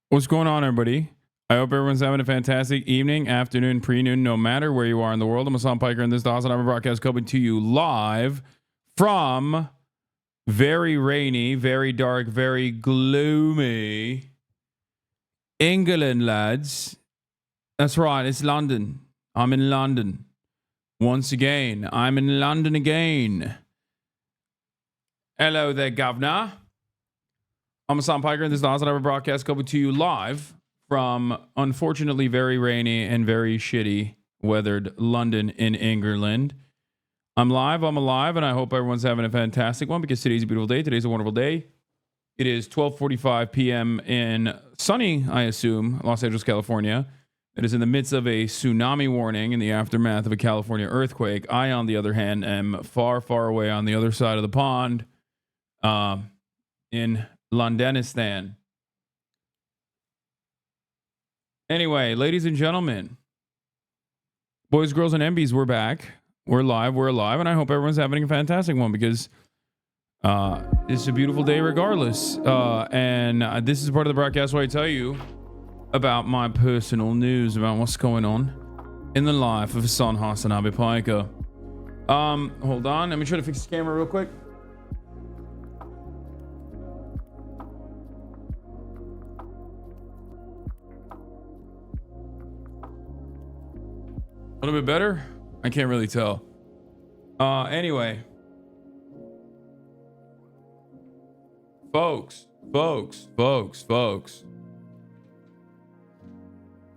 What's going on, everybody? I hope everyone's having a fantastic evening, afternoon, pre-noon, no matter where you are in the world. I'm Hassan Piker, and this is the HasanAbi broadcast coming to you live from very rainy, very dark, very gloomy England, lads. That's right, it's London. I'm in London. Once again, I'm in London again. Hello there, governor. I'm Hassan Piker, and this is the HasanAbi broadcast coming to you live from, unfortunately, very rainy and very shitty weathered London in England. I'm live, I'm alive, and I hope everyone's having a fantastic one because today's a beautiful day. Today's a wonderful day. It is 12:45 p.m. in sunny, I assume, Los Angeles, California. It is in the midst of a tsunami warning in the aftermath of a California earthquake. I, on the other hand, am far, far away on the other side of the pond in Londonistan. Anyway, ladies and gentlemen, boys, girls, and MBs, we're back. We're live, we're alive, and I hope everyone's having a fantastic one because it's a beautiful day regardless. And this is part of the broadcast where I tell you about my personal news about what's going on in the life of HasanAbi Piker. Hold on, let me try to fix the camera real quick. A little bit better? I can't really tell. Anyway. Folks.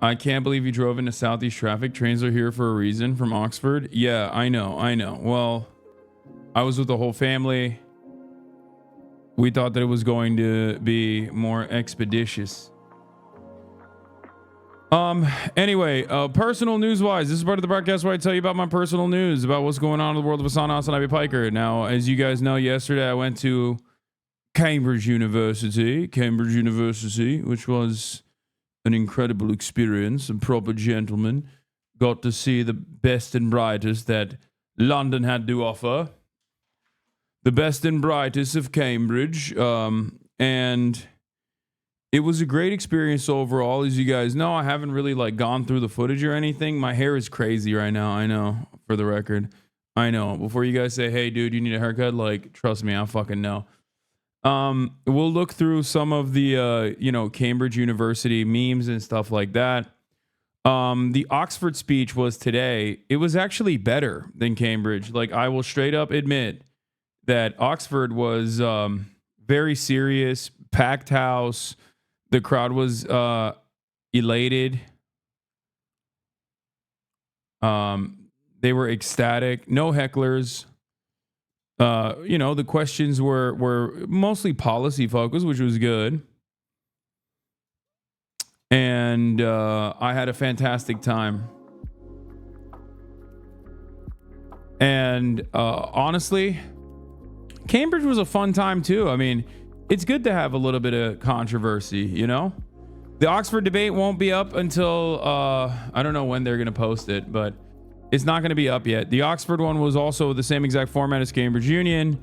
I can't believe you drove into Southeast traffic. Trains are here for a reason from Oxford. Yeah, I know. Well, I was with the whole family. We thought that it was going to be more expeditious. Anyway, personal news wise, this is part of the broadcast where I tell you about my personal news about what's going on in the world of HasanAbi Piker. Now, as you guys know, yesterday I went to Cambridge University, which was an incredible experience. A proper gentleman. Got to see the best and brightest that London had to offer. The best and brightest of Cambridge. And it was a great experience overall. As you guys know, I haven't really gone through the footage or anything. My hair is crazy right now. I know, for the record. I know. Before you guys say, hey, dude, you need a haircut, trust me, I fucking know. We'll look through some of the Cambridge University memes and stuff like that. The Oxford speech was today. It was actually better than Cambridge. Like, I will straight up admit that Oxford was very serious, packed house. The crowd was elated. They were ecstatic. No hecklers. The questions were mostly policy focused, which was good. And I had a fantastic time. And honestly, Cambridge was a fun time too. I mean, it's good to have a little bit of controversy, you know? The Oxford debate won't be up until I don't know when they're going to post it, but it's not going to be up yet. The Oxford one was also the same exact format as Cambridge Union.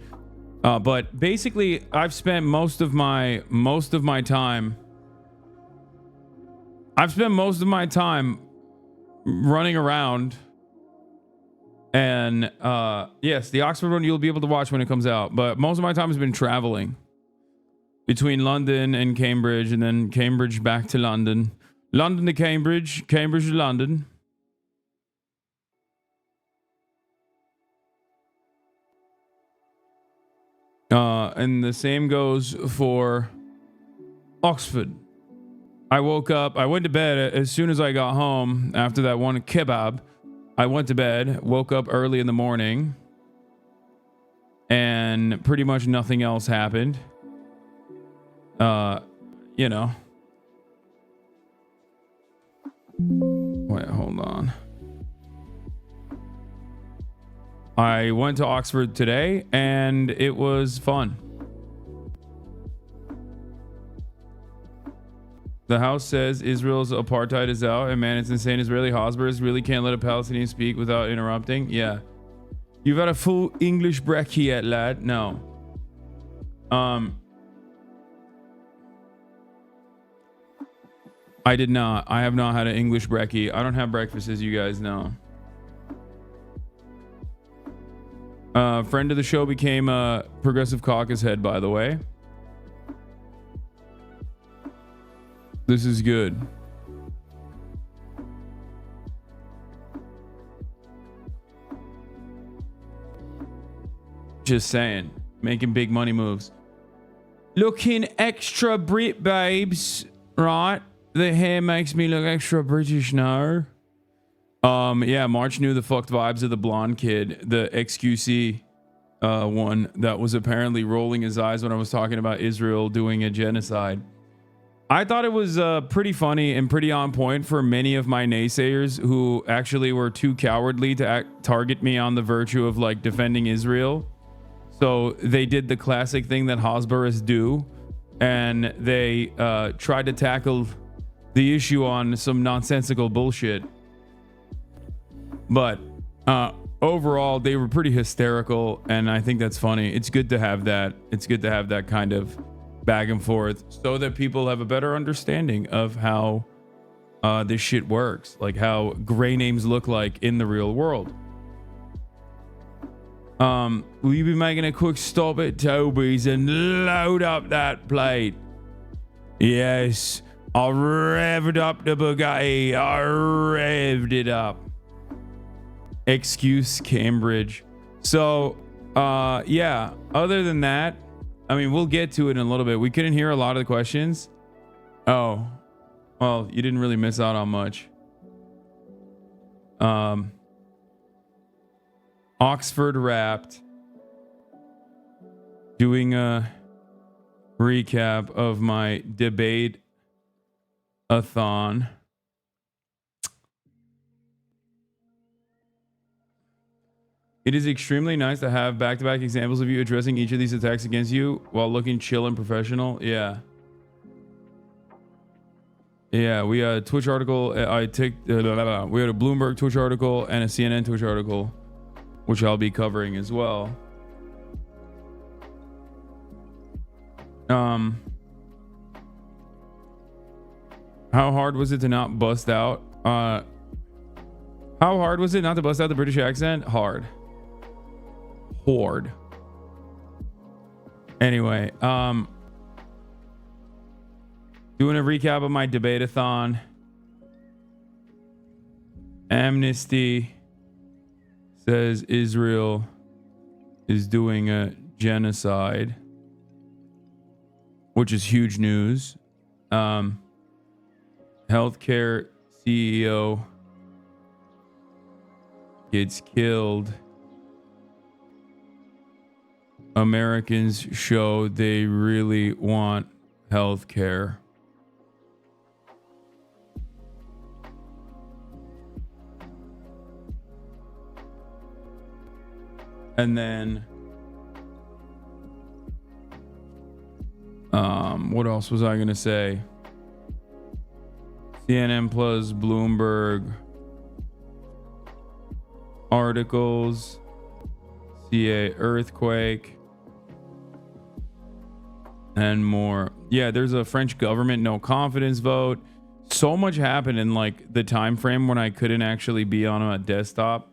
But basically, I've spent most of my time running around. And yes, the Oxford one you'll be able to watch when it comes out. But most of my time has been traveling between London and Cambridge, and then Cambridge back to London. London to Cambridge, Cambridge to London. And the same goes for Oxford. I woke up, I went to bed as soon as I got home after that one kebab. I went to bed, woke up early in the morning, and pretty much nothing else happened. Wait, hold on. I went to Oxford today and it was fun. The House says Israel's apartheid is out, and man, it's insane. Israeli Hosbers really can't let a Palestinian speak without interrupting. Yeah. You've had a full English brekkie yet, lad? No. I did not. I have not had an English brekkie. I don't have breakfast, as you guys know. Friend of the show became a Progressive Caucus head, by the way. This is good. Just saying. Making big money moves. Looking extra Brit, babes. Right? The hair makes me look extra British now. Yeah, March knew the fucked vibes of the blonde kid, the XQC one that was apparently rolling his eyes when I was talking about Israel doing a genocide. I thought it was pretty funny and pretty on point for many of my naysayers who actually were too cowardly to target me on the virtue of like defending Israel. So they did the classic thing that Hosbers do, and they tried to tackle the issue on some nonsensical bullshit. But overall, they were pretty hysterical, and I think that's funny. It's good to have that. It's good to have that kind of back and forth so that people have a better understanding of how this shit works, like how gray names look like in the real world. Will you be making a quick stop at Toby's and load up that plate? Yes, I revved up the Bugatti. I revved it up. Excuse Cambridge. So yeah, other than that, I mean, we'll get to it in a little bit. We couldn't hear a lot of the questions. Oh, well, you didn't really miss out on much. Oxford Wrapped, doing a recap of my debate-a-thon. It is extremely nice to have back-to-back examples of you addressing each of these attacks against you while looking chill and professional. Yeah. Yeah, we had a Twitch article. We had a Bloomberg Twitch article and a CNN Twitch article, which I'll be covering as well. How hard was it to not bust out? How hard was it not to bust out the British accent? Hard. Anyway, doing a recap of my debate-a-thon. Amnesty says Israel is doing a genocide, which is huge news. Healthcare CEO gets killed. Americans show they really want healthcare. And then what else was I going to say? CNN plus Bloomberg articles, CA earthquake, and more. Yeah, there's a French government no confidence vote. So much happened in like the time frame when I couldn't actually be on a desktop.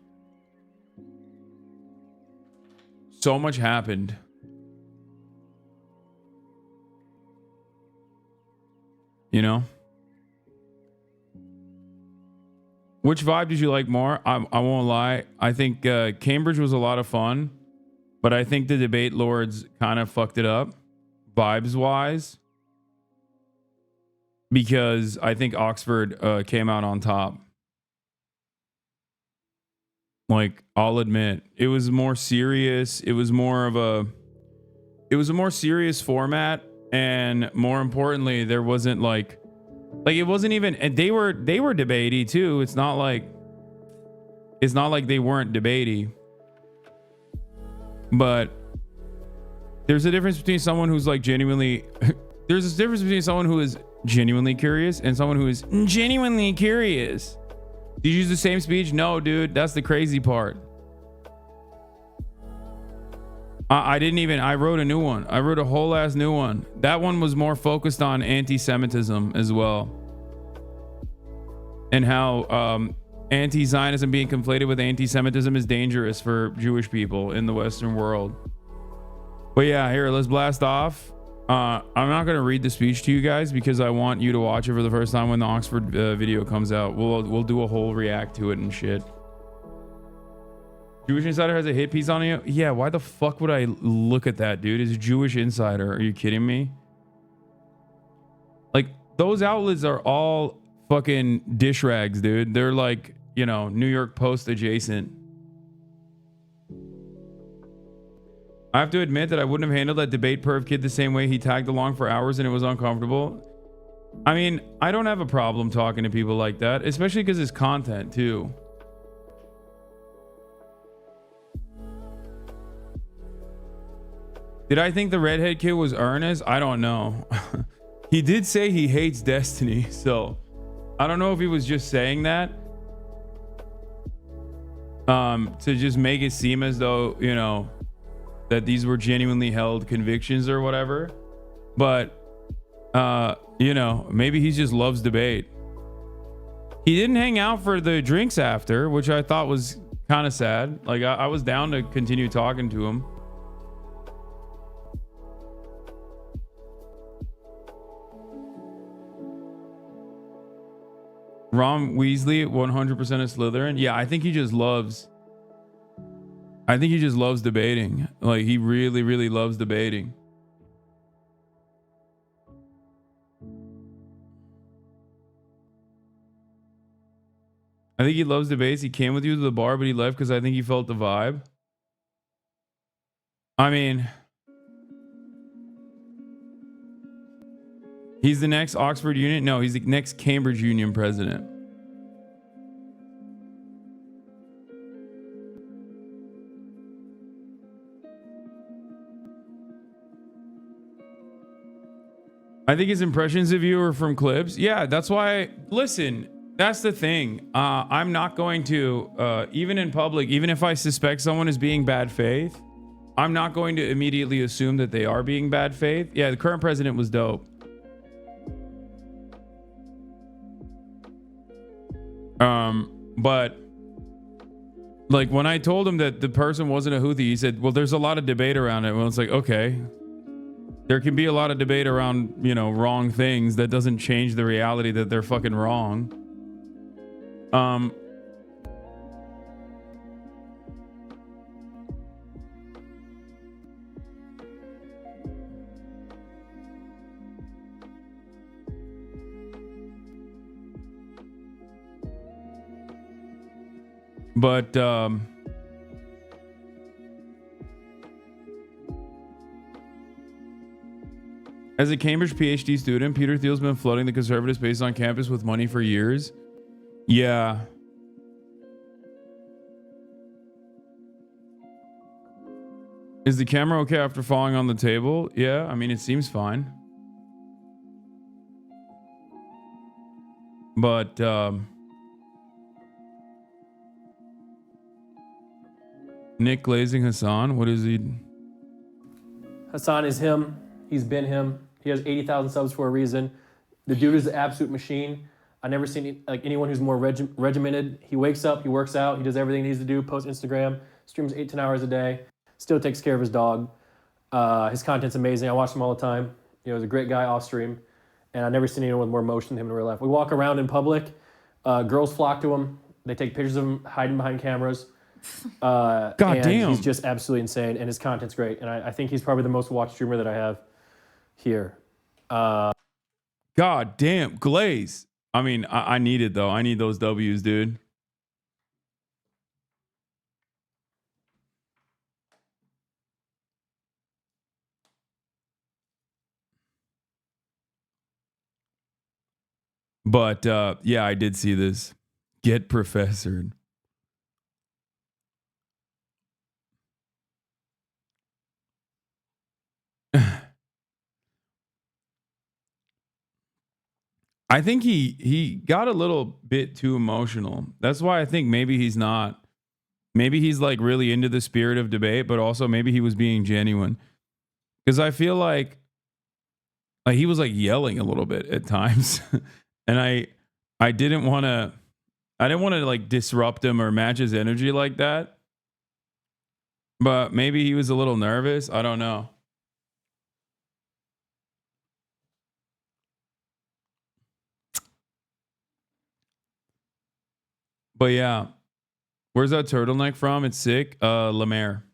So much happened. You know? Which vibe did you like more? I won't lie. I think Cambridge was a lot of fun, but I think the debate lords kind of fucked it up vibes wise, because I think Oxford came out on top. Like, I'll admit, it was more serious. It was more of a more serious format, and more importantly, there wasn't like it wasn't even, and they were debatey too. It's not like they weren't debatey, but there's a difference between someone who's like genuinely there's a difference between someone who is genuinely curious and someone who is genuinely curious. Did you use the same speech? No, dude. That's the crazy part. I didn't even. I wrote a new one. I wrote a whole ass new one. That one was more focused on anti-Semitism as well, and how anti-Zionism being conflated with anti-Semitism is dangerous for Jewish people in the Western world. But yeah, here, let's blast off. I'm not going to read the speech to you guys because I want you to watch it for the first time when the Oxford video comes out. We'll do a whole react to it and shit. Jewish Insider has a hit piece on you? Yeah, why the fuck would I look at that, dude? It's Jewish Insider. Are you kidding me? Like, those outlets are all fucking dish rags, dude. They're like, you know, New York Post adjacent. I have to admit that I wouldn't have handled that debate perv kid the same way. He tagged along for hours and it was uncomfortable. I mean, I don't have a problem talking to people like that, especially because it's content too. Did I think the redhead kid was earnest? I don't know. He did say he hates Destiny, so I don't know if he was just saying that to just make it seem as though, you know, that these were genuinely held convictions or whatever. But you know, maybe he just loves debate. He didn't hang out for the drinks after, which I thought was kind of sad. Like, I was down to continue talking to him. Ron Weasley, 100% of Slytherin. Yeah, I think he just loves debating. Like, he really, really loves debating. I think he loves debates. He came with you to the bar, but he left because I think he felt the vibe. I mean, he's the next Oxford Union. No, he's the next Cambridge Union president. I think his impressions of you are from clips. Yeah, that's why. Listen, that's the thing. I'm not going to, even in public, even if I suspect someone is being bad faith, I'm not going to immediately assume that they are being bad faith. Yeah, the current president was dope. But like when I told him that the person wasn't a Houthi, he said, well, there's a lot of debate around it. Well, it's like, okay, There can be a lot of debate around, you know, wrong things. That doesn't change the reality that they're fucking wrong. But as a Cambridge PhD student, Peter Thiel's been flooding the conservative space on campus with money for years. Yeah. Is the camera okay after falling on the table? Yeah, I mean, it seems fine. But Nick glazing Hasan, what is he? Hasan is him. He's been him. He has 80,000 subs for a reason. The dude is an absolute machine. I've never seen like anyone who's more regimented. He wakes up, he works out, he does everything he needs to do, posts Instagram, streams 8-10 hours a day, still takes care of his dog. His content's amazing. I watch him all the time. You know, he's a great guy off stream, and I've never seen anyone with more emotion than him in real life. We walk around in public, girls flock to him. They take pictures of him hiding behind cameras. God damn. He's just absolutely insane, and his content's great. And I think he's probably the most watched streamer that I have here. God damn, Glaze. I mean, I need it though. I need those W's, dude. But yeah, I did see this. Get professored. I think he got a little bit too emotional. That's why I think maybe he's not. Maybe he's like really into the spirit of debate, but also maybe he was being genuine. Because I feel like he was like yelling a little bit at times. And I didn't want to like disrupt him or match his energy like that. But maybe he was a little nervous. I don't know. But yeah, where's that turtleneck from? It's sick. Lemaire.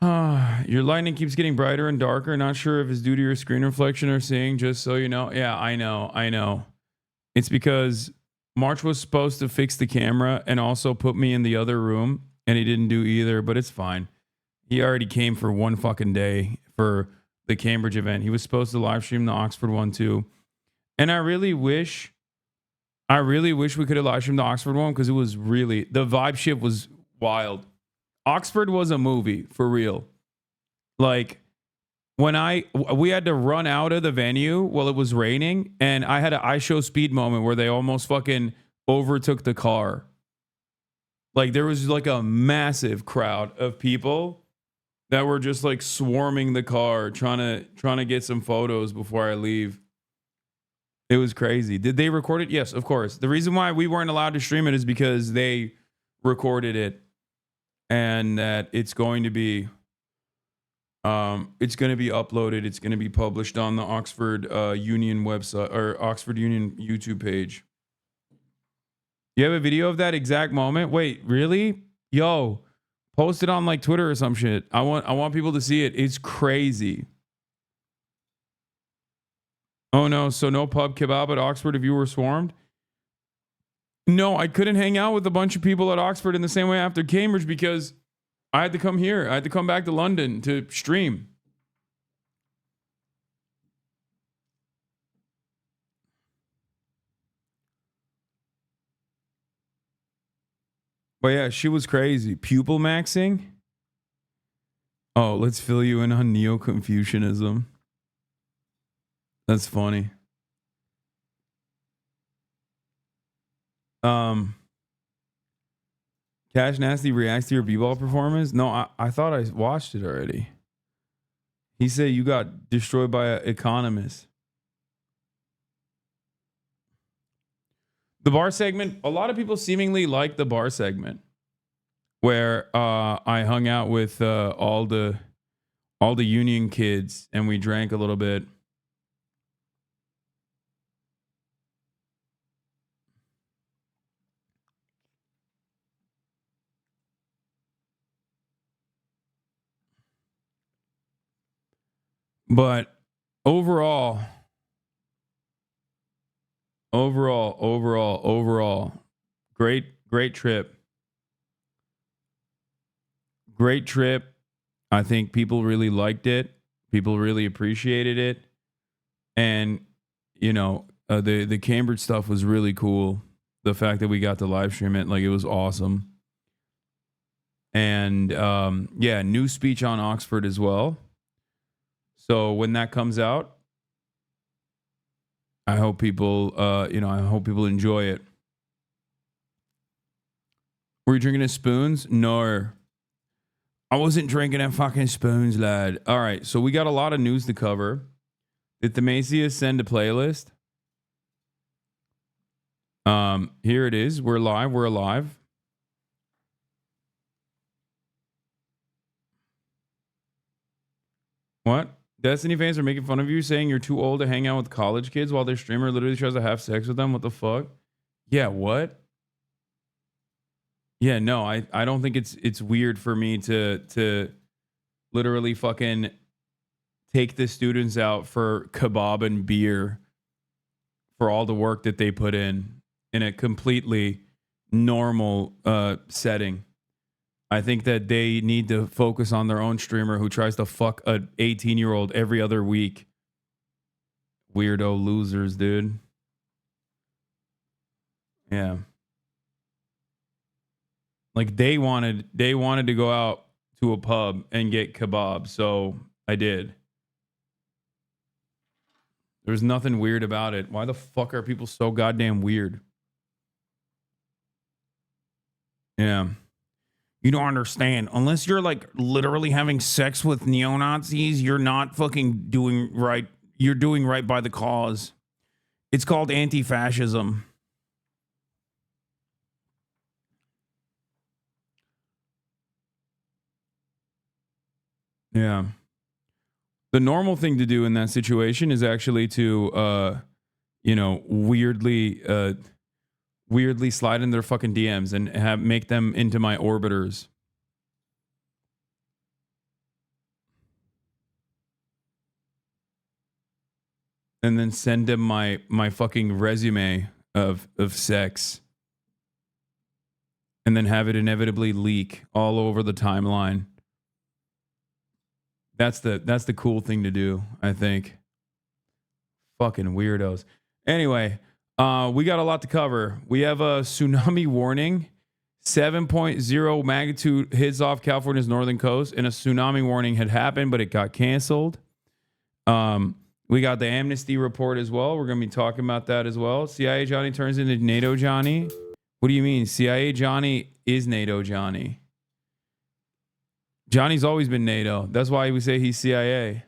Your lightning keeps getting brighter and darker. Not sure if it's due to your screen reflection or seeing, just so you know. Yeah, I know. It's because March was supposed to fix the camera and also put me in the other room, and he didn't do either, but it's fine. He already came for one fucking day for the Cambridge event. He was supposed to live stream the Oxford one too. And I really wish we could have live streamed the Oxford one, because it was really, the vibe shift was wild. Oxford was a movie for real. Like when we had to run out of the venue while it was raining, and I had an I show speed moment where they almost fucking overtook the car. Like there was like a massive crowd of people that were just like swarming the car, trying to get some photos before I leave. It was crazy. Did they record it? Yes, of course. The reason why we weren't allowed to stream it is because they recorded it, and that it's going to be uploaded. It's going to be published on the Oxford Union website, or Oxford Union YouTube page. You have a video of that exact moment? Wait, really? Yo, post it on like Twitter or some shit. I want people to see it. It's crazy. Oh no, so no pub kebab at Oxford if you were swarmed? No, I couldn't hang out with a bunch of people at Oxford in the same way after Cambridge, because I had to come here. I had to come back to London to stream. But yeah, she was crazy. Pupil maxing? Oh, let's fill you in on Neo-Confucianism. That's funny. Cash Nasty reacts to your b-ball performance? No, I thought I watched it already. He said you got destroyed by an economist. The bar segment, a lot of people seemingly like the bar segment where I hung out with all the all the union kids, and we drank a little bit. But overall, great trip. Great trip. I think people really liked it. People really appreciated it. And, you know, the Cambridge stuff was really cool. The fact that we got to live stream it, like, it was awesome. And, yeah, new speech on Oxford as well. So when that comes out, I hope people, I hope people enjoy it. Were you drinking at Spoons? No. I wasn't drinking at fucking Spoons, lad. All right, so we got a lot of news to cover. Did Themasius send a playlist? Here it is. We're live. We're alive. What? Destiny fans are making fun of you, saying you're too old to hang out with college kids while their streamer literally tries to have sex with them. What the fuck? Yeah, what? Yeah, no, I don't think it's weird for me to literally fucking take the students out for kebab and beer for all the work that they put in a completely normal setting. I think that they need to focus on their own streamer who tries to fuck a 18-year-old every other week. Weirdo losers, dude. Yeah. Like they wanted to go out to a pub and get kebab, so I did. There's nothing weird about it. Why the fuck are people so goddamn weird? Yeah. You don't understand. Unless you're like literally having sex with neo-Nazis, you're not fucking doing right. You're doing right by the cause. It's called anti-fascism. Yeah. The normal thing to do in that situation is actually to, weirdly slide in their fucking DMs and make them into my orbiters. And then send them my fucking resume of sex. And then have it inevitably leak all over the timeline. That's the cool thing to do, I think. Fucking weirdos. Anyway, we got a lot to cover. We have a tsunami warning. 7.0 magnitude hits off California's northern coast, and a tsunami warning had happened, but it got canceled. We got the amnesty report as well. We're going to be talking about that as well. CIA Johnny turns into NATO Johnny. What do you mean? CIA Johnny is NATO Johnny. Johnny's always been NATO. That's why we say he's CIA.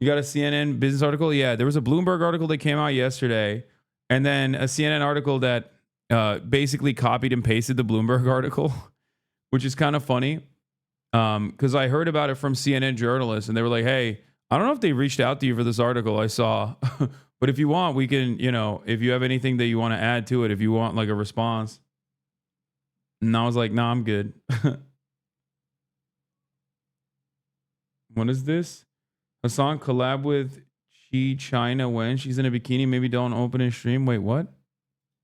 You got a CNN business article? Yeah, there was a Bloomberg article that came out yesterday, and then a CNN article that basically copied and pasted the Bloomberg article, which is kind of funny because I heard about it from CNN journalists, and they were like, hey, I don't know if they reached out to you for this article I saw, but if you want, we can, if you have anything that you want to add to it, if you want like a response. And I was like, nah, I'm good. What is this? Hasan collab with China when she's in a bikini. Maybe don't open and stream. Wait, what?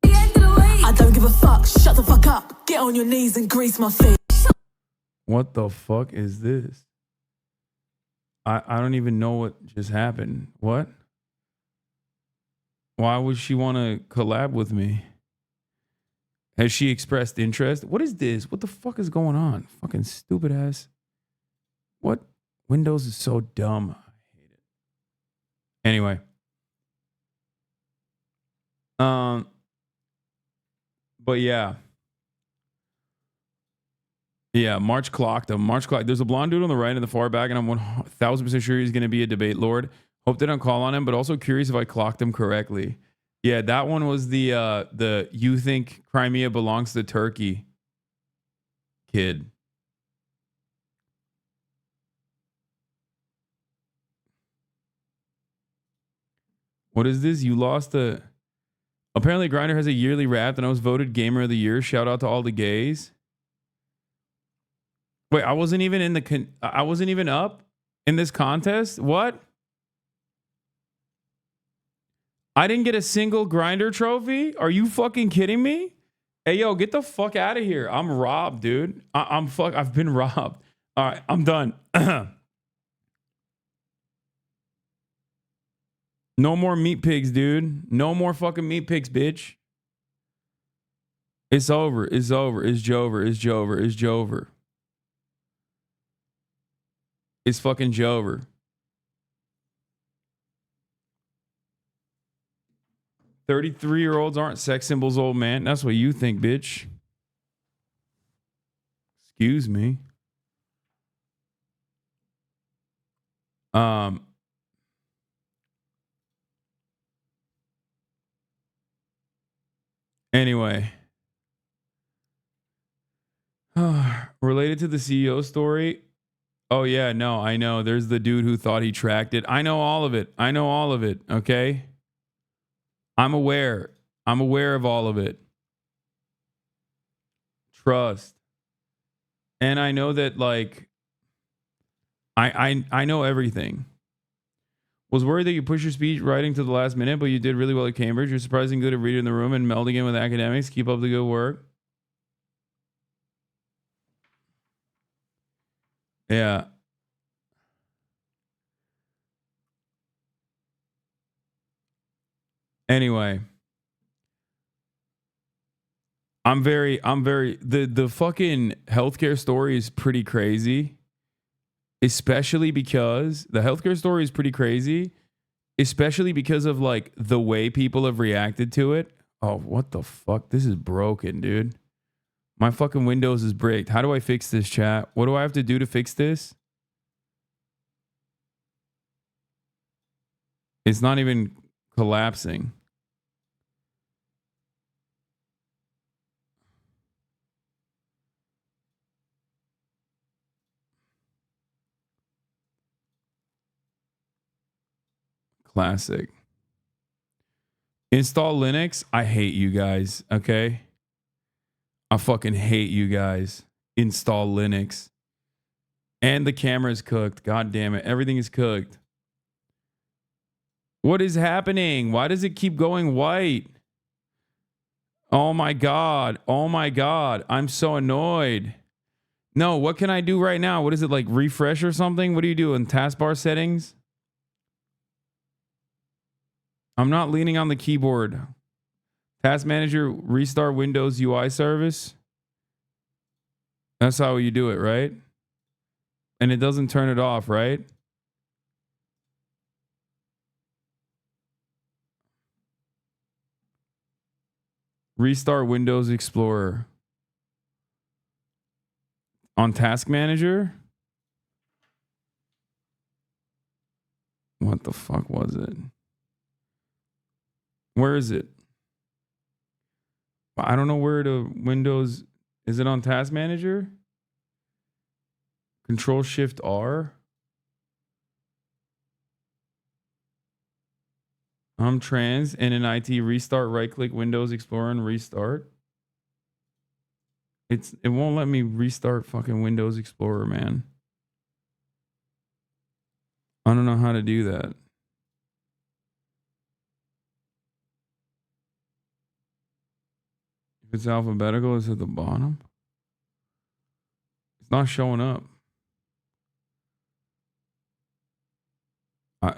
I don't give a fuck. Shut the fuck up. Get on your knees and grease my feet. What the fuck is this? I don't even know what just happened. What? Why would she want to collab with me? Has she expressed interest? What is this? What the fuck is going on? Fucking stupid ass. What? Windows is so dumb. I hate it. Anyway. But yeah. Yeah, March clocked him. There's a blonde dude on the right in the far back, and I'm 1000% sure he's going to be a debate lord. Hope they don't call on him, but also curious if I clocked him correctly. Yeah, that one was the you think Crimea belongs to Turkey kid. What is this? You lost a... Apparently Grindr has a yearly wrap and I was voted Gamer of the Year. Shout out to all the gays. Wait, I wasn't even in the... I wasn't even up in this contest? What? I didn't get a single Grindr trophy? Are you fucking kidding me? Hey, yo, get the fuck out of here. I'm robbed, dude. I've been robbed. All right, I'm done. No more meat pigs, dude. No more fucking meat pigs, bitch. It's over. It's over. It's Jover. It's Jover. It's Jover. It's fucking Jover. $33-year-olds aren't sex symbols, old man. That's what you think, bitch. Excuse me. Anyway. Related to the CEO story. Oh, yeah, no, I know. There's the dude who thought he tracked it. I know all of it. I know all of it, okay? I'm aware. I'm aware of all of it. Trust. And I know that, like, I know everything. Was worried that you pushed your speech writing to the last minute, but you did really well at Cambridge. You're surprisingly good at reading in the room and melding in with academics. Keep up the good work. Yeah. Anyway. The fucking healthcare story is pretty crazy. Especially because the healthcare story is pretty crazy. Especially because of like the way people have reacted to it. Oh, what the fuck? This is broken, dude. My fucking Windows is bricked. How do I fix this, chat? What do I have to do to fix this? It's not even collapsing. Classic. Install Linux. I hate you guys, okay? I fucking hate you guys. Install Linux. And the camera's cooked. God damn it. Everything is cooked. What is happening? Why does it keep going white? Oh my God. Oh my God. I'm so annoyed. No, what can I do right now? What is it, like refresh or something? What do you do in taskbar settings? I'm not leaning on the keyboard. Task manager, restart Windows UI service. That's how you do it, right? And it doesn't turn it off, right? Restart Windows Explorer. On task manager? What the fuck was it? Where is it? I don't know where to Windows. Is it on task manager? Control Shift R. I'm trans and in IT restart, right click Windows Explorer and restart. It won't let me restart fucking Windows Explorer, man. I don't know how to do that. If it's alphabetical, it's at the bottom. It's not showing up.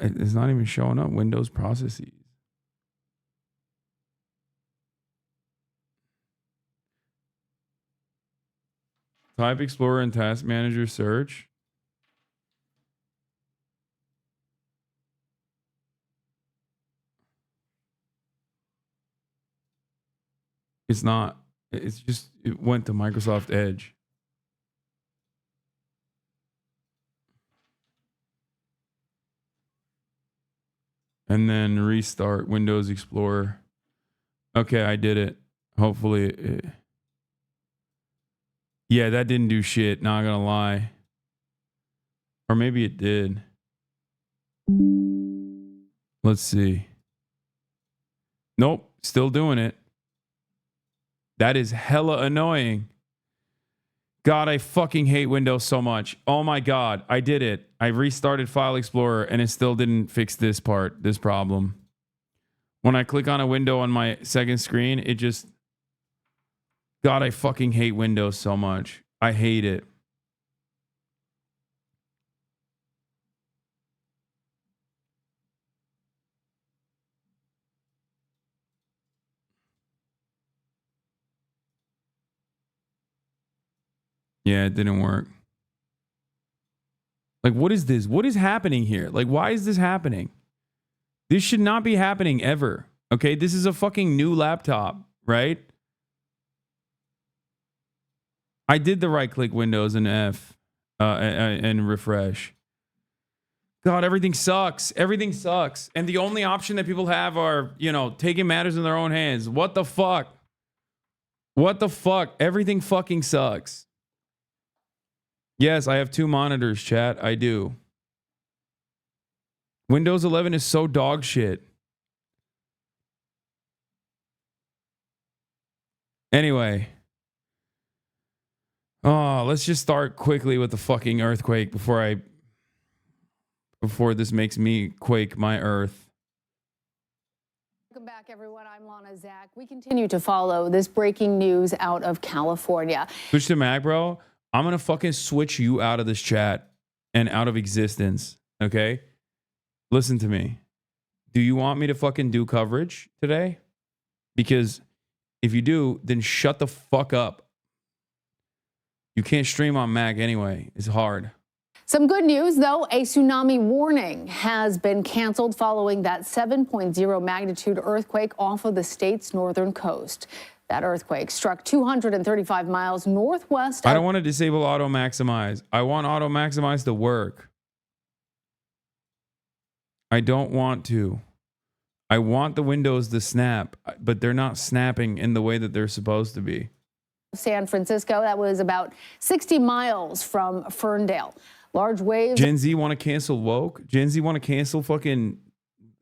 It's not even showing up. Windows processes. Type Explorer and Task Manager search. It's not. It's just, it went to Microsoft Edge. And then restart Windows Explorer. Okay, I did it. Hopefully yeah, that didn't do shit. Not gonna lie. Or maybe it did. Let's see. Nope, still doing it. That is hella annoying. God, I fucking hate Windows so much. Oh my God, I did it. I restarted File Explorer and it still didn't fix this problem. When I click on a window on my second screen, it just... God, I fucking hate Windows so much. I hate it. Yeah, it didn't work. Like, what is this? What is happening here? Like, why is this happening? This should not be happening ever. Okay, this is a fucking new laptop, right? I did the right-click Windows and F and refresh. God, everything sucks. Everything sucks. And the only option that people have are, you know, taking matters in their own hands. What the fuck? What the fuck? Everything fucking sucks. Yes, I have 2 monitors, chat. I do. Windows 11 is so dog shit. Anyway. Oh, let's just start quickly with the fucking earthquake before this makes me quake my earth. Welcome back, everyone. I'm Lana Zach. We continue to follow this breaking news out of California. Switch to Mac, bro. I'm going to fucking switch you out of this chat and out of existence. Okay? Listen to me. Do you want me to fucking do coverage today? Because if you do, then shut the fuck up. You can't stream on Mac anyway. It's hard. Some good news, though. A tsunami warning has been canceled following that 7.0 magnitude earthquake off of the state's northern coast. That earthquake struck 235 miles northwest. I don't want to disable auto maximize. I want auto maximize to work. I don't want to. I want the windows to snap, but they're not snapping in the way that they're supposed to be. San Francisco, that was about 60 miles from Ferndale. Large waves. Gen Z want to cancel woke? Gen Z want to cancel fucking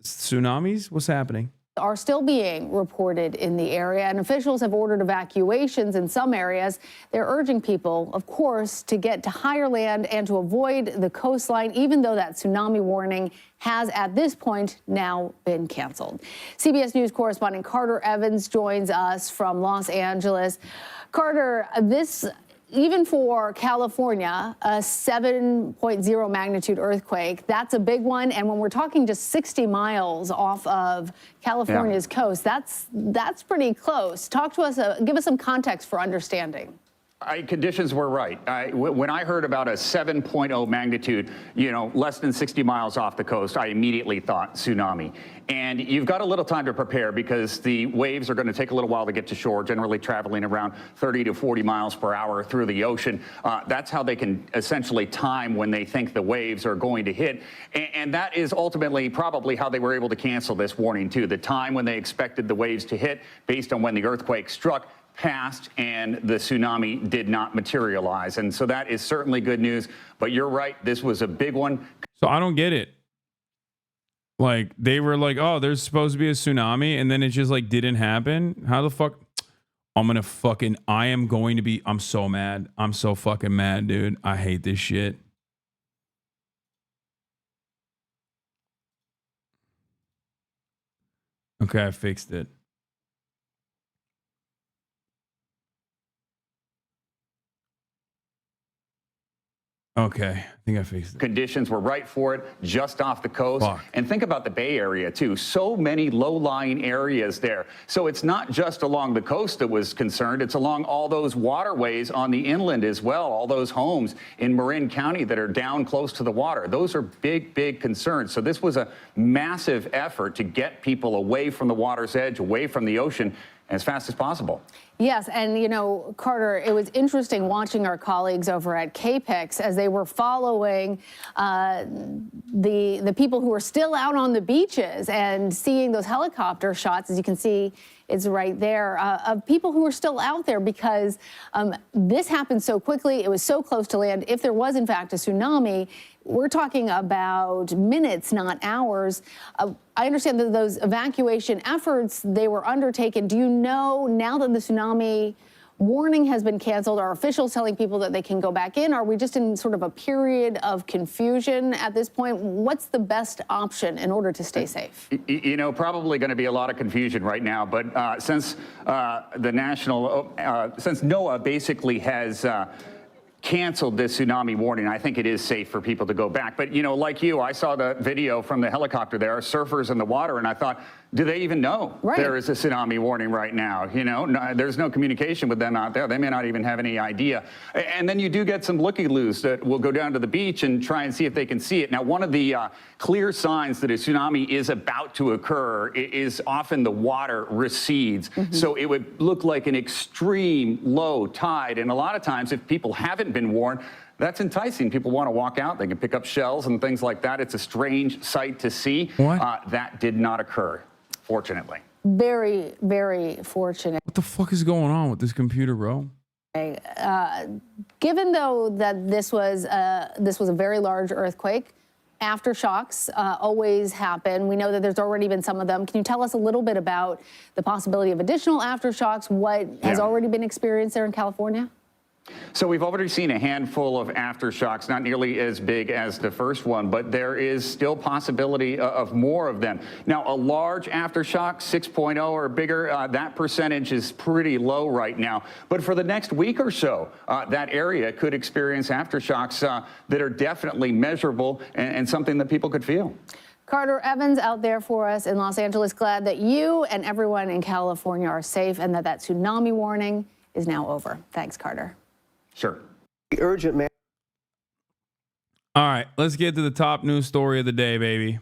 tsunamis? What's happening? Are still being reported in the area, and officials have ordered evacuations in some areas. They're urging people, of course, to get to higher land and to avoid the coastline, even though that tsunami warning has at this point now been canceled. CBS News correspondent Carter Evans joins us from Los Angeles. Carter, this, even for California, a 7.0 magnitude earthquake, that's a big one. And when we're talking just 60 miles off of California's coast, that's pretty close. Talk to us, give us some context for understanding. Conditions were right. When I heard about a 7.0 magnitude, you know, less than 60 miles off the coast, I immediately thought tsunami. And you've got a little time to prepare because the waves are going to take a little while to get to shore, generally traveling around 30 to 40 miles per hour through the ocean. That's how they can essentially time when they think the waves are going to hit. And that is ultimately probably how they were able to cancel this warning, too. The time when they expected the waves to hit based on when the earthquake struck passed and the tsunami did not materialize. And so that is certainly good news. But you're right, this was a big one. So I don't get it. Like, they were like, oh, there's supposed to be a tsunami, and then it just like didn't happen. How the fuck? I'm so mad. I'm so fucking mad, dude. I hate this shit. Okay, I fixed it. Okay, I think I fixed it. Conditions were right for it, just off the coast. Fuck. And think about the Bay Area, too. So many low-lying areas there. So it's not just along the coast that was concerned. It's along all those waterways on the inland as well, all those homes in Marin County that are down close to the water. Those are big, big concerns. So this was a massive effort to get people away from the water's edge, away from the ocean, as fast as possible. Yes, and you know, Carter, it was interesting watching our colleagues over at KPIX as they were following the people who were still out on the beaches and seeing those helicopter shots, as you can see It's right there of people who are still out there because this happened so quickly. It was so close to land. If there was, in fact, a tsunami, we're talking about minutes, not hours. I understand that those evacuation efforts, they were undertaken. Do you know now that the tsunami warning has been canceled, are officials telling people that they can go back in? Are we just in sort of a period of confusion at this point? What's the best option in order to stay safe? You know, probably going to be a lot of confusion right now. But since since NOAA basically has canceled this tsunami warning, I think it is safe for people to go back. But, you know, like you, I saw the video from the helicopter there, surfers in the water, and I thought, do they even know there is a tsunami warning right now? You know, there's no communication with them out there. They may not even have any idea. And then you do get some looky-loos that will go down to the beach and try and see if they can see it. Now, one of the clear signs that a tsunami is about to occur is often the water recedes. So it would look like an extreme low tide. And a lot of times, if people haven't been warned, that's enticing. People want to walk out. They can pick up shells and things like that. It's a strange sight to see. That did not occur, fortunately. Very, very fortunate. What the fuck is going on with this computer, bro? Given though that this was a very large earthquake, aftershocks always happen. We know that there's already been some of them. Can you tell us a little bit about the possibility of additional aftershocks? What has already been experienced there in California? So we've already seen a handful of aftershocks, not nearly as big as the first one, but there is still possibility of more of them. Now, a large aftershock, 6.0 or bigger, that percentage is pretty low right now. But for the next week or so, that area could experience aftershocks that are definitely measurable and something that people could feel. Carter Evans out there for us in Los Angeles. Glad that you and everyone in California are safe and that tsunami warning is now over. Thanks, Carter. Sure. Urgent, man. All right, let's get to the top news story of the day, baby.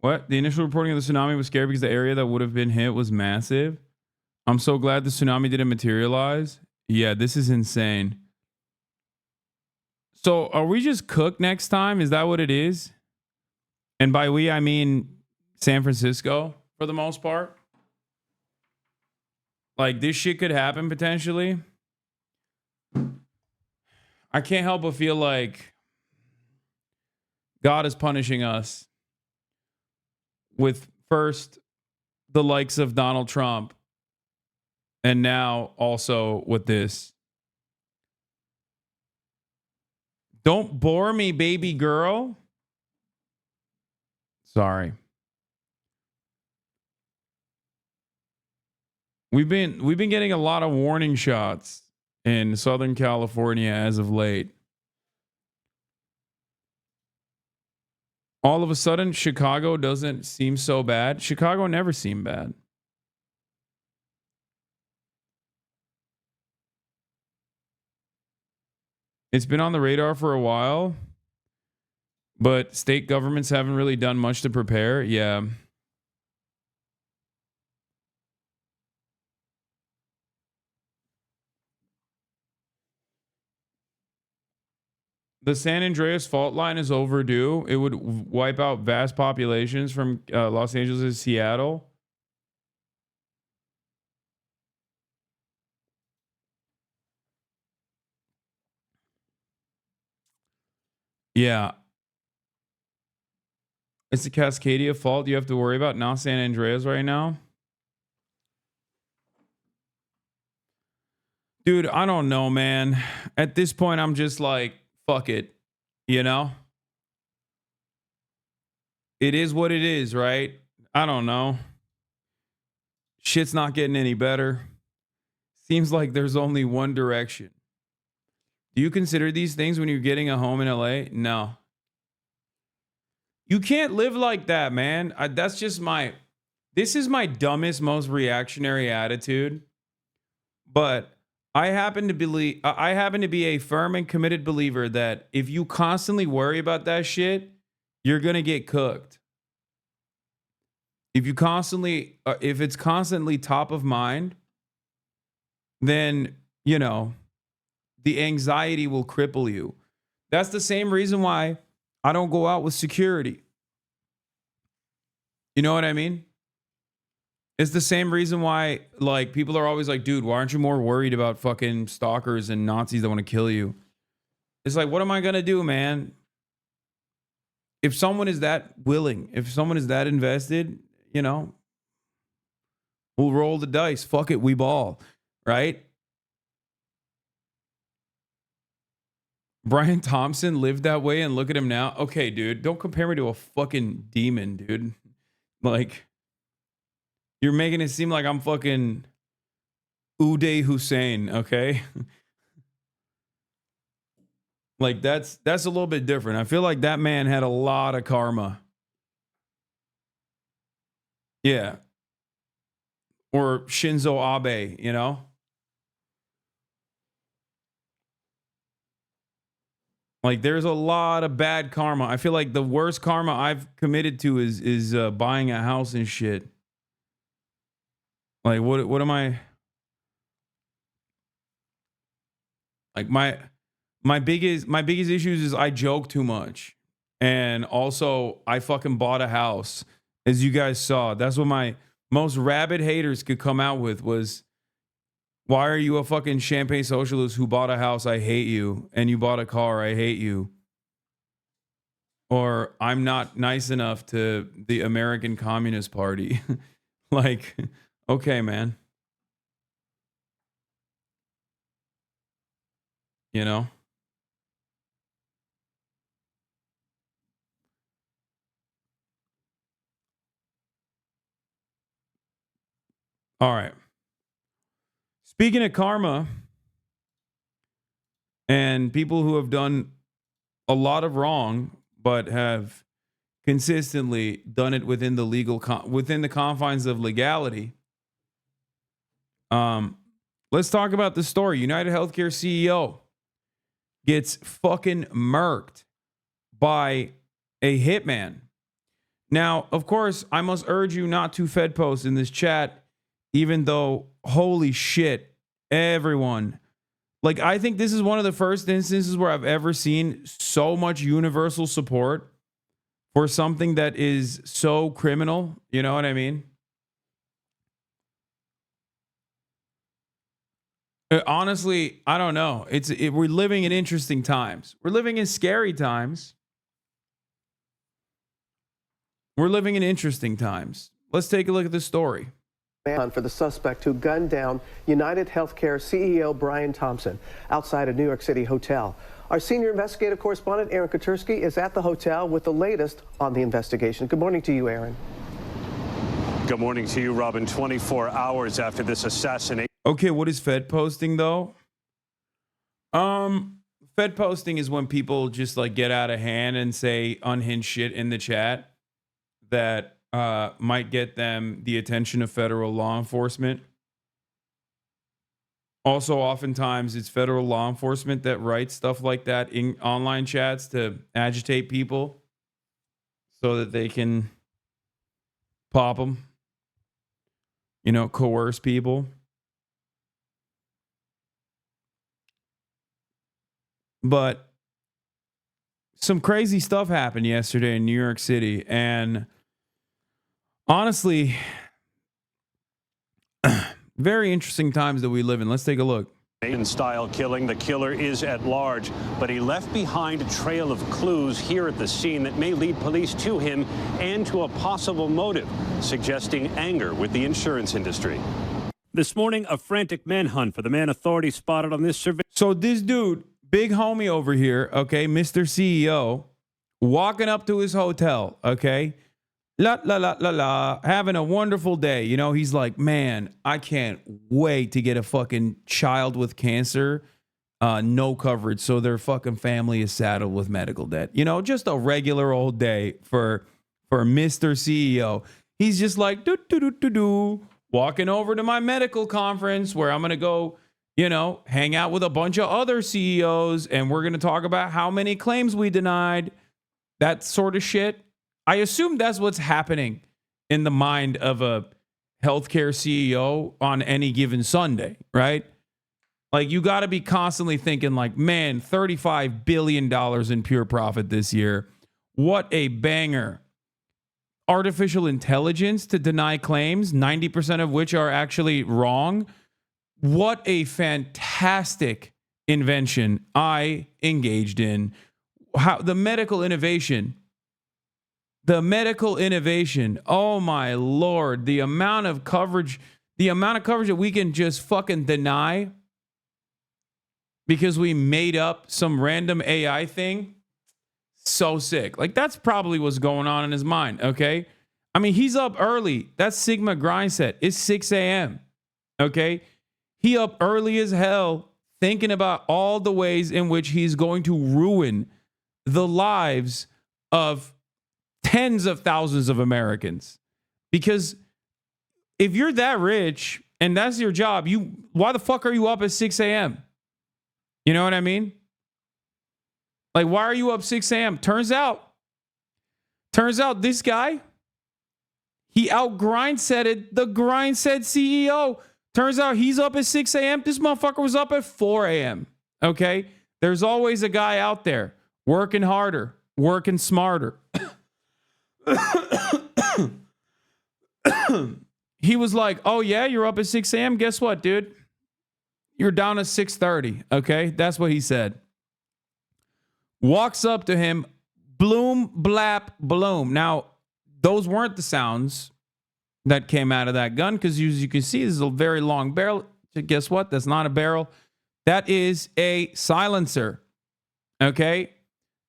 What? The initial reporting of the tsunami was scary because the area that would have been hit was massive. I'm so glad the tsunami didn't materialize. Yeah, this is insane. So are we just cooked next time? Is that what it is? And by we, I mean San Francisco for the most part. Like this shit could happen potentially. I can't help but feel like God is punishing us with first the likes of Donald Trump and now also with this. Don't bore me, baby girl. Sorry. We've been getting a lot of warning shots in Southern California as of late. All of a sudden, Chicago doesn't seem so bad. Chicago never seemed bad. It's been on the radar for a while, but state governments haven't really done much to prepare. Yeah. The San Andreas fault line is overdue. It would wipe out vast populations from Los Angeles to Seattle. Yeah. It's the Cascadia fault you have to worry about, not San Andreas right now. Dude, I don't know, man. At this point, I'm just like, fuck it, you know? It is what it is, right? I don't know. Shit's not getting any better. Seems like there's only one direction. Do you consider these things when you're getting a home in LA? No. You can't live like that, man. That's just this is my dumbest, most reactionary attitude. But I happen to be a firm and committed believer that if you constantly worry about that shit, you're going to get cooked. If it's constantly top of mind, then, you know, the anxiety will cripple you. That's the same reason why I don't go out with security. You know what I mean? It's the same reason why, like, people are always like, dude, why aren't you more worried about fucking stalkers and Nazis that want to kill you? It's like, what am I going to do, man? If someone is that willing, if someone is that invested, you know, we'll roll the dice. Fuck it, we ball, right? Brian Thompson lived that way, and look at him now. Okay, dude, don't compare me to a fucking demon, dude. Like, you're making it seem like I'm fucking Uday Hussein, okay? Like, that's a little bit different. I feel like that man had a lot of karma. Yeah. Or Shinzo Abe, you know? Like, there's a lot of bad karma. I feel like the worst karma I've committed to is buying a house and shit. Like, what am I? Like, my biggest issues is I joke too much. And also, I fucking bought a house. As you guys saw, that's what my most rabid haters could come out with was, why are you a fucking champagne socialist who bought a house? I hate you. And you bought a car. I hate you. Or I'm not nice enough to the American Communist Party. Like, okay, man. You know? All right. Speaking of karma and people who have done a lot of wrong, but have consistently done it within the within the confines of legality. Let's talk about the story. United Healthcare CEO gets fucking murked by a hitman. Now, of course, I must urge you not to Fed post in this chat, even though, holy shit, everyone. Like, I think this is one of the first instances where I've ever seen so much universal support for something that is so criminal. You know what I mean? Honestly, I don't know. We're living in interesting times. We're living in scary times. We're living in interesting times. Let's take a look at this story. For the suspect who gunned down United Healthcare CEO Brian Thompson outside a New York City hotel. Our senior investigative correspondent, Aaron Katursky, is at the hotel with the latest on the investigation. Good morning to you, Aaron. Good morning to you, Robin. 24 hours after this assassination. Okay, what is Fed posting, though? Fed posting is when people just, like, get out of hand and say unhinged shit in the chat that might get them the attention of federal law enforcement. Also, oftentimes, it's federal law enforcement that writes stuff like that in online chats to agitate people so that they can pop them, you know, coerce people. But some crazy stuff happened yesterday in New York City, and honestly, very interesting times that we live in. Let's take a look. Style killing. The killer is at large, but he left behind a trail of clues here at the scene that may lead police to him and to a possible motive, suggesting anger with the insurance industry. This morning, a frantic manhunt for the man authorities spotted on this survey. So this dude, big homie over here, okay, Mr. CEO, walking up to his hotel, okay, having a wonderful day. You know, he's like, man, I can't wait to get a fucking child with cancer, no coverage, so their fucking family is saddled with medical debt. You know, just a regular old day for Mr. CEO. He's just like, walking over to my medical conference where I'm going to go, you know, hang out with a bunch of other CEOs, and we're going to talk about how many claims we denied, that sort of shit. I assume that's what's happening in the mind of a healthcare CEO on any given Sunday, right? Like, you got to be constantly thinking like, man, $35 billion in pure profit this year. What a banger. artificial intelligence to deny claims, 90% of which are actually wrong. What a fantastic invention I engaged in. How the medical innovation. Oh my Lord. The amount of coverage that we can just fucking deny because we made up some random AI thing. So sick. Like, that's probably what's going on in his mind. Okay. I mean, he's up early. That's Sigma grind set. It's 6 a.m. Okay. He up early as hell thinking about all the ways in which he's going to ruin the lives of tens of thousands of Americans. Because if you're that rich and that's your job, why the fuck are you up at 6 a.m.? You know what I mean? Like, why are you up 6 a.m.? Turns out this guy, he out-grindsetted the grindset CEO. Turns out he's up at 6 a.m. This motherfucker was up at 4 a.m. Okay? There's always a guy out there working harder, working smarter. He was like, oh yeah, you're up at 6 a.m.? Guess what, dude? You're down at 6:30. Okay? That's what he said. Walks up to him, bloom, blap, bloom. Now, those weren't the sounds that came out of that gun, because as you can see, this is a very long barrel. Guess what? That's not a barrel. That is a silencer. Okay?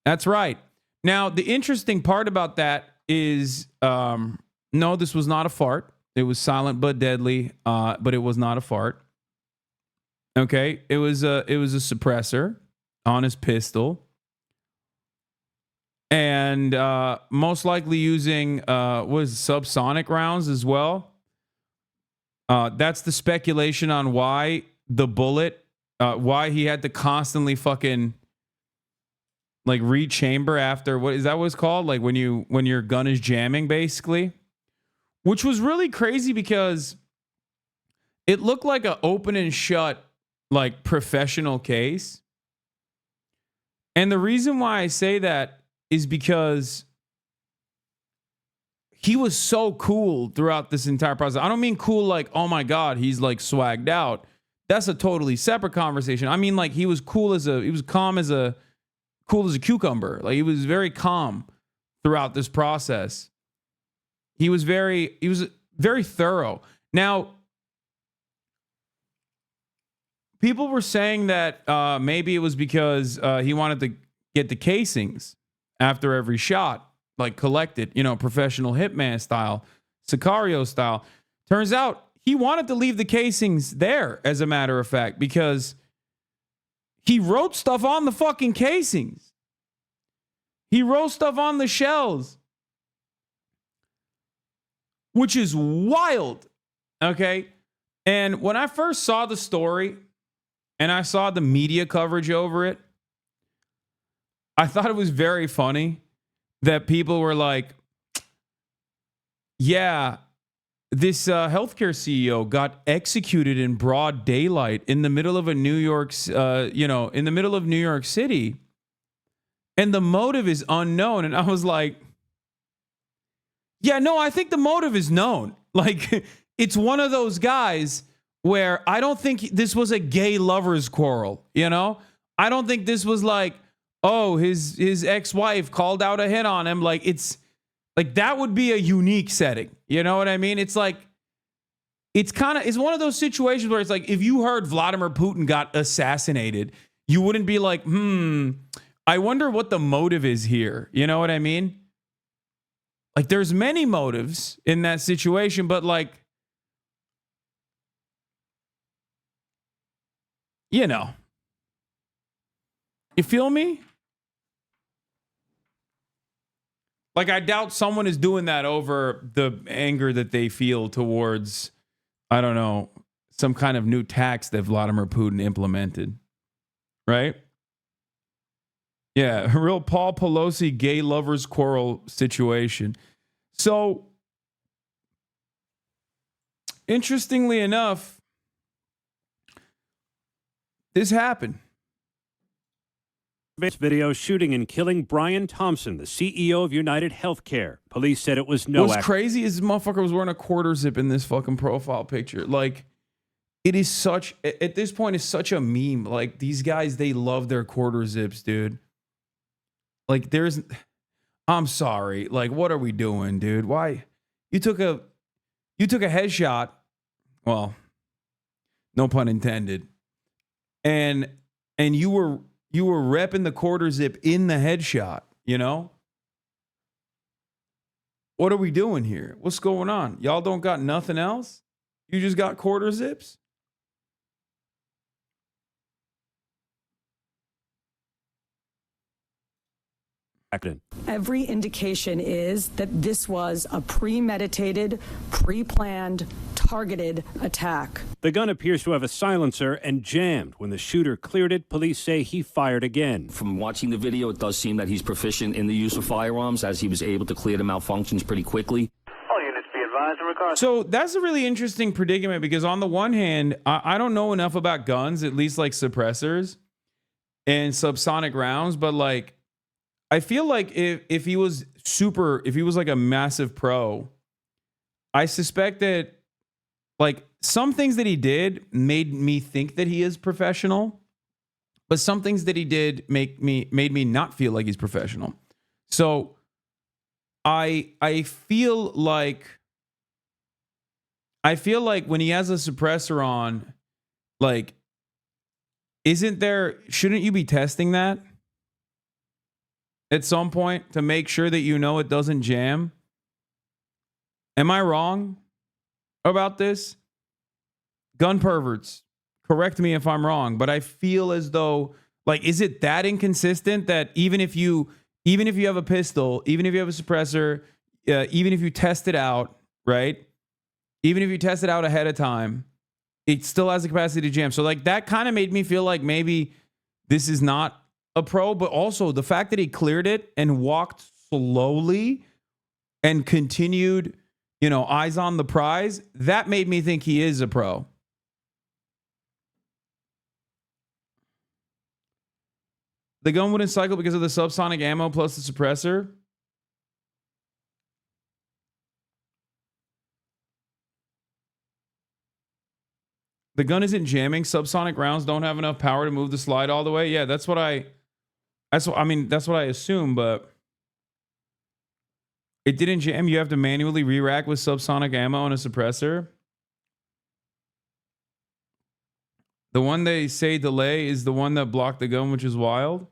That's right. Now, the interesting part about that is, no, this was not a fart. It was silent but deadly, but it was not a fart. Okay? It was a suppressor on his pistol. And most likely using subsonic rounds as well. That's the speculation on why the bullet, why he had to constantly fucking like rechamber after, what is that what's called? Like when your gun is jamming, basically. Which was really crazy because it looked like an open and shut, like, professional case. And the reason why I say that is because he was so cool throughout this entire process. I don't mean cool like, oh my God, he's like swagged out. That's a totally separate conversation. I mean, like, he was cool as a cucumber. Like, he was very calm throughout this process. He was very thorough. Now, people were saying that maybe it was because he wanted to get the casings after every shot, like collected, professional hitman style, Sicario style. Turns out he wanted to leave the casings there, as a matter of fact, because he wrote stuff on the fucking casings. He wrote stuff on the shells, which is wild. Okay. And when I first saw the story and I saw the media coverage over it, I thought it was very funny that people were like, yeah, this healthcare CEO got executed in broad daylight in the middle of in the middle of New York City. And the motive is unknown. And I was like, yeah, no, I think the motive is known. Like, it's one of those guys where I don't think this was a gay lovers quarrel, I don't think this was like, oh, his ex-wife called out a hit on him. Like, it's like, that would be a unique setting. You know what I mean? It's like, it's one of those situations where it's like, if you heard Vladimir Putin got assassinated, you wouldn't be like, I wonder what the motive is here. You know what I mean? Like, there's many motives in that situation, but like, you feel me? Like, I doubt someone is doing that over the anger that they feel towards, I don't know, some kind of new tax that Vladimir Putin implemented. Right? Yeah, a real Paul Pelosi gay lovers quarrel situation. So, interestingly enough, this happened. This video shooting and killing Brian Thompson, the CEO of United Healthcare. Police said it was no What's crazy is this motherfucker was wearing a quarter zip in this fucking profile picture. Like, it is such, at this point, it's such a meme. Like, these guys, they love their quarter zips, dude. Like, I'm sorry. Like, what are we doing, dude? Why? You took a headshot. Well, no pun intended. And you were repping the quarter zip in the headshot, you know? What are we doing here? What's going on? Y'all don't got nothing else? You just got quarter zips? Every indication is that this was a premeditated, pre-planned, targeted attack. The gun appears to have a silencer and jammed. When the shooter cleared it, police say he fired again. From watching the video, it does seem that he's proficient in the use of firearms, as he was able to clear the malfunctions pretty quickly. All units be advised in regards. So that's a really interesting predicament because on the one hand, I don't know enough about guns, at least like suppressors and subsonic rounds, but like, I feel like if he was like a massive pro, I suspect that like some things that he did made me think that he is professional, but some things that he did made me not feel like he's professional. So I feel like when he has a suppressor on, like, shouldn't you be testing that at some point to make sure that you know it doesn't jam? Am I wrong about this? Gun perverts, correct me if I'm wrong, but I feel as though, like, is it that inconsistent that even if you have a pistol, even if you have a suppressor, even if you test it out, right? Even if you test it out ahead of time, it still has the capacity to jam. So like that kind of made me feel like maybe this is not a pro, but also the fact that he cleared it and walked slowly and continued, eyes on the prize, that made me think he is a pro. The gun wouldn't cycle because of the subsonic ammo plus the suppressor. The gun isn't jamming. Subsonic rounds don't have enough power to move the slide all the way. Yeah, that's what I assume, but it didn't jam. You have to manually re-rack with subsonic ammo and a suppressor. The one they say delay is the one that blocked the gun, which is wild.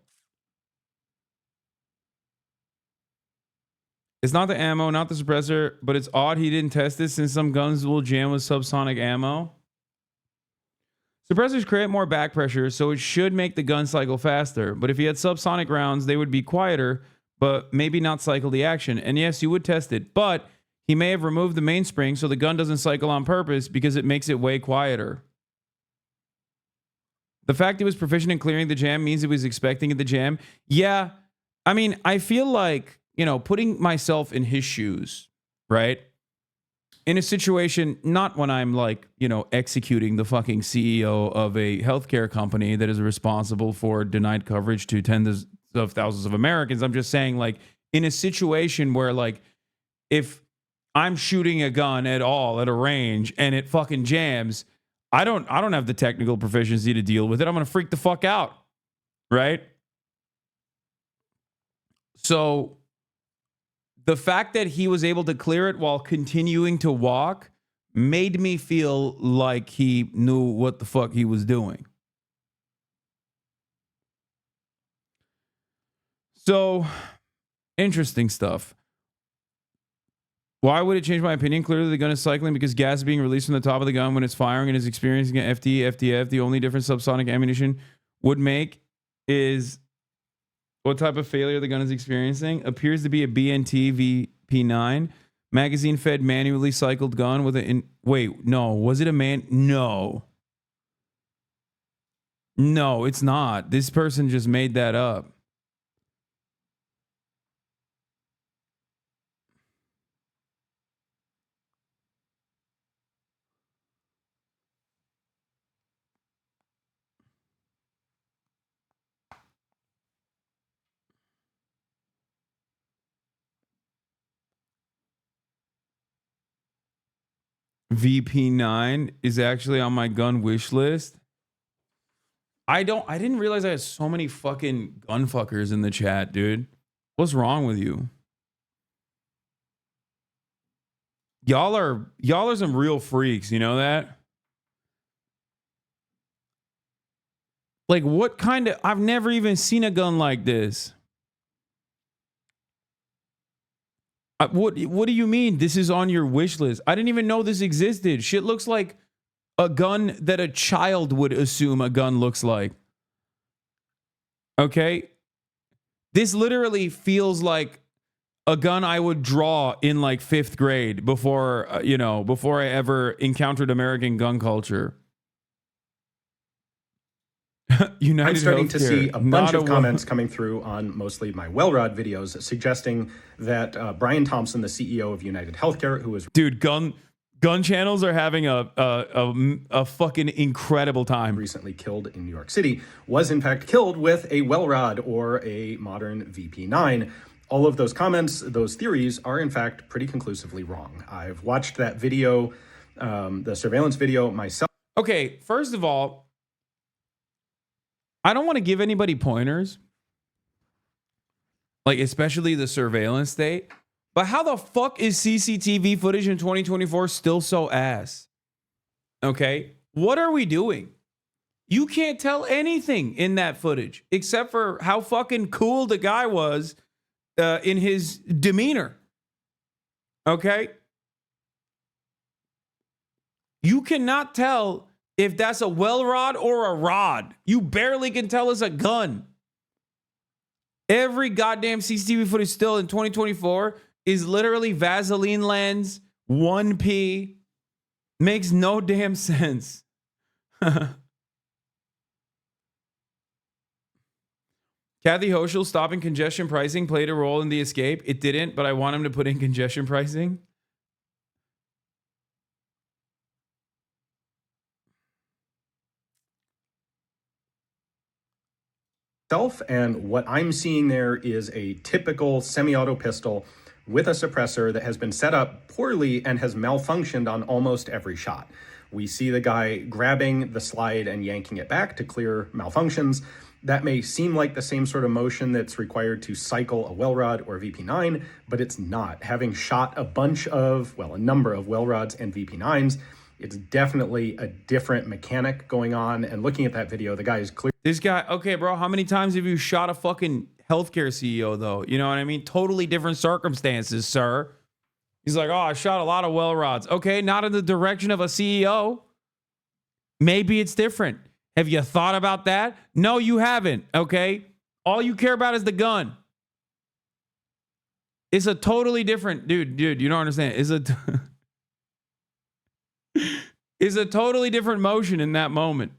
It's not the ammo, not the suppressor, but it's odd he didn't test this since some guns will jam with subsonic ammo. Suppressors create more back pressure, so it should make the gun cycle faster. But if he had subsonic rounds, they would be quieter, but maybe not cycle the action. And yes, you would test it, but he may have removed the mainspring so the gun doesn't cycle on purpose because it makes it way quieter. The fact he was proficient in clearing the jam means he was expecting it to jam. Yeah, I mean, I feel like, putting myself in his shoes, right? In a situation, not when I'm like, executing the fucking CEO of a healthcare company that is responsible for denied coverage to tens of thousands of Americans. I'm just saying, like, in a situation where, like, if I'm shooting a gun at all at a range and it fucking jams, I don't have the technical proficiency to deal with it. I'm going to freak the fuck out. Right? So the fact that he was able to clear it while continuing to walk made me feel like he knew what the fuck he was doing. So, interesting stuff. Why would it change my opinion? Clearly, the gun is cycling because gas is being released from the top of the gun when it's firing and is experiencing an FTF. The only difference subsonic ammunition would make is what type of failure the gun is experiencing. Appears to be a BNT VP9 magazine fed manually cycled gun with wait, no, was it a man? No, it's not. This person just made that up. VP9 is actually on my gun wish list. I didn't realize I had so many fucking gun fuckers in the chat, dude. What's wrong with you? Y'all are some real freaks, you know that? Like, what kind of... I've never even seen a gun like this. What do you mean this is on your wish list? I didn't even know this existed. Shit looks like a gun that a child would assume a gun looks like. Okay? This literally feels like a gun I would draw in like 5th grade before, before I ever encountered American gun culture. United I'm starting to see a bunch of comments coming through on mostly my Wellrod videos suggesting that Brian Thompson, the CEO of United Healthcare, who is... Dude, gun channels are having a fucking incredible time. ...recently killed in New York City, was in fact killed with a Wellrod or a modern VP9. All of those comments, those theories are in fact pretty conclusively wrong. I've watched that video, the surveillance video myself. Okay, first of all, I don't want to give anybody pointers, like especially the surveillance state, but how the fuck is CCTV footage in 2024 still so ass? Okay, what are we doing? You can't tell anything in that footage except for how fucking cool the guy was in his demeanor. Okay? You cannot tell if that's a well rod or a rod. You barely can tell it's a gun. Every goddamn CCTV footage still in 2024 is literally Vaseline lens, 1P. Makes no damn sense. Kathy Hochul stopping congestion pricing played a role in the escape. It didn't, but I want him to put in congestion pricing. And what I'm seeing there is a typical semi-auto pistol with a suppressor that has been set up poorly and has malfunctioned on almost every shot. We see the guy grabbing the slide and yanking it back to clear malfunctions. That may seem like the same sort of motion that's required to cycle a Wellrod or VP9, but it's not. Having shot a number of Wellrods and VP9s, it's definitely a different mechanic going on. And looking at that video, the guy is clear. This guy, okay, bro, how many times have you shot a fucking healthcare CEO, though? You know what I mean? Totally different circumstances, sir. He's like, oh, I shot a lot of well rods. Okay, not in the direction of a CEO. Maybe it's different. Have you thought about that? No, you haven't, okay? All you care about is the gun. It's a totally different... Dude, you don't understand. It's a totally different motion in that moment.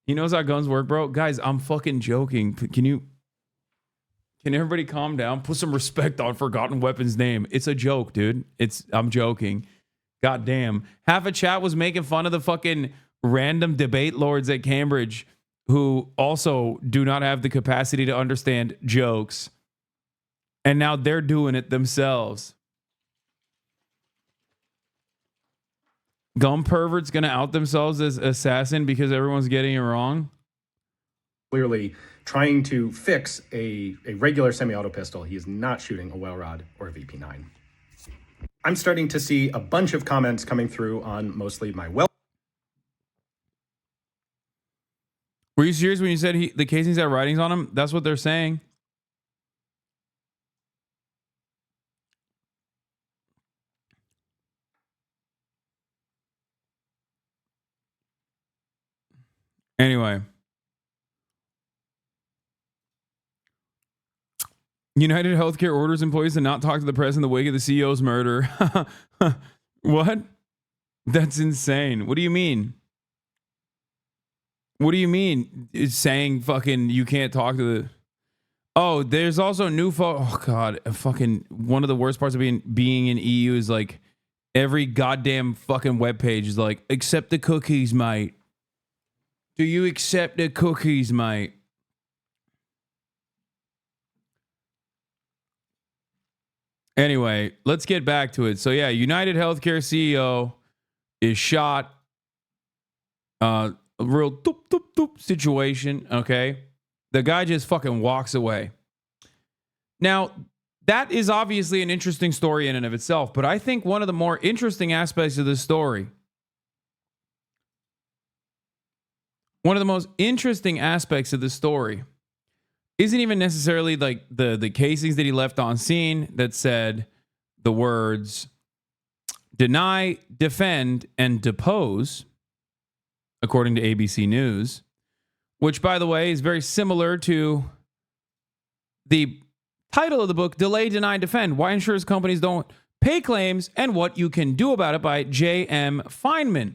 He knows how guns work, bro. Guys, I'm fucking joking. Can everybody calm down? Put some respect on Forgotten Weapon's name. It's a joke, dude. I'm joking. God damn. Half a chat was making fun of the fucking random debate lords at Cambridge who also do not have the capacity to understand jokes. And now they're doing it themselves. Gun perverts gonna out themselves as assassin because everyone's getting it wrong? Clearly trying to fix a regular semi-auto pistol. He is not shooting a Wellrod or a VP9. I'm starting to see a bunch of comments coming through on mostly my Were you serious when you said the casings had writings on them? That's what they're saying. Anyway. United Healthcare orders employees to not talk to the press in the wake of the CEO's murder. What? That's insane. What do you mean? What do you mean? It's saying fucking you can't talk to the... Oh, there's also new... Oh, God. Fucking one of the worst parts of being in EU is like every goddamn fucking webpage is like, accept the cookies, mate. Do you accept the cookies, mate? Anyway, let's get back to it. So yeah, United Healthcare CEO is shot. A real doop, doop, doop situation. Okay. The guy just fucking walks away. Now, that is obviously an interesting story in and of itself, but I think one of the more interesting aspects of this story, one of the most interesting aspects of this story isn't even necessarily like the casings that he left on scene that said the words deny, defend, and depose, according to ABC News, which, by the way, is very similar to the title of the book, Delay, Deny, Defend, Why Insurance Companies Don't Pay Claims and What You Can Do About It by J.M. Feynman.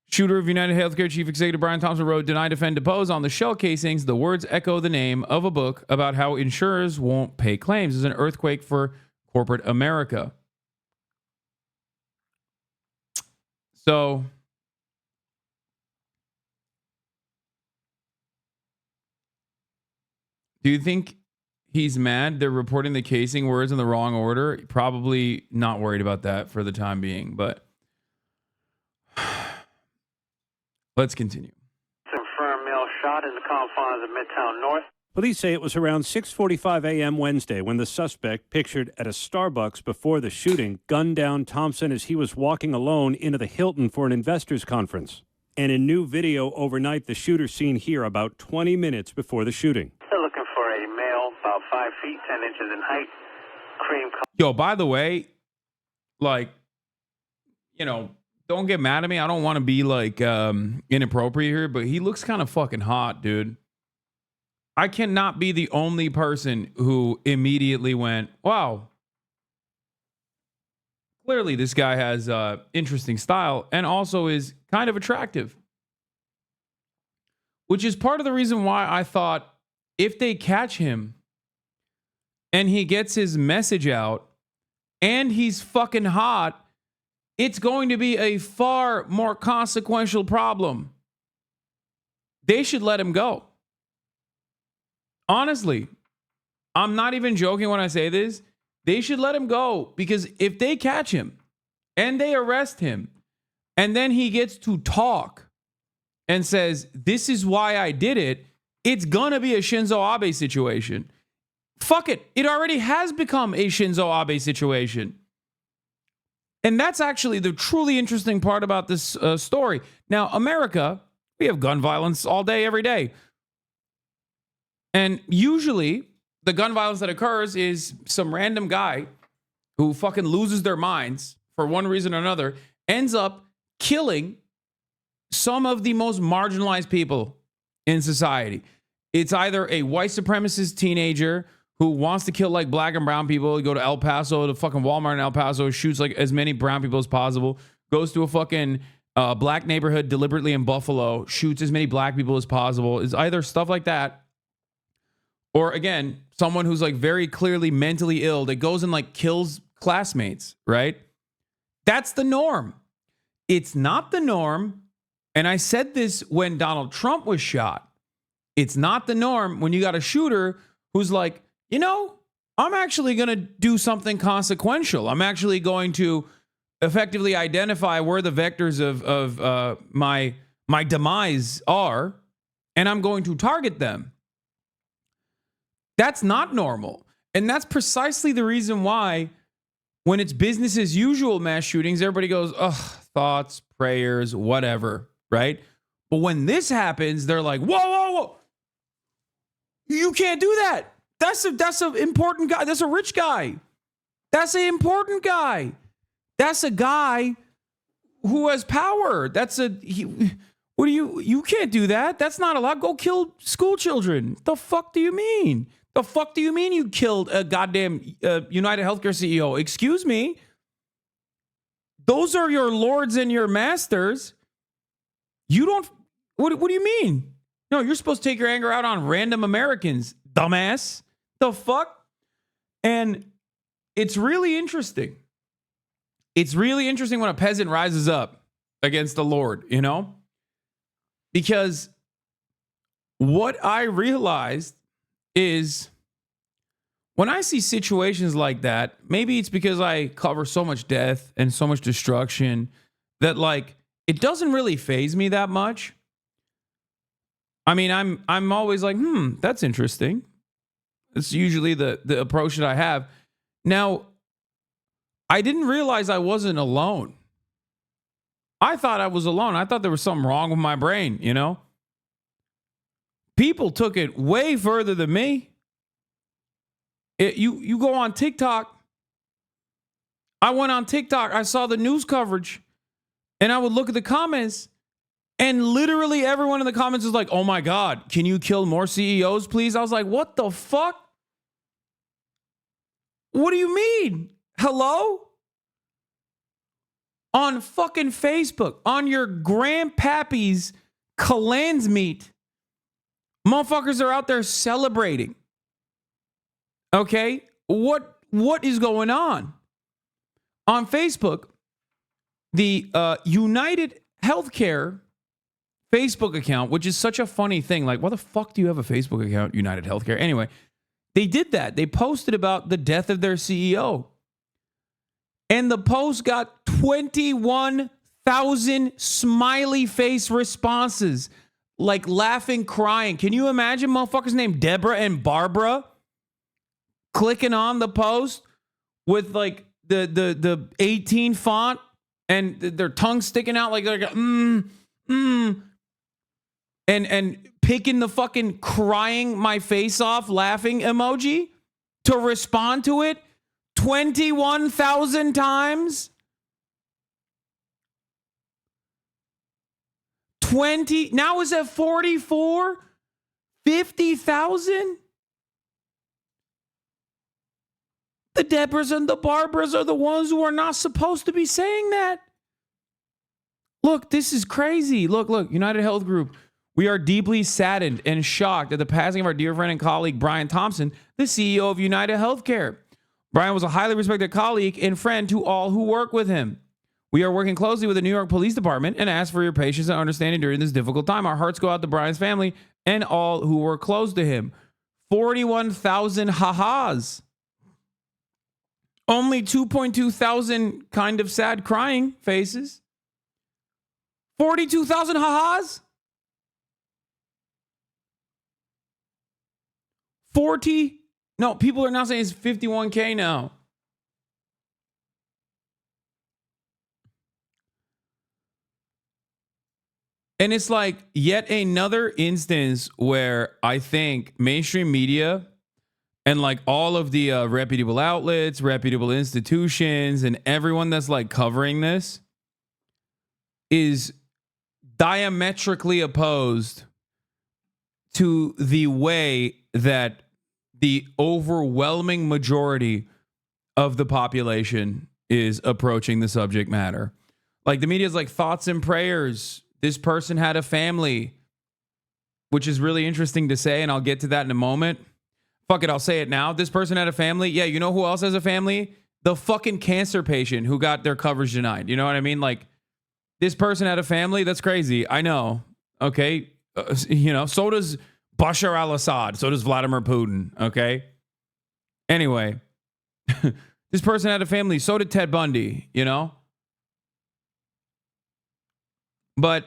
Shooter of United Healthcare Chief Executive Brian Thompson wrote, Deny, Defend, Depose on the shell casings. The words echo the name of a book about how insurers won't pay claims. It's an earthquake for corporate America. So, do you think he's mad they're reporting the casing words in the wrong order? Probably not worried about that for the time being, but let's continue. Confirmed male shot in the confines of Midtown North. Police say it was around 6:45 a.m. Wednesday when the suspect, pictured at a Starbucks before the shooting, gunned down Thompson as he was walking alone into the Hilton for an investors conference. And in new video overnight, the shooter seen here about 20 minutes before the shooting. They're looking for a male about 5 feet 10 inches in height, cream color. Yo, by the way, like, you know, don't get mad at me. I don't want to be like inappropriate here, but he looks kind of fucking hot, dude. I cannot be the only person who immediately went, wow, clearly this guy has interesting style and also is kind of attractive. Which is part of the reason why I thought if they catch him and he gets his message out and he's fucking hot, it's going to be a far more consequential problem. They should let him go. Honestly, I'm not even joking when I say this. They should let him go, because if they catch him and they arrest him and then he gets to talk and says, this is why I did it, it's going to be a Shinzo Abe situation. Fuck it. It already has become a Shinzo Abe situation. And that's actually the truly interesting part about this story. Now, America, we have gun violence all day, every day. And usually the gun violence that occurs is some random guy who fucking loses their minds for one reason or another, ends up killing some of the most marginalized people in society. It's either a white supremacist teenager who wants to kill like black and brown people. You go to El Paso, to fucking Walmart in El Paso, shoots like as many brown people as possible, goes to a fucking black neighborhood deliberately in Buffalo, shoots as many black people as possible. It's either stuff like that, or again, someone who's like very clearly mentally ill that goes and like kills classmates, right? That's the norm. It's not the norm. And I said this when Donald Trump was shot. It's not the norm when you got a shooter who's like, you know, I'm actually going to do something consequential. I'm actually going to effectively identify where the vectors of my demise are, and I'm going to target them. That's not normal. And that's precisely the reason why when it's business as usual mass shootings, everybody goes, ugh, thoughts, prayers, whatever, right? But when this happens, they're like, whoa, whoa, whoa. You can't do that. That's an important guy. That's a rich guy. That's an important guy. That's a guy who has power. You can't do that. That's not allowed. Go kill school children. The fuck do you mean? The fuck do you mean you killed a goddamn United Healthcare CEO? Excuse me. Those are your lords and your masters. You don't. What do you mean? No, you're supposed to take your anger out on random Americans, dumbass. The fuck? And it's really interesting. It's really interesting when a peasant rises up against the Lord, you know? Because what I realized is when I see situations like that, maybe it's because I cover so much death and so much destruction that like it doesn't really faze me that much. I mean, I'm always like, that's interesting. It's usually the approach that I have. Now, I didn't realize I wasn't alone. I thought I was alone. I thought there was something wrong with my brain, you know? People took it way further than me. You go on TikTok. I went on TikTok. I saw the news coverage. And I would look at the comments. And literally everyone in the comments is like, oh my God, can you kill more CEOs, please? I was like, what the fuck? What do you mean? Hello? On fucking Facebook, on your grandpappy's Kalan's meat, motherfuckers are out there celebrating. Okay? What is going on? On Facebook, the United Healthcare Facebook account, which is such a funny thing. Like, why the fuck do you have a Facebook account, United Healthcare? Anyway, they did that. They posted about the death of their CEO. And the post got 21,000 smiley face responses, like laughing, crying. Can you imagine motherfuckers named Deborah and Barbara clicking on the post with like the 18 font and their tongue sticking out like and picking the fucking crying my face off laughing emoji to respond to it 21,000 times? 20, now is at 44? 50,000? The Deborahs and the Barbaras are the ones who are not supposed to be saying that. Look, this is crazy. Look, United Health Group. We are deeply saddened and shocked at the passing of our dear friend and colleague, Brian Thompson, the CEO of United Healthcare. Brian was a highly respected colleague and friend to all who work with him. We are working closely with the New York Police Department and ask for your patience and understanding during this difficult time. Our hearts go out to Brian's family and all who were close to him. 41,000 ha-has. Only 2.2 thousand kind of sad crying faces. 42,000 ha-has? 40? No, people are now saying it's 51K now. And it's like yet another instance where I think mainstream media and like all of the reputable outlets, reputable institutions, and everyone that's like covering this is diametrically opposed to the way that the overwhelming majority of the population is approaching the subject matter. Like the media is like thoughts and prayers. This person had a family, which is really interesting to say, and I'll get to that in a moment. Fuck it, I'll say it now. This person had a family. Yeah, you know who else has a family? The fucking cancer patient who got their coverage denied. You know what I mean? Like, this person had a family. That's crazy. I know. Okay. So does Bashar al-Assad. So does Vladimir Putin. Okay. Anyway, this person had a family. So did Ted Bundy, you know? But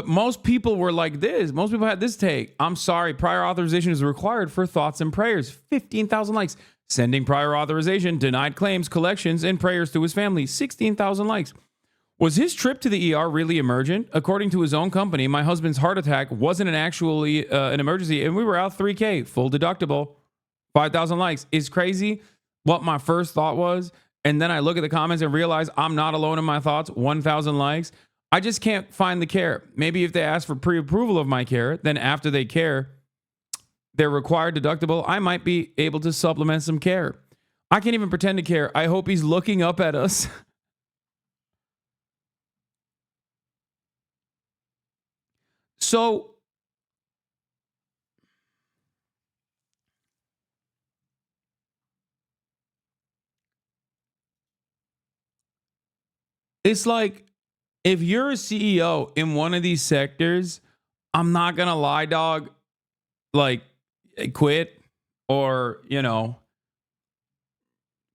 most people were like this. Most people had this take. I'm sorry, prior authorization is required for thoughts and prayers. 15,000 likes. Sending prior authorization, denied claims, collections, and prayers to his family. 16,000 likes. Was his trip to the ER really emergent? According to his own company, my husband's heart attack wasn't an emergency, and we were out $3K, full deductible. 5,000 likes. It's crazy what my first thought was. And then I look at the comments and realize I'm not alone in my thoughts. 1,000 likes. I just can't find the care. Maybe if they ask for pre-approval of my care, then after they care, their required deductible, I might be able to supplement some care. I can't even pretend to care. I hope he's looking up at us. So it's like, if you're a CEO in one of these sectors, I'm not going to lie, dog. Like, quit or, you know,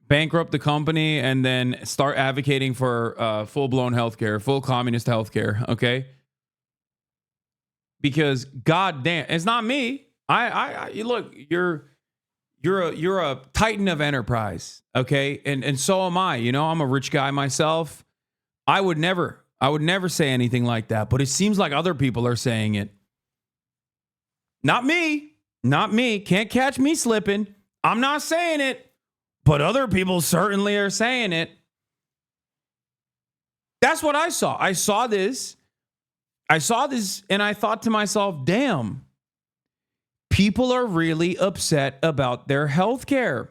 bankrupt the company and then start advocating for full-blown healthcare, full communist healthcare, okay? Because goddamn, it's not me. You look, you're a titan of enterprise, okay? And so am I. You know, I'm a rich guy myself. I would never say anything like that, but it seems like other people are saying it. Not me. Can't catch me slipping. I'm not saying it. But other people certainly are saying it. That's what I saw. I saw this and I thought to myself, damn, people are really upset about their health care.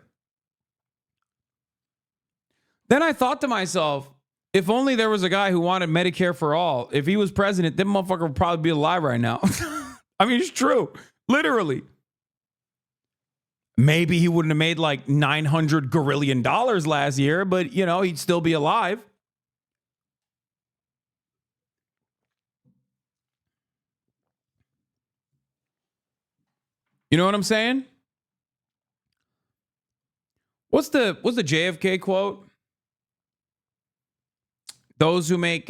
Then I thought to myself, if only there was a guy who wanted Medicare for all. If he was president, that motherfucker would probably be alive right now. I mean, it's true. Literally. Maybe he wouldn't have made like $900 gorillion last year, but, you know, he'd still be alive. You know what I'm saying? What's the JFK quote? Those who make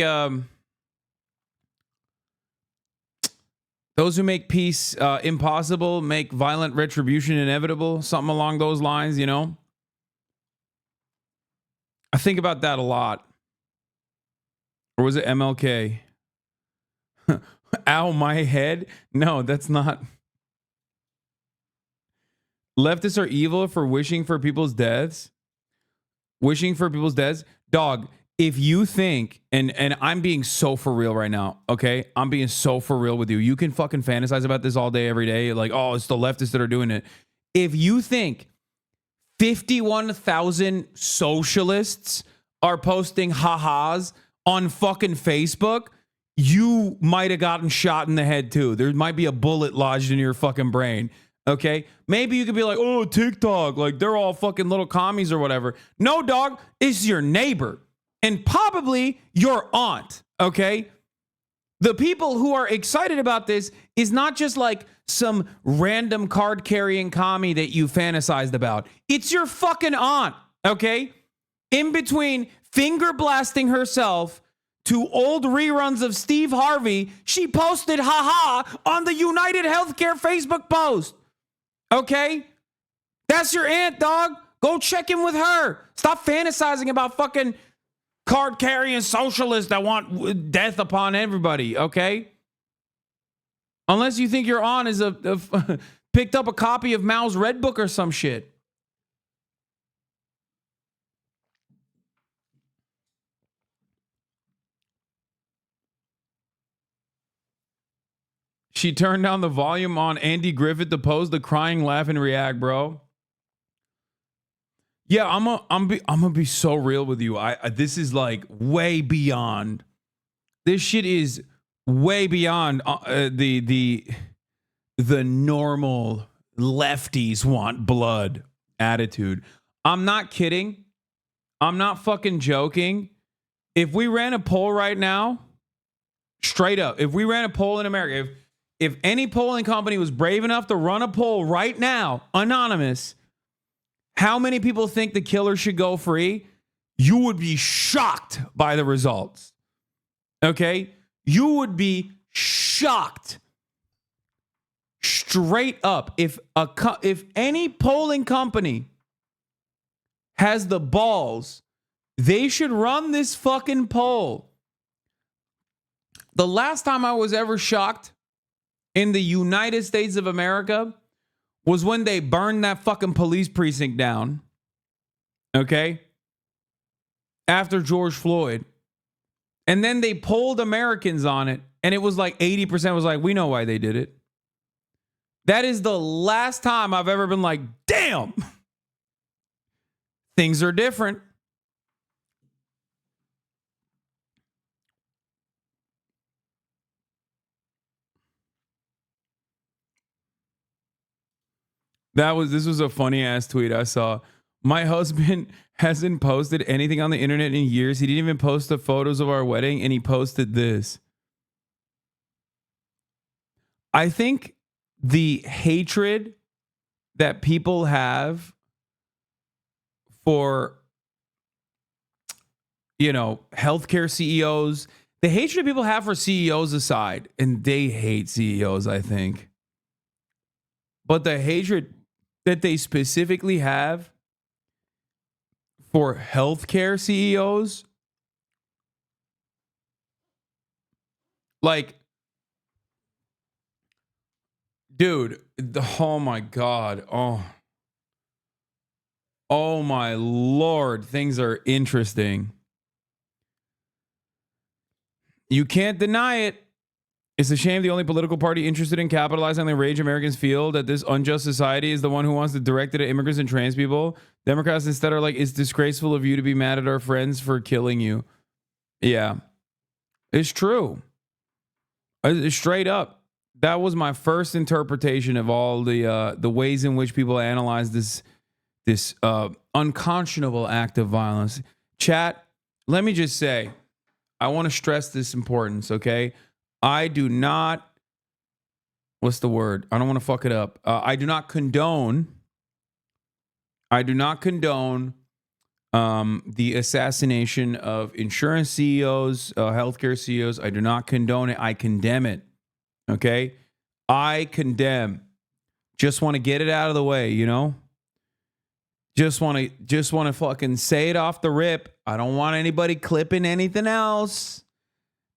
peace impossible make violent retribution inevitable. Something along those lines, you know? I think about that a lot. Or was it MLK? Ow, my head? No, that's not. Leftists are evil for wishing for people's deaths. Wishing for people's deaths. Dog, if you think, and I'm being so for real right now, okay? I'm being so for real with you. You can fucking fantasize about this all day, every day. Like, oh, it's the leftists that are doing it. If you think 51,000 socialists are posting ha-has on fucking Facebook, you might have gotten shot in the head too. There might be a bullet lodged in your fucking brain. Okay, maybe you could be like, oh, TikTok, like they're all fucking little commies or whatever. No, dog, it's your neighbor and probably your aunt. Okay, the people who are excited about this is not just like some random card carrying commie that you fantasized about. It's your fucking aunt. Okay, in between finger blasting herself to old reruns of Steve Harvey, she posted haha on the United Healthcare Facebook post. Okay? That's your aunt, dog. Go check in with her. Stop fantasizing about fucking card-carrying socialists that want death upon everybody, okay? Unless you think your aunt is picked up a copy of Mao's Red Book or some shit. She turned down the volume on Andy Griffith to pose the crying, laugh, and react, bro. Yeah, I'm gonna be so real with you. This is like way beyond. This shit is way beyond the normal lefties want blood attitude. I'm not kidding. I'm not fucking joking. If we ran a poll right now, straight up, if we ran a poll in America, if any polling company was brave enough to run a poll right now, anonymous, how many people think the killer should go free? You would be shocked by the results. Okay? You would be shocked. Straight up. If any polling company has the balls, they should run this fucking poll. The last time I was ever shocked in the United States of America was when they burned that fucking police precinct down. Okay? After George Floyd. And then they polled Americans on it, and it was like 80% was like, we know why they did it. That is the last time I've ever been like, damn, things are different. This was a funny ass tweet I saw. My husband hasn't posted anything on the internet in years. He didn't even post the photos of our wedding, and he posted this. I think the hatred that people have for, you know, healthcare CEOs, the hatred people have for CEOs aside, and they hate CEOs, I think. But the hatred that they specifically have for healthcare CEOs, like, dude, oh my God. Oh my Lord. Things are interesting. You can't deny it. It's a shame the only political party interested in capitalizing on the rage Americans feel that this unjust society is the one who wants to direct it at immigrants and trans people. Democrats instead are like, it's disgraceful of you to be mad at our friends for killing you. Yeah, it's true. Straight up. That was my first interpretation of all the ways in which people analyze this unconscionable act of violence. Chat, let me just say, I want to stress this importance, okay? I do not, what's the word? I don't want to fuck it up. I do not condone the assassination of insurance CEOs, healthcare CEOs. I do not condone it. I condemn it. Okay? I condemn. Just want to get it out of the way, you know? Just want to fucking say it off the rip. I don't want anybody clipping anything else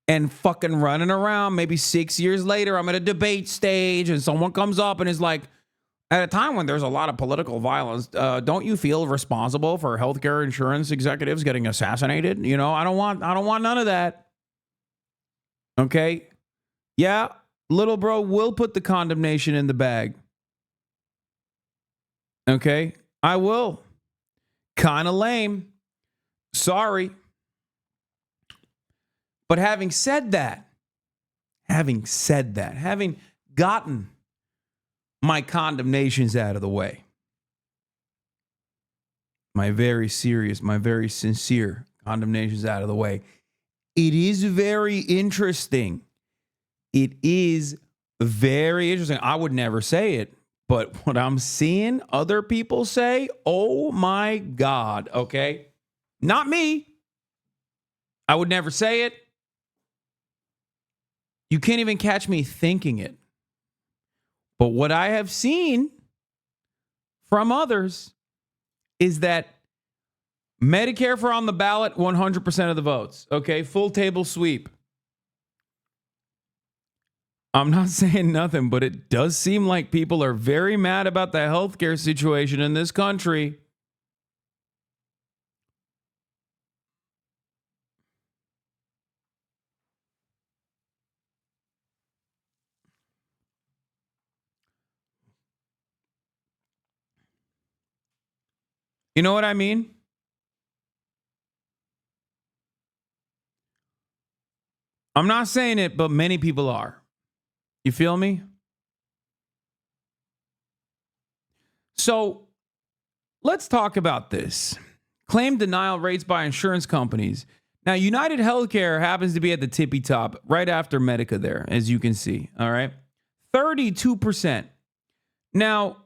and fucking running around. Maybe 6 years later, I'm at a debate stage and someone comes up and is like, at a time when there's a lot of political violence, don't you feel responsible for healthcare insurance executives getting assassinated? You know, I don't want none of that. Okay? Yeah, little bro will put the condemnation in the bag. Okay? I will. Kind of lame. Sorry. But having said that, having gotten my condemnations out of the way, my very serious, my very sincere condemnations out of the way, it is very interesting. It is very interesting. I would never say it, but what I'm seeing other people say, oh my God, okay? Not me. I would never say it. You can't even catch me thinking it. But what I have seen from others is that Medicare for on the ballot, 100% of the votes. Okay, full table sweep. I'm not saying nothing, but it does seem like people are very mad about the healthcare situation in this country. You know what I mean? I'm not saying it, but many people are. You feel me? So let's talk about this. Claim denial rates by insurance companies. Now, United Healthcare happens to be at the tippy top right after Medica there, as you can see. All right. 32%. Now,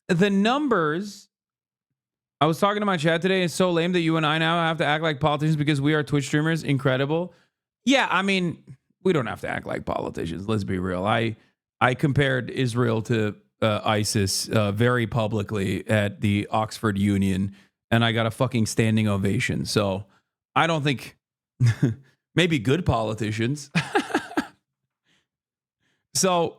the numbers, I was talking to my chat today. It's so lame that you and I now have to act like politicians because we are Twitch streamers. Incredible. Yeah, I mean, we don't have to act like politicians. Let's be real. I compared Israel to ISIS very publicly at the Oxford Union, and I got a fucking standing ovation. So I don't think maybe good politicians. So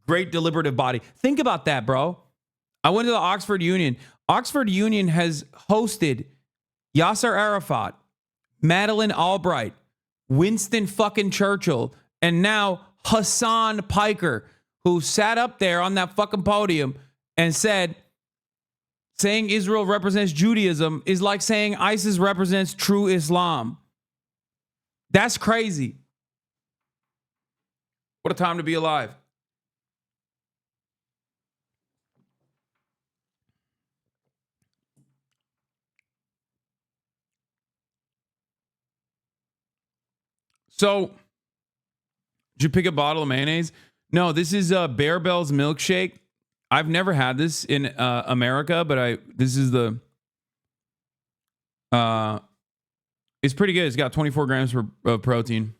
great deliberative body. Think about that, bro. I went to the Oxford Union. Oxford Union has hosted Yasser Arafat, Madeleine Albright, Winston fucking Churchill, and now Hasan Piker, who sat up there on that fucking podium and said, saying Israel represents Judaism is like saying ISIS represents true Islam. That's crazy. What a time to be alive. So, you pick a bottle of mayonnaise? No, this is Bear Bell's milkshake. I've never had this in America, but this is the it's pretty good. It's got 24 grams of protein.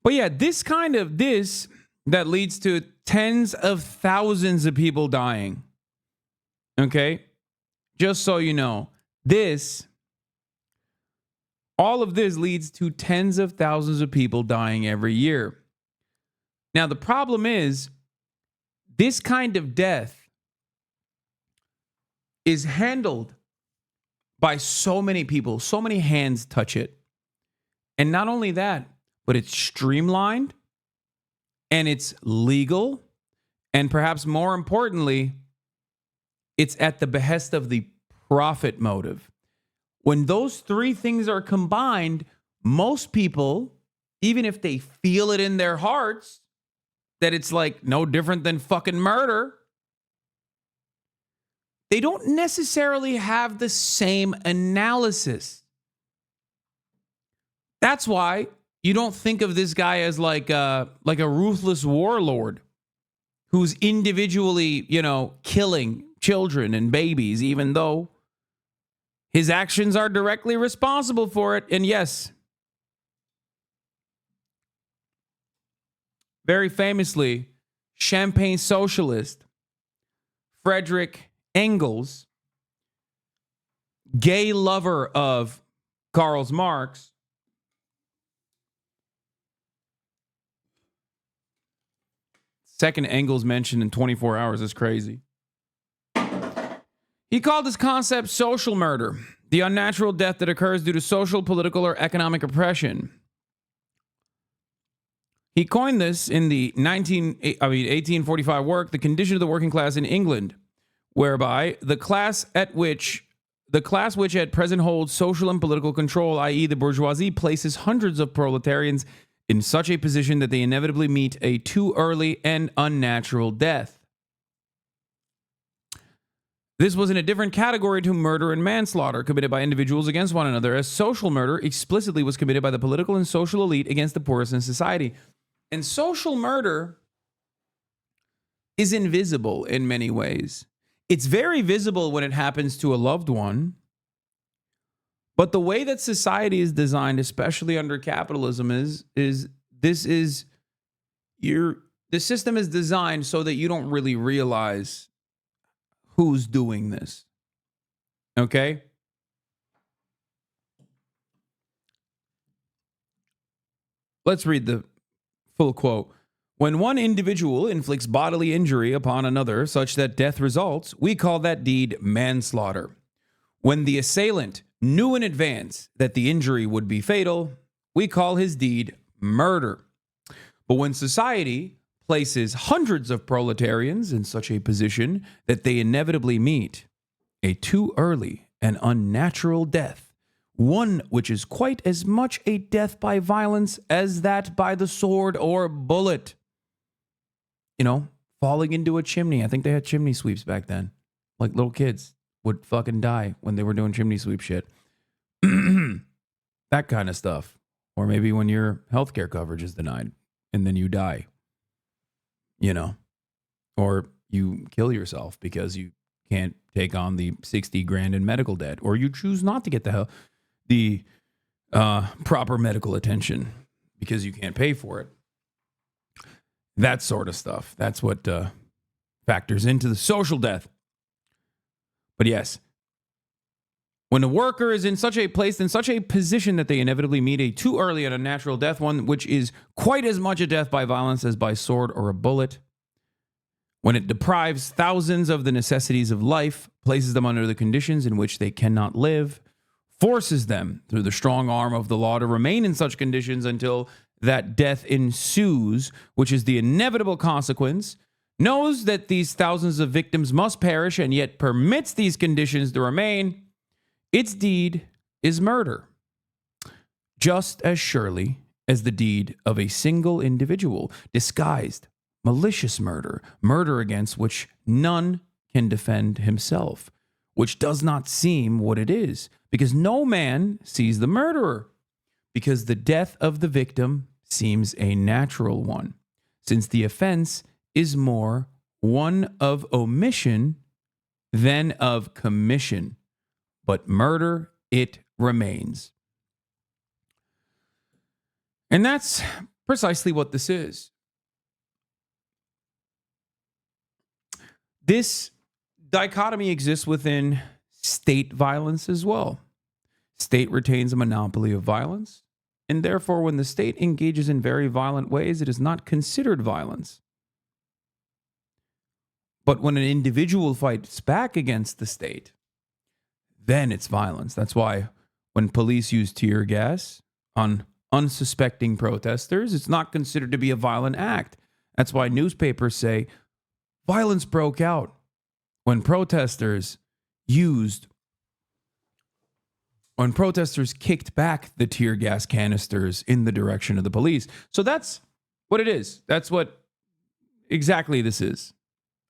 But yeah, this that leads to tens of thousands of people dying. Okay? Just so you know, all of this leads to tens of thousands of people dying every year. Now, the problem is, this kind of death is handled by so many people, so many hands touch it. And not only that, but it's streamlined and it's legal. And perhaps more importantly, it's at the behest of the profit motive. When those three things are combined, most people, even if they feel it in their hearts, that it's like no different than fucking murder, they don't necessarily have the same analysis. That's why you don't think of this guy as like a ruthless warlord who's individually, killing children and babies, even though his actions are directly responsible for it. And yes, very famously, Champagne socialist Friedrich Engels, gay lover of Karl Marx, second Engels mentioned in 24 hours is crazy. He called this concept social murder, the unnatural death that occurs due to social, political, or economic oppression. He coined this in the 1845 work, The Condition of the Working Class in England, whereby the class which at present holds social and political control, i.e. the bourgeoisie, places hundreds of proletarians in such a position that they inevitably meet a too early and unnatural death. This was in a different category to murder and manslaughter committed by individuals against one another, as social murder explicitly was committed by the political and social elite against the poorest in society. And social murder is invisible in many ways. It's very visible when it happens to a loved one. But the way that society is designed, especially under capitalism, the system is designed so that you don't really realize who's doing this. Okay? Let's read the full quote. When one individual inflicts bodily injury upon another such that death results, we call that deed manslaughter. When the assailant knew in advance that the injury would be fatal, we call his deed murder. But when society places hundreds of proletarians in such a position that they inevitably meet a too early and unnatural death, one which is quite as much a death by violence as that by the sword or bullet. Falling into a chimney. I think they had chimney sweeps back then. Like little kids would fucking die when they were doing chimney sweep shit. That kind of stuff. Or maybe when your healthcare coverage is denied and then you die. Or you kill yourself because you can't take on the 60 grand in medical debt, or you choose not to get the proper medical attention because you can't pay for it. That sort of stuff. That's what factors into the social death. But yes, when a worker is in such a position that they inevitably meet a too early and unnatural death, one which is quite as much a death by violence as by sword or a bullet, when it deprives thousands of the necessities of life, places them under the conditions in which they cannot live, forces them through the strong arm of the law to remain in such conditions until that death ensues, which is the inevitable consequence, knows that these thousands of victims must perish and yet permits these conditions to remain, its deed is murder. Just as surely as the deed of a single individual, disguised malicious murder, murder against which none can defend himself, which does not seem what it is, because no man sees the murderer, because the death of the victim seems a natural one, since the offense is more one of omission than of commission, but murder it remains. And that's precisely what this is. This dichotomy exists within state violence as well. State retains a monopoly of violence, and therefore when the state engages in very violent ways, it is not considered violence. But when an individual fights back against the state, then it's violence. That's why when police use tear gas on unsuspecting protesters, it's not considered to be a violent act. That's why newspapers say violence broke out when protesters kicked back the tear gas canisters in the direction of the police. So that's what it is. That's what exactly this is,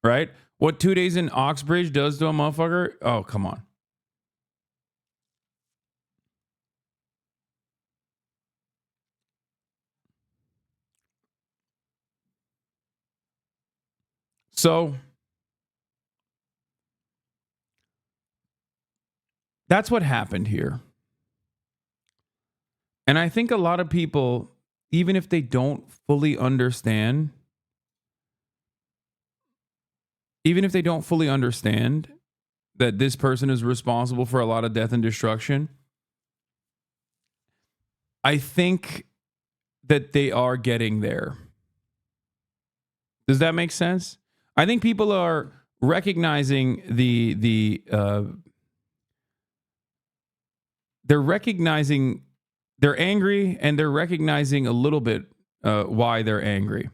right? What 2 days in Oxbridge does to a motherfucker? Oh, come on. So that's what happened here. And I think a lot of people, even if they don't fully understand, that this person is responsible for a lot of death and destruction, I think that they are getting there. Does that make sense? I think people are recognizing they're angry, and they're recognizing a little bit why they're angry.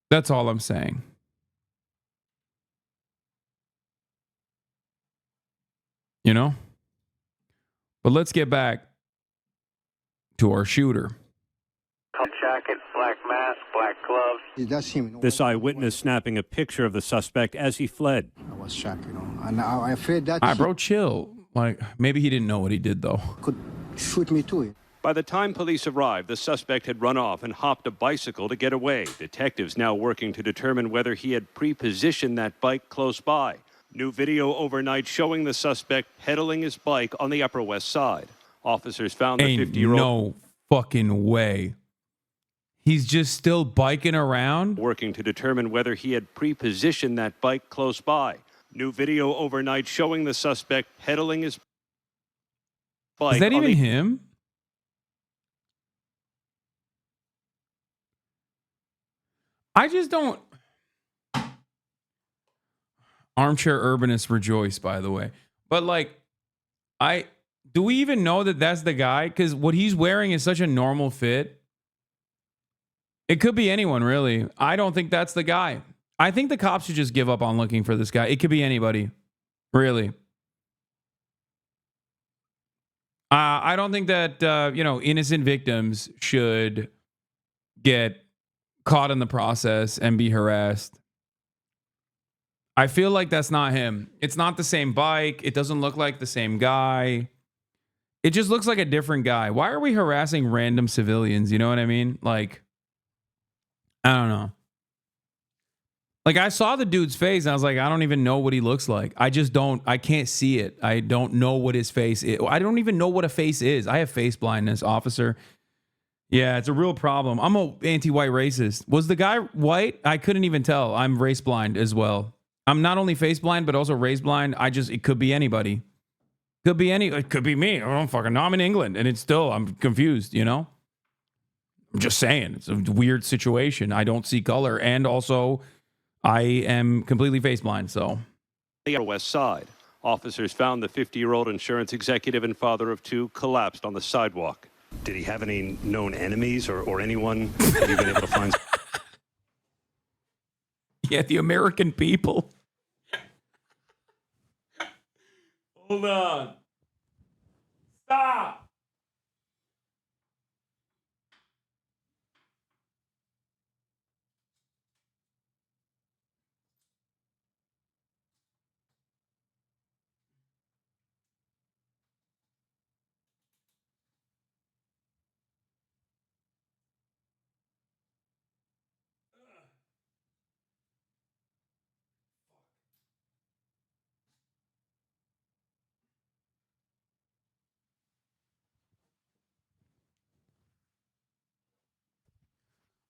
That's all I'm saying. You know? But let's get back to our shooter. Jacket, black mask, black gloves. It does seem. This eyewitness snapping a picture of the suspect as he fled. I was shocked, and I feared that. All right, bro, chill. Like, maybe he didn't know what he did, though. Could shoot me too. By the time police arrived, the suspect had run off and hopped a bicycle to get away. Detectives now working to determine whether he had pre-positioned that bike close by. New video overnight showing the suspect pedaling his bike on the Upper West Side. Officers found the 50-year-old... No fucking way. He's just still biking around? Working to determine whether he had pre-positioned that bike close by. New video overnight showing the suspect pedaling his bike. Is that even him? I just don't... Armchair urbanists rejoice, by the way. But like, do we even know that that's the guy? Because what he's wearing is such a normal fit. It could be anyone, really. I don't think that's the guy. I think the cops should just give up on looking for this guy. It could be anybody, really. I don't think that innocent victims should get caught in the process and be harassed. I feel like that's not him. It's not the same bike. It doesn't look like the same guy. It just looks like a different guy. Why are we harassing random civilians? You know what I mean? Like, I don't know. Like, I saw the dude's face and I was like, I don't even know what he looks like. I can't see it. I don't know what his face is. I don't even know what a face is. I have face blindness, officer. Yeah, it's a real problem. I'm an anti-white racist. Was the guy white? I couldn't even tell. I'm race blind as well. I'm not only face blind, but also race blind. It could be anybody. It could be me. I don't fucking know. I'm in England and I'm confused, you know? I'm just saying. It's a weird situation. I don't see color. And also, I am completely face blind, so. The West Side. Officers found the 50-year-old insurance executive and father of two collapsed on the sidewalk. Did he have any known enemies or anyone that you've been able to find? Yeah, the American people. Hold on. Stop.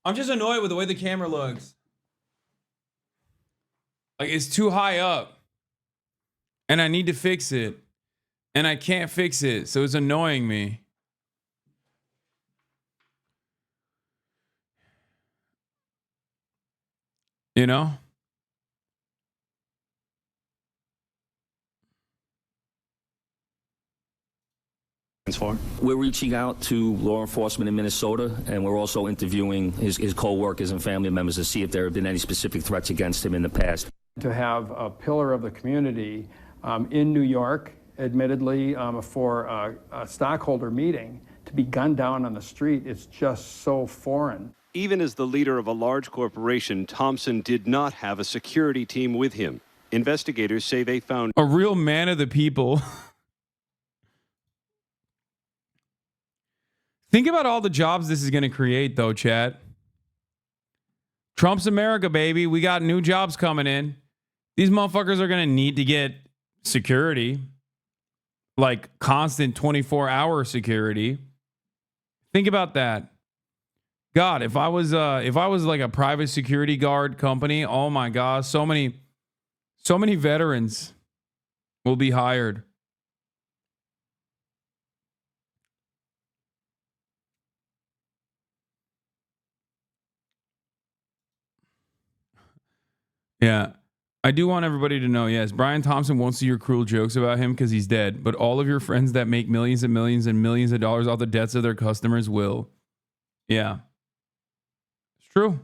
I'm just annoyed with the way the camera looks. Like, it's too high up. And I need to fix it. And I can't fix it. So it's annoying me. You know? We're reaching out to law enforcement in Minnesota, and we're also interviewing his co-workers and family members to see if there have been any specific threats against him in the past. To have a pillar of the community in New York, admittedly, for a stockholder meeting, to be gunned down on the street, it's just so foreign. Even as the leader of a large corporation, Thompson did not have a security team with him. Investigators say they found a real man of the people. Think about all the jobs this is going to create, though, chat. Trump's America, baby. We got new jobs coming in. These motherfuckers are going to need to get security, like constant 24-hour security. Think about that. God, if I was like a private security guard company, oh my gosh, so many veterans will be hired. Yeah. I do want everybody to know, yes, Brian Thompson won't see your cruel jokes about him because he's dead, but all of your friends that make millions and millions and millions of dollars off the debts of their customers will. Yeah. It's true.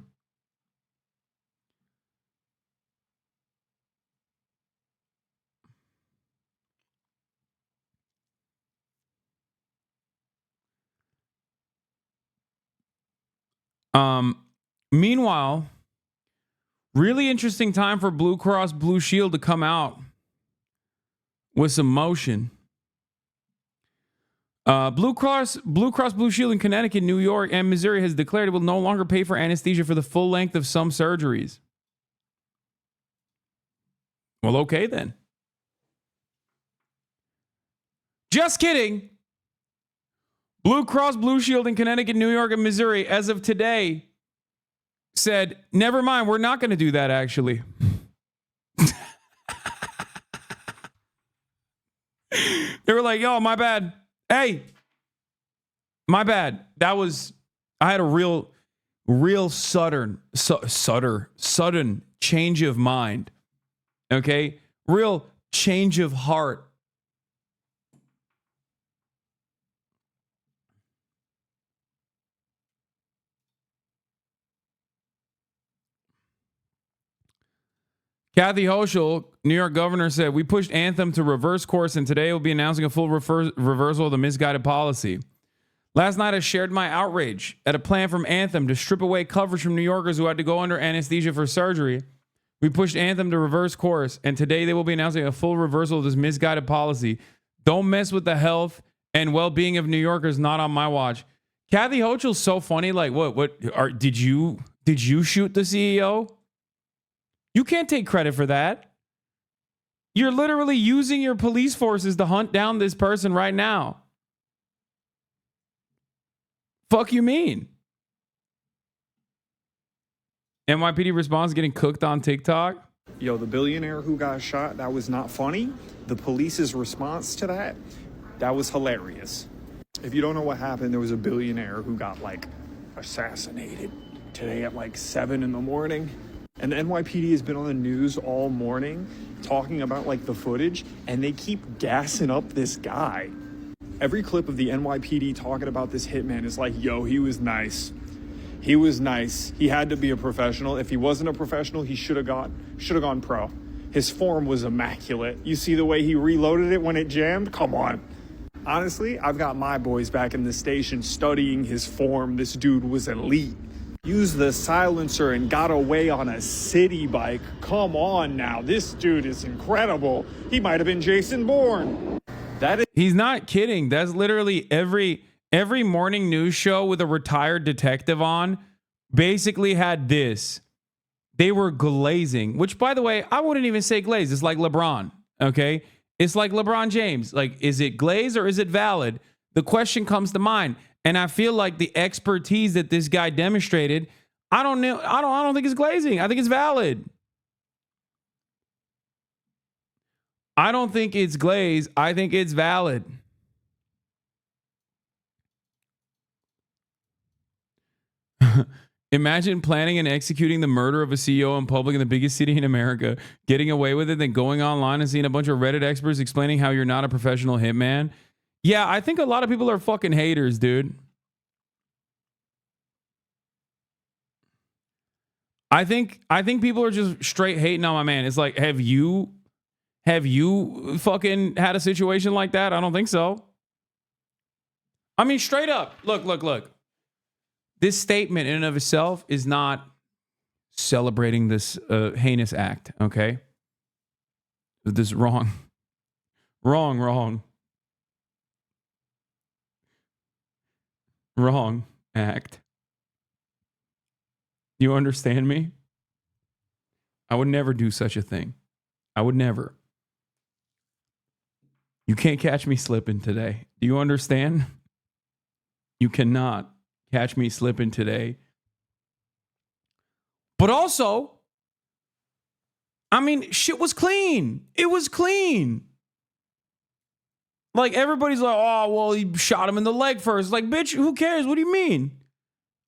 Meanwhile, really interesting time for Blue Cross Blue Shield to come out with some motion. Blue Cross Blue Shield in Connecticut, New York, and Missouri has declared it will no longer pay for anesthesia for the full length of some surgeries. Well, okay then. Just kidding. Blue Cross Blue Shield in Connecticut, New York, and Missouri, as of today, said, never mind, we're not going to do that, actually. They were like, yo, my bad. Hey, my bad. I had a real sudden change of mind. Okay? Real change of heart. Kathy Hochul, New York governor, said, we pushed Anthem to reverse course, and today we'll be announcing a full reversal of the misguided policy. Last night, I shared my outrage at a plan from Anthem to strip away coverage from New Yorkers who had to go under anesthesia for surgery. We pushed Anthem to reverse course, and today they will be announcing a full reversal of this misguided policy. Don't mess with the health and well-being of New Yorkers, not on my watch. Kathy Hochul's so funny. Like, did you shoot the CEO? You can't take credit for that. You're literally using your police forces to hunt down this person right now. Fuck you mean? NYPD response getting cooked on TikTok. Yo, the billionaire who got shot, that was not funny. The police's response to that was hilarious. If you don't know what happened, there was a billionaire who got assassinated today at 7 in the morning. And the NYPD has been on the news all morning talking about the footage, and they keep gassing up this guy. Every clip of the NYPD talking about this hitman is like, yo, he was nice. He was nice. He had to be a professional. If he wasn't a professional, he should have gone pro. His form was immaculate. You see the way he reloaded it when it jammed? Come on. Honestly, I've got my boys back in the station studying his form. This dude was elite. Used the silencer and got away on a city bike. Come on now. This dude is incredible. He might have been Jason Bourne. He's not kidding. That's literally every morning news show with a retired detective on basically had this. They were glazing, which, by the way, I wouldn't even say glaze. It's like LeBron, okay? It's like LeBron James. Is it glaze or is it valid? The question comes to mind. And I feel like the expertise that this guy demonstrated, I don't know. I don't think it's glazing. I think it's valid. I don't think it's glaze. I think it's valid. Imagine planning and executing the murder of a CEO in public in the biggest city in America, getting away with it, then going online and seeing a bunch of Reddit experts explaining how you're not a professional hitman. Yeah, I think a lot of people are fucking haters, dude. I think people are just straight hating on my man. It's like, have you fucking had a situation like that? I don't think so. I mean, straight up. Look. This statement in and of itself is not celebrating this heinous act, okay? This is wrong. Wrong act. You understand me? I would never do such a thing. I would never. You can't catch me slipping today. Do you understand? You cannot catch me slipping today. But also, I mean, shit was clean. It was clean. Like, everybody's like, oh, well, he shot him in the leg first. Like, bitch, who cares? What do you mean?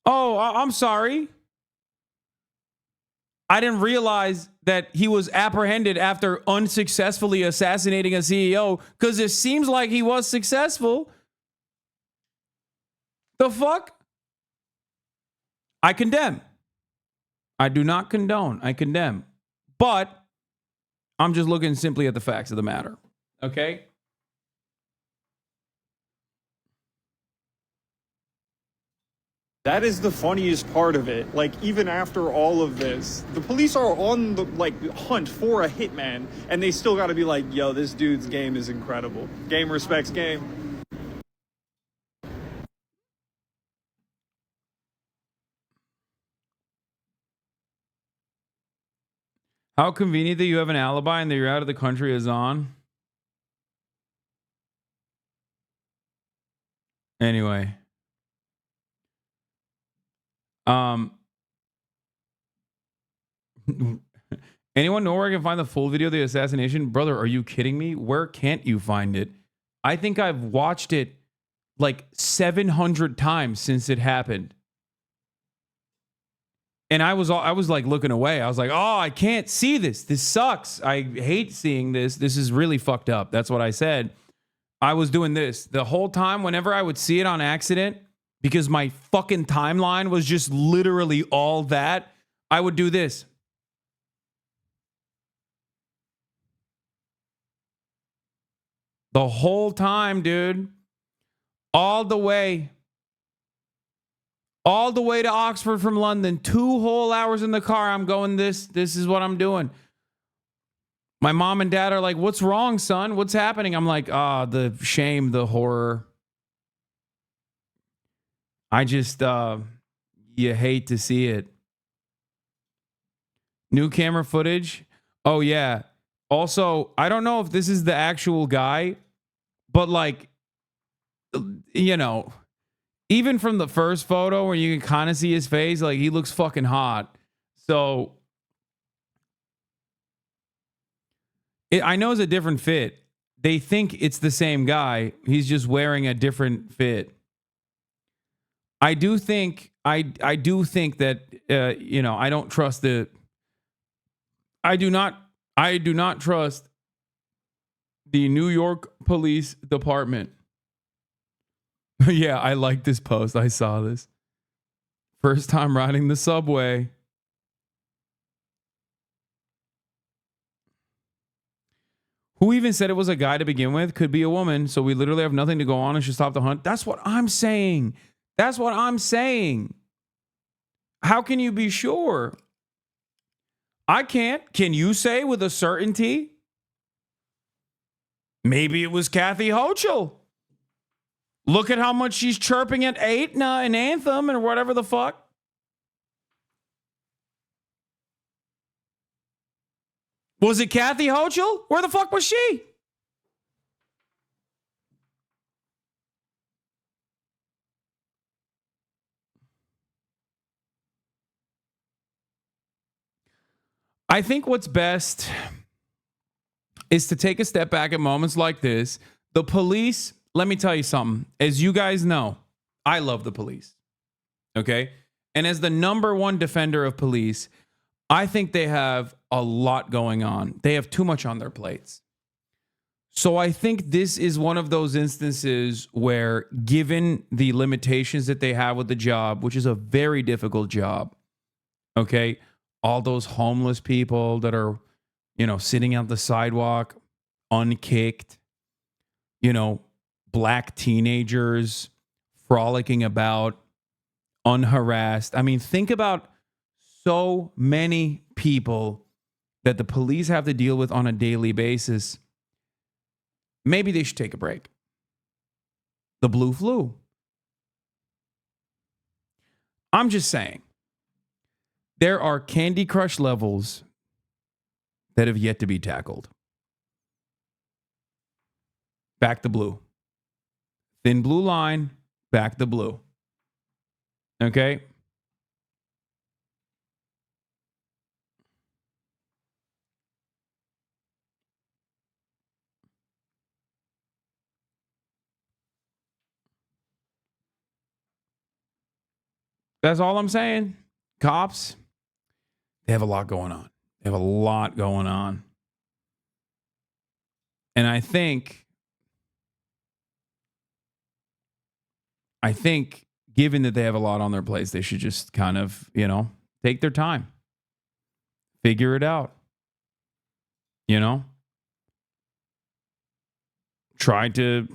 Oh, I'm sorry. I didn't realize that he was apprehended after unsuccessfully assassinating a CEO, because it seems like he was successful. The fuck? I condemn. I do not condone. I condemn. But I'm just looking simply at the facts of the matter. Okay? That is the funniest part of it. Like, even after all of this, the police are on the hunt for a hitman, and they still got to be like, yo, this dude's game is incredible. Game respects game. How convenient that you have an alibi and that you're out of the country, Hassan. Anyway. Anyone know where I can find the full video of the assassination? Brother, are you kidding me? Where can't you find it? I think I've watched it like 700 times since it happened. And I was like looking away. I was like, oh, I can't see this. This sucks. I hate seeing this. This is really fucked up. That's what I said. I was doing this the whole time. Whenever I would see it on accident, because my fucking timeline was just literally all that, I would do this. The whole time, dude. All the way to Oxford from London. 2 whole hours in the car. I'm going this. This is what I'm doing. My mom and dad are like, what's wrong, son? What's happening? I'm like, the shame, the horror. I just, you hate to see it. New camera footage. Oh, yeah. Also, I don't know if this is the actual guy, but like, you know, even from the first photo where you can kind of see his face, like he looks fucking hot. So I know it's a different fit. They think it's the same guy. He's just wearing a different fit. I do think that you know, I don't trust the. I do not trust the New York Police Department. Yeah, I like this post. I saw this. First time riding the subway. Who even said it was a guy to begin with? Could be a woman. So we literally have nothing to go on and should stop the hunt. That's what I'm saying. That's what I'm saying. How can you be sure? I can't. Can you say with a certainty? Maybe it was Kathy Hochul. Look at how much she's chirping at Aetna and Anthem and whatever the fuck. Was it Kathy Hochul? Where the fuck was she? I think what's best is to take a step back at moments like this. The police, let me tell you something. As you guys know, I love the police. Okay? And as the number one defender of police, I think they have a lot going on. They have too much on their plates. So I think this is one of those instances where, given the limitations that they have with the job, which is a very difficult job, okay, all those homeless people that are, you know, sitting on the sidewalk, unkicked, you know, black teenagers frolicking about, unharassed. I mean, think about so many people that the police have to deal with on a daily basis. Maybe they should take a break. The blue flu. I'm just saying, there are Candy Crush levels that have yet to be tackled. Back the blue. Thin blue line, back the blue. Okay? That's all I'm saying. Cops, they have a lot going on. They have a lot going on. And I think given that they have a lot on their plates, they should just kind of, you know, take their time. Figure it out. You know? Try to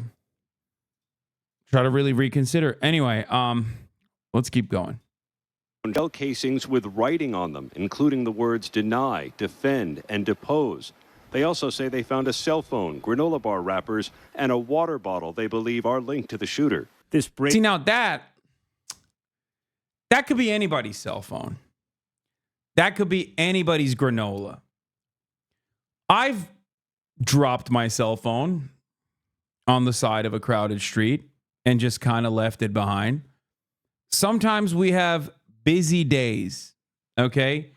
really reconsider. Anyway, let's keep going. Shell casings with writing on them, including the words deny, defend, and depose. They also say they found a cell phone, granola bar wrappers, and a water bottle they believe are linked to the shooter. See, now that could be anybody's cell phone. That could be anybody's granola. I've dropped my cell phone on the side of a crowded street and just kind of left it behind. Sometimes we have busy days, okay?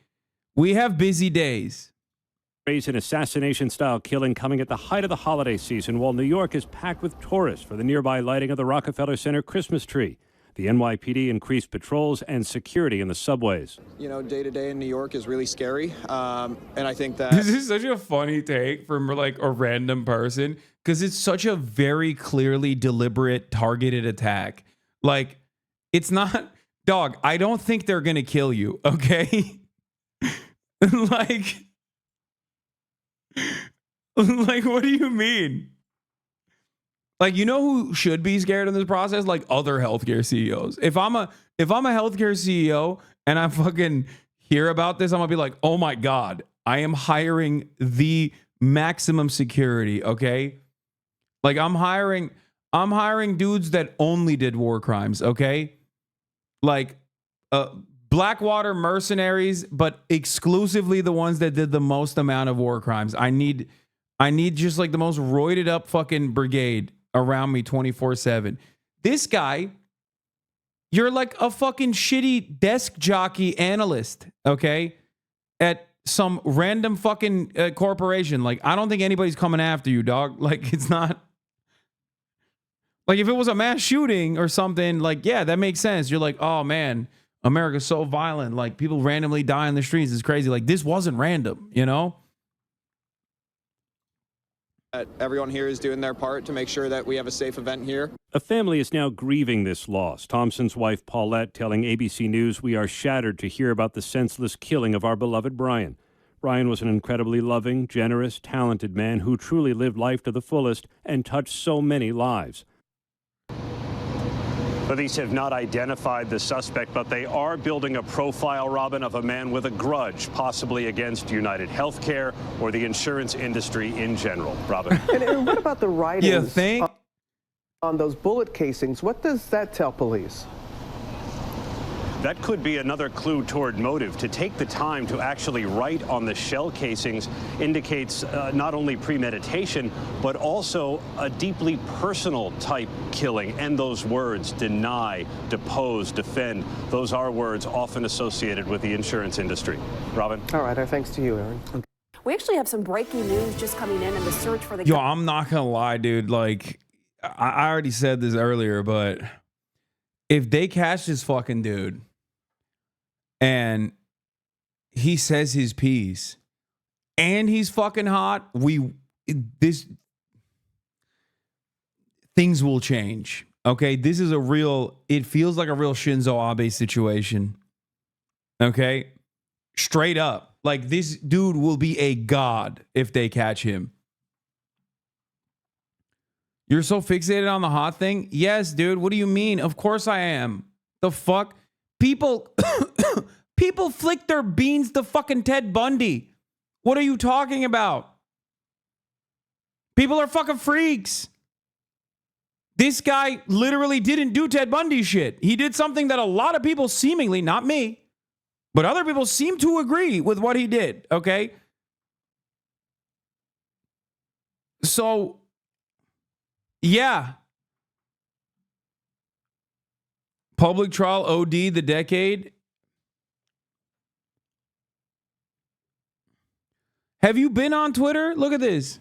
We have busy days. An assassination-style killing coming at the height of the holiday season while New York is packed with tourists for the nearby lighting of the Rockefeller Center Christmas tree. The NYPD increased patrols and security in the subways. You know, day-to-day in New York is really scary, and I think that... This is such a funny take from like a random person because it's such a very clearly deliberate, targeted attack. Like, it's not... Dog, I don't think they're going to kill you, okay? Like, what do you mean? Like, you know who should be scared in this process? Like, other healthcare CEOs. If I'm a healthcare CEO and I fucking hear about this, I'm gonna be like, oh my God, I am hiring the maximum security, okay? Like, I'm hiring dudes that only did war crimes, okay? Like, Blackwater mercenaries, but exclusively the ones that did the most amount of war crimes. I need just like the most roided up fucking brigade around me 24/7. This guy, you're like a fucking shitty desk jockey analyst, okay? At some random fucking corporation. Like, I don't think anybody's coming after you, dog. Like, it's not... Like, if it was a mass shooting or something, like, yeah, that makes sense. You're like, oh, man, America's so violent. Like, people randomly die in the streets. It's crazy. Like, this wasn't random, you know? Everyone here is doing their part to make sure that we have a safe event here. A family is now grieving this loss. Thompson's wife, Paulette, telling ABC News, "We are shattered to hear about the senseless killing of our beloved Brian. Brian was an incredibly loving, generous, talented man who truly lived life to the fullest and touched so many lives." Police have not identified the suspect, but they are building a profile, Robin, of a man with a grudge, possibly against United Healthcare or the insurance industry in general. Robin. And what about the writings on those bullet casings? What does that tell police? That could be another clue toward motive. To take the time to actually write on the shell casings indicates not only premeditation, but also a deeply personal type killing. And those words, deny, depose, defend, those are words often associated with the insurance industry. Robin? All right, our thanks to you, Aaron. We actually have some breaking news just coming in the search for the... Yo, I'm not gonna lie, dude. Like, I already said this earlier, but if they catch this fucking dude and he says his piece and he's fucking hot, things will change. Okay, this is it feels like a real Shinzo Abe situation. Okay, straight up. Like, this dude will be a god if they catch him. You're so fixated on the hot thing? Yes, dude. What do you mean? Of course I am. The fuck? People flick their beans to fucking Ted Bundy. What are you talking about? People are fucking freaks. This guy literally didn't do Ted Bundy shit. He did something that a lot of people seemingly, not me, but other people seem to agree with what he did, okay? So, yeah. Public trial OD the decade. Have you been on Twitter? Look at this.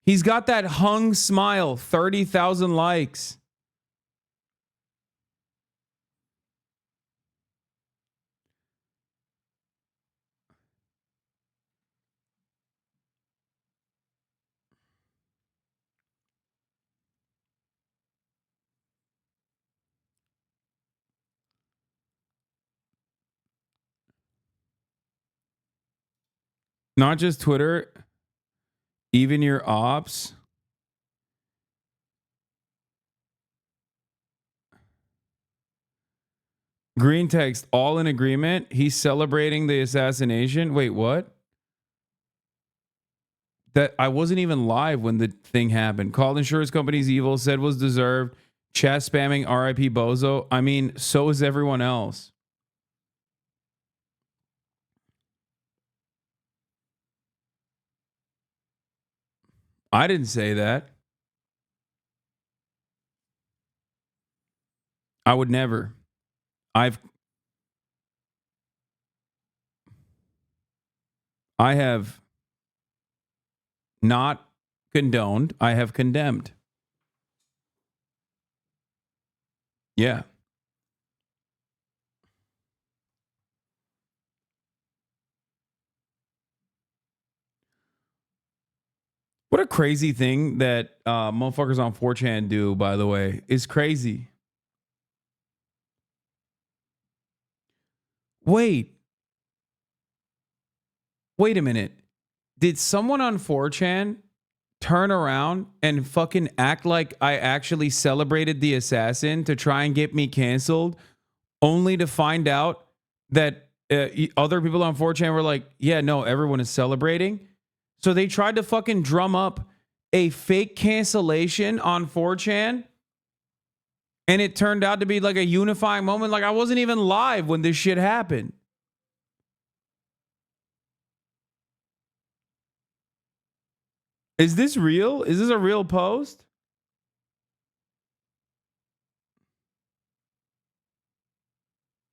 He's got that hung smile, 30,000 likes. Not just Twitter, even your ops. Green text, all in agreement. He's celebrating the assassination. Wait, what? That I wasn't even live when the thing happened. Called insurance companies evil, said was deserved. Chat spamming RIP Bozo. I mean, so is everyone else. I didn't say that. I would never. I have not condoned. I have condemned. Yeah. What a crazy thing that motherfuckers on 4chan do, by the way, is crazy. Wait a minute. Did someone on 4chan turn around and fucking act like I actually celebrated the assassin to try and get me canceled, only to find out that other people on 4chan were like, yeah, no, everyone is celebrating? So they tried to fucking drum up a fake cancellation on 4chan, and it turned out to be like a unifying moment. Like, I wasn't even live when this shit happened. Is this real? Is this a real post?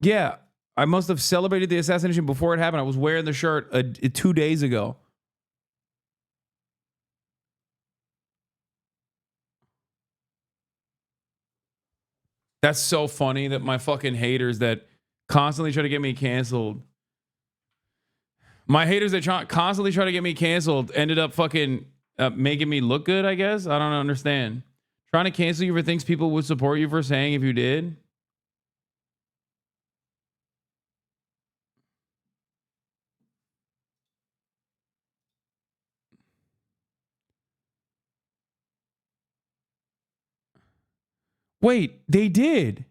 Yeah, I must have celebrated the assassination before it happened. I was wearing the shirt 2 days ago. That's so funny that my fucking haters that constantly try to get me canceled. My haters that constantly try to get me canceled ended up fucking making me look good, I guess. I don't understand. Trying to cancel you for things people would support you for saying if you did. Wait, they did.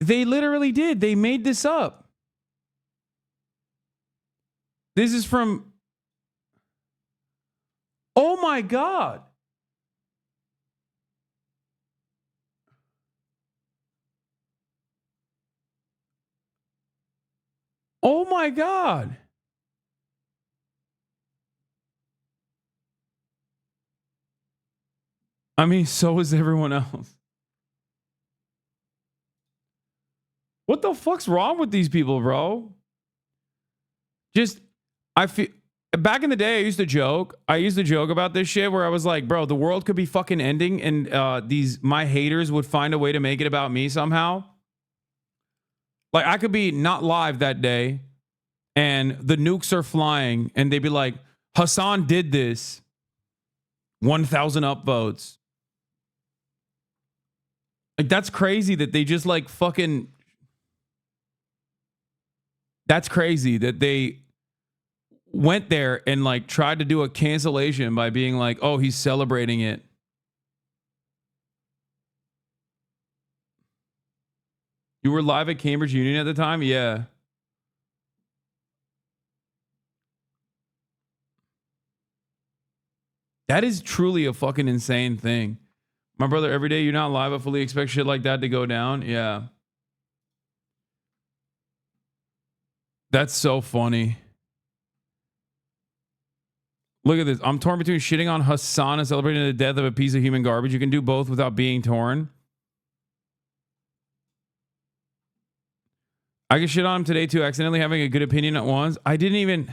They literally did. They made this up. This is from... Oh my God. Oh my God. I mean, so is everyone else. What the fuck's wrong with these people, bro? Just, I feel, back in the day, I used to joke about this shit where I was like, bro, the world could be fucking ending and my haters would find a way to make it about me somehow. Like, I could be not live that day and the nukes are flying and they'd be like, Hasan did this. 1,000 upvotes. Like, that's crazy that they just like fucking... That's crazy that they went there and like tried to do a cancellation by being like, oh, he's celebrating it. You were live at Cambridge Union at the time? Yeah. That is truly a fucking insane thing. My brother, every day you're not live, I fully expect shit like that to go down. Yeah. That's so funny. Look at this. I'm torn between shitting on Hasan and celebrating the death of a piece of human garbage. You can do both without being torn. I can shit on him today too, accidentally having a good opinion at once. I didn't even...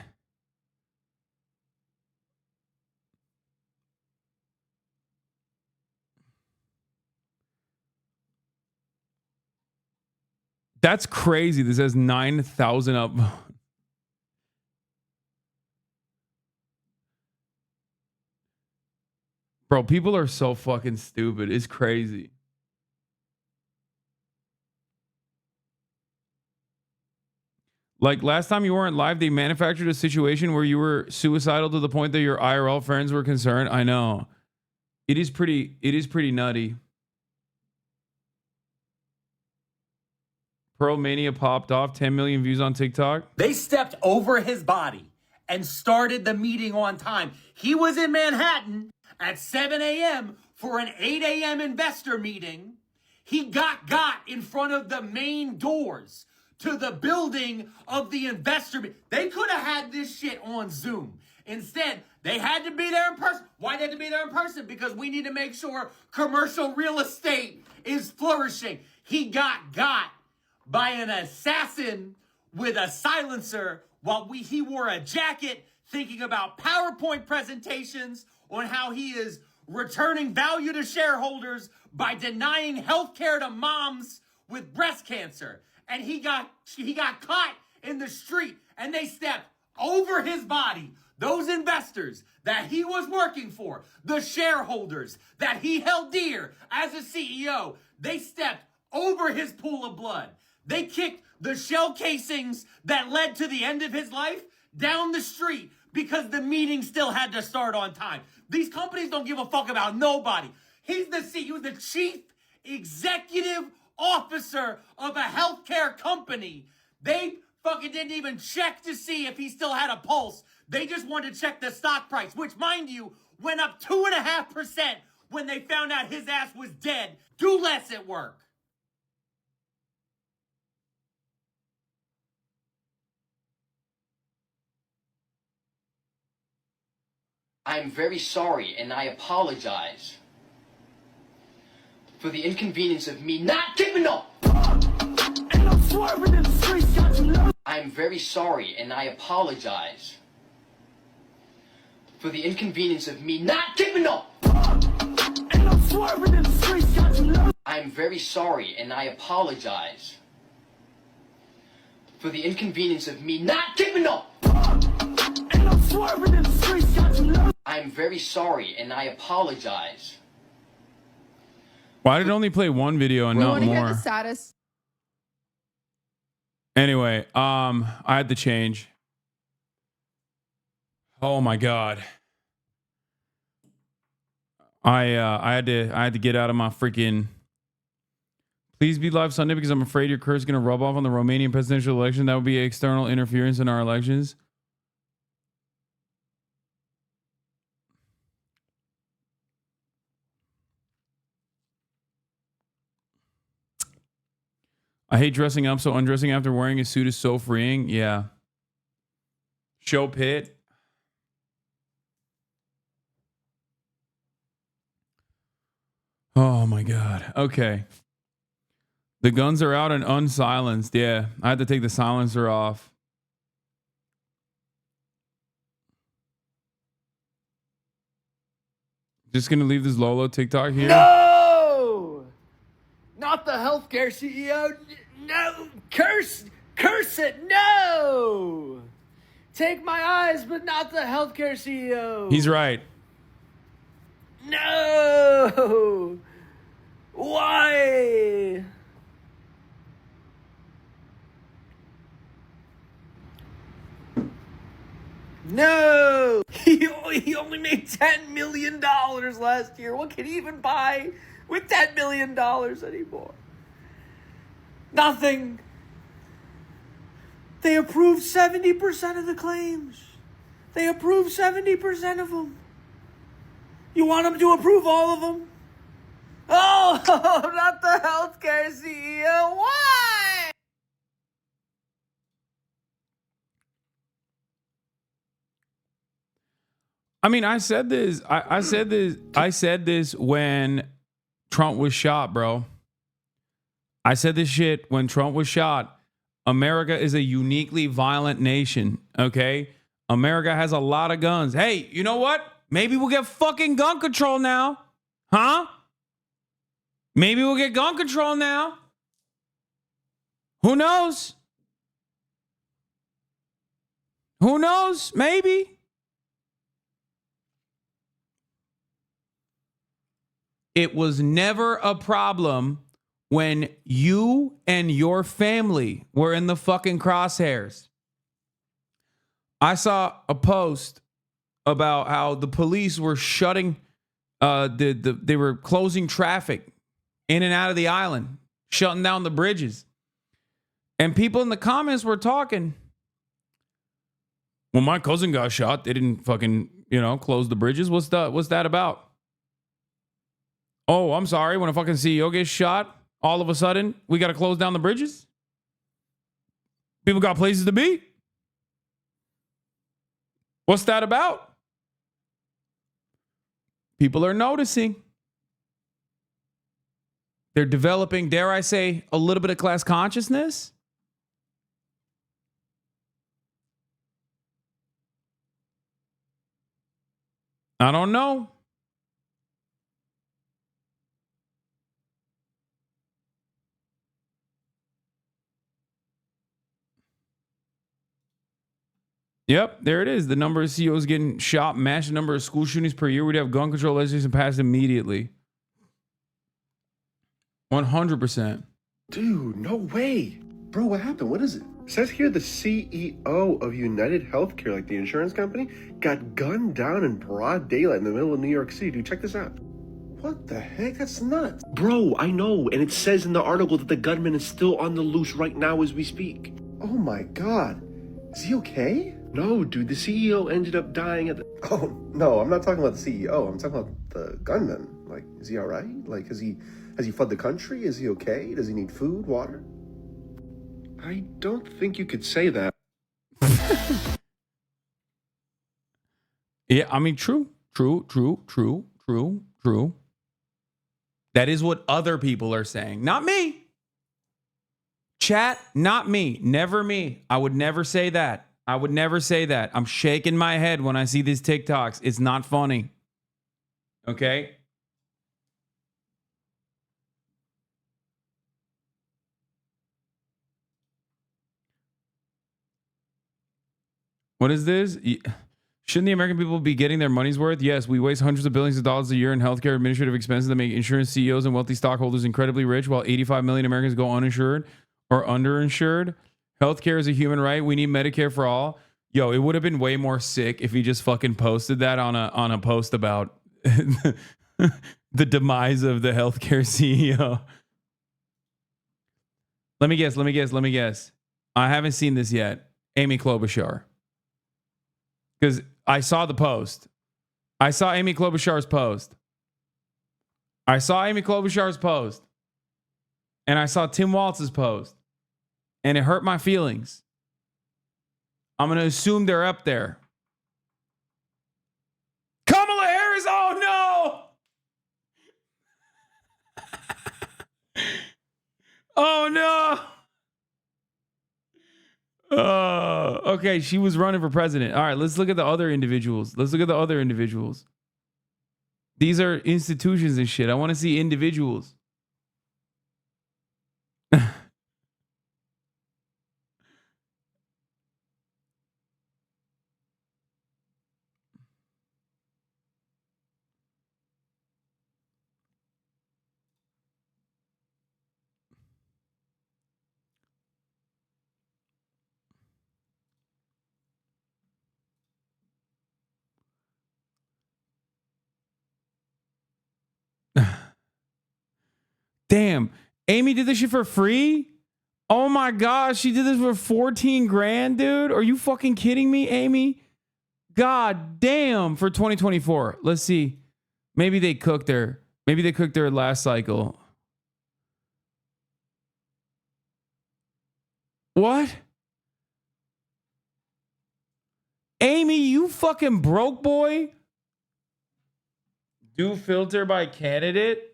That's crazy. This has 9,000 up. Bro, people are so fucking stupid. It's crazy. Like last time you weren't live, they manufactured a situation where you were suicidal to the point that your IRL friends were concerned. I know. It is pretty nutty. Pearl Mania popped off, 10 million views on TikTok. They stepped over his body and started the meeting on time. He was in Manhattan at 7 a.m. for an 8 a.m. investor meeting. He got in front of the main doors to the building of the investor meeting. They could have had this shit on Zoom. Instead, they had to be there in person. Why they had to be there in person? Because we need to make sure commercial real estate is flourishing. He got by an assassin with a silencer while he wore a jacket thinking about PowerPoint presentations on how he is returning value to shareholders by denying health care to moms with breast cancer. And he got caught in the street and they stepped over his body. Those investors that he was working for, the shareholders that he held dear as a CEO, they stepped over his pool of blood. They kicked the shell casings that led to the end of his life down the street because the meeting still had to start on time. These companies don't give a fuck about nobody. He's the CEO, the chief executive officer of a healthcare company. They fucking didn't even check to see if he still had a pulse. They just wanted to check the stock price, which, mind you, went up 2.5% when they found out his ass was dead. Do less at work. I am very sorry and I apologize for the inconvenience of me not giving up. And I'm swerving in the streets, got you low. I am very sorry and I apologize for the inconvenience of me not giving up. And I'm swerving in the streets, got you low. I am very sorry and I apologize for the inconvenience of me not giving up. And I'm swerving in the streets, got you low. I am very sorry and I apologize. Why did it only play one video and not more? Hear the status. Anyway, I had to change. Oh my God. I had to get out of my freaking please be live Sunday because I'm afraid your curse is gonna rub off on the Romanian presidential election. That would be external interference in our elections. I hate dressing up, so undressing after wearing a suit is so freeing. Yeah. Show pit. Oh my God. Okay. The guns are out and unsilenced. Yeah. I had to take the silencer off. Just gonna leave this Lolo TikTok here. No! Not the healthcare CEO. No! Curse it! No! Take my eyes, but not the healthcare CEO. He's right. No! Why? No! He only made $10 million last year. What can he even buy with $10 million anymore? Nothing. They approved 70% of the claims. They approved 70% of them. You want them to approve all of them? Oh, not the healthcare CEO. Why? I mean, I said this when Trump was shot, bro. I said this shit when Trump was shot. America is a uniquely violent nation, okay? America has a lot of guns. Hey, you know what? Maybe we'll get fucking gun control now. Huh? Maybe we'll get gun control now. Who knows? Who knows? Maybe. It was never a problem when you and your family were in the fucking crosshairs. I saw a post about how the police were shutting, they were closing traffic in and out of the island, shutting down the bridges. And people in the comments were talking, when my cousin got shot, they didn't fucking, close the bridges. What's that about? Oh, I'm sorry. When a fucking CEO gets shot, all of a sudden, we got to close down the bridges? People got places to be? What's that about? People are noticing. They're developing, dare I say, a little bit of class consciousness. I don't know. Yep, there it is. The number of CEOs getting shot matched the number of school shootings per year. We'd have gun control legislation passed immediately. 100%. Dude, no way. Bro, what happened? What is it? It says here the CEO of United Healthcare, like the insurance company, got gunned down in broad daylight in the middle of New York City. Dude, check this out. What the heck? That's nuts. Bro, I know. And it says in the article that the gunman is still on the loose right now as we speak. Oh my God. Is he okay? No, dude, the CEO ended up dying at the... Oh, no, I'm not talking about the CEO. I'm talking about the gunman. Like, is he all right? Like, has he fled the country? Is he okay? Does he need food, water? I don't think you could say that. Yeah, I mean, true. That is what other people are saying. Not me. Chat, not me. Never me. I would never say that. I'm shaking my head when I see these TikToks. It's not funny. Okay? What is this? Shouldn't the American people be getting their money's worth? Yes, we waste hundreds of billions of dollars a year in healthcare administrative expenses that make insurance CEOs and wealthy stockholders incredibly rich, while 85 million Americans go uninsured or underinsured. Healthcare is a human right. We need Medicare for all. Yo, it would have been way more sick if he just fucking posted that on a post about the demise of the healthcare CEO. Let me guess. I haven't seen this yet. Amy Klobuchar. Because I saw the post. I saw Amy Klobuchar's post. And I saw Tim Waltz's post. and it hurt my feelings. I'm going to assume they're up there. Kamala Harris, oh no! Oh no! Okay, she was running for president. All right, let's look at the other individuals. These are institutions and shit. I want to see individuals. Damn, Amy did this shit for free? Oh my gosh, she did this for 14 grand, dude. Are you fucking kidding me, Amy? God damn, for 2024. Let's see. Maybe they cooked her. Maybe they cooked her last cycle. What? Amy, you fucking broke, boy. Do filter by candidate?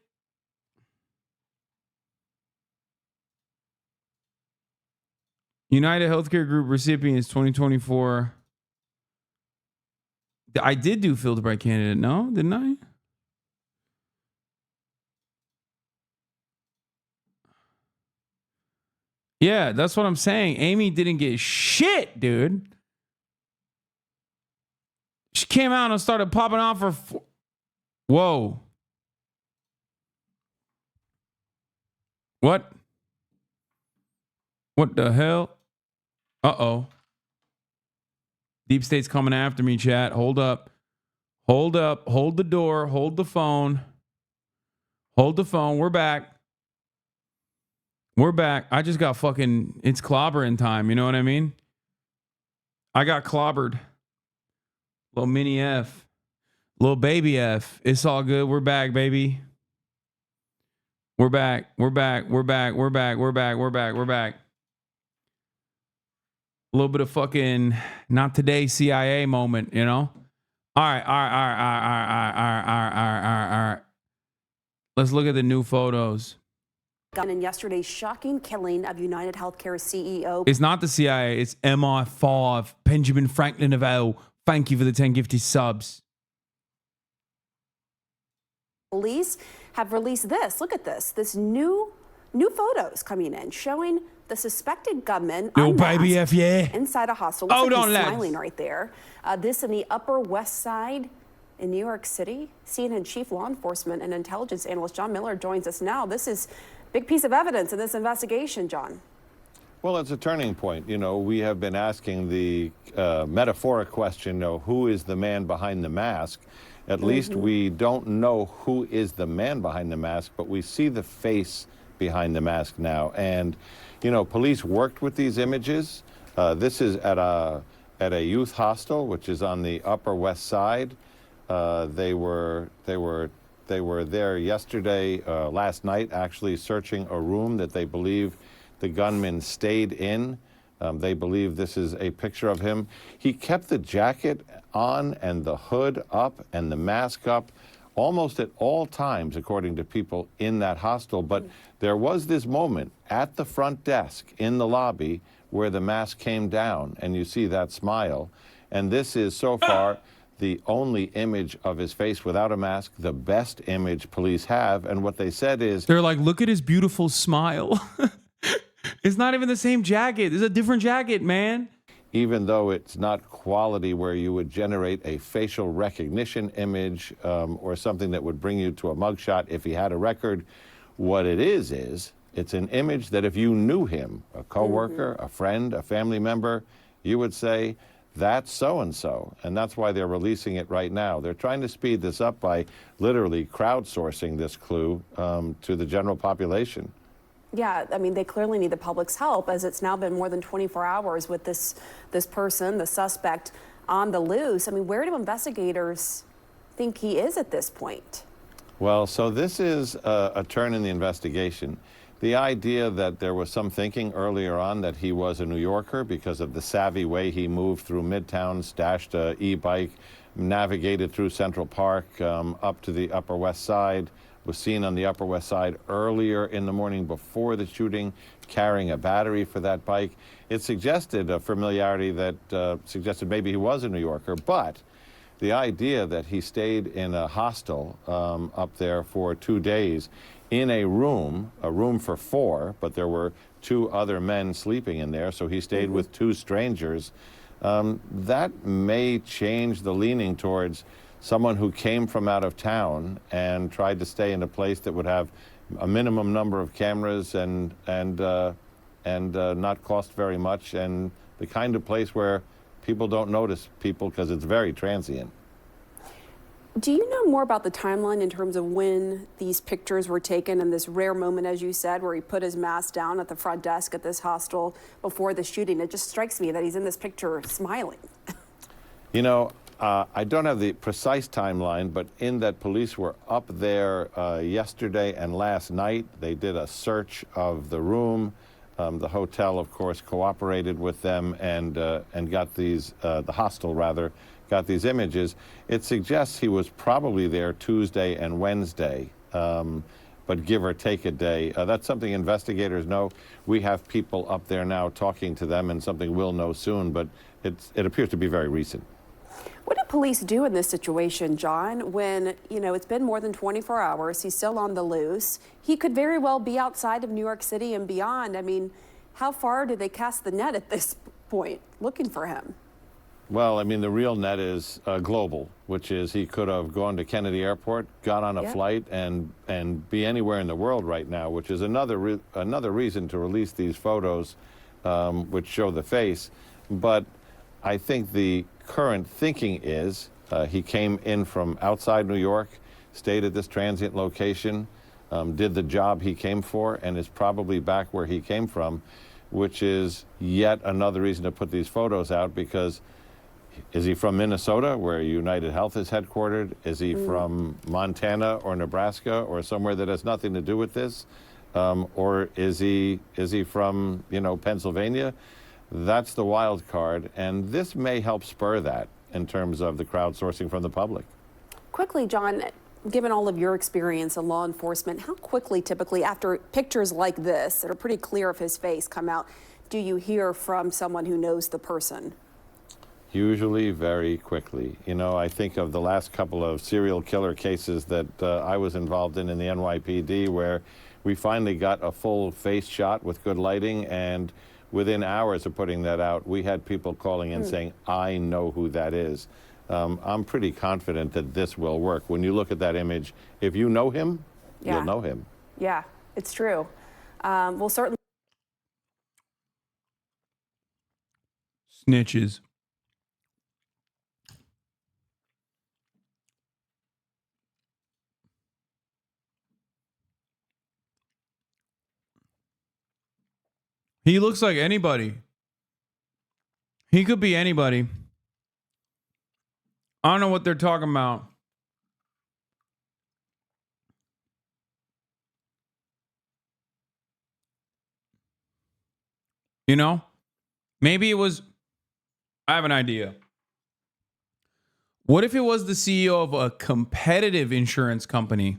United Healthcare Group recipients 2024. I did do filter by candidate, no? Didn't I? Yeah, that's what I'm saying. Amy didn't get shit, dude. She came out and started popping off her... Whoa. What? What the hell? Uh-oh. Deep State's coming after me, chat. Hold up. Hold up. Hold the door. Hold the phone. Hold the phone. We're back. We're back. I just got fucking... It's clobbering time. You know what I mean? I got clobbered. Little mini F. Little baby F. It's all good. We're back, baby. We're back. We're back. We're back. We're back. We're back. We're back. We're back. A little bit of fucking not today CIA moment, you know? All right. Let's look at the new photos. In yesterday's shocking killing of United Healthcare CEO. It's not the CIA. It's MI5. Benjamin Franklin of L. Thank you for the 10 gifted subs. Police have released this. Look at this. This new photos coming in showing the suspected gunman baby F, yeah. Inside a hostel. Hold like on, he's lads. smiling right there. This in the Upper West Side in New York City. CNN Chief Law Enforcement and Intelligence Analyst John Miller joins us now. This is a big piece of evidence in this investigation, John. Well, it's a turning point. You know, we have been asking the metaphoric question, who is the man behind the mask? At least we don't know who is the man behind the mask, but we see the face behind the mask now. And, you know, police worked with these images. This is at a youth hostel, which is on the Upper West Side. They were there yesterday, last night, actually searching a room that they believe the gunman stayed in. They believe this is a picture of him. He kept the jacket on and the hood up and the mask up almost at all times, according to people in that hostel. But there was this moment at the front desk in the lobby where the mask came down, and you see that smile. And this is so far the only image of his face without a mask, the best image police have. And what they said is... They're like, look at his beautiful smile. It's not even the same jacket. It's a different jacket, man. Even though it's not quality where you would generate a facial recognition image or something that would bring you to a mugshot if he had a record, what it is it's an image that if you knew him, a coworker, a friend, a family member, you would say, that's so-and-so. And that's why they're releasing it right now. They're trying to speed this up by literally crowdsourcing this clue to the general population. Yeah, I mean, they clearly need the public's help, as it's now been more than 24 hours with this person, the suspect, on the loose. I mean, where do investigators think he is at this point? Well, so this is a turn in the investigation. The idea that there was some thinking earlier on that he was a New Yorker because of the savvy way he moved through Midtown, stashed a e-bike, navigated through Central Park up to the Upper West Side, was seen on the Upper West Side earlier in the morning before the shooting, carrying a battery for that bike. It suggested a familiarity that suggested maybe he was a New Yorker, but the idea that he stayed in a hostel up there for 2 days in a room for 4, but there were 2 other men sleeping in there, so he stayed with 2 strangers, that may change the leaning towards someone who came from out of town and tried to stay in a place that would have a minimum number of cameras and not cost very much, and the kind of place where people don't notice people because it's very transient. Do you know more about the timeline in terms of when these pictures were taken and this rare moment, as you said, where he put his mask down at the front desk at this hostel before the shooting? It just strikes me that he's in this picture smiling. You know, I don't have the precise timeline, but in that police were up there yesterday and last night. They did a search of the room. The hotel, of course, cooperated with them and got these, the hostel rather, got these images. It suggests he was probably there Tuesday and Wednesday, but give or take a day. That's something investigators know. We have people up there now talking to them, and something we'll know soon, but it appears to be very recent. What do police do in this situation, John, when, you know, it's been more than 24 hours, he's still on the loose, he could very well be outside of New York City and beyond? I mean, how far do they cast the net at this point looking for him? Well, I mean, the real net is global, which is he could have gone to Kennedy Airport, got on a flight, and be anywhere in the world right now, which is another reason to release these photos, which show the face. But I think the current thinking is he came in from outside New York, stayed at this transient location, did the job he came for, and is probably back where he came from, which is yet another reason to put these photos out, because is he from Minnesota, where United Health is headquartered? Is he from Montana or Nebraska or somewhere that has nothing to do with this? Or is he from, you know, Pennsylvania? That's the wild card, and this may help spur that in terms of the crowdsourcing from the public. Quickly, John, given all of your experience in law enforcement, how quickly, typically, after pictures like this that are pretty clear of his face come out, do you hear from someone who knows the person? Usually very quickly. You know, I think of the last couple of serial killer cases that I was involved in the NYPD, where we finally got a full face shot with good lighting, and within hours of putting that out, we had people calling in saying, I know who that is. I'm pretty confident that this will work. When you look at that image, if you know him, you'll know him. Yeah, it's true. We'll certainly. Snitches. He looks like anybody. He could be anybody. I don't know what they're talking about. You know? Maybe it was... I have an idea. What if it was the CEO of a competitive insurance company?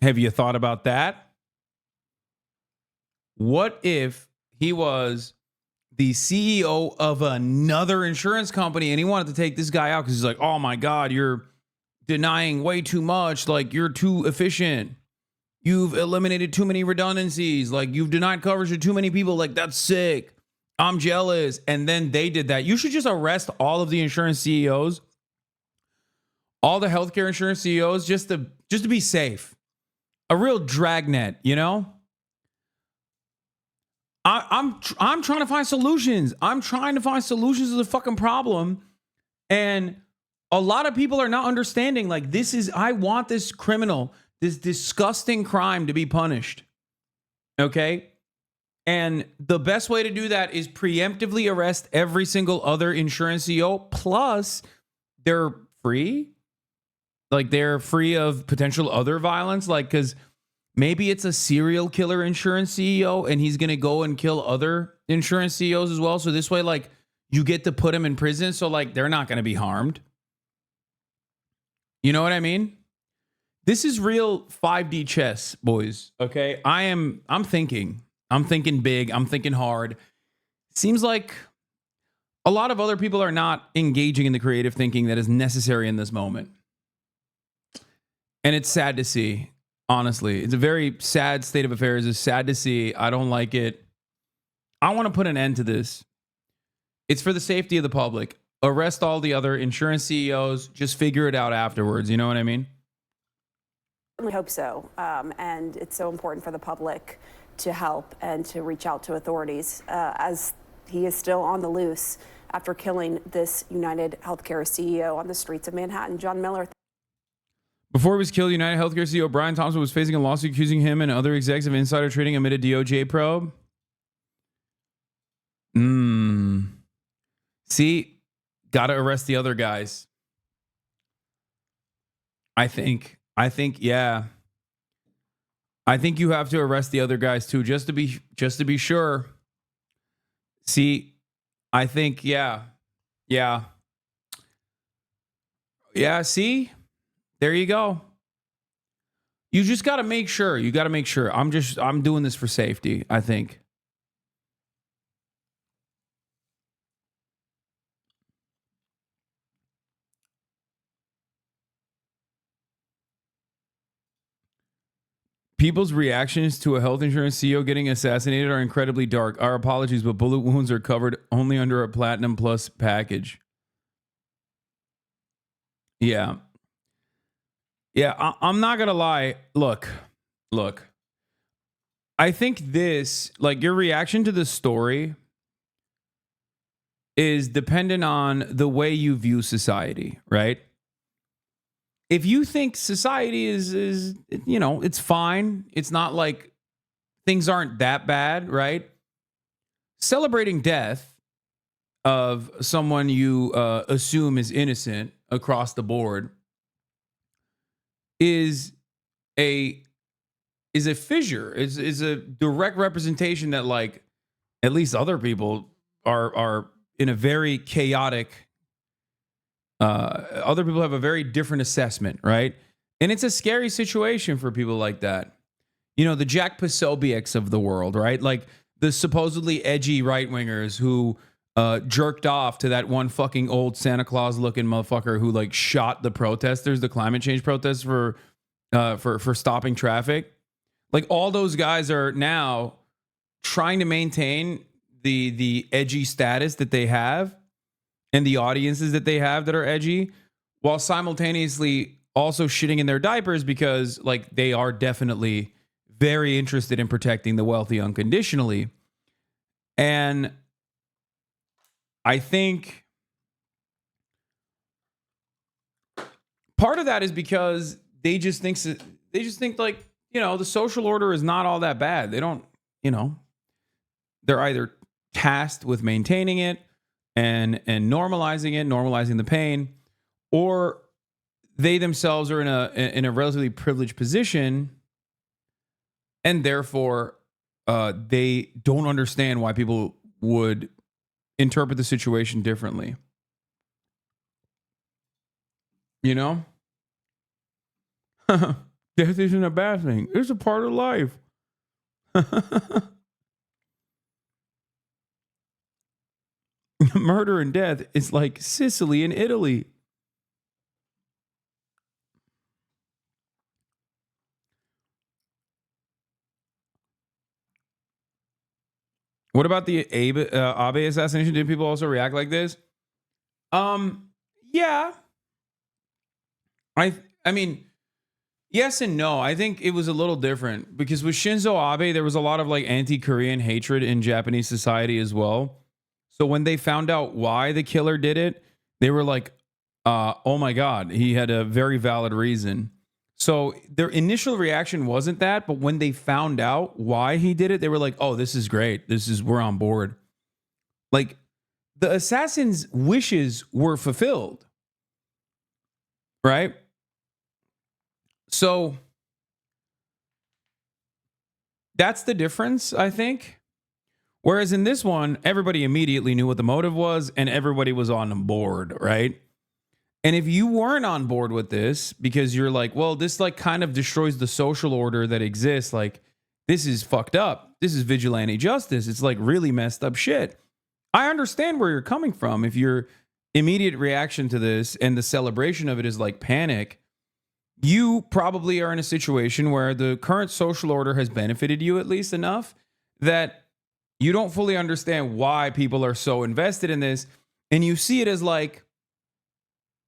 Have you thought about that? What if he was the CEO of another insurance company and he wanted to take this guy out because he's like, oh my God, you're denying way too much. Like, you're too efficient. You've eliminated too many redundancies. Like, you've denied coverage to too many people. Like, that's sick. I'm jealous. And then they did that. You should just arrest all of the insurance CEOs, all the healthcare insurance CEOs, just to be safe. A real dragnet, you know? I'm trying to find solutions. I'm trying to find solutions to the fucking problem. And a lot of people are not understanding, like, I want this criminal, this disgusting crime to be punished. Okay? And the best way to do that is preemptively arrest every single other insurance CEO. Plus, they're free. Like, they're free of potential other violence. Like, because Maybe it's a serial killer insurance CEO and he's going to go and kill other insurance CEOs as well. So this way, like, you get to put them in prison. So like, they're not going to be harmed. You know what I mean? This is real 5D chess, boys. Okay. I'm thinking big. I'm thinking hard. Seems like a lot of other people are not engaging in the creative thinking that is necessary in this moment. And it's sad to see, honestly. It's a very sad state of affairs. It's sad to see. I don't like it. I want to put an end to this. It's for the safety of the public. Arrest all the other insurance CEOs. Just figure it out afterwards. You know what I mean? I hope so. And it's so important for the public to help and to reach out to authorities as he is still on the loose after killing this United Healthcare CEO on the streets of Manhattan. John Miller. Before he was killed, United Healthcare CEO Brian Thompson was facing a lawsuit accusing him and other execs of insider trading amid a DOJ probe. See, got to arrest the other guys. I think, yeah. I think you have to arrest the other guys too, just to be sure. See, I think, yeah. See, there you go. You just got to make sure. You got to make sure. I'm doing this for safety, I think. People's reactions to a health insurance CEO getting assassinated are incredibly dark. Our apologies, but bullet wounds are covered only under a Platinum Plus package. Yeah. I'm not going to lie. Look. I think this, like, your reaction to the story is dependent on the way you view society, right? If you think society is it's fine, it's not like things aren't that bad, right? Celebrating death of someone you assume is innocent across the board is a fissure, is a direct representation that, like, at least other people are in a very chaotic. Other people have a very different assessment, right? And it's a scary situation for people like that. You know, the Jack Posobiec's of the world, right? Like the supposedly edgy right-wingers who jerked off to that one fucking old Santa Claus looking motherfucker who like shot the protesters, the climate change protests for stopping traffic. Like all those guys are now trying to maintain the edgy status that they have and the audiences that they have that are edgy, while simultaneously also shitting in their diapers because, like, they are definitely very interested in protecting the wealthy unconditionally. And I think part of that is because they just think like, you know, the social order is not all that bad. They don't, you know, they're either tasked with maintaining it and normalizing the pain, or they themselves are in a relatively privileged position, and therefore they don't understand why people would interpret the situation differently. You know? Death isn't a bad thing. It's a part of life. Murder and death is like Sicily and Italy. What about the Abe assassination? Did people also react like this? Yeah. I mean, yes and no. I think it was a little different because with Shinzo Abe, there was a lot of like anti-Korean hatred in Japanese society as well. So when they found out why the killer did it, they were like, oh my God, he had a very valid reason. So their initial reaction wasn't that, but when they found out why he did it, they were like, oh, this is great. We're on board. Like the assassin's wishes were fulfilled. Right? So That's the difference, I think. Whereas in this one, everybody immediately knew what the motive was and everybody was on board, right? And if you weren't on board with this because you're like, well, this like kind of destroys the social order that exists, like this is fucked up. This is vigilante justice. It's like really messed up shit. I understand where you're coming from. If your immediate reaction to this and the celebration of it is like panic, you probably are in a situation where the current social order has benefited you at least enough that you don't fully understand why people are so invested in this. And you see it as like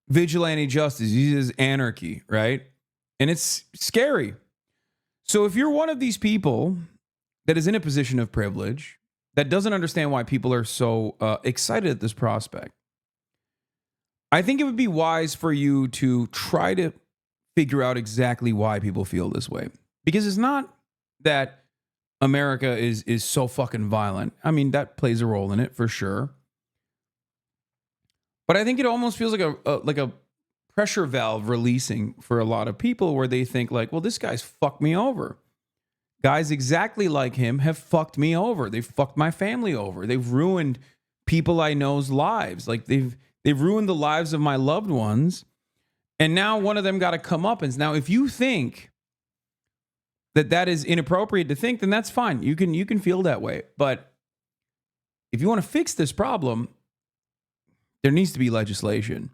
vigilante justice, you see it as anarchy, right? And it's scary. So if you're one of these people that is in a position of privilege, that doesn't understand why people are so excited at this prospect, I think it would be wise for you to try to figure out exactly why people feel this way. Because it's not that America is so fucking violent. I mean, that plays a role in it for sure. But I think it almost feels like a pressure valve releasing for a lot of people where they think like, well, this guy's fucked me over. Guys exactly like him have fucked me over. They've fucked my family over. They've ruined people I know's lives. Like they've ruined the lives of my loved ones. And now one of them got to come up. And now if you think that is inappropriate to think, then that's fine. You can feel that way. But if you want to fix this problem, there needs to be legislation.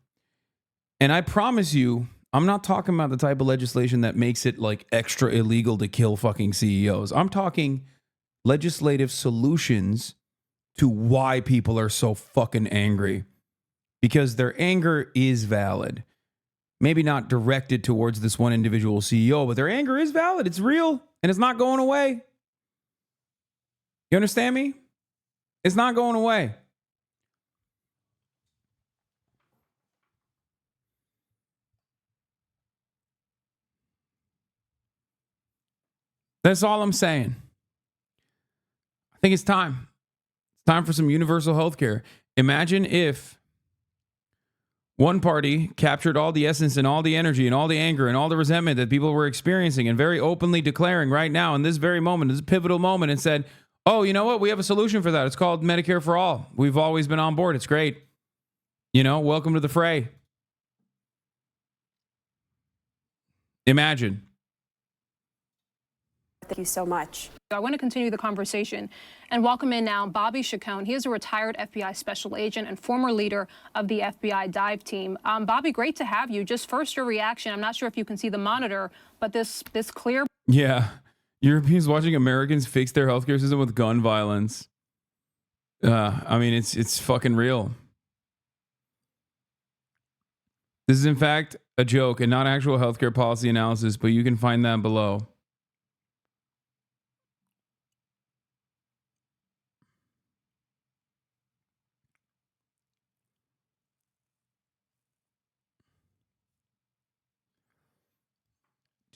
And I promise you, I'm not talking about the type of legislation that makes it like extra illegal to kill fucking CEOs. I'm talking legislative solutions to why people are so fucking angry. Because their anger is valid. Maybe not directed towards this one individual CEO, but their anger is valid. It's real, and it's not going away. You understand me? It's not going away. That's all I'm saying. I think it's time. It's time for some universal health care. Imagine if one party captured all the essence and all the energy and all the anger and all the resentment that people were experiencing and very openly declaring right now in this very moment, this pivotal moment, and said, oh, you know what? We have a solution for that. It's called Medicare for all. We've always been on board. It's great. You know, welcome to the fray. Imagine. Thank you so much. I want to continue the conversation and welcome in now Bobby Chacon. He is a retired FBI special agent and former leader of the FBI dive team. Bobby, great to have you. Just first your reaction. I'm not sure if you can see the monitor, but this clear. Yeah. Europeans watching Americans fix their healthcare system with gun violence. I mean, it's fucking real. This is in fact a joke and not actual healthcare policy analysis, but you can find that below.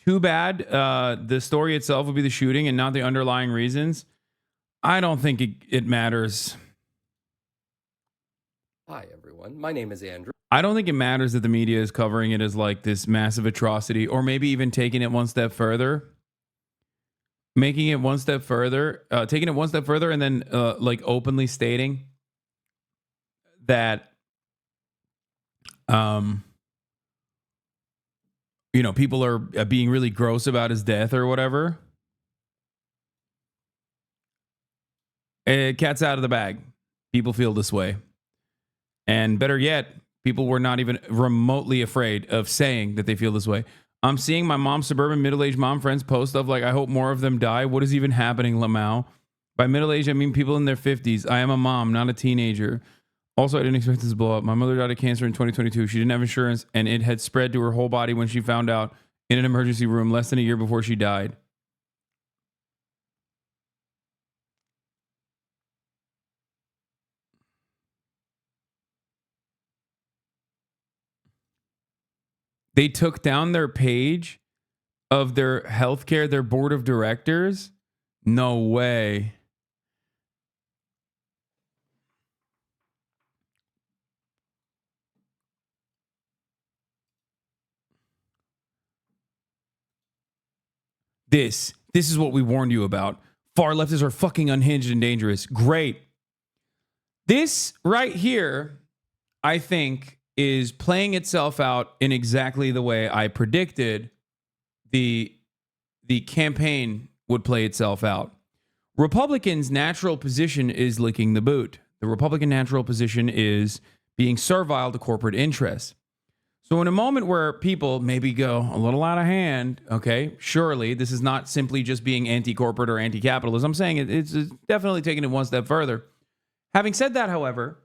Too bad the story itself would be the shooting and not the underlying reasons. I don't think it matters. Hi, everyone. My name is Andrew. I don't think it matters that the media is covering it as like this massive atrocity, or maybe even taking it one step further. Taking it one step further, and then like openly stating that you know, people are being really gross about his death or whatever. Cat's out of the bag. People feel this way. And better yet, people were not even remotely afraid of saying that they feel this way. I'm seeing my mom's suburban middle-aged mom friends post stuff like, I hope more of them die. What is even happening, Lamau? By middle-aged, I mean people in their 50s. I am a mom, not a teenager. Also, I didn't expect this to blow up. My mother died of cancer in 2022. She didn't have insurance, and it had spread to her whole body when she found out in an emergency room less than a year before she died. They took down their page of their healthcare, their board of directors? No way. This is what we warned you about. Far leftists are fucking unhinged and dangerous. Great. This right here, I think, is playing itself out in exactly the way I predicted the campaign would play itself out. Republicans' natural position is licking the boot. The Republican natural position is being servile to corporate interests. So in a moment where people maybe go a little out of hand, okay, surely this is not simply just being anti-corporate or anti-capitalist. I'm saying it's definitely taking it one step further. Having said that, however,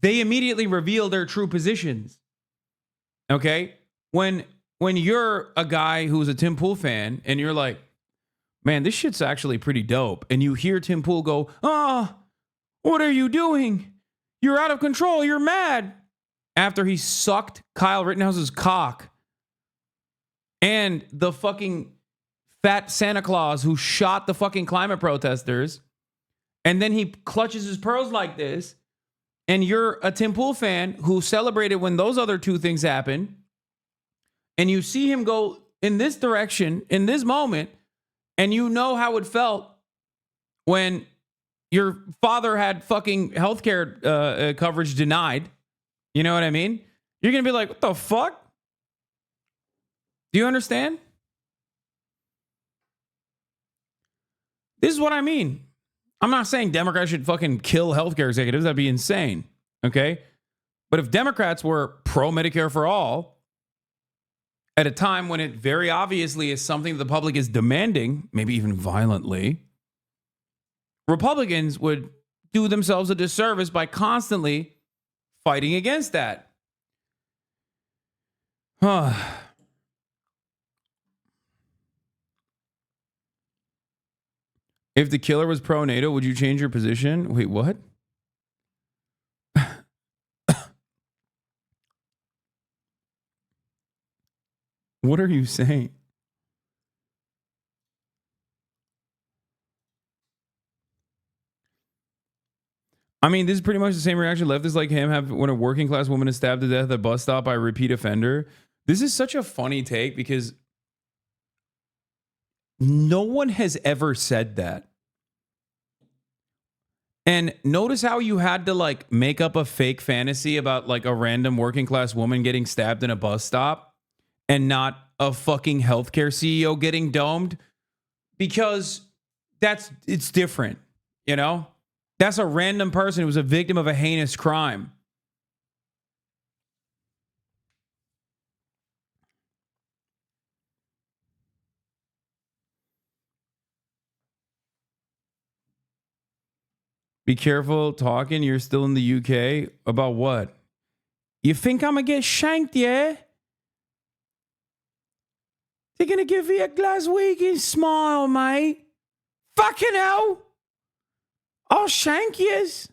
they immediately reveal their true positions. Okay? When you're a guy who's a Tim Pool fan and you're like, man, this shit's actually pretty dope. And you hear Tim Pool go, what are you doing? You're out of control. You're mad. After he sucked Kyle Rittenhouse's cock and the fucking fat Santa Claus who shot the fucking climate protesters. And then he clutches his pearls like this. And you're a Tim Pool fan who celebrated when those other two things happened. And you see him go in this direction, in this moment. And you know how it felt when your father had fucking healthcare coverage denied. You know what I mean? You're going to be like, what the fuck? Do you understand? This is what I mean. I'm not saying Democrats should fucking kill healthcare executives. That'd be insane. Okay? But if Democrats were pro-Medicare for all, at a time when it very obviously is something the public is demanding, maybe even violently, Republicans would do themselves a disservice by constantly fighting against that. If the killer was pro-NATO, would you change your position? Wait, what? What are you saying? I mean, this is pretty much the same reaction leftists like him have when a working class woman is stabbed to death at a bus stop by a repeat offender. This is such a funny take because no one has ever said that. And notice how you had to like make up a fake fantasy about like a random working class woman getting stabbed in a bus stop and not a fucking healthcare CEO getting domed, because it's different, you know? That's a random person who was a victim of a heinous crime. Be careful talking. You're still in the UK. About what? You think I'm going to get shanked, yeah? They're going to give you a Glaswegian smile, mate. Fucking hell. I'll shank yous.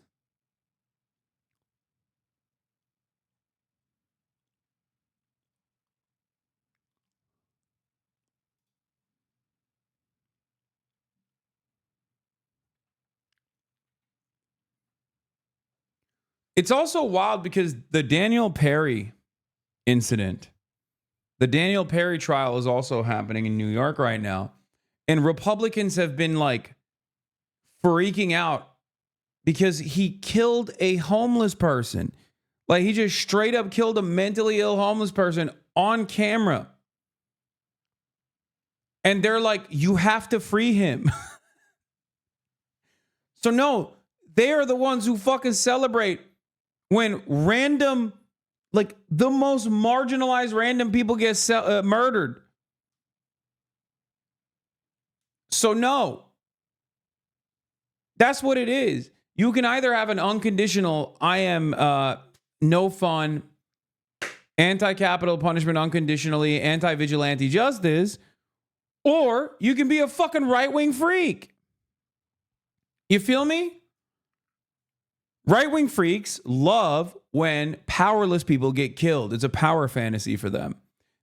It's also wild because the Daniel Perry incident, the Daniel Perry trial is also happening in New York right now. And Republicans have been like freaking out because he killed a homeless person. Like he just straight up killed a mentally ill homeless person on camera. And they're like, you have to free him. So no, they are the ones who fucking celebrate when random, like the most marginalized random people get murdered. So no, that's what it is. You can either have an unconditional, I am no fun, anti-capital punishment unconditionally, anti-vigilante justice, or you can be a fucking right-wing freak. You feel me? Right-wing freaks love when powerless people get killed. It's a power fantasy for them.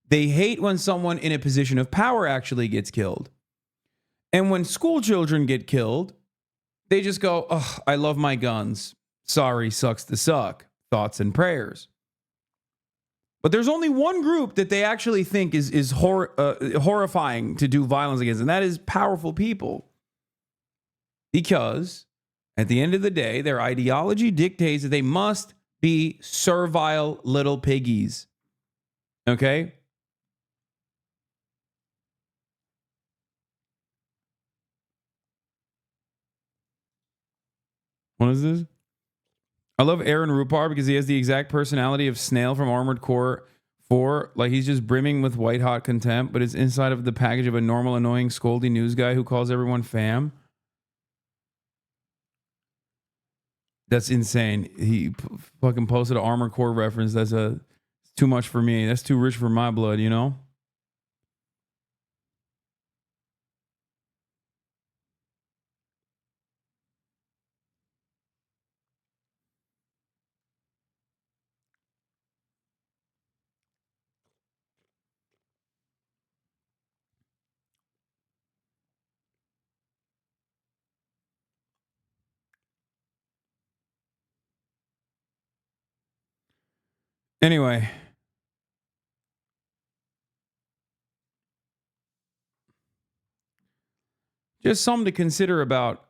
They hate when someone in a position of power actually gets killed. And when school children get killed, they just go, oh, I love my guns. Sorry, sucks to suck. Thoughts and prayers. But there's only one group that they actually think is horrifying to do violence against, and that is powerful people. because at the end of the day, their ideology dictates that they must be servile little piggies. Okay? What is this? I love Aaron Rupar because he has the exact personality of Snail from Armored Core 4. Like, he's just brimming with white hot contempt, but it's inside of the package of a normal, annoying, scoldy news guy who calls everyone fam. That's insane. He fucking posted an Armored Core reference. That's too much for me. That's too rich for my blood, you know? Anyway. Just something to consider about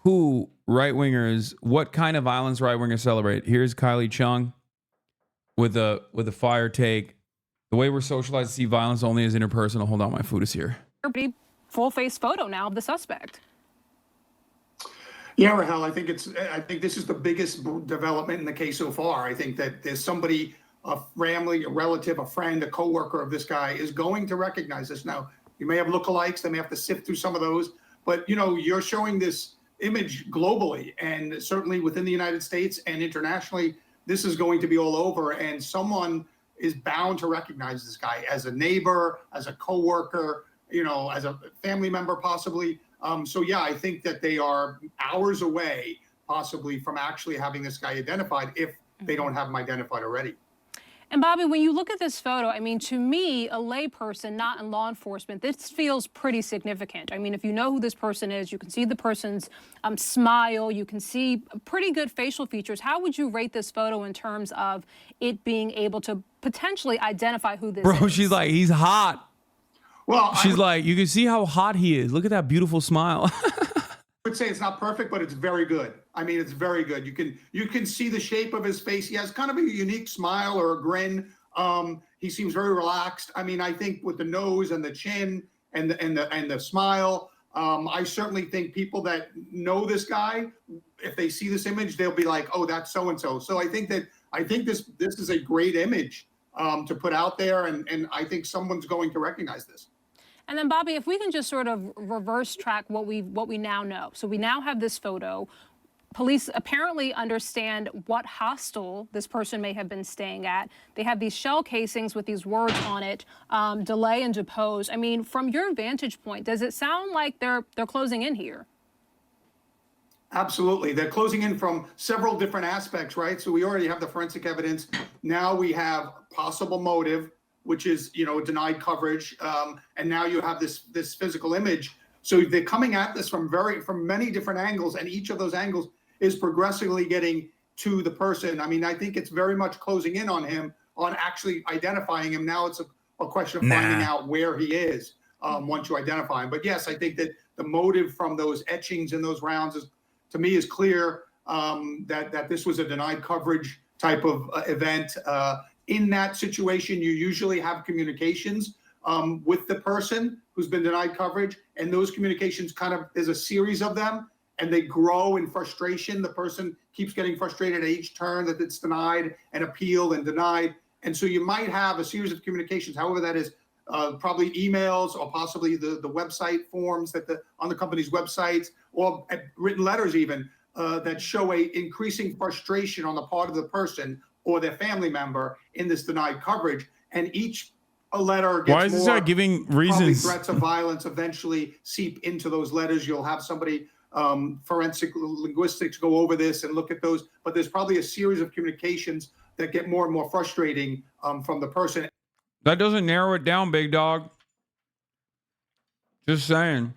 who right-wingers, what kind of violence right-wingers celebrate. Here's Kylie Chung with a fire take. The way we're socialized to see violence only as interpersonal. Hold on, my food is here. Pretty full-face photo now of the suspect. Yeah, Rahel, I think this is the biggest development in the case so far. I think that there's somebody, a family, a relative, a friend, a coworker of this guy is going to recognize this. Now, you may have lookalikes, they may have to sift through some of those, but you know, you're showing this image globally and certainly within the United States and internationally, this is going to be all over, and someone is bound to recognize this guy as a neighbor, as a coworker, you know, as a family member possibly. So yeah, I think that they are hours away possibly from actually having this guy identified if they don't have him identified already. And Bobby, when you look at this photo, I mean, to me, a layperson, not in law enforcement, this feels pretty significant. I mean, if you know who this person is, you can see the person's smile, you can see pretty good facial features. How would you rate this photo in terms of it being able to potentially identify who this is? Bro, she's like, he's hot. Well, she's like, you can see how hot he is. Look at that beautiful smile. I would say it's not perfect, but it's very good. I mean, it's very good. You can see the shape of his face. He has kind of a unique smile or a grin. He seems very relaxed. I mean, I think with the nose and the chin and the smile, I certainly think people that know this guy, if they see this image, they'll be like, oh, that's so and so. So I think this is a great image to put out there, and I think someone's going to recognize this. And then, Bobby, if we can just sort of reverse track what we now know. So we now have this photo. Police apparently understand what hostel this person may have been staying at. They have these shell casings with these words on it, delay and depose. I mean, from your vantage point, does it sound like they're closing in here? Absolutely. They're closing in from several different aspects, right? So we already have the forensic evidence. Now we have possible motive, which is, you know, denied coverage. And now you have this physical image. So they're coming at this from many different angles, and each of those angles is progressively getting to the person. I mean, I think it's very much closing in on him, on actually identifying him. Now it's a question of finding out where he is once you identify him. But yes, I think that the motive from those etchings and those rounds is, to me, is clear that this was a denied coverage type of event. In that situation, you usually have communications with the person who's been denied coverage, and those communications there's a series of them, and they grow in frustration. The person keeps getting frustrated at each turn that it's denied and appealed and denied. And so you might have a series of communications, however that is, probably emails or possibly the website forms on the company's websites, or written letters even, that show a increasing frustration on the part of the person or their family member in this denied coverage. And each letter gets Why is this guy giving reasons? Threats of violence eventually seep into those letters. You'll have somebody, forensic linguistics, go over this and look at those. But there's probably a series of communications that get more and more frustrating from the person. That doesn't narrow it down, big dog. Just saying.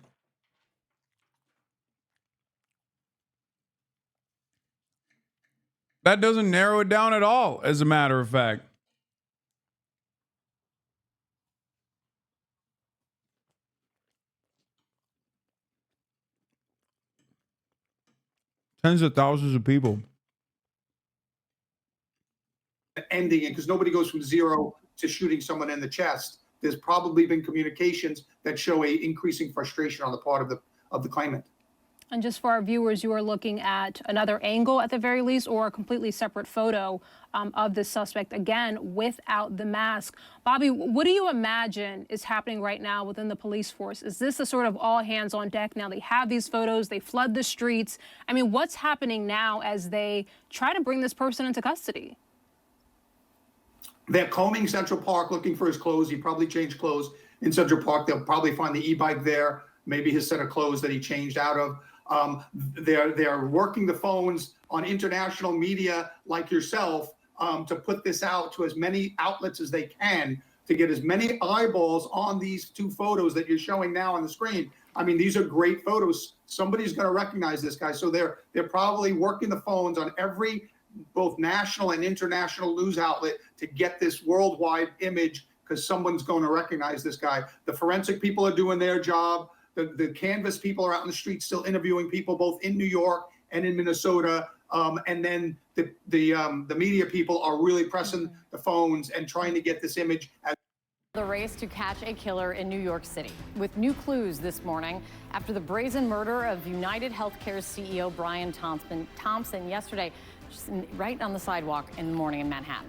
That doesn't narrow it down at all, as a matter of fact. Tens of thousands of people. Ending it, because nobody goes from zero to shooting someone in the chest. There's probably been communications that show a increasing frustration on the part of the claimant. And just for our viewers, you are looking at another angle at the very least, or a completely separate photo of the suspect, again, without the mask. Bobby, what do you imagine is happening right now within the police force? Is this a sort of all hands on deck? Now they have these photos, they flood the streets. I mean, what's happening now as they try to bring this person into custody? They're combing Central Park looking for his clothes. He probably changed clothes in Central Park. They'll probably find the e-bike there, maybe his set of clothes that he changed out of. They're working the phones on international media like yourself to put this out to as many outlets as they can to get as many eyeballs on these two photos that you're showing now on the screen. I mean, these are great photos. Somebody's going to recognize this guy. So they're probably working the phones on every both national and international news outlet to get this worldwide image, because someone's going to recognize this guy. The forensic people are doing their job. The canvas people are out in the street still interviewing people both in New York and in Minnesota. And then the media people are really pressing the phones and trying to get this image. The race to catch a killer in New York City, with new clues this morning after the brazen murder of United Healthcare's CEO Brian Thompson yesterday, just right on the sidewalk in the morning in Manhattan.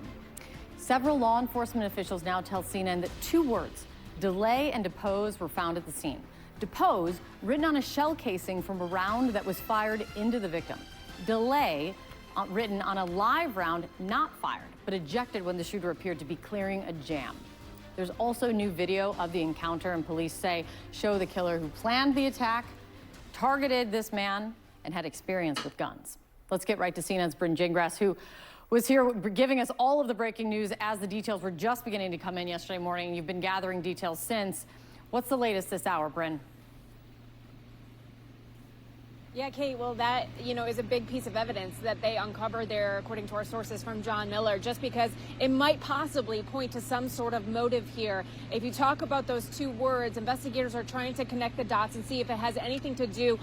Several law enforcement officials now tell CNN that two words, delay and depose, were found at the scene. Depose, written on a shell casing from a round that was fired into the victim. Delay, written on a live round not fired, but ejected when the shooter appeared to be clearing a jam. There's also new video of the encounter, and police say show the killer who planned the attack, targeted this man, and had experience with guns. Let's get right to CNN's Bryn Gingras, who was here giving us all of the breaking news as the details were just beginning to come in yesterday morning. You've been gathering details since. What's the latest this hour, Bryn? Yeah, Kate, well, that, is a big piece of evidence that they uncovered there, according to our sources from John Miller, just because it might possibly point to some sort of motive here. If you talk about those two words, investigators are trying to connect the dots and see if it has anything to do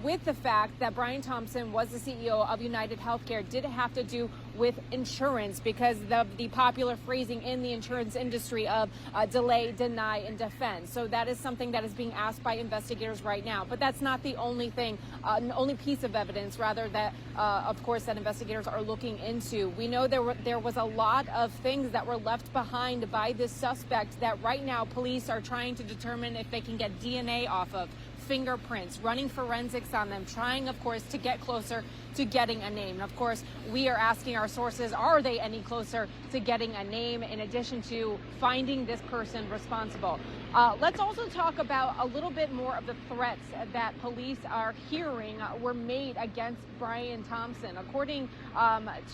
with the fact that Brian Thompson was the CEO of United Healthcare. Did it have to do with insurance, because of the popular phrasing in the insurance industry of delay, deny, and defend? So that is something that is being asked by investigators right now. But that's not the only thing. Only piece of evidence, rather, that, of course, that investigators are looking into. We know there was a lot of things that were left behind by this suspect that right now police are trying to determine if they can get DNA off of, fingerprints, running forensics on them, trying, of course, to get closer to getting a name. And of course, we are asking our sources, are they any closer to getting a name in addition to finding this person responsible? Let's also talk about a little bit more of the threats that police are hearing were made against Brian Thompson. According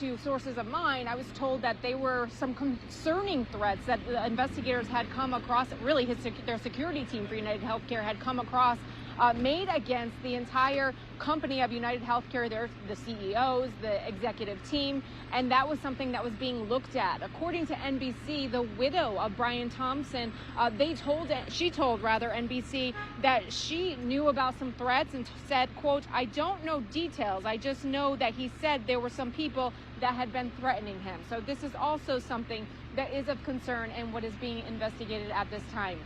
to sources of mine, I was told that they were some concerning threats that the investigators had come across, really their security team for United Healthcare had come across, made against the entire company of United Healthcare, the CEOs, the executive team, and that was something that was being looked at. According to NBC, the widow of Brian Thompson, she told NBC that she knew about some threats and said, quote, "I don't know details. I just know that he said there were some people that had been threatening him." So this is also something that is of concern and what is being investigated at this time.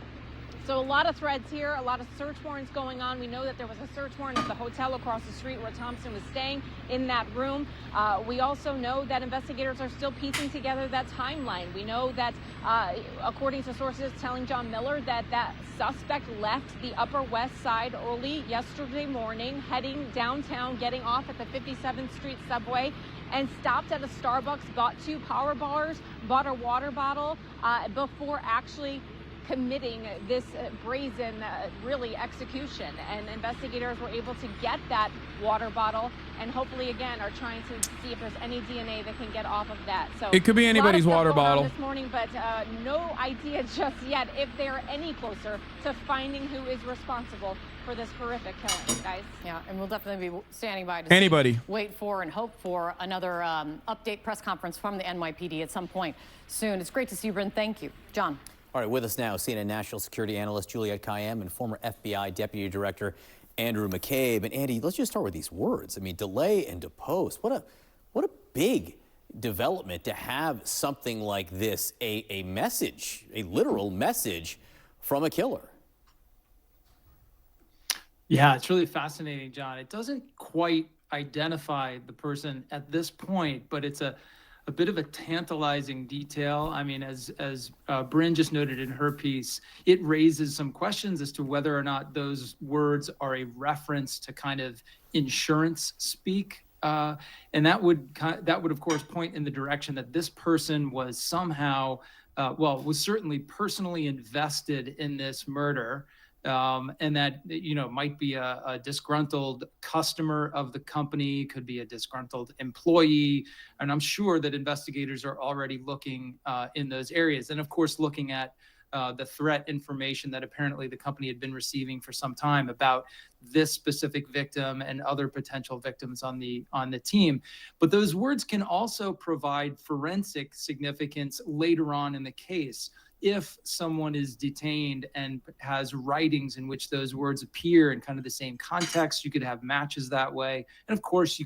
So a lot of threads here, a lot of search warrants going on. We know that there was a search warrant at the hotel across the street where Thompson was staying in that room. We also know that investigators are still piecing together that timeline. We know that, according to sources telling John Miller, that suspect left the Upper West Side early yesterday morning, heading downtown, getting off at the 57th Street subway, and stopped at a Starbucks, bought 2 power bars, bought a water bottle before actually committing this brazen, really, execution. And investigators were able to get that water bottle and hopefully, again, are trying to see if there's any DNA that can get off of that. So it could be anybody's water bottle this morning, but no idea just yet if they're any closer to finding who is responsible for this horrific killing, guys. Yeah, and we'll definitely be standing by to wait for and hope for another update press conference from the NYPD at some point soon. It's great to see you, Bryn. Thank you. John. All right, with us now, CNN national security analyst Juliette Kayyem and former FBI Deputy Director Andrew McCabe. And Andy, let's just start with these words. I mean, delay and depose. What a big development to have something like this, a message, a literal message from a killer. Yeah, it's really fascinating, John. It doesn't quite identify the person at this point, but it's a bit of a tantalizing detail. I mean, as Bryn just noted in her piece, it raises some questions as to whether or not those words are a reference to kind of insurance speak. And that would of course point in the direction that this person was somehow, was certainly personally invested in this murder. And that, might be a disgruntled customer of the company, could be a disgruntled employee. And I'm sure that investigators are already looking in those areas. And of course, looking at the threat information that apparently the company had been receiving for some time about this specific victim and other potential victims on the team. But those words can also provide forensic significance later on in the case. If someone is detained and has writings in which those words appear in kind of the same context, you could have matches that way. And of course, you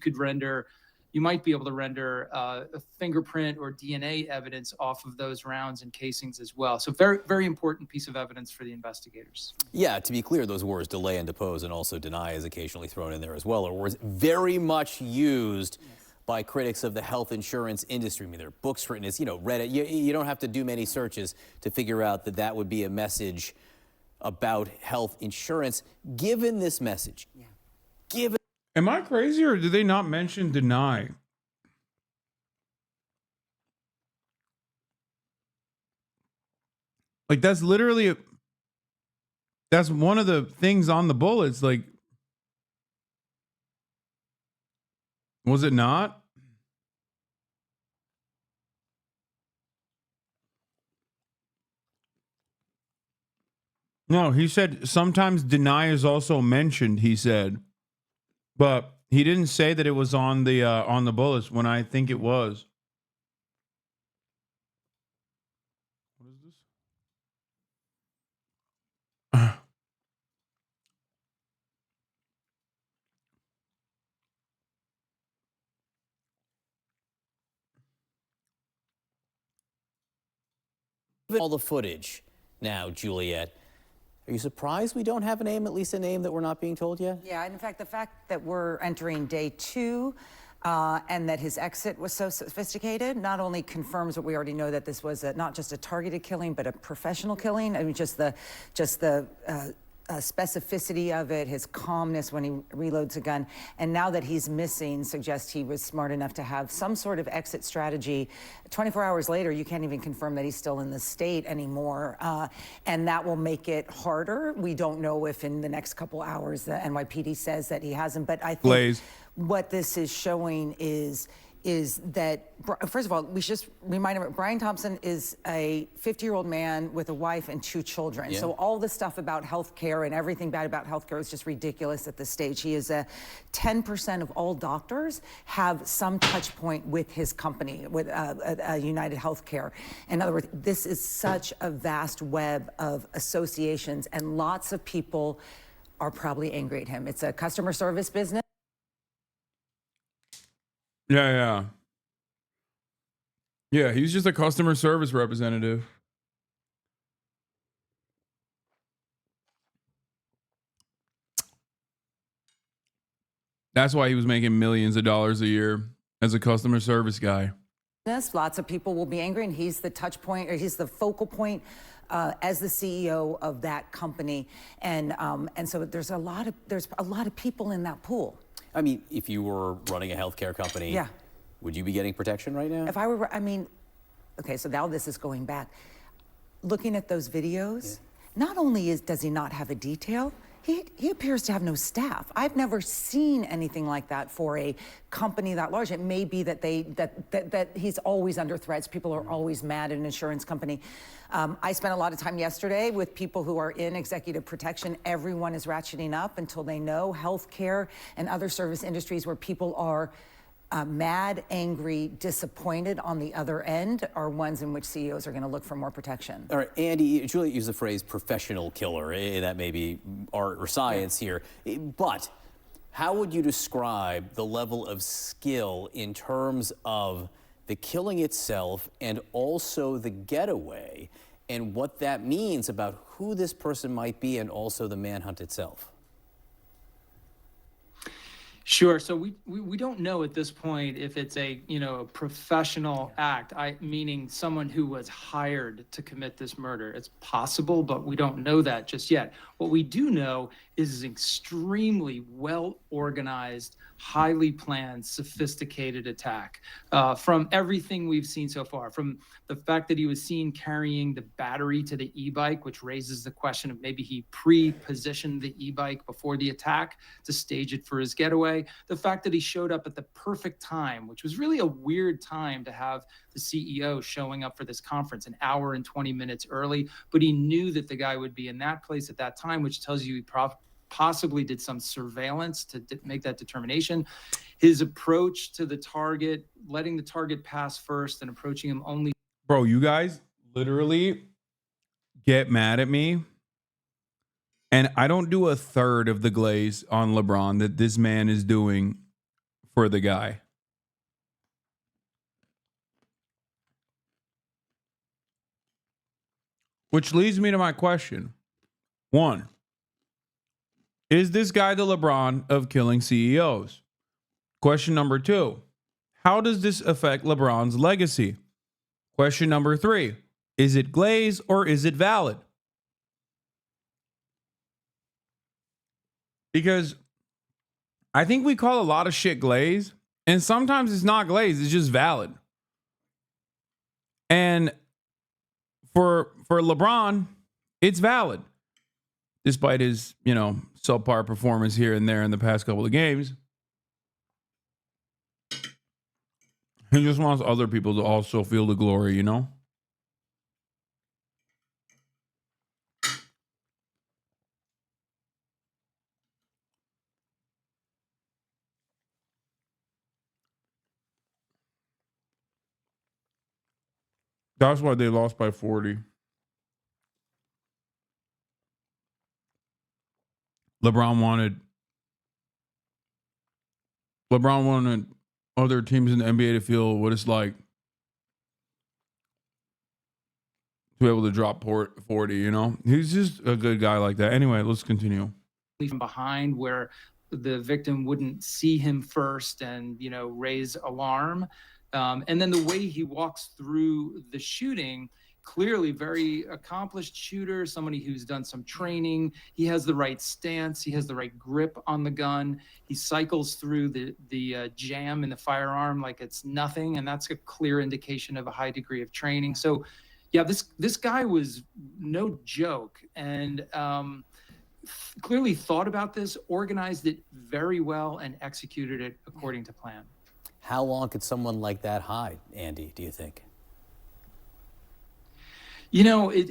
might be able to render a fingerprint or DNA evidence off of those rounds and casings as well. So very, very important piece of evidence for the investigators. Yeah, to be clear, those words delay and depose and also deny is occasionally thrown in there as well, are words very much used by critics of the health insurance industry. I mean, there are books written, it's, Reddit. You don't have to do many searches to figure out that that would be a message about health insurance. Given this message, Am I crazy, or did they not mention deny? Like, that's literally, that's one of the things on the bullets. Like, was it not? No, he said sometimes deny is also mentioned, he said. But he didn't say that it was on the bullets when I think it was. What is this? all the footage now, Juliet, are you surprised we don't have a name, at least a name that we're not being told yet? Yeah, and in fact, the fact that we're entering day 2 and that his exit was so sophisticated not only confirms what we already know, that this was not just a targeted killing, but a professional killing. I mean, just the specificity of it, his calmness when he reloads a gun. And now that he's missing suggests he was smart enough to have some sort of exit strategy. 24 hours later, you can't even confirm that he's still in the state anymore. And that will make it harder. We don't know if in the next couple hours the NYPD says that he hasn't, but I think Glaze. What this is showing is that, first of all, we should just remind him, Brian Thompson is a 50-year-old man with a wife and 2 children. Yeah. So all the stuff about healthcare and everything bad about healthcare is just ridiculous at this stage. He is 10% of all doctors have some touch point with his company, with United Healthcare. In other words, this is such a vast web of associations, and lots of people are probably angry at him. It's a customer service business. Yeah, he's just a customer service representative. That's why he was making millions of dollars a year as a customer service guy. Lots of people will be angry, and he's the touch point, or he's the focal point as the CEO of that company, and so there's a lot of people in that pool. I mean, if you were running a healthcare company, yeah, would you be getting protection right now? If I were, okay, so now this is going back. Looking at those videos, not only does he not have a detail, he appears to have no staff. I've never seen anything like that for a company that large. It may be that that he's always under threats. People are always mad at an insurance company. I spent a lot of time yesterday with people who are in executive protection. Everyone is ratcheting up until they know healthcare and other service industries where people are mad, angry, disappointed on the other end are ones in which CEOs are going to look for more protection. All right, Andy, Julia used the phrase professional killer. That may be art or science here. But how would you describe the level of skill in terms of the killing itself and also the getaway, and what that means about who this person might be and also the manhunt itself? Sure. So we don't know at this point if it's a a professional act, meaning someone who was hired to commit this murder. It's possible, but we don't know that just yet. What we do know is an extremely well organized, highly planned, sophisticated attack. From everything we've seen so far, from the fact that he was seen carrying the battery to the e-bike, which raises the question of maybe he pre-positioned the e-bike before the attack to stage it for his getaway. The fact that he showed up at the perfect time, which was really a weird time to have the CEO showing up for this conference an hour and 20 minutes early, but he knew that the guy would be in that place at that time, which tells you he possibly did some surveillance to make that determination. His approach to the target, letting the target pass first and approaching him only. Bro, you guys literally get mad at me, and I don't do a third of the glaze on LeBron that this man is doing for the guy. Which leads me to my question. One, is this guy the LeBron of killing CEOs? Question number two, how does this affect LeBron's legacy? Question number three, is it glaze or is it valid? Because I think we call a lot of shit glaze, and sometimes it's not glaze, it's just valid. And for LeBron, it's valid. Despite his, subpar performance here and there in the past couple of games. He just wants other people to also feel the glory, That's why they lost by 40. LeBron wanted other teams in the NBA to feel what it's like to be able to drop 40, He's just a good guy like that. Anyway, let's continue. From behind where the victim wouldn't see him first and, raise alarm. And then the way he walks through the shooting, clearly very accomplished shooter, somebody who's done some training. He has the right stance. He has the right grip on the gun. He cycles through the jam in the firearm like it's nothing. And that's a clear indication of a high degree of training. So yeah, this guy was no joke, and clearly thought about this, organized it very well, and executed it according to plan. How long could someone like that hide, Andy, do you think?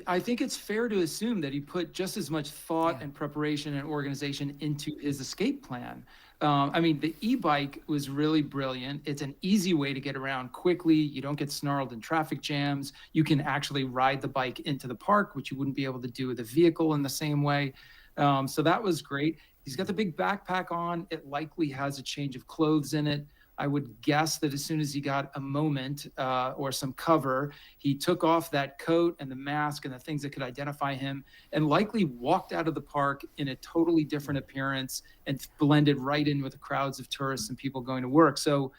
I think it's fair to assume that he put just as much thought and preparation and organization into his escape plan. The e-bike was really brilliant. It's an easy way to get around quickly. You don't get snarled in traffic jams. You can actually ride the bike into the park, which you wouldn't be able to do with a vehicle in the same way. So that was great. He's got the big backpack on. It likely has a change of clothes in it. I would guess that as soon as he got a moment or some cover, he took off that coat and the mask and the things that could identify him, and likely walked out of the park in a totally different appearance and blended right in with the crowds of tourists and people going to work. So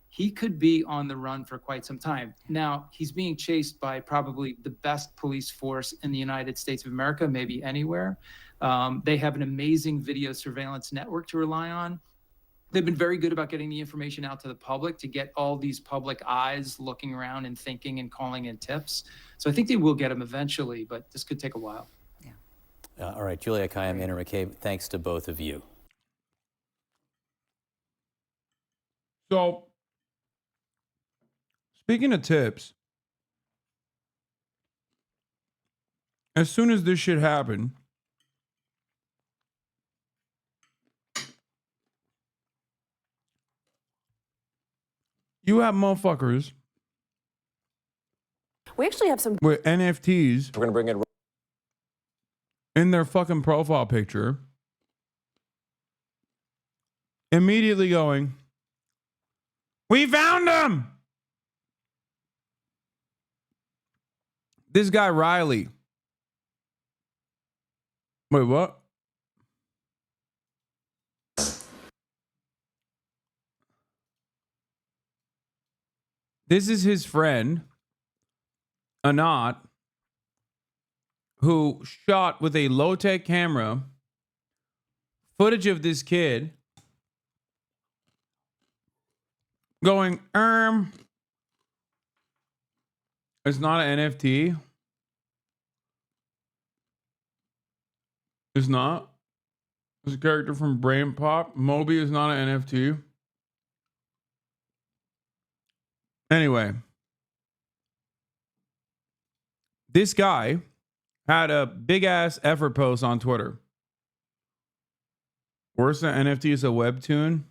he could be on the run for quite some time. Now, he's being chased by probably the best police force in the United States of America, maybe anywhere. They have an amazing video surveillance network to rely on. They've been very good about getting the information out to the public to get all these public eyes looking around and thinking and calling in tips. So I think they will get him eventually, but this could take a while. All right, Julia Kayyem, Andrew McCabe, thanks to both of you. So, speaking of tips, as soon as this shit happened, You have motherfuckers We actually have some. with NFTs. We're going to bring in in their fucking profile picture, immediately going, "We found him!" This guy, Riley. Wait, what? This is his friend, Anat, who shot with a low-tech camera footage of this kid going, it's not an NFT. It's not. It's a character from Brain Pop. Moby is not an NFT. Anyway, this guy had a big ass effort post on Twitter. Worse than NFT is a webtoon.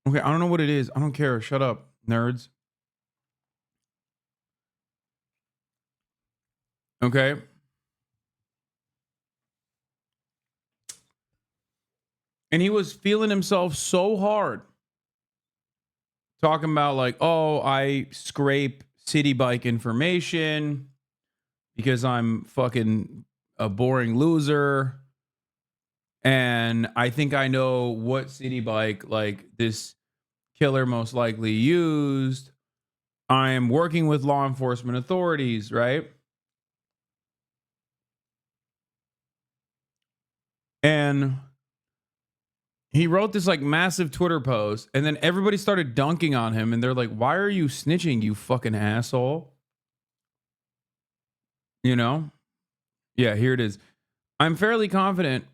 Okay, I don't know what it is. I don't care. Shut up, nerds. Okay. And he was feeling himself so hard. Talking about like, oh, I scrape city bike information because I'm fucking a boring loser. And I think I know what city bike like this killer most likely used. I am working with law enforcement authorities, right? And he wrote this like massive Twitter post, and then everybody started dunking on him, and they're like, "Why are you snitching, you fucking asshole?" You know? Yeah, here it is. I'm fairly confident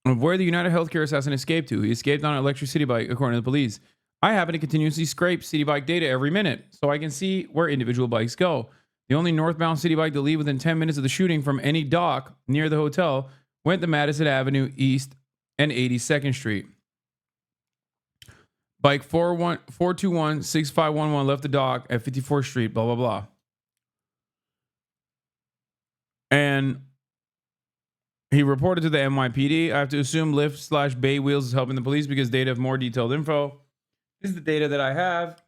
of where the United Healthcare assassin escaped to. He escaped on an electric city bike, according to the police. I happen to continuously scrape city bike data every minute, so I can see where individual bikes go. The only northbound city bike to leave within 10 minutes of the shooting from any dock near the hotel went to Madison Avenue East and 82nd Street. Bike 421-6511 left the dock at 54th Street, blah, blah, blah. And he reported to the NYPD. I have to assume Lyft/Bay Wheels is helping the police because they have more detailed info. This is the data that I have.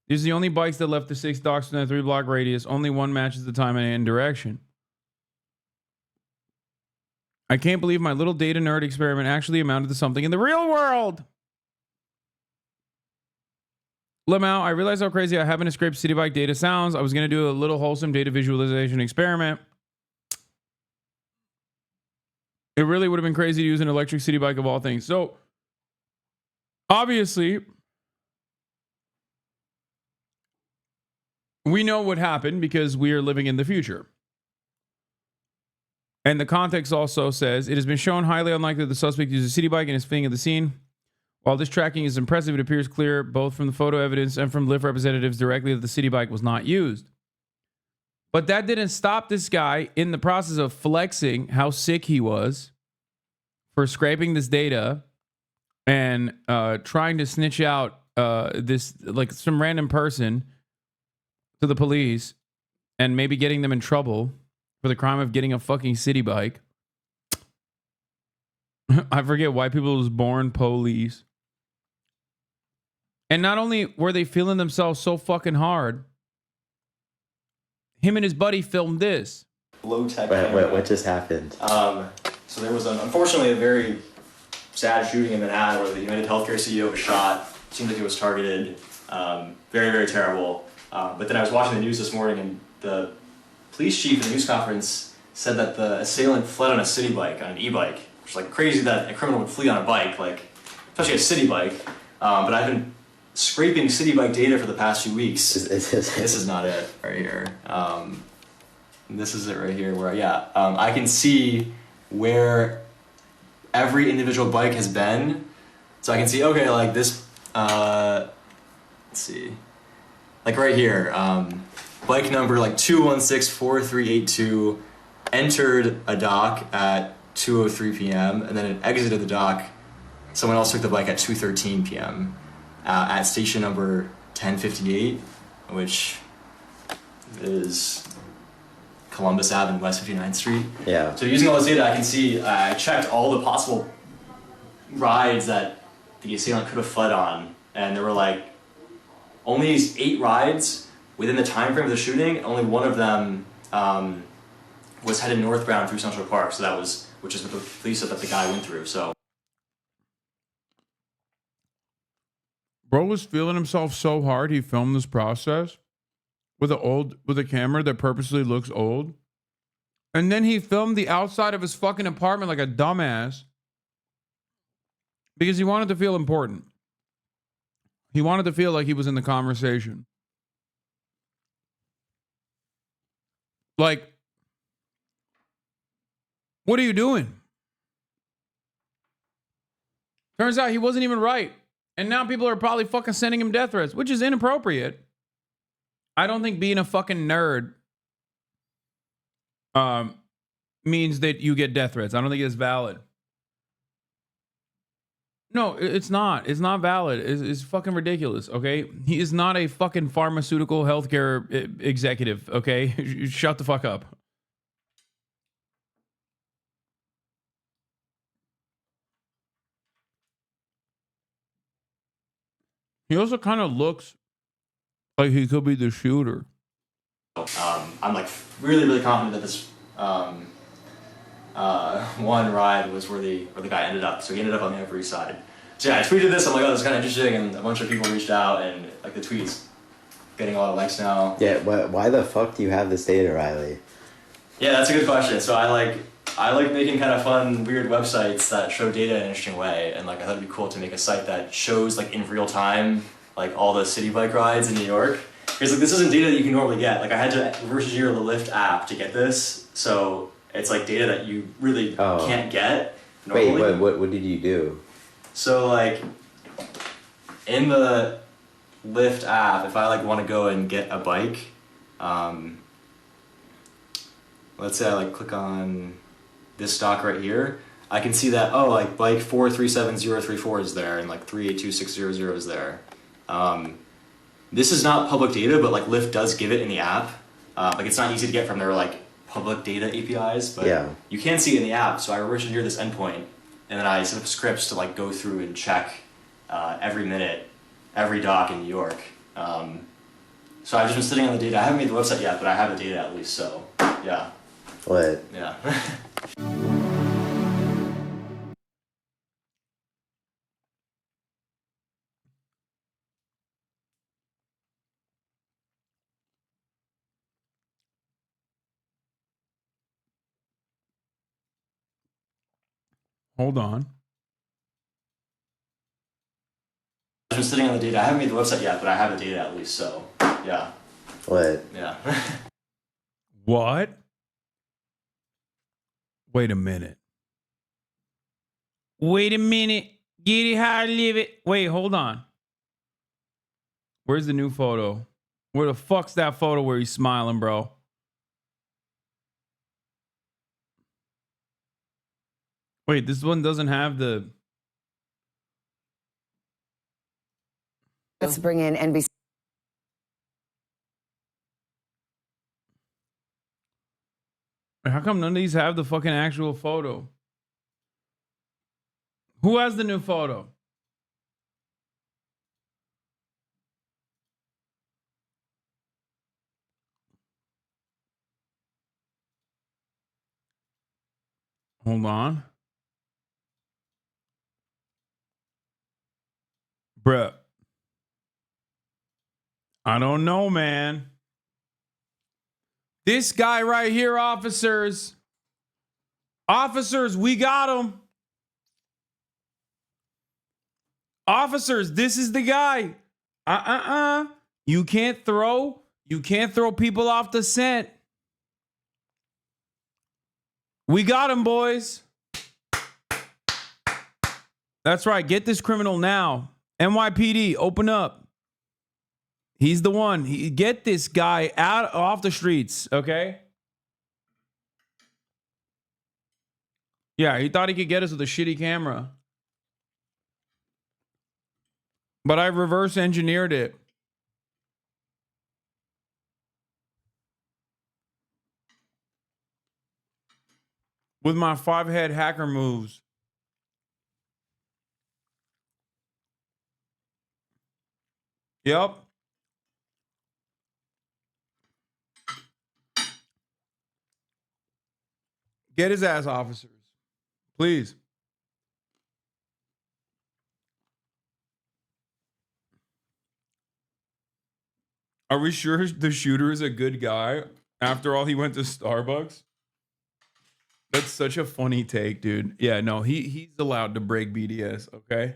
These are the only bikes that left the 6 docks in a 3-block radius. Only one matches the time and direction. I can't believe my little data nerd experiment actually amounted to something in the real world. Lamau, I realized how crazy I haven't scraped city bike data sounds. I was going to do a little wholesome data visualization experiment. It really would have been crazy to use an electric city bike of all things. So, obviously, we know what happened because we are living in the future. And the context also says, it has been shown highly unlikely that the suspect used a city bike and is fleeing at the scene. While this tracking is impressive, it appears clear both from the photo evidence and from Lyft representatives directly that the city bike was not used. But that didn't stop this guy in the process of flexing how sick he was for scraping this data and trying to snitch out this, like some random person to the police and maybe getting them in trouble for the crime of getting a fucking city bike. I forget why people was born police. And not only were they feeling themselves so fucking hard, him and his buddy filmed this. Low tech. Wait, what just happened? So there was unfortunately a very sad shooting in Manhattan where the United Healthcare CEO was shot. Seemed like he was targeted. Very, very terrible. But then I was watching the news this morning, and the police chief in the news conference said that the assailant fled on a city bike, on an e-bike, which is like crazy that a criminal would flee on a bike, like especially a city bike. But I've been scraping city bike data for the past few weeks. This is not it right here. This is it right here where, I can see where every individual bike has been. So I can see, okay, like this, let's see, like right here, bike number like 2164382 entered a dock at 2:03 p.m. and then it exited the dock. Someone else took the bike at 2:13 p.m. at station number 1058, which is Columbus Ave and West 59th Street. Yeah. So using all this data, I can see, I checked all the possible rides that the assailant could have fled on, and there were like only 8 rides within the time frame of the shooting. Only one of them was headed northbound through Central Park, so that was, which is what the police said that the guy went through. So Bro was feeling himself so hard he filmed this process with a camera that purposely looks old. And then he filmed the outside of his fucking apartment like a dumbass because he wanted to feel important. He wanted to feel like he was in the conversation. Like, what are you doing? Turns out he wasn't even right. And now people are probably fucking sending him death threats, which is inappropriate. I don't think being a fucking nerd means that you get death threats. I don't think it's valid. No, it's not. It's not valid. It's fucking ridiculous, okay? He is not a fucking pharmaceutical healthcare executive, okay? Shut the fuck up. He also kind of looks like he could be the shooter. I'm like really, really confident that this one ride was where the guy ended up. So he ended up on the Upper East Side. So yeah, I tweeted this. I'm like, oh, this is kind of interesting, and a bunch of people reached out, and like the tweets getting a lot of likes now. Yeah. Why the fuck do you have this data, Riley? Yeah, that's a good question. So I like making kind of fun, weird websites that show data in an interesting way, and like I thought it'd be cool to make a site that shows like in real time like all the city bike rides in New York. Because like this isn't data that you can normally get. Like I had to reverse engineer the Lyft app to get this, so it's like data that you really can't get normally. Wait, what did you do? So like in the Lyft app, if I like want to go and get a bike, let's say I like click on this stock right here, I can see that, oh, like bike 437034 is there and like 382600 is there. This is not public data, but like Lyft does give it in the app. Like it's not easy to get from their like public data APIs, but you can see it in the app. So I reverse engineer this endpoint, and then I set up scripts to like go through and check every minute, every dock in New York. So I've just been sitting on the data. I haven't made the website yet, but I have the data at least. So yeah. What? Yeah. Hold on. I've been sitting on the data. I haven't made the website yet, but I have the data at least. So yeah. What? Yeah. What? Wait a minute. Wait a minute. Get it how I live it. Wait, hold on. Where's the new photo? Where the fuck's that photo where he's smiling, bro? Wait, this one doesn't have the... Let's bring in NBC. How come none of these have the fucking actual photo? Who has the new photo? Hold on. Bruh. I don't know, man. This guy right here, officers. Officers, we got him. Officers, this is the guy. You can't throw people off the scent. We got him, boys. That's right. Get this criminal now. NYPD, open up. He's the one. Get this guy off the streets, okay? Yeah, he thought he could get us with a shitty camera. But I reverse engineered it. With my 5-head hacker moves. Yep. Get his ass, officers. Please. Are we sure the shooter is a good guy? After all, he went to Starbucks? That's such a funny take, dude. Yeah, no, he's allowed to break BDS, okay?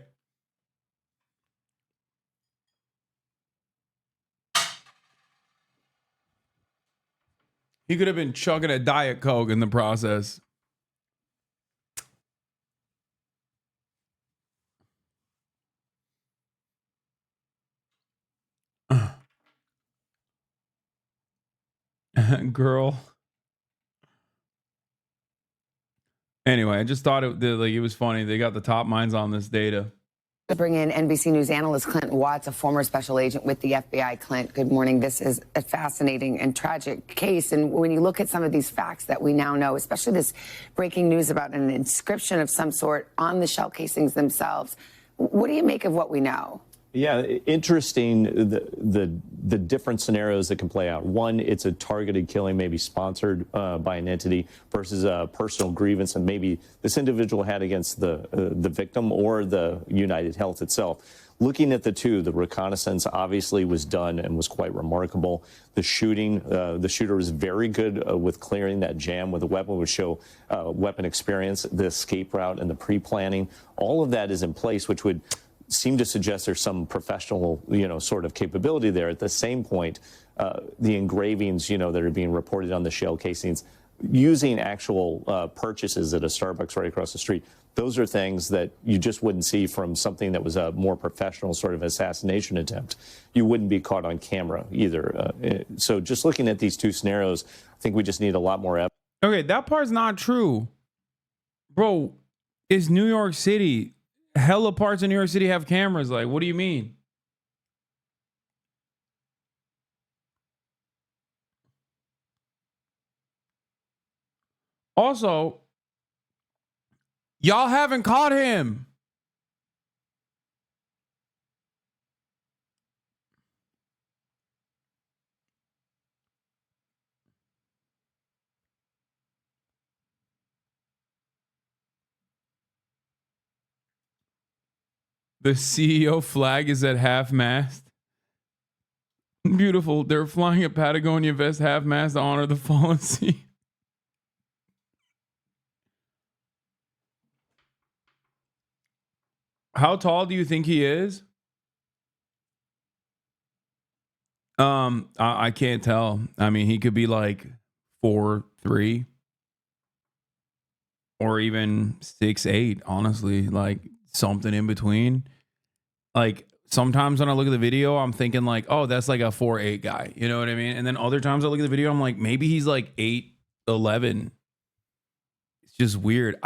He could have been chugging a Diet Coke in the process. Girl. Anyway, I just thought it was funny. They got the top minds on this data. To bring in NBC News analyst Clint Watts, a former special agent with the FBI. Clint, good morning. This is a fascinating and tragic case. And when you look at some of these facts that we now know, especially this breaking news about an inscription of some sort on the shell casings themselves, what do you make of what we know? Yeah, interesting, the different scenarios that can play out. One, it's a targeted killing, maybe sponsored by an entity, versus a personal grievance that maybe this individual had against the victim or the United Health itself. Looking at the two, the reconnaissance obviously was done and was quite remarkable. The shooting, the shooter was very good with clearing that jam with a weapon, would show weapon experience, the escape route and the pre-planning. All of that is in place, which would seem to suggest there's some professional, sort of capability there. At the same point, the engravings, that are being reported on the shell casings, using actual purchases at a Starbucks right across the street, those are things that you just wouldn't see from something that was a more professional sort of assassination attempt. You wouldn't be caught on camera either. So just looking at these two scenarios, I think we just need a lot more evidence. Okay, that part's not true. Bro, it's New York City. Hella parts in New York City have cameras. Like, what do you mean? Also, y'all haven't caught him. The CEO flag is at half-mast. Beautiful. They're flying a Patagonia vest half-mast to honor the fallen sea. How tall do you think he is? I can't tell. I mean, he could be like 4'3", or even 6'8", honestly, like something in between. Like sometimes when I look at the video, I'm thinking like, oh, that's like a 4'8" guy. You know what I mean? And then other times I look at the video, I'm like, maybe he's like 8'11". It's just weird.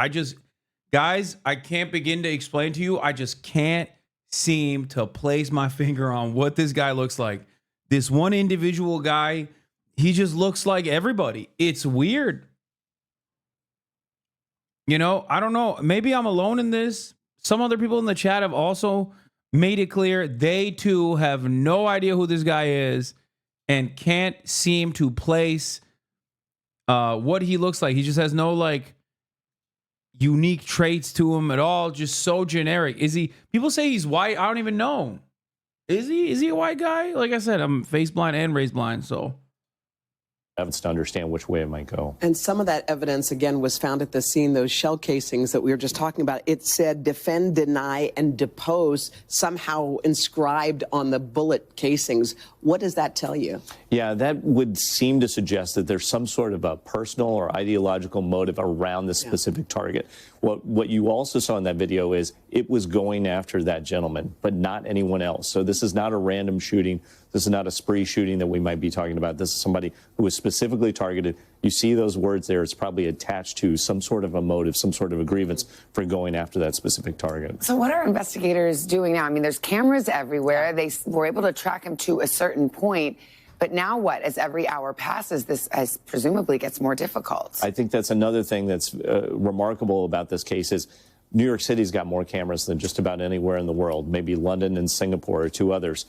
Guys, I can't begin to explain to you. I just can't seem to place my finger on what this guy looks like. This one individual guy, he just looks like everybody. It's weird. I don't know. Maybe I'm alone in this. Some other people in the chat have also made it clear they too have no idea who this guy is and can't seem to place what he looks like. He just has no like unique traits to him at all. Just so generic. Is he? People say he's white. I don't even know. Is he a white guy? Like I said, I'm face blind and race blind, so Evidence to understand which way it might go. And some of that evidence, again, was found at the scene, those shell casings that we were just talking about. It said defend, deny, and depose, somehow inscribed on the bullet casings. What does that tell you? Yeah, that would seem to suggest that there's some sort of a personal or ideological motive around this specific target. What you also saw in that video is it was going after that gentleman, but not anyone else. So this is not a random shooting. This is not a spree shooting that we might be talking about. This is somebody who was specifically targeted. You see those words there. It's probably attached to some sort of a motive, some sort of a grievance for going after that specific target. So what are investigators doing now? I mean, there's cameras everywhere. They were able to track him to a certain point. But now what? As every hour passes, this as presumably gets more difficult. I think that's another thing that's remarkable about this case is New York City's got more cameras than just about anywhere in the world. Maybe London and Singapore are two others.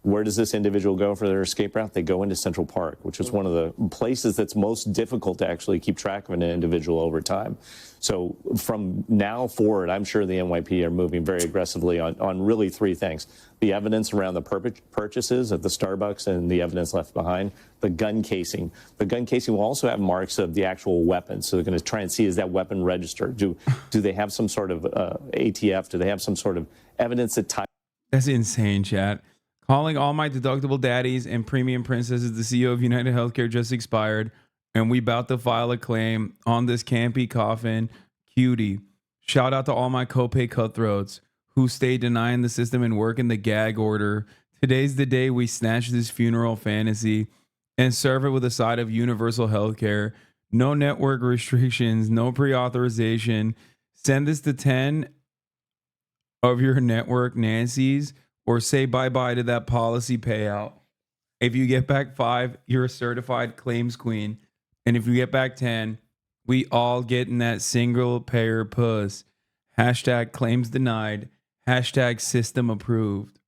Where does this individual go for their escape route? They go into Central Park, which is one of the places that's most difficult to actually keep track of an individual over time. So from now forward, I'm sure the NYPD are moving very aggressively on really three things. The evidence around the purchases at the Starbucks and the evidence left behind, the gun casing. The gun casing will also have marks of the actual weapon. So they're going to try and see, is that weapon registered? Do they have some sort of ATF? Do they have some sort of evidence that ties? That's insane, chat. Calling all my deductible daddies and premium princesses, the CEO of United Healthcare just expired, and we about to file a claim on this campy coffin cutie. Shout out to all my copay cutthroats who stay denying the system and working the gag order. Today's the day we snatch this funeral fantasy and serve it with a side of universal healthcare. No network restrictions, no pre-authorization. Send this to 10 of your network Nancy's, or say bye-bye to that policy payout. If you get back 5, you're a certified claims queen. And if you get back 10, we all get in that single payer puss. Hashtag claims denied. Hashtag system approved.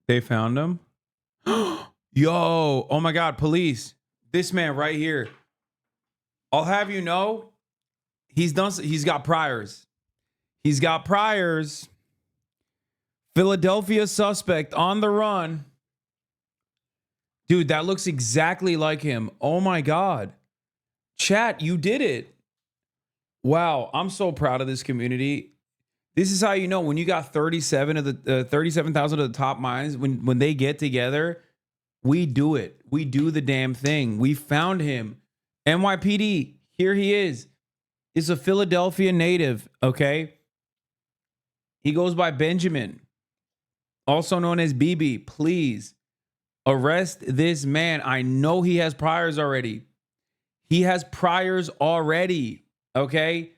They found him? Yo, oh my God, police. This man right here. I'll have you know, he's got priors. He's got priors. Philadelphia suspect on the run. Dude, that looks exactly like him. Oh my God. Chat, you did it. Wow, I'm so proud of this community. This is how you know when you got 37,000 of the top minds, when they get together, we do it. We do the damn thing. We found him. NYPD, here he is. He's a Philadelphia native, okay? He goes by Benjamin, also known as BB. Please arrest this man. I know he has priors already. He has priors already, okay?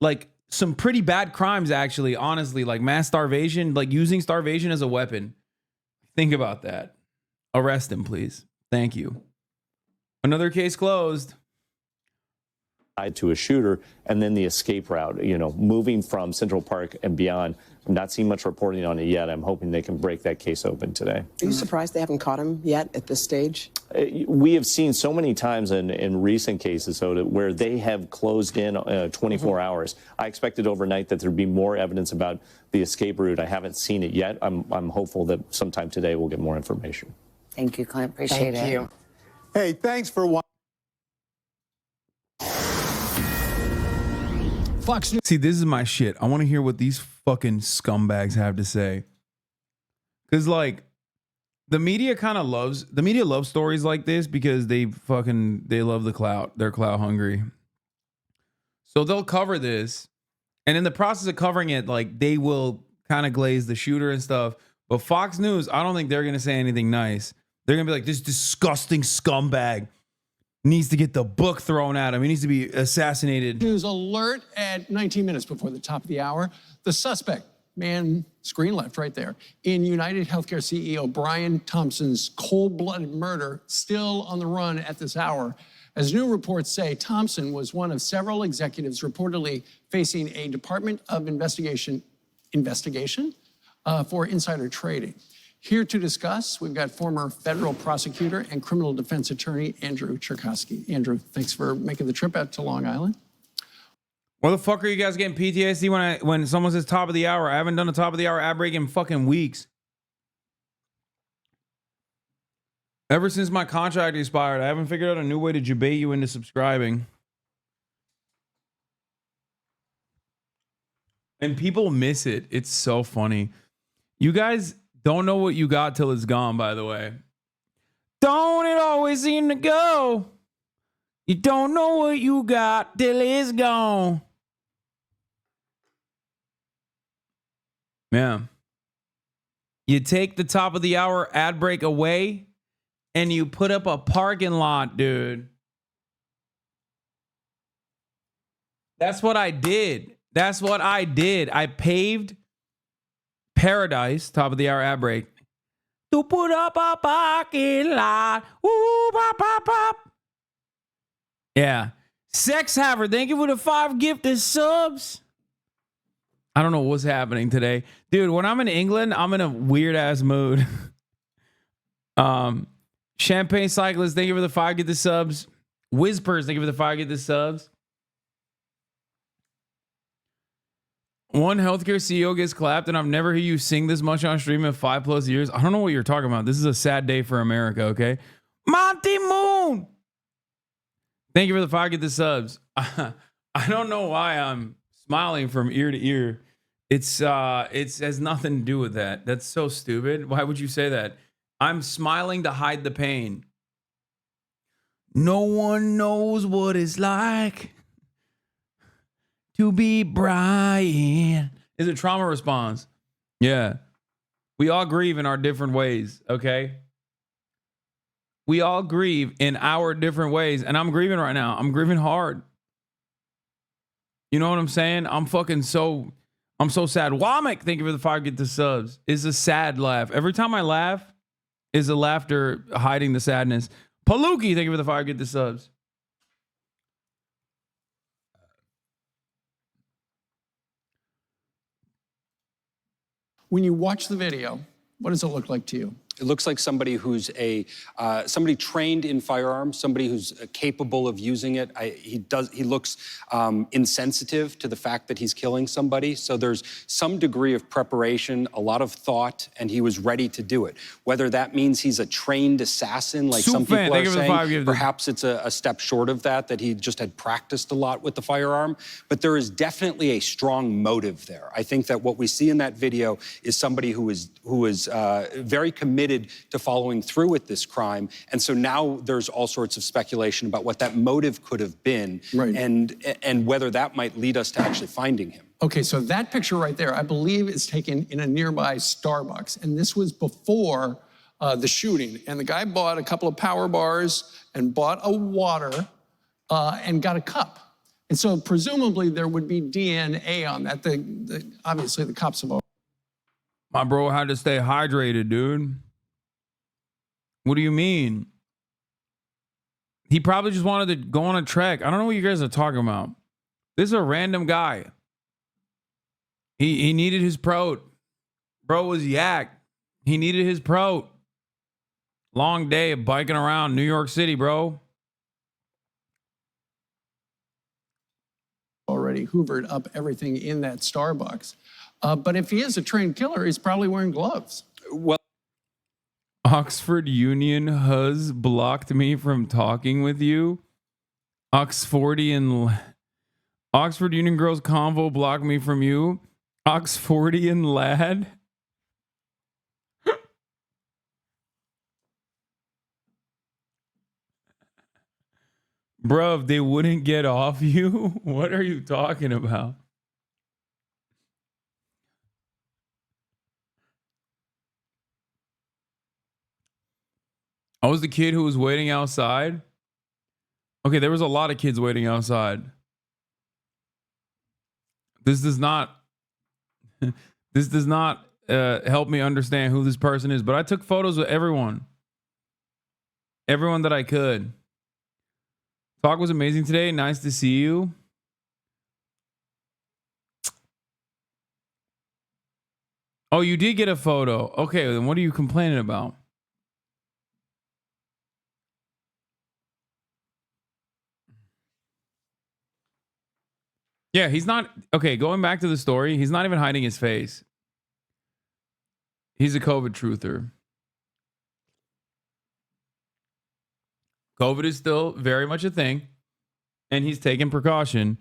Like, some pretty bad crimes, actually, honestly, like mass starvation, like using starvation as a weapon. Think about that. Arrest him, please. Thank you. Another case closed. To a shooter, and then the escape route, you know, moving from Central Park and beyond. I'm not seeing much reporting on it yet. I'm hoping they can break that case open today. Are you surprised they haven't caught him yet at this stage? We have seen so many times in recent cases, Hoda, where they have closed in 24 hours. I expected overnight that there'd be more evidence about the escape route. I haven't seen it yet. I'm hopeful that sometime today we'll get more information. Thank you, Clint. Appreciate it. Thank you. Hey, thanks for watching. Fox News. See, this is my shit. I want to hear what these fucking scumbags have to say. Because, like, the media loves stories like this because they love the clout. They're clout hungry. So they'll cover this. And in the process of covering it, like, they will kind of glaze the shooter and stuff. But Fox News, I don't think they're going to say anything nice. They're going to be like, this disgusting scumbag needs to get the book thrown at him. He needs to be assassinated. News alert at 19 minutes before the top of the hour. The suspect, man, screen left right there, in United Healthcare CEO Brian Thompson's cold-blooded murder, still on the run at this hour. As new reports say, Thompson was one of several executives reportedly facing a Department of Investigation for insider trading. Here to discuss, we've got former federal prosecutor and criminal defense attorney, Andrew Cherkowski. Andrew, thanks for making the trip out to Long Island. Why the fuck are you guys getting PTSD when someone says top of the hour? I haven't done a top of the hour ad break in fucking weeks. Ever since my contract expired, I haven't figured out a new way to debate you into subscribing. And people miss it. It's so funny. You guys don't know what you got till it's gone, by the way. Don't it always seem to go? You don't know what you got till it's gone. Yeah. You take the top of the hour ad break away and you put up a parking lot, dude. That's what I did. That's what I did. I paved paradise, top of the hour ad break, to put up a parking lot. Woo, pop, pop, pop. Yeah. Sex Haver, thank you for the 5 gifted subs. I don't know what's happening today. Dude, when I'm in England, I'm in a weird ass mood. Champagne Cyclist, thank you for the 5 gifted subs. Whispers, thank you for the 5 gifted subs. One healthcare CEO gets clapped, and I've never heard you sing this much on stream in 5+ years. I don't know what you're talking about. This is a sad day for America, okay? Monty Moon! Thank you for the 5 gifted subs. I don't know why I'm smiling from ear to ear. It has nothing to do with that. That's so stupid. Why would you say that? I'm smiling to hide the pain. No one knows what it's like to be Brian. Is it trauma response? Yeah. We all grieve in our different ways, okay? We all grieve in our different ways. And I'm grieving right now. I'm grieving hard. You know what I'm saying? I'm so sad. Womack, thank you for the 5 get the subs. Is a sad laugh. Every time I laugh is a laughter hiding the sadness. Paluki, thank you for the 5 get the subs. When you watch the video, what does it look like to you? It looks like somebody who's somebody trained in firearms, somebody who's capable of using it. He looks insensitive to the fact that he's killing somebody. So there's some degree of preparation, a lot of thought, and he was ready to do it. Whether that means he's a trained assassin, like some people are saying, perhaps it's a step short of that he just had practiced a lot with the firearm. But there is definitely a strong motive there. I think that what we see in that video is somebody who is very committed to following through with this crime. And so now there's all sorts of speculation about what that motive could have been, right, and whether that might lead us to actually finding him. Okay, so that picture right there, I believe, is taken in a nearby Starbucks. And this was before the shooting. And the guy bought a couple of power bars and bought a water and got a cup. And so presumably there would be DNA on that. Obviously the cops have. My bro had to stay hydrated, dude. What do you mean? He probably just wanted to go on a trek. I don't know what you guys are talking about. This is a random guy. He needed his prote. Bro was yak. He needed his prote. Long day of biking around New York City, bro. Already hoovered up everything in that Starbucks. But if he is a trained killer, he's probably wearing gloves. Well, Oxford Union has blocked me from talking with you. Oxford Union Girls Convo blocked me from you. Oxfordian lad. Bruv, they wouldn't get off you? What are you talking about? I was the kid who was waiting outside. Okay, there was a lot of kids waiting outside. This does not help me understand who this person is, but I took photos with everyone. Everyone that I could. Talk was amazing today. Nice to see you. Oh, you did get a photo. Okay, then what are you complaining about? Yeah, he's not. Okay, going back to the story, he's not even hiding his face. He's a COVID truther. COVID is still very much a thing, and he's taking precaution.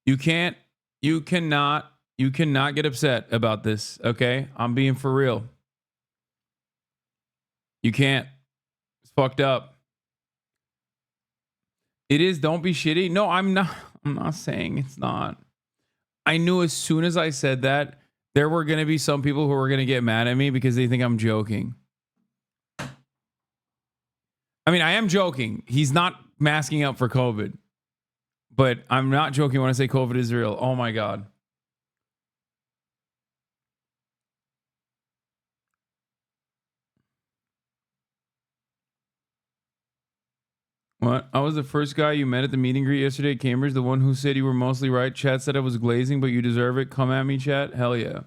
You cannot get upset about this, okay? I'm being for real. You can't. It's fucked up. It is. Don't be shitty. No, I'm not. I'm not saying it's not. I knew as soon as I said that there were going to be some people who were going to get mad at me because they think I'm joking. I mean, I am joking. He's not masking up for COVID. But I'm not joking when I say COVID is real. Oh my God. What? I was the first guy you met at the meet and greet yesterday at Cambridge. The one who said you were mostly right. Chat said I was glazing, but you deserve it. Come at me, chat. Hell yeah.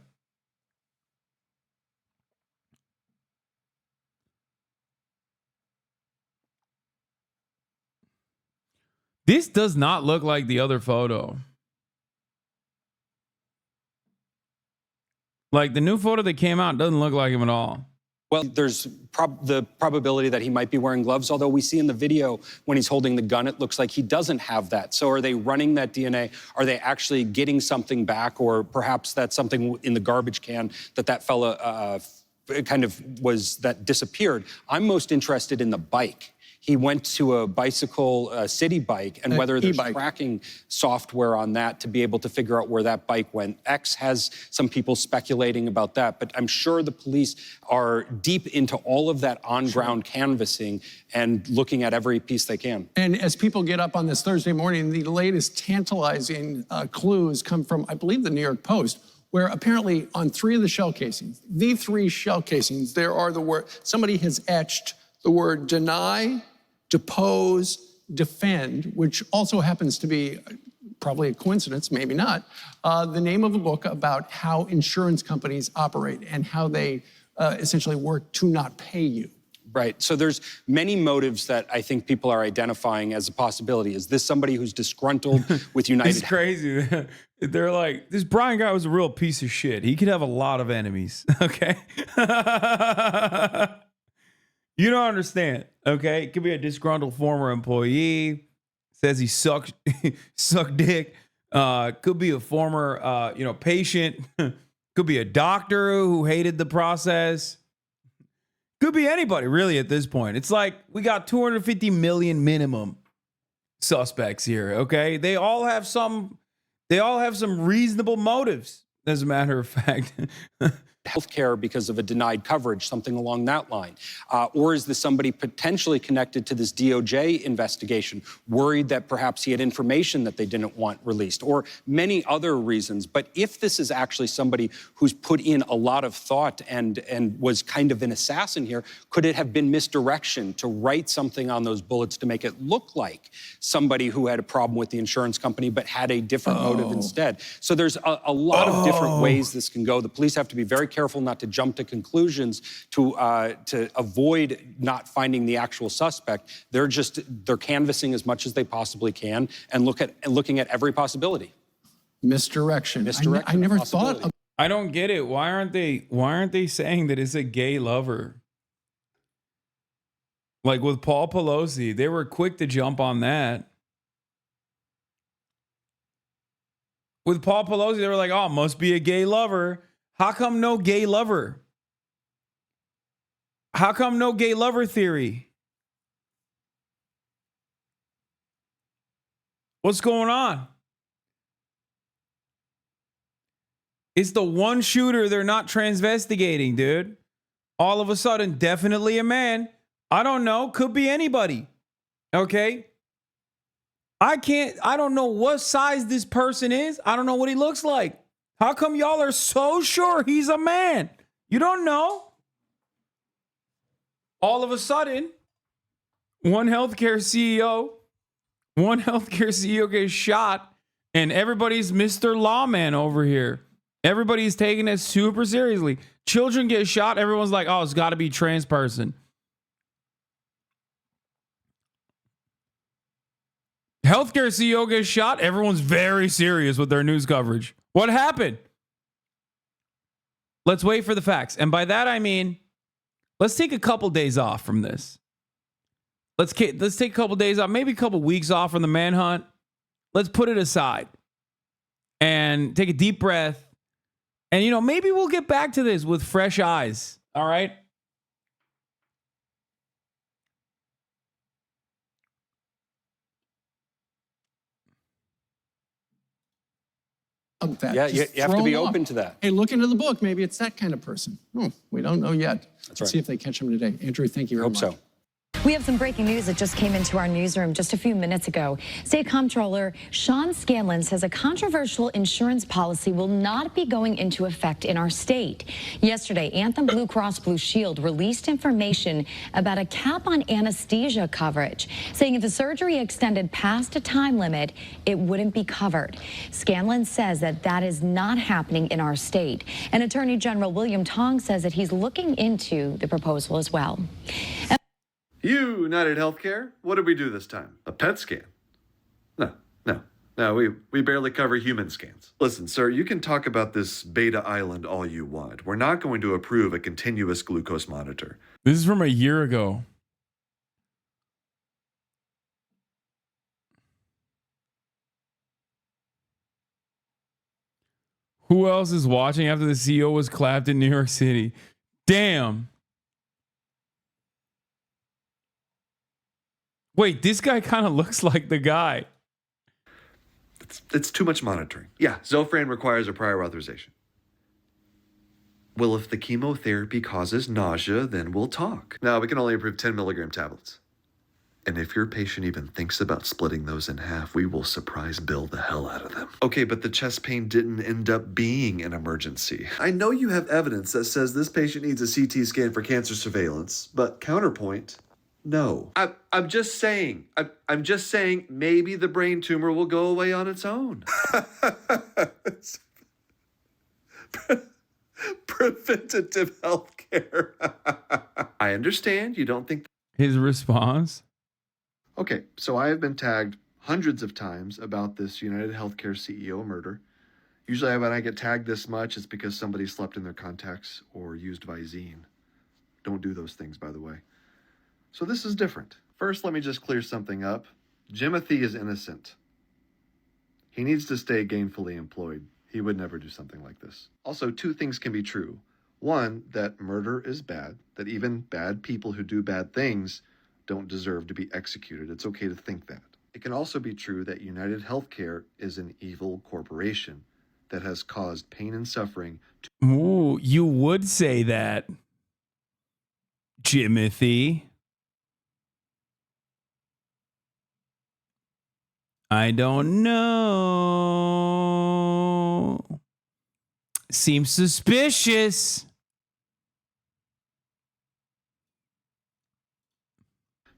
This does not look like the other photo. Like the new photo that came out doesn't look like him at all. Well, there's the probability that he might be wearing gloves, although we see in the video when he's holding the gun, it looks like he doesn't have that. So are they running that DNA? Are they actually getting something back? Or perhaps that's something in the garbage can that fella kind of was, that disappeared. I'm most interested in the bike. He went to a bicycle, city bike, and whether there's tracking software on that to be able to figure out where that bike went. X has some people speculating about that, but I'm sure the police are deep into all of that on-ground canvassing and looking at every piece they can. And as people get up on this Thursday morning, the latest tantalizing clues come from, I believe, the New York Post, where apparently on 3 of the shell casings, the 3 shell casings, there are the word, somebody has etched the word deny, depose, defend, which also happens to be probably a coincidence, maybe not, the name of a book about how insurance companies operate and how they essentially work to not pay you. Right. So there's many motives that I think people are identifying as a possibility. Is this somebody who's disgruntled with United? It's crazy. They're like, this Brian guy was a real piece of shit. He could have a lot of enemies. Okay. You don't understand. Okay. It could be a disgruntled former employee. Says he sucked dick. Could be a former, patient. Could be a doctor who hated the process. Could be anybody, really, at this point. It's like we got 250 million minimum suspects here, okay? They all have some reasonable motives, as a matter of fact. Healthcare because of a denied coverage, something along that line? Or is this somebody potentially connected to this DOJ investigation, worried that perhaps he had information that they didn't want released, or many other reasons? But if this is actually somebody who's put in a lot of thought and was kind of an assassin here, could it have been misdirection to write something on those bullets to make it look like somebody who had a problem with the insurance company but had a different motive instead? So there's a lot of different ways this can go. The police have to be very careful not to jump to conclusions to avoid not finding the actual suspect. They're canvassing as much as they possibly can and looking at every possibility. Misdirection. I never thought of. I don't get it. Why aren't they saying that it's a gay lover? Like with Paul Pelosi, they were quick to jump on that. With Paul Pelosi, they were like, oh, must be a gay lover. How come no gay lover? How come no gay lover theory? What's going on? It's the one shooter they're not transvestigating, dude. All of a sudden, definitely a man. I don't know. Could be anybody. Okay? I don't know what size this person is. I don't know what he looks like. How come y'all are so sure he's a man? You don't know. All of a sudden, one healthcare CEO gets shot, and everybody's Mr. Lawman over here. Everybody's taking it super seriously. Children get shot. Everyone's like, oh, it's got to be trans person. Healthcare CEO gets shot. Everyone's very serious with their news coverage. What happened? Let's wait for the facts. And by that, I mean, let's take a couple days off from this. Let's take a couple days off, maybe a couple weeks off from the manhunt. Let's put it aside and take a deep breath. And, maybe we'll get back to this with fresh eyes. All right. that. Yeah, you Just have to throw be him off. open to that. Hey, look into the book. Maybe it's that kind of person. We don't know yet. That's Let's right. see if they catch him today. Andrew, thank you very much. Hope so. We have some breaking news that just came into our newsroom just a few minutes ago. State Comptroller Sean Scanlon says a controversial insurance policy will not be going into effect in our state. Yesterday, Anthem Blue Cross Blue Shield released information about a cap on anesthesia coverage, saying if the surgery extended past a time limit, it wouldn't be covered. Scanlon says that that is not happening in our state. And Attorney General William Tong says that he's looking into the proposal as well. United Healthcare? What did we do this time? A PET scan? No, we barely cover human scans. Listen, sir, you can talk about this Beta Island all you want. We're not going to approve a continuous glucose monitor. This is from a year ago. Who else is watching after the CEO was clapped in New York City? Damn. Wait, this guy kind of looks like the guy. It's too much monitoring. Yeah, Zofran requires a prior authorization. Well, if the chemotherapy causes nausea, then we'll talk. No, we can only approve 10 milligram tablets. And if your patient even thinks about splitting those in half, we will surprise bill the hell out of them. Okay, but the chest pain didn't end up being an emergency. I know you have evidence that says this patient needs a CT scan for cancer surveillance, but counterpoint, no. I'm just saying. I'm just saying maybe the brain tumor will go away on its own. Preventative health care. I understand you don't think. His response? Okay, so I have been tagged hundreds of times about this United Healthcare CEO murder. Usually when I get tagged this much, it's because somebody slept in their contacts or used Visine. Don't do those things, by the way. So this is different. First, let me just clear something up. Jimothy is innocent. He needs to stay gainfully employed. He would never do something like this. Also, two things can be true. One, that murder is bad, that even bad people who do bad things don't deserve to be executed. It's okay to think that. It can also be true that United Healthcare is an evil corporation that has caused pain and suffering to. Ooh, you would say that, Jimothy. I don't know. Seems suspicious.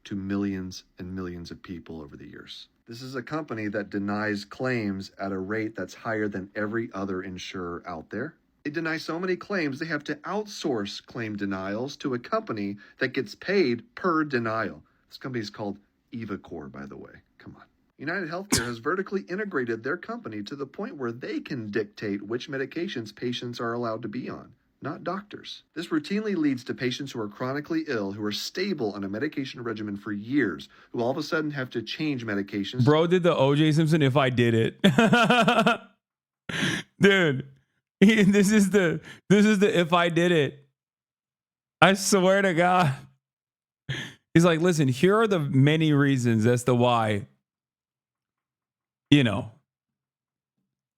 To millions and millions of people over the years. This is a company that denies claims at a rate that's higher than every other insurer out there. They deny so many claims they have to outsource claim denials to a company that gets paid per denial. This company is called EvaCore, by the way. Come on. United Healthcare has vertically integrated their company to the point where they can dictate which medications patients are allowed to be on, not doctors. This routinely leads to patients who are chronically ill, who are stable on a medication regimen for years, who all of a sudden have to change medications. Bro did the OJ Simpson if I did it. Dude, this is the if I did it. I swear to God. He's like, listen, here are the many reasons as to why, you know,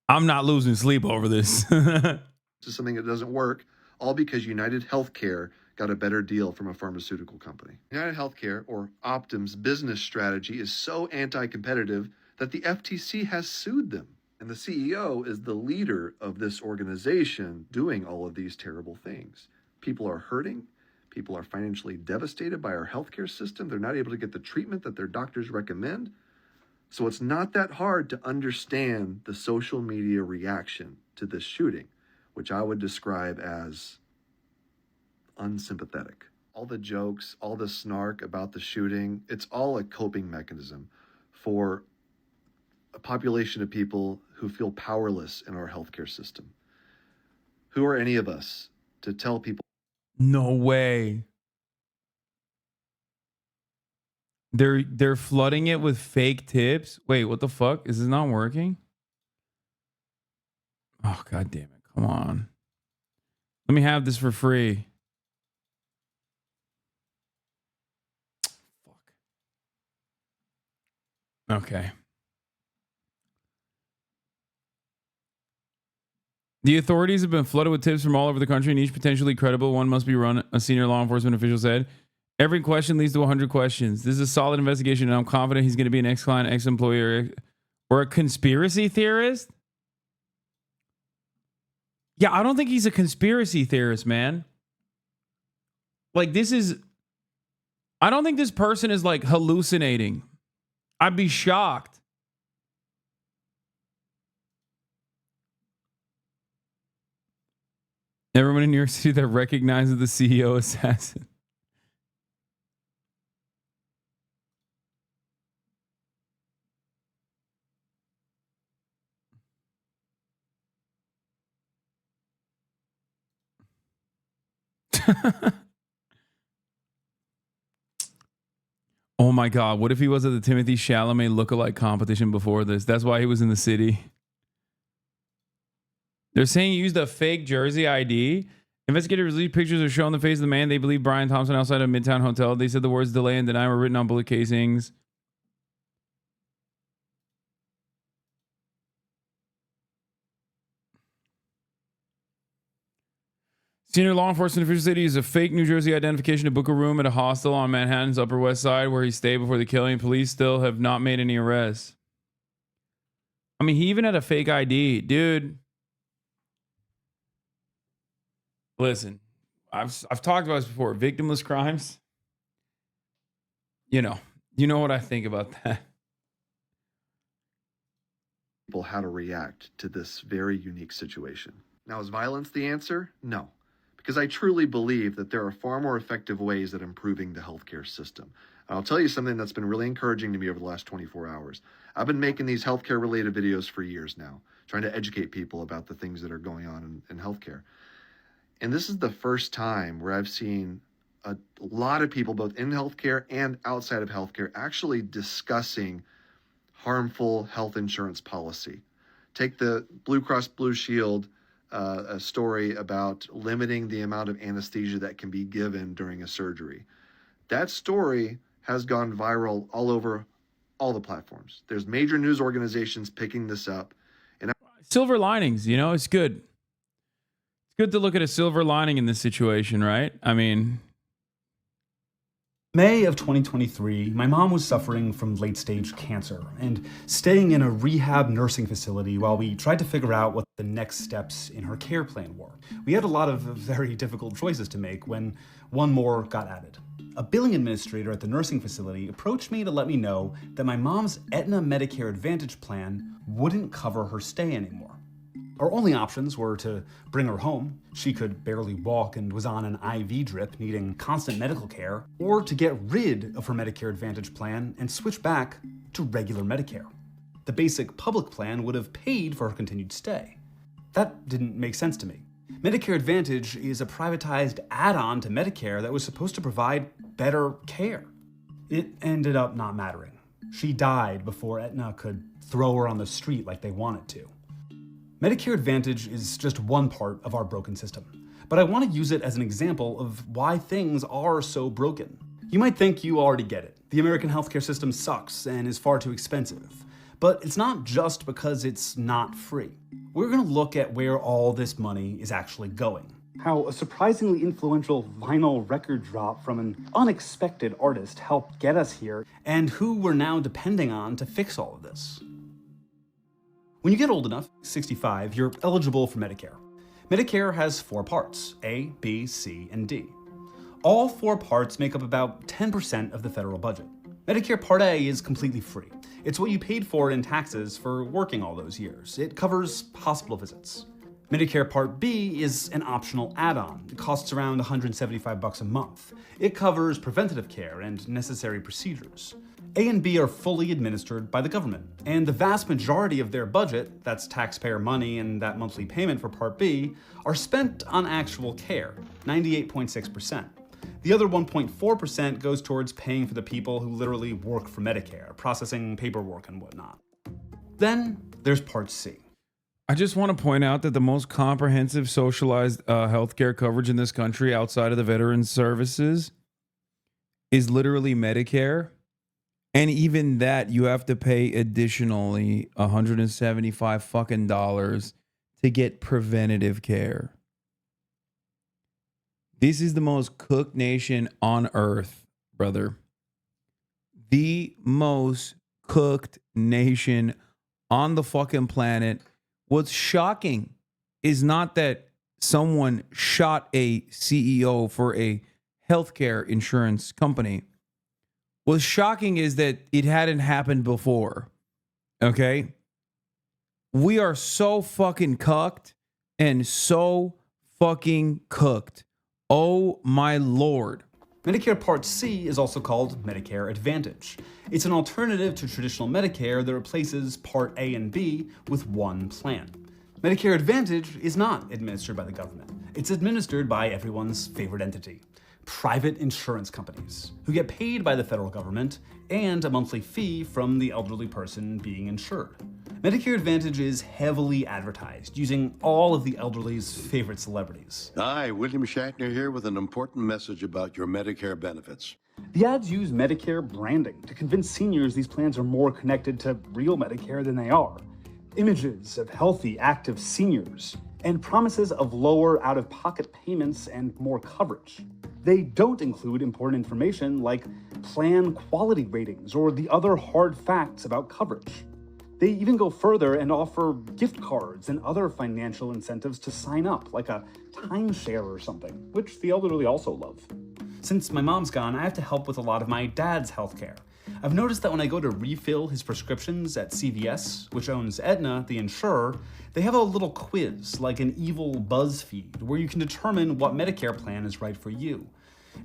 I'm not losing sleep over this. This is something that doesn't work, all because United Healthcare got a better deal from a pharmaceutical company. United Healthcare, or Optum's business strategy, is so anti-competitive that the FTC has sued them. And the CEO is the leader of this organization doing all of these terrible things. People are hurting. People are financially devastated by our healthcare system. They're not able to get the treatment that their doctors recommend. So it's not that hard to understand the social media reaction to this shooting, which I would describe as unsympathetic. All the jokes, all the snark about the shooting, it's all a coping mechanism for a population of people who feel powerless in our healthcare system. Who are any of us to tell people? No way. They're flooding it with fake tips. Wait, what the fuck? Is this not working? Oh, God damn it. Come on. Let me have this for free. Fuck. Okay. The authorities have been flooded with tips from all over the country, and each potentially credible one must be run, a senior law enforcement official said. Every question leads to 100 questions. This is a solid investigation, and I'm confident he's going to be an ex-client, ex-employer, or a conspiracy theorist. Yeah, I don't think he's a conspiracy theorist, man. Like, I don't think this person is like hallucinating. I'd be shocked. Everyone in New York City that recognizes the CEO assassin. Oh my God. What if he was at the Timothy Chalamet lookalike competition before this? That's why he was in the city. They're saying he used a fake Jersey ID. Investigators released pictures are showing the face of the man. They believe Brian Thompson outside a Midtown hotel. They said the words delay and deny were written on bullet casings. Senior law enforcement officials said he used a fake New Jersey identification to book a room at a hostel on Manhattan's Upper West Side where he stayed before the killing. Police still have not made any arrests. I mean, he even had a fake ID. Dude. Listen, I've talked about this before. Victimless crimes. You know what I think about that. People how to react to this very unique situation. Now, is violence the answer? No. Because I truly believe that there are far more effective ways at improving the healthcare system. And I'll tell you something that's been really encouraging to me over the last 24 hours. I've been making these healthcare related videos for years now, trying to educate people about the things that are going on in healthcare. And this is the first time where I've seen a lot of people, both in healthcare and outside of healthcare, actually discussing harmful health insurance policy. Take the Blue Cross Blue Shield a story about limiting the amount of anesthesia that can be given during a surgery. That story has gone viral all over all the platforms. There's major news organizations picking this up. And Silver linings, it's good. It's good to look at a silver lining in this situation, right? I mean, May of 2023, my mom was suffering from late-stage cancer and staying in a rehab nursing facility while we tried to figure out what the next steps in her care plan were. We had a lot of very difficult choices to make when one more got added. A billing administrator at the nursing facility approached me to let me know that my mom's Aetna Medicare Advantage plan wouldn't cover her stay anymore. Our only options were to bring her home. She could barely walk and was on an IV drip needing constant medical care, or to get rid of her Medicare Advantage plan and switch back to regular Medicare. The basic public plan would have paid for her continued stay. That didn't make sense to me. Medicare Advantage is a privatized add-on to Medicare that was supposed to provide better care. It ended up not mattering. She died before Aetna could throw her on the street like they wanted to. Medicare Advantage is just one part of our broken system, but I want to use it as an example of why things are so broken. You might think you already get it. The American healthcare system sucks and is far too expensive. But it's not just because it's not free. We're going to look at where all this money is actually going. How a surprisingly influential vinyl record drop from an unexpected artist helped get us here, and who we're now depending on to fix all of this. When you get old enough, 65, you're eligible for Medicare. Medicare has 4 parts, A, B, C, and D. All 4 parts make up about 10% of the federal budget. Medicare Part A is completely free. It's what you paid for in taxes for working all those years. It covers hospital visits. Medicare Part B is an optional add-on. It costs around $175 a month. It covers preventative care and necessary procedures. A and B are fully administered by the government, and the vast majority of their budget, that's taxpayer money and that monthly payment for Part B, are spent on actual care, 98.6%. The other 1.4% goes towards paying for the people who literally work for Medicare, processing paperwork and whatnot. Then there's Part C. I just want to point out that the most comprehensive socialized healthcare coverage in this country outside of the veterans services is literally Medicare. And even that, you have to pay additionally $175 fucking dollars to get preventative care. This is the most cooked nation on earth, brother. The most cooked nation on the fucking planet. What's shocking is not that someone shot a CEO for a healthcare insurance company. What's shocking is that it hadn't happened before. Okay? We are so fucking cucked and so fucking cooked. Oh my Lord. Medicare Part C is also called Medicare Advantage. It's an alternative to traditional Medicare that replaces Part A and B with one plan. Medicare Advantage is not administered by the government. It's administered by everyone's favorite entity, private insurance companies, who get paid by the federal government and a monthly fee from the elderly person being insured. Medicare Advantage is heavily advertised, using all of the elderly's favorite celebrities. Hi, William Shatner here with an important message about your Medicare benefits. The ads use Medicare branding to convince seniors these plans are more connected to real Medicare than they are. Images of healthy, active seniors, and promises of lower out-of-pocket payments and more coverage. They don't include important information like plan quality ratings or the other hard facts about coverage. They even go further and offer gift cards and other financial incentives to sign up, like a timeshare or something, which the elderly also love. Since my mom's gone, I have to help with a lot of my dad's healthcare. I've noticed that when I go to refill his prescriptions at CVS, which owns Aetna, the insurer, they have a little quiz, like an evil BuzzFeed, where you can determine what Medicare plan is right for you.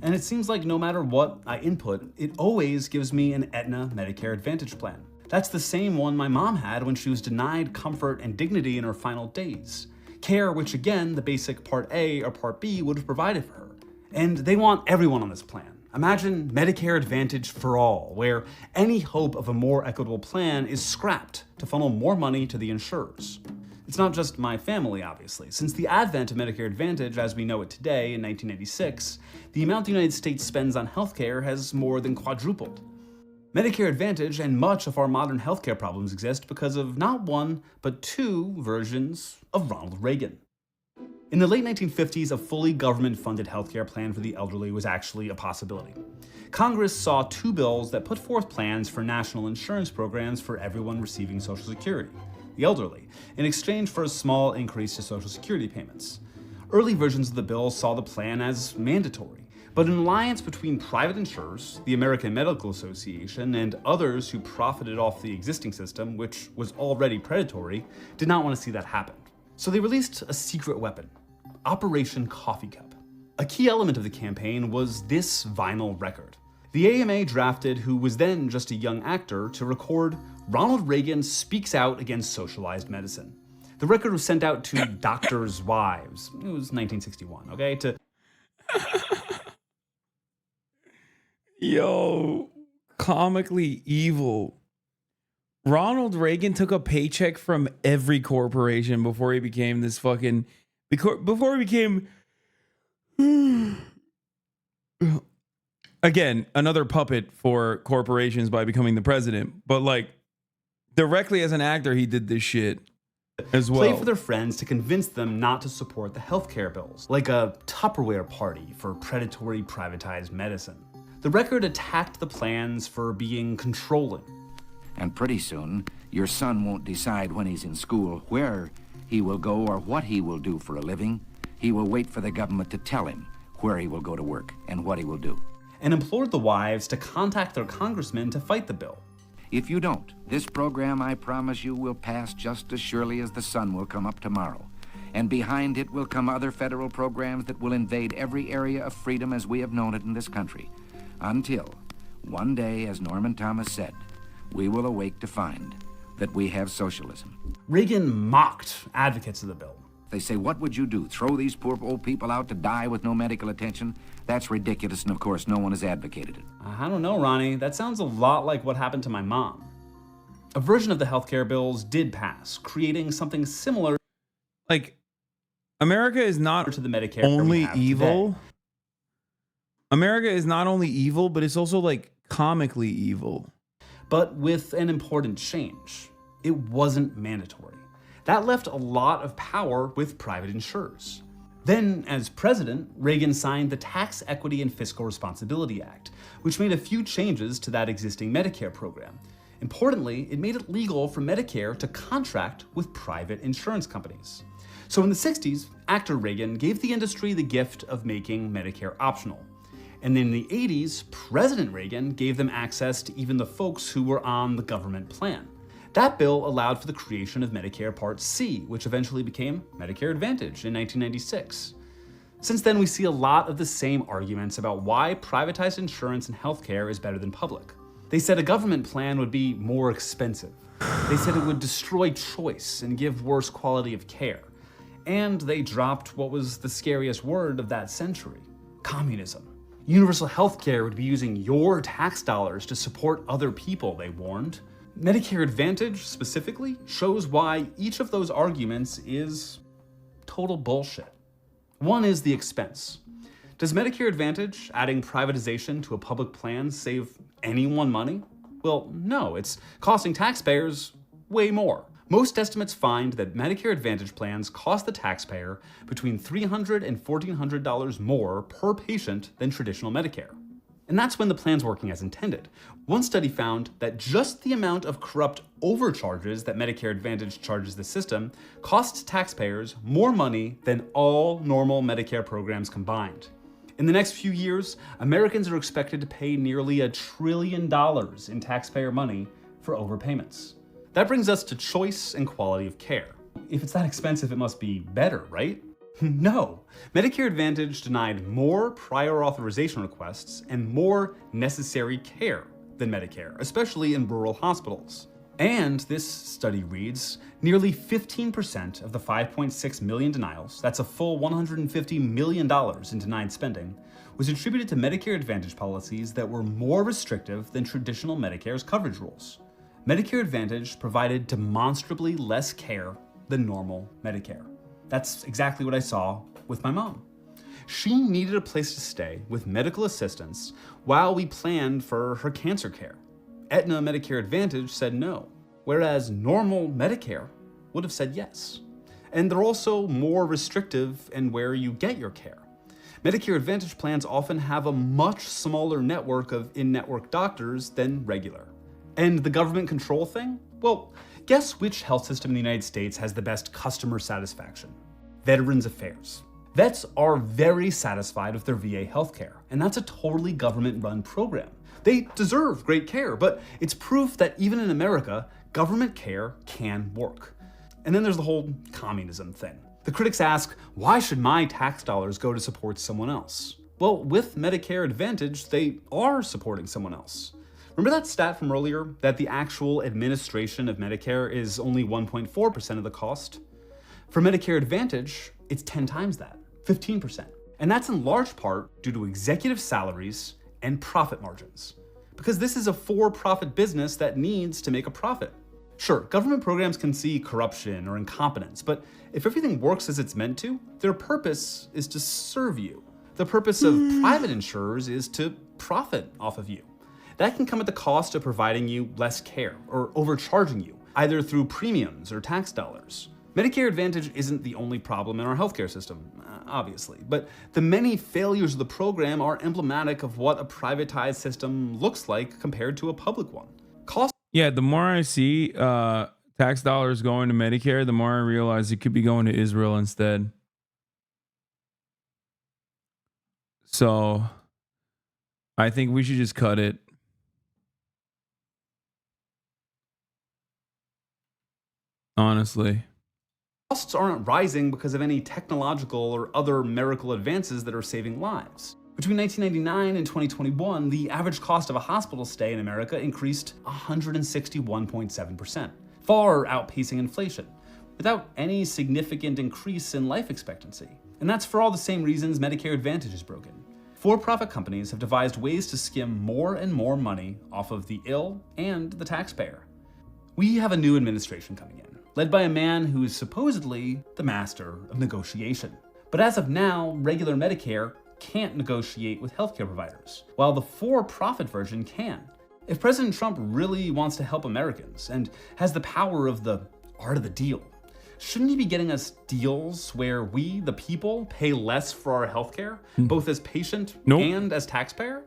And it seems like no matter what I input, it always gives me an Aetna Medicare Advantage plan. That's the same one my mom had when she was denied comfort and dignity in her final days. Care which, again, the basic Part A or Part B would have provided for her. And they want everyone on this plan. Imagine Medicare Advantage for all, where any hope of a more equitable plan is scrapped to funnel more money to the insurers. It's not just my family, obviously. Since the advent of Medicare Advantage as we know it today in 1986, the amount the United States spends on healthcare has more than quadrupled. Medicare Advantage and much of our modern healthcare problems exist because of not one, but two versions of Ronald Reagan. In the late 1950s, a fully government-funded healthcare plan for the elderly was actually a possibility. Congress saw two bills that put forth plans for national insurance programs for everyone receiving Social Security, the elderly, in exchange for a small increase to Social Security payments. Early versions of the bill saw the plan as mandatory, but an alliance between private insurers, the American Medical Association, and others who profited off the existing system, which was already predatory, did not want to see that happen. So they released a secret weapon, Operation Coffee Cup. A key element of the campaign was this vinyl record. The AMA drafted who was then just a young actor to record Ronald Reagan speaks out against socialized medicine. The record was sent out to doctors' wives. It was 1961, okay? Yo, comically evil. Ronald Reagan took a paycheck from every corporation before he became this fucking... Before he became... Again, another puppet for corporations by becoming the president. But like, directly as an actor, he did this shit as well. Play for their friends to convince them not to support the healthcare bills, like a Tupperware party for predatory privatized medicine. The record attacked the plans for being controlling. And pretty soon, your son won't decide when he's in school where he will go or what he will do for a living. He will wait for the government to tell him where he will go to work and what he will do. And implored the wives to contact their congressmen to fight the bill. If you don't, this program, I promise you, will pass just as surely as the sun will come up tomorrow. And behind it will come other federal programs that will invade every area of freedom as we have known it in this country. Until, one day, as Norman Thomas said, we will awake to find that we have socialism. Reagan mocked advocates of the bill. They say, what would you do? Throw these poor old people out to die with no medical attention? That's ridiculous, and of course, no one has advocated it. I don't know, Ronnie. That sounds a lot like what happened to my mom. A version of the healthcare bills did pass, creating something similar. Like, America is not to the Medicare only evil. Today. America is not only evil, but it's also like comically evil. But with an important change. It wasn't mandatory. That left a lot of power with private insurers. Then, as president, Reagan signed the Tax Equity and Fiscal Responsibility Act, which made a few changes to that existing Medicare program. Importantly, it made it legal for Medicare to contract with private insurance companies. So in the 60s, actor Reagan gave the industry the gift of making Medicare optional. And then in the 80s, President Reagan gave them access to even the folks who were on the government plan. That bill allowed for the creation of Medicare Part C, which eventually became Medicare Advantage in 1996. Since then, we see a lot of the same arguments about why privatized insurance and healthcare is better than public. They said a government plan would be more expensive. They said it would destroy choice and give worse quality of care. And they dropped what was the scariest word of that century: communism. Universal healthcare would be using your tax dollars to support other people, they warned. Medicare Advantage, specifically, shows why each of those arguments is total bullshit. One is the expense. Does Medicare Advantage, adding privatization to a public plan, save anyone money? Well, no, it's costing taxpayers way more. Most estimates find that Medicare Advantage plans cost the taxpayer between $300 and $1,400 more per patient than traditional Medicare. And that's when the plan's working as intended. One study found that just the amount of corrupt overcharges that Medicare Advantage charges the system costs taxpayers more money than all normal Medicare programs combined. In the next few years, Americans are expected to pay nearly $1 trillion in taxpayer money for overpayments. That brings us to choice and quality of care. If it's that expensive, it must be better, right? No. Medicare Advantage denied more prior authorization requests and more necessary care than Medicare, especially in rural hospitals. And this study reads, nearly 15% of the 5.6 million denials, that's a full $150 million in denied spending, was attributed to Medicare Advantage policies that were more restrictive than traditional Medicare's coverage rules. Medicare Advantage provided demonstrably less care than normal Medicare. That's exactly what I saw with my mom. She needed a place to stay with medical assistance while we planned for her cancer care. Aetna Medicare Advantage said no, whereas normal Medicare would have said yes. And they're also more restrictive in where you get your care. Medicare Advantage plans often have a much smaller network of in-network doctors than regular. And the government control thing? Well, guess which health system in the United States has the best customer satisfaction? Veterans Affairs. Vets are very satisfied with their VA healthcare, and that's a totally government-run program. They deserve great care, but it's proof that even in America, government care can work. And then there's the whole communism thing. The critics ask, why should my tax dollars go to support someone else? Well, with Medicare Advantage, they are supporting someone else. Remember that stat from earlier, that the actual administration of Medicare is only 1.4% of the cost? For Medicare Advantage, it's 10 times that, 15%. And that's in large part due to executive salaries and profit margins. Because this is a for-profit business that needs to make a profit. Sure, government programs can see corruption or incompetence, but if everything works as it's meant to, their purpose is to serve you. The purpose of private insurers is to profit off of you. That can come at the cost of providing you less care or overcharging you, either through premiums or tax dollars. Medicare Advantage isn't the only problem in our healthcare system, obviously, but the many failures of the program are emblematic of what a privatized system looks like compared to a public one. Yeah, the more I see tax dollars going to Medicare, the more I realize it could be going to Israel instead. So I think we should just cut it. Honestly. Costs aren't rising because of any technological or other miracle advances that are saving lives. Between 1999 and 2021, the average cost of a hospital stay in America increased 161.7%, far outpacing inflation, without any significant increase in life expectancy. And that's for all the same reasons Medicare Advantage is broken. For-profit companies have devised ways to skim more and more money off of the ill and the taxpayer. We have a new administration coming in, led by a man who is supposedly the master of negotiation. But as of now, regular Medicare can't negotiate with healthcare providers, while the for-profit version can. If President Trump really wants to help Americans and has the power of the art of the deal, shouldn't he be getting us deals where we, the people, pay less for our healthcare, both as patient and as taxpayer?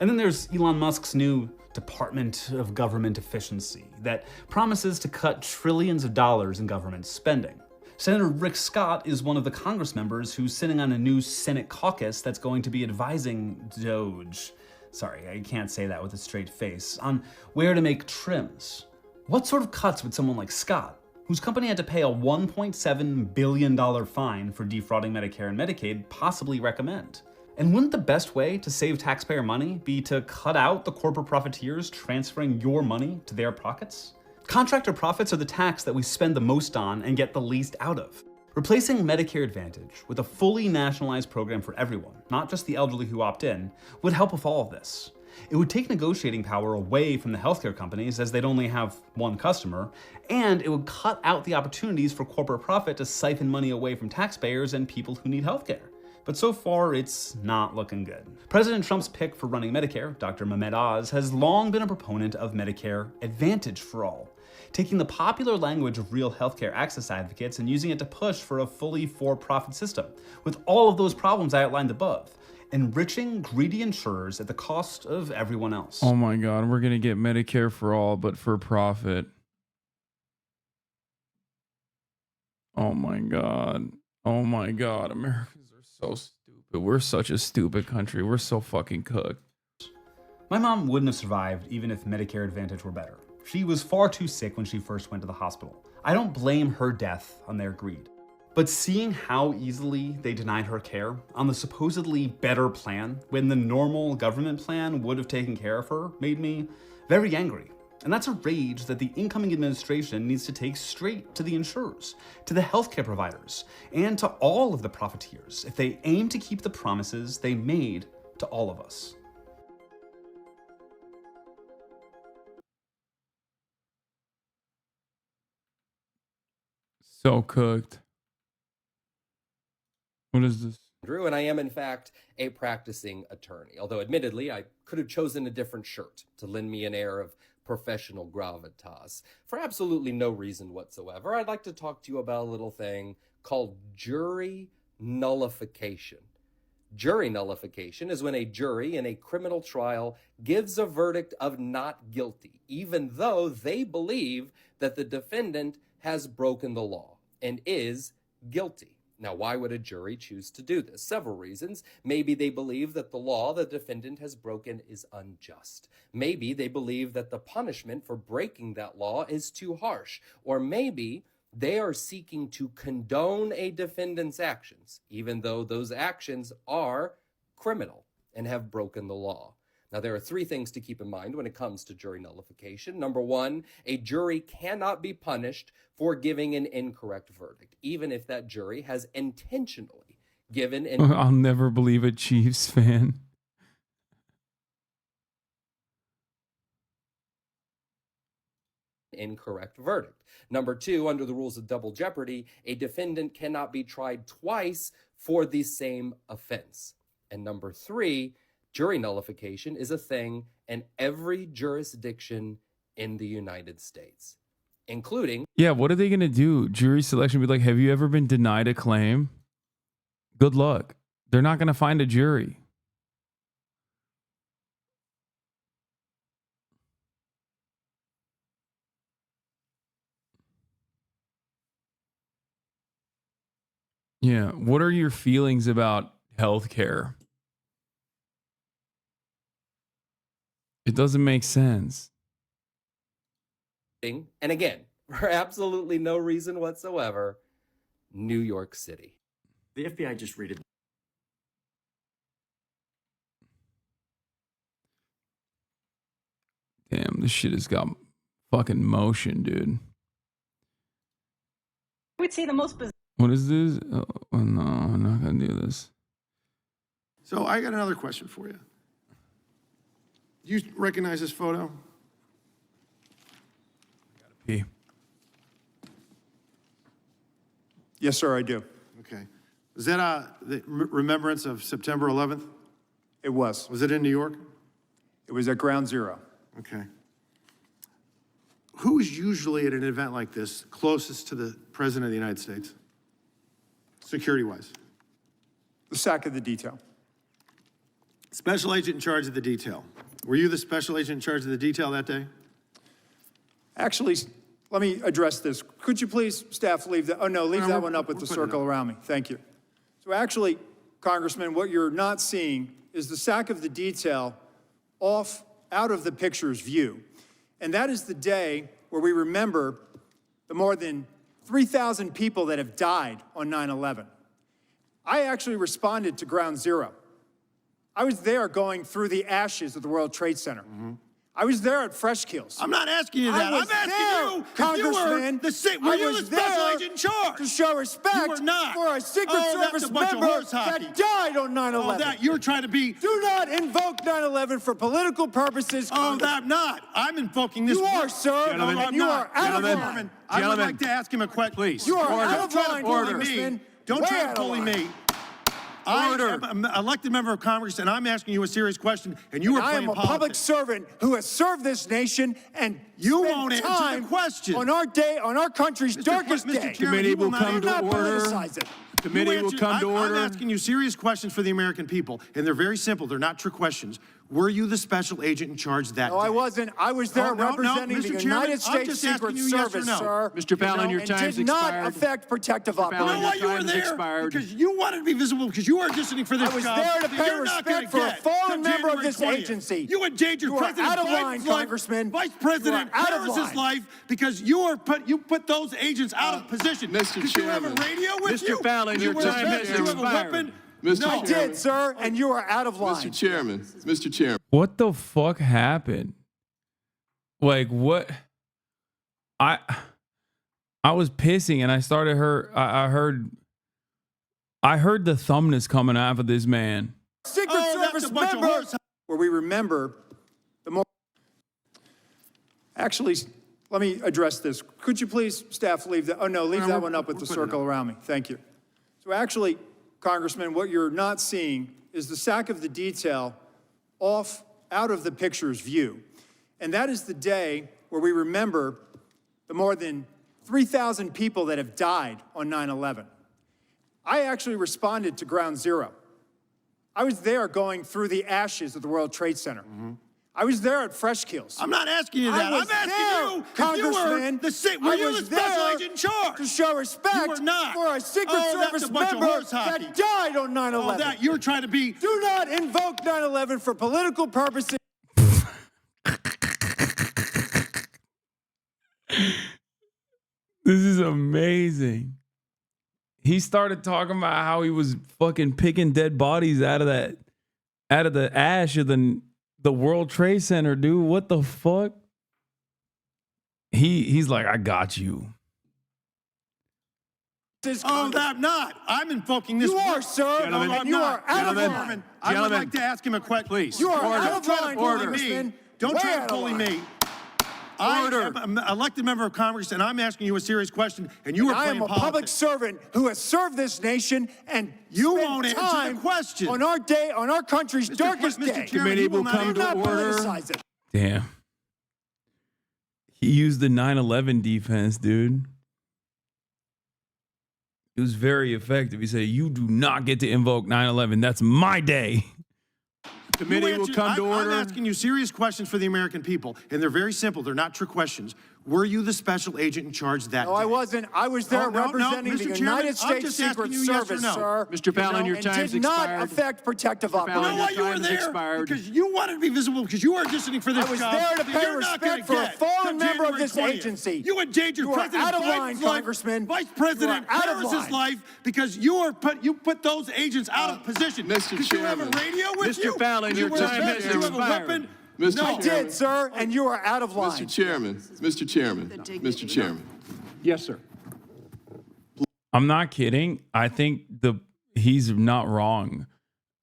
And then there's Elon Musk's new Department of Government Efficiency that promises to cut trillions of dollars in government spending. Senator Rick Scott is one of the Congress members who's sitting on a new Senate caucus that's going to be advising DOGE, sorry, I can't say that with a straight face, on where to make trims. What sort of cuts would someone like Scott, whose company had to pay a $1.7 billion fine for defrauding Medicare and Medicaid, possibly recommend? And wouldn't the best way to save taxpayer money be to cut out the corporate profiteers transferring your money to their pockets? Contractor profits are the tax that we spend the most on and get the least out of. Replacing Medicare Advantage with a fully nationalized program for everyone, not just the elderly who opt in, would help with all of this. It would take negotiating power away from the healthcare companies as they'd only have one customer, and it would cut out the opportunities for corporate profit to siphon money away from taxpayers and people who need healthcare. But so far, it's not looking good. President Trump's pick for running Medicare, Dr. Mehmet Oz, has long been a proponent of Medicare Advantage for all, taking the popular language of real healthcare access advocates and using it to push for a fully for-profit system, with all of those problems I outlined above, enriching greedy insurers at the cost of everyone else. Oh my God, we're gonna get Medicare for all, but for profit. Oh my God. Oh my God, Americans are so stupid. We're such a stupid country. We're so fucking cooked. My mom wouldn't have survived even if Medicare Advantage were better. She was far too sick when she first went to the hospital. I don't blame her death on their greed. But seeing how easily they denied her care on the supposedly better plan when the normal government plan would have taken care of her made me very angry. And that's a rage that the incoming administration needs to take straight to the insurers, to the healthcare providers, and to all of the profiteers if they aim to keep the promises they made to all of us. So cooked. What is this? Drew, and I am in fact a practicing attorney, although admittedly I could have chosen a different shirt to lend me an air of professional gravitas. For absolutely no reason whatsoever, I'd like to talk to you about a little thing called jury nullification. Jury nullification is when a jury in a criminal trial gives a verdict of not guilty, even though they believe that the defendant has broken the law and is guilty. Now, why would a jury choose to do this? Several reasons. Maybe they believe that the law the defendant has broken is unjust. Maybe they believe that the punishment for breaking that law is too harsh. Or maybe they are seeking to condone a defendant's actions, even though those actions are criminal and have broken the law. Now, there are three things to keep in mind when it comes to jury nullification. Number one, a jury cannot be punished for giving an incorrect verdict, even if that jury has intentionally given an I'll never believe a Chiefs fan. incorrect verdict. Number two, under the rules of double jeopardy, a defendant cannot be tried twice for the same offense. And number three, jury nullification is a thing in every jurisdiction in the United States, including... Yeah, what are they going to do? Jury selection be like, have you ever been denied a claim? Good luck. They're not going to find a jury. Yeah, what are your feelings about healthcare? It doesn't make sense. And again, for absolutely no reason whatsoever, New York City. The FBI just raided. Damn, this shit has got fucking motion, dude. I would say the most bizarre. What is this? Oh, no, I'm not going to do this. So I got another question for you. Do you recognize this photo? P. Yes, sir, I do. Okay. Is that the remembrance of September 11th? It was. Was it in New York? It was at Ground Zero. Okay. Who's usually at an event like this closest to the President of the United States, security-wise? The SAC of the detail. Special agent in charge of the detail. Were you the special agent in charge of the detail that day? Actually, let me address this. Could you please, staff, leave that? Oh, no, leave that one up with the circle around me. Thank you. So actually, Congressman, what you're not seeing is the SAC of the detail out of the picture's view. And that is the day where we remember the more than 3,000 people that have died on 9/11. I actually responded to Ground Zero. I was there going through the ashes of the World Trade Center. I was there at Fresh Kills. I'm not asking you that. I'm asking you, Congressman. were you the special agent in charge? To show respect You were not. for a Secret Service that's a bunch of member horse hockey. that died on 9/11. Oh, that you're trying to be. Do not invoke 9/11 for political purposes. Oh, I'm not. I'm invoking this. You are, sir. Gentlemen, And you are out of line. I would like to ask him a question. Please. You are out of line, Congressman. Don't try Way to out of bully line. me. I am an elected member of Congress, and I'm asking you a serious question, and you are I playing am a politics. public servant who has served this nation, and You spent won't answer time the question. on our day, on our country's darkest Mr. day. Chairman, Committee you will not come answer- to Do not order. politicize it. Committee will come to order. I'm asking you serious questions for the American people, and they're very simple. They're not trick questions. Were you the special agent in charge that No, day? I wasn't. I was there Oh, no, representing Mr. the Chairman, United I'm States just Secret asking you yes or Service, no. sir. Mr. Fallon, your and time's did not expired. affect protective Fallon, You know operations. why your you were time has there? expired. Because you wanted to be visible, because you were auditioning for this I was job there to that pay you're not gonna respect for a get fallen till member of January this 20th. agency. You endangered You are President out of Biden's line, life, Congressman. Vice You President are out of Harris's line. life, because you put those agents out of position. Mr. Did you have a Chairman. radio with Mr. you? Fallon, Did your you wear a time vest? has Did you have a expired. weapon? Mr. No. I did, sir, and you are out of line. Mr. Chairman, Mr. Chairman. What the fuck happened? Like what? I was pissing and I started I heard the thumbness coming out of this man. Secret that's Service a bunch of member. horse- Where we remember the more. Actually, let me address this. Could you please, staff, leave that? Oh, no, leave that one up with the circle around me. Thank you. So actually, Congressman, what you're not seeing is the SAC of the detail out of the picture's view. And that is the day where we remember the more than 3,000 people that have died on 9/11. I actually responded to Ground Zero. I was there going through the ashes of the World Trade Center. I was there at Fresh Kills. I'm not asking you that. I I'm was asking there, you Congressman. were I you was the special there agent in charge? to show respect You were not. for a Secret Oh, that's Service a bunch of member horse hockey. that died on 9/11. Oh, that you're trying to be. Do not invoke 9/11 for political purposes. This is amazing. He started talking about how he was fucking picking dead bodies out of the ash of the World Trade Center, dude. What the fuck? He's like, I got you. Oh, I'm not. I'm invoking this. You are, sir. Gentlemen, And you are out of line. I would like to ask him a question. Please. You are Order. out of line, Congressman. Don't Way try out to of bully line. me. I am an elected member of Congress, and I'm asking you a serious question, and you are I playing am a politics. public servant who has served this nation, and You spent won't answer the time question. on our day, on our country's darkest Mr. day. Chairman, Committee you will will not come Do to not order. politicize it. Damn. He used the 9/11 defense, dude. It was very effective. He said, you do not get to invoke 9/11. That's my day. Committee will come to order. I'm asking you serious questions for the American people, and they're very simple. They're not trick questions. Were you the special agent in charge that No, day? I wasn't. I was there Oh, no, representing Mr. the Chairman, United I'm States just Secret asking you yes or Service, no. sir. Mr. Fallon, your and time's did not expired. affect protective Fallon, You know operations. why you were time's there? expired. Because you wanted to be visible, because you were auditioning for this I was job there to that pay you're not gonna respect for a get fallen till member of January this 20th. agency. You endangered You are President out of Biden's line, life, Congressman. Vice President You are out of Harris's line. life, because you put those agents out of position. Mr. Did you have a Chairman. radio with Mr. you? Fallon, Did you your wear a time vest? has Did you have a expired. weapon? Mr. No. I did, sir, and you are out of line. Mr. Chairman, Mr. Chairman, Mr. Chairman. Yes, sir. I'm not kidding. I think he's not wrong.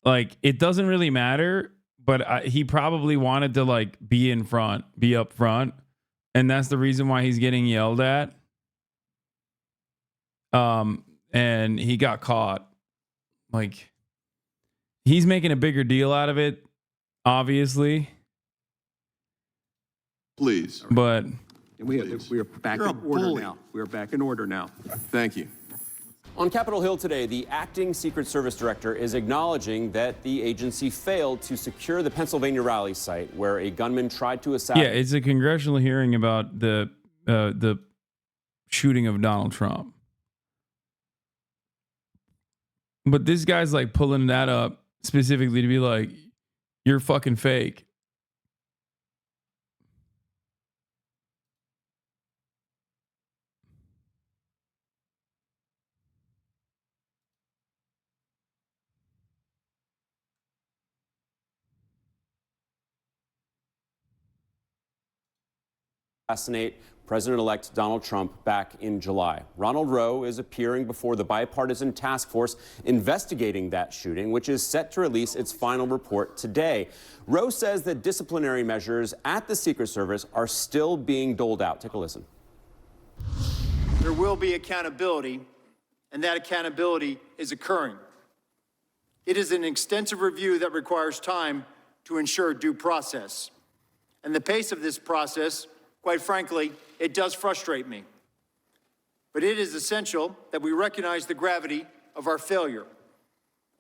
Like, it doesn't really matter, but he probably wanted to like be up front, and that's the reason why he's getting yelled at. And he got caught. Like, he's making a bigger deal out of it, obviously. Please. But And we are back You're in a order bully. now. We are back in order now. Thank you. On Capitol Hill today, the acting Secret Service director is acknowledging that the agency failed to secure the Pennsylvania rally site where a gunman tried to Yeah, assassinate. it's a congressional hearing about the shooting of Donald Trump. But this guy's like pulling that up specifically to be like, you're fucking fake. Assassinate President-elect Donald Trump back in July. Ronald Rowe is appearing before the bipartisan task force investigating that shooting, which is set to release its final report today. Rowe says that disciplinary measures at the Secret Service are still being doled out. Take a listen. There will be accountability, and that accountability is occurring. It is an extensive review that requires time to ensure due process. And the pace of this process, quite frankly, it does frustrate me. But it is essential that we recognize the gravity of our failure.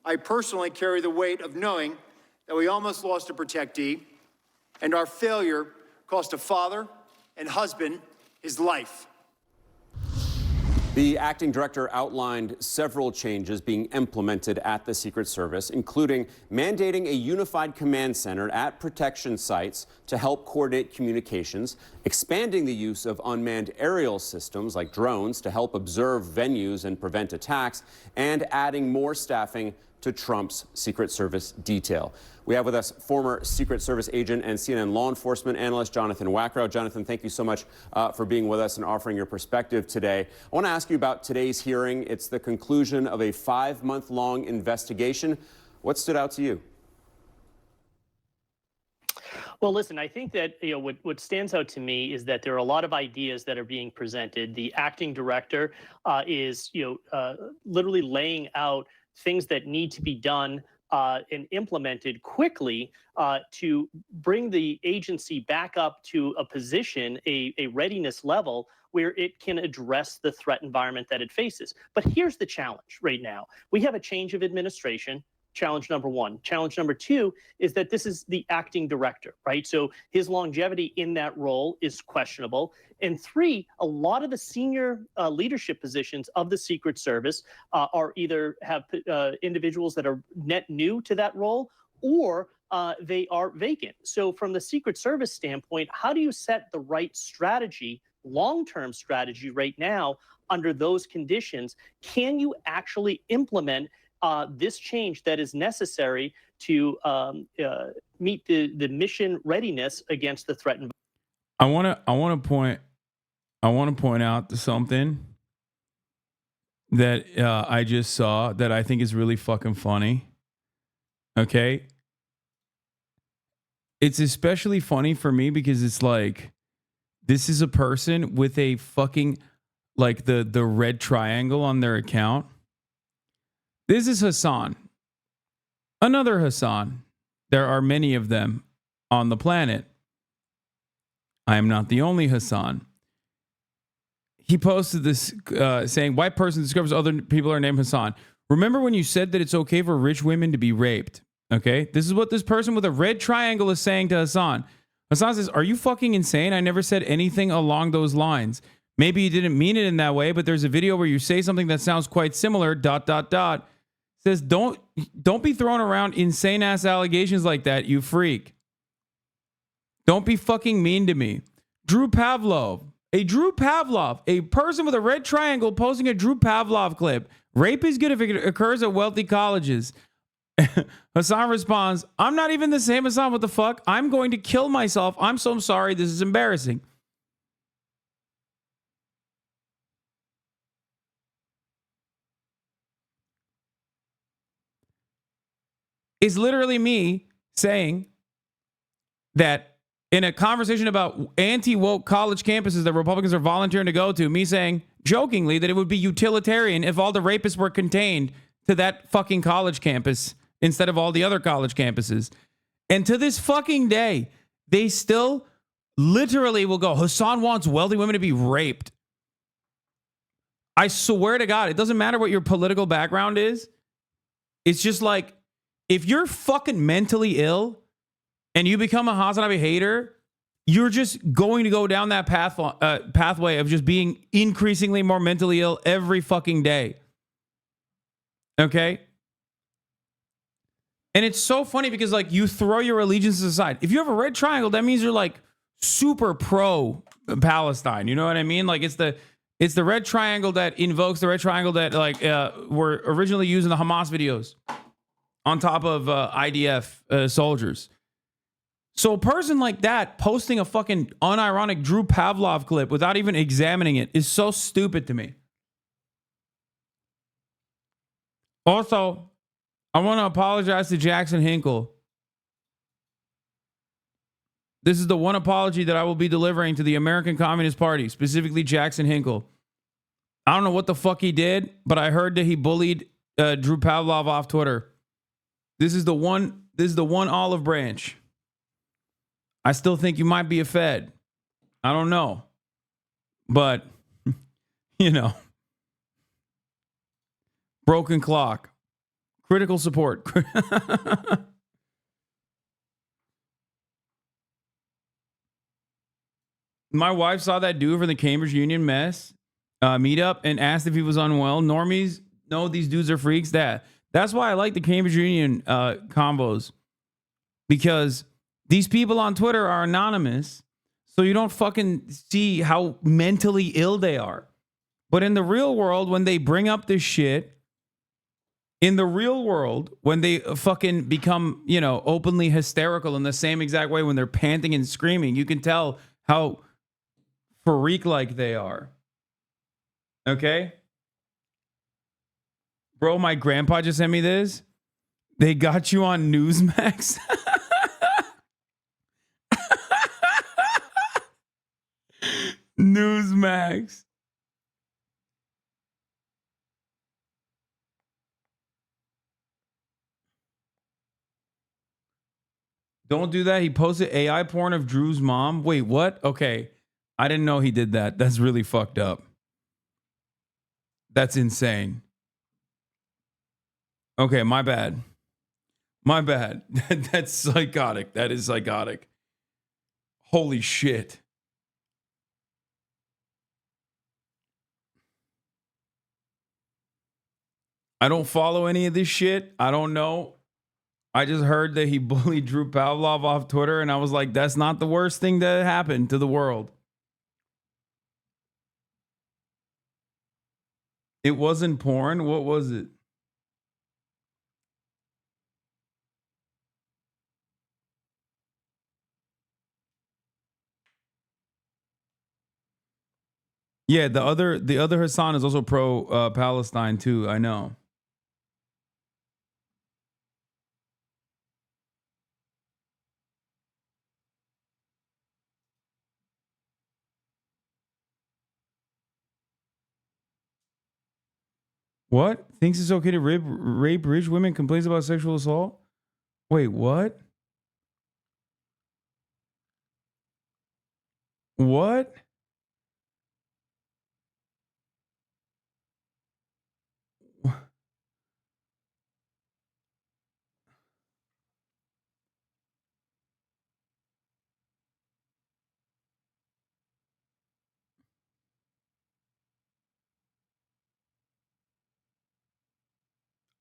I personally carry the weight of knowing that we almost lost a protectee, and our failure cost a father and husband his life. The acting director outlined several changes being implemented at the Secret Service, including mandating a unified command center at protection sites to help coordinate communications, expanding the use of unmanned aerial systems like drones to help observe venues and prevent attacks, and adding more staffing to Trump's Secret Service detail. We have with us former Secret Service agent and CNN law enforcement analyst Jonathan Wackrow. Jonathan, thank you so much for being with us and offering your perspective today. I want to ask you about today's hearing. It's the conclusion of a 5-month-long investigation. What stood out to you? Well, listen, I think that what stands out to me is that there are a lot of ideas that are being presented. The acting director is literally laying out things that need to be done and implemented quickly to bring the agency back up to a position, a readiness level where it can address the threat environment that it faces. But here's the challenge right now. We have a change of administration. Challenge number one. Challenge number two is that this is the acting director, right? So his longevity in that role is questionable. And three, a lot of the senior leadership positions of the Secret Service are either have individuals that are net new to that role or they are vacant. So from the Secret Service standpoint, how do you set the right strategy, long-term strategy right now under those conditions? Can you actually implement this change that is necessary to meet the mission readiness against the threat environment? I want to point out something that I just saw that I think is really fucking funny. Okay, it's especially funny for me because it's like this is a person with a fucking like the red triangle on their account. This is Hasan. Another Hasan. There are many of them on the planet. I am not the only Hasan. He posted this saying, white person discovers other people are named Hasan. Remember when you said that it's okay for rich women to be raped? Okay. This is what this person with a red triangle is saying to Hasan. Hasan says, are you fucking insane? I never said anything along those lines. Maybe you didn't mean it in that way, but there's a video where you say something that sounds quite similar, ... Says, don't be throwing around insane ass allegations like that, you freak. Don't be fucking mean to me. Drew Pavlov, a person with a red triangle posting a Drew Pavlov clip. Rape is good if it occurs at wealthy colleges. Hasan responds, I'm not even the same Hasan, what the fuck? I'm going to kill myself. I'm so sorry. This is embarrassing. Is literally me saying that in a conversation about anti-woke college campuses that Republicans are volunteering to go to, me saying jokingly that it would be utilitarian if all the rapists were contained to that fucking college campus instead of all the other college campuses. And to this fucking day, they still literally will go, Hasan wants wealthy women to be raped. I swear to God, it doesn't matter what your political background is. It's just like, if you're fucking mentally ill and you become a HasanAbi hater, you're just going to go down that pathway of just being increasingly more mentally ill every fucking day. Okay? And it's so funny because, like, you throw your allegiances aside. If you have a red triangle, that means you're like super pro Palestine. You know what I mean? Like, it's the red triangle that invokes the red triangle that were originally used in the Hamas videos on top of IDF soldiers. So a person like that posting a fucking unironic Drew Pavlov clip without even examining it is so stupid to me. Also, I want to apologize to Jackson Hinkle. This is the one apology that I will be delivering to the American Communist Party, specifically Jackson Hinkle. I don't know what the fuck he did, but I heard that he bullied Drew Pavlov off Twitter. This is the one olive branch. I still think you might be a Fed. I don't know. But, you know. Broken clock. Critical support. My wife saw that dude from the Cambridge Union mess meetup and asked if he was unwell. Normies know these dudes are freaks. That's why I like the Cambridge Union combos. Because these people on Twitter are anonymous, so you don't fucking see how mentally ill they are. But in the real world, when they bring up this shit, in the real world, when they fucking become, you know, openly hysterical in the same exact way when they're panting and screaming, you can tell how freak-like they are. Okay? Bro, my grandpa just sent me this. They got you on Newsmax. Newsmax. Don't do that. He posted AI porn of Drew's mom. Wait, what? Okay. I didn't know he did that. That's really fucked up. That's insane. Okay, my bad. My bad. That's psychotic. That is psychotic. Holy shit. I don't follow any of this shit. I don't know. I just heard that he bullied Drew Pavlov off Twitter, and I was like, that's not the worst thing that happened to the world. It wasn't porn. What was it? Yeah, the other Hasan is also pro Palestine too. I know. What? Thinks it's okay to rape rich women, complains about sexual assault? Wait, what? What?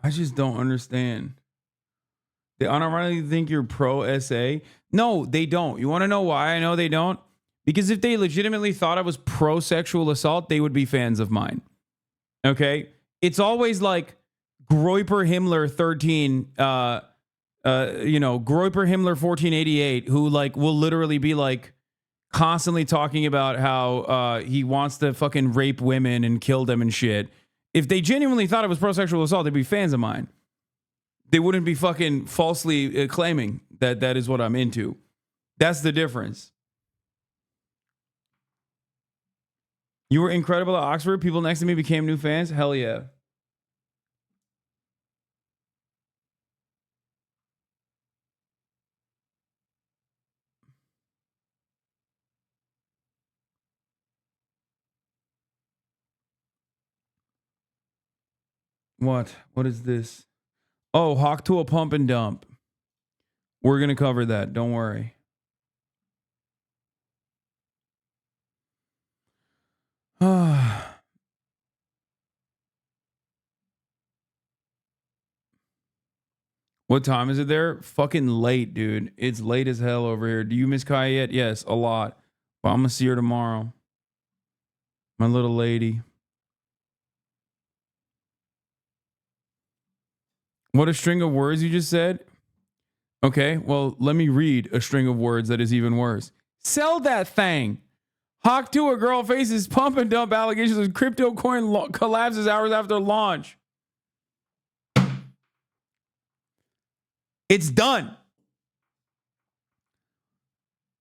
I just don't understand. They unironically think you're pro SA. No, they don't. You want to know why I know they don't? Because if they legitimately thought I was pro sexual assault, they would be fans of mine. Okay? It's always like Groiper Himmler 13, Groiper Himmler 1488, who like will literally be like constantly talking about how he wants to fucking rape women and kill them and shit. If they genuinely thought it was pro sexual assault, they'd be fans of mine. They wouldn't be fucking falsely claiming that that is what I'm into. That's the difference. You were incredible at Oxford. People next to me became new fans. Hell yeah. What? What is this? Oh, hawk to a pump and dump. We're going to cover that. Don't worry. What time is it there? Fucking late, dude. It's late as hell over here. Do you miss Kai yet? Yes, a lot. But I'm going to see her tomorrow. My little lady. What a string of words you just said. Okay, well, let me read a string of words that is even worse. Sell that thing. Hawk to a girl faces pump and dump allegations of crypto coin collapses hours after launch. It's done.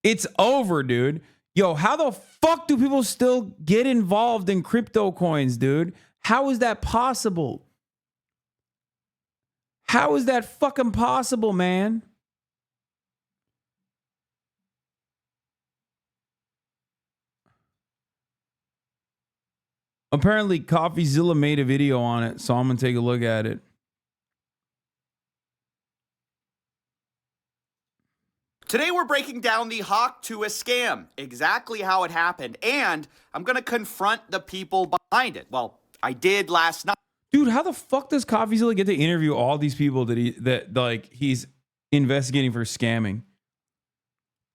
It's over, dude. Yo, how the fuck do people still get involved in crypto coins, dude? How is that possible? How is that fucking possible, man? Apparently, CoffeeZilla made a video on it, so I'm going to take a look at it. Today we're breaking down the Hawk to a scam, exactly how it happened, and I'm going to confront the people behind it. Well, I did last night. Dude, how the fuck does CoffeeZilla get to interview all these people that he's investigating for scamming?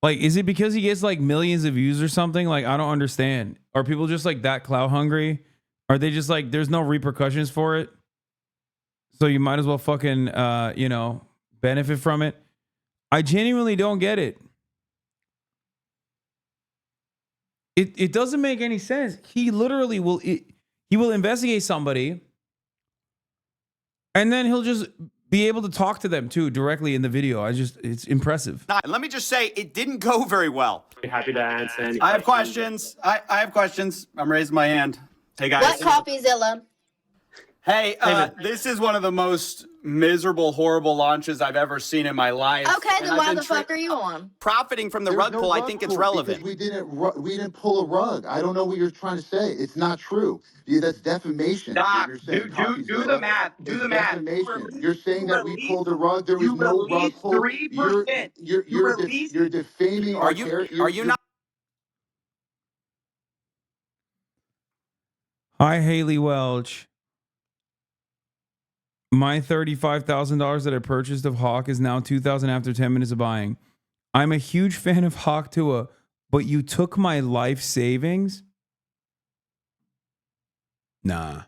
Like, is it because he gets like millions of views or something? Like, I don't understand. Are people just like that clout hungry? Are they just like, there's no repercussions for it, so you might as well fucking benefit from it? I genuinely don't get it. It doesn't make any sense. He literally will investigate somebody, and then he'll just be able to talk to them too directly in the video. It's impressive. Let me just say, it didn't go very well. Happy to answer any I have questions. I have questions. I'm raising my hand. Hey, guys. What CoffeeZilla? Hey, this is one of the most miserable, horrible launches I've ever seen in my life. Okay, then why the fuck are you on? Profiting from the rug pull, I think it's relevant. We didn't pull a rug. I don't know what you're trying to say. It's not true. That's defamation. Stop. You're saying Do the math. Do the math. Defamation. You're saying that we pulled a rug. There was no rug pull. 3%. You're defaming our character. Are you not? Hi, Haley Welch. My $35,000 that I purchased of Hawk is now $2,000 after 10 minutes of buying. I'm a huge fan of Hawk Tua, but you took my life savings? Nah.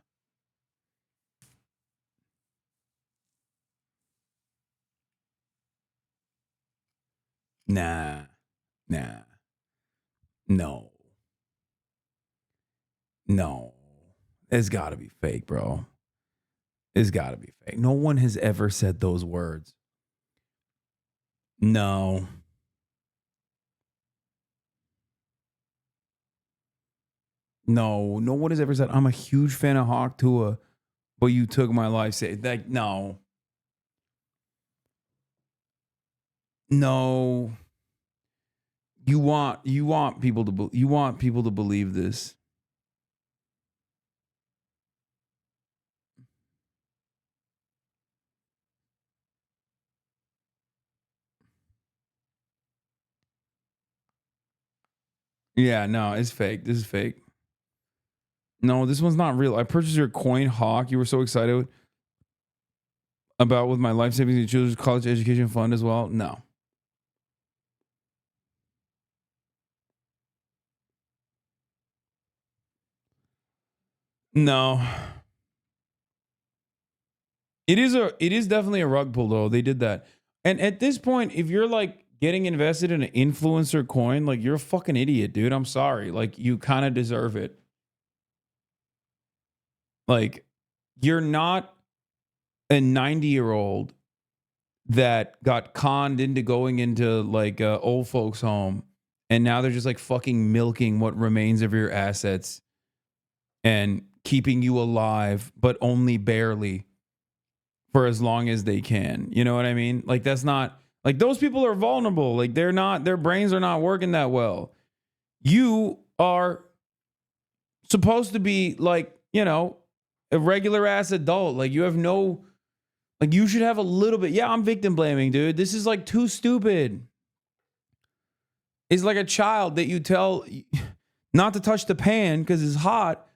Nah. No. It's got to be fake, bro. It's got to be fake. No one has ever said those words. No. No one has ever said, I'm a huge fan of Hawk Tua, but you took my life. Like, no. No. You want people to believe this. Yeah, no, it's fake. This is fake. No, this one's not real. I purchased your coin, Hawk. You were so excited about with my life savings and children's college education fund as well. No. No. It is definitely a rug pull though. They did that. And at this point, if you're like getting invested in an influencer coin, like you're a fucking idiot, dude. I'm sorry. Like you kind of deserve it. Like you're not a 90-year-old that got conned into going into like a old folks home, and now they're just like fucking milking what remains of your assets and keeping you alive, but only barely for as long as they can. You know what I mean? Like that's not like those people are vulnerable. Like their brains are not working that well. You are supposed to be like, a regular ass adult. Like you have no, like you should have a little bit. Yeah, I'm victim blaming, dude. This is like too stupid. It's like a child that you tell not to touch the pan because it's hot,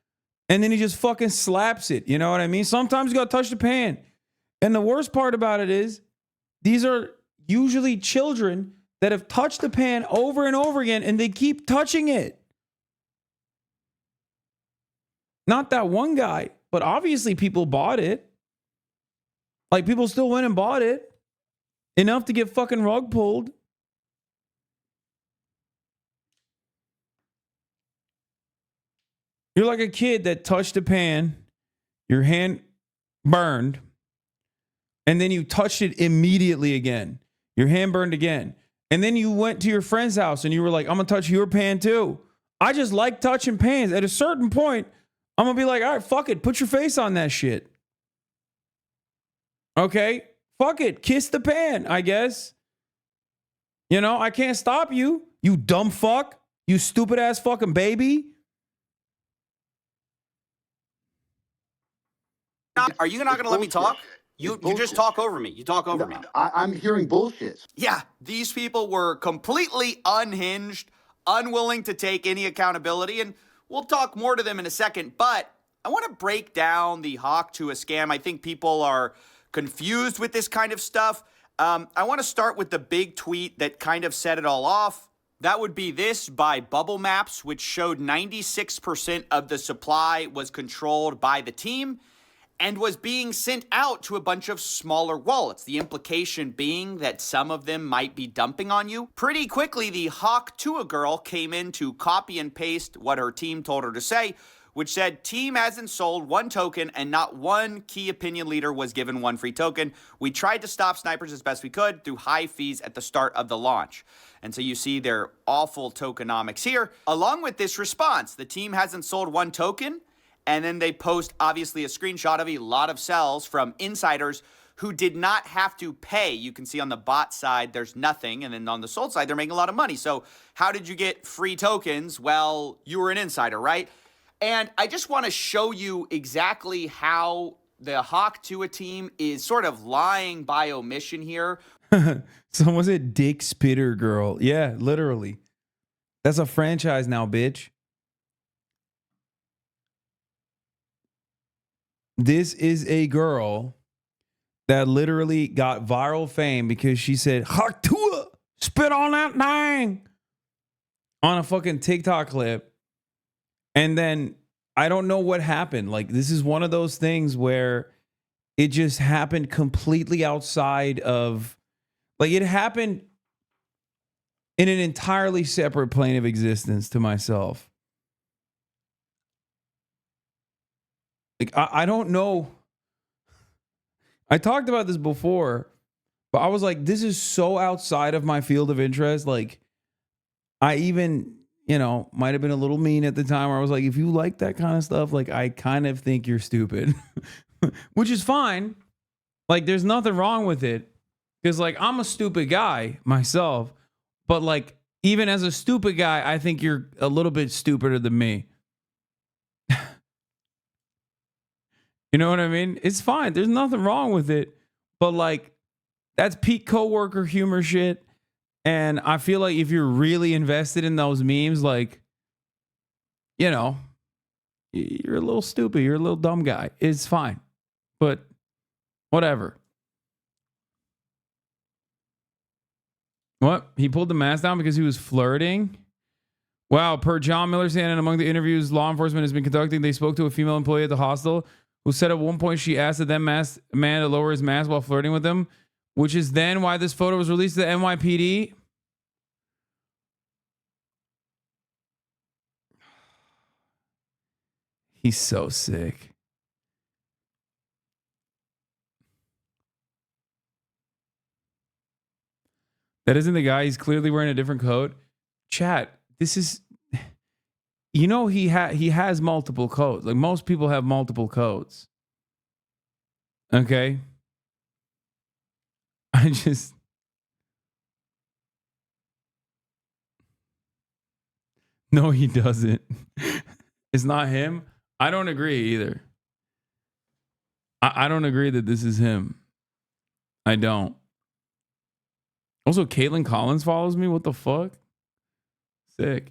and then he just fucking slaps it. You know what I mean? Sometimes you gotta touch the pan. And the worst part about it is, these are usually children that have touched the pan over and over again, and they keep touching it. Not that one guy, but obviously people bought it. Like people still went and bought it. Enough to get fucking rug pulled. You're like a kid that touched a pan, your hand burned, and then you touched it immediately again. Your hand burned again. And then you went to your friend's house and you were like, I'm going to touch your pan too. I just like touching pans. At a certain point, I'm going to be like, all right, fuck it. Put your face on that shit. Okay? Fuck it. Kiss the pan, I guess. You know, I can't stop you. You dumb fuck. You stupid ass fucking baby. Are you not going to let me talk? You just talk over me. You talk over me. I'm hearing bullshit. Yeah, these people were completely unhinged, unwilling to take any accountability, and we'll talk more to them in a second, but I want to break down the hawk to a scam. I think people are confused with this kind of stuff. I want to start with the big tweet that kind of set it all off. That would be this by Bubble Maps, which showed 96% of the supply was controlled by the team and was being sent out to a bunch of smaller wallets. The implication being that some of them might be dumping on you. Pretty quickly, the hawk to a girl came in to copy and paste what her team told her to say, which said, team hasn't sold one token and not one key opinion leader was given one free token. We tried to stop snipers as best we could through high fees at the start of the launch. And so you see their awful tokenomics here. Along with this response, the team hasn't sold one token. And then they post, obviously, a screenshot of a lot of sells from insiders who did not have to pay. You can see on the bot side, there's nothing. And then on the sold side, they're making a lot of money. So how did you get free tokens? Well, you were an insider, right? And I just want to show you exactly how the hawk to a team is sort of lying by omission here. Someone said Dick Spitter Girl. Yeah, literally. That's a franchise now, bitch. This is a girl that literally got viral fame because she said, Haktua, spit on that thing on a fucking TikTok clip. And then I don't know what happened. Like, this is one of those things where it just happened completely outside of, like, it happened in an entirely separate plane of existence to myself. Like, I don't know. I talked about this before, but I was like, this is so outside of my field of interest. Like, I even, you know, might have been a little mean at the time where I was like, if you like that kind of stuff, like, I kind of think you're stupid, which is fine. Like, there's nothing wrong with it because, like, I'm a stupid guy myself, but, like, even as a stupid guy, I think you're a little bit stupider than me. You know what I mean? It's fine. There's nothing wrong with it. But, like, that's peak coworker humor shit. And I feel like if you're really invested in those memes, like, you know, you're a little stupid. You're a little dumb guy. It's fine. But whatever. What? He pulled the mask down because he was flirting? Wow. Per John Miller's and among the interviews law enforcement has been conducting, they spoke to a female employee at the hostel who said at one point she asked the then masked man to lower his mask while flirting with him, which is then why this photo was released to the NYPD. He's so sick. That isn't the guy. He's clearly wearing a different coat. Chat, this is, you know, he has multiple codes. Like, most people have multiple codes. Okay. I just, no, he doesn't. It's not him. I don't agree either. I don't agree that this is him. I don't. Also, Caitlin Collins follows me. What the fuck? Sick.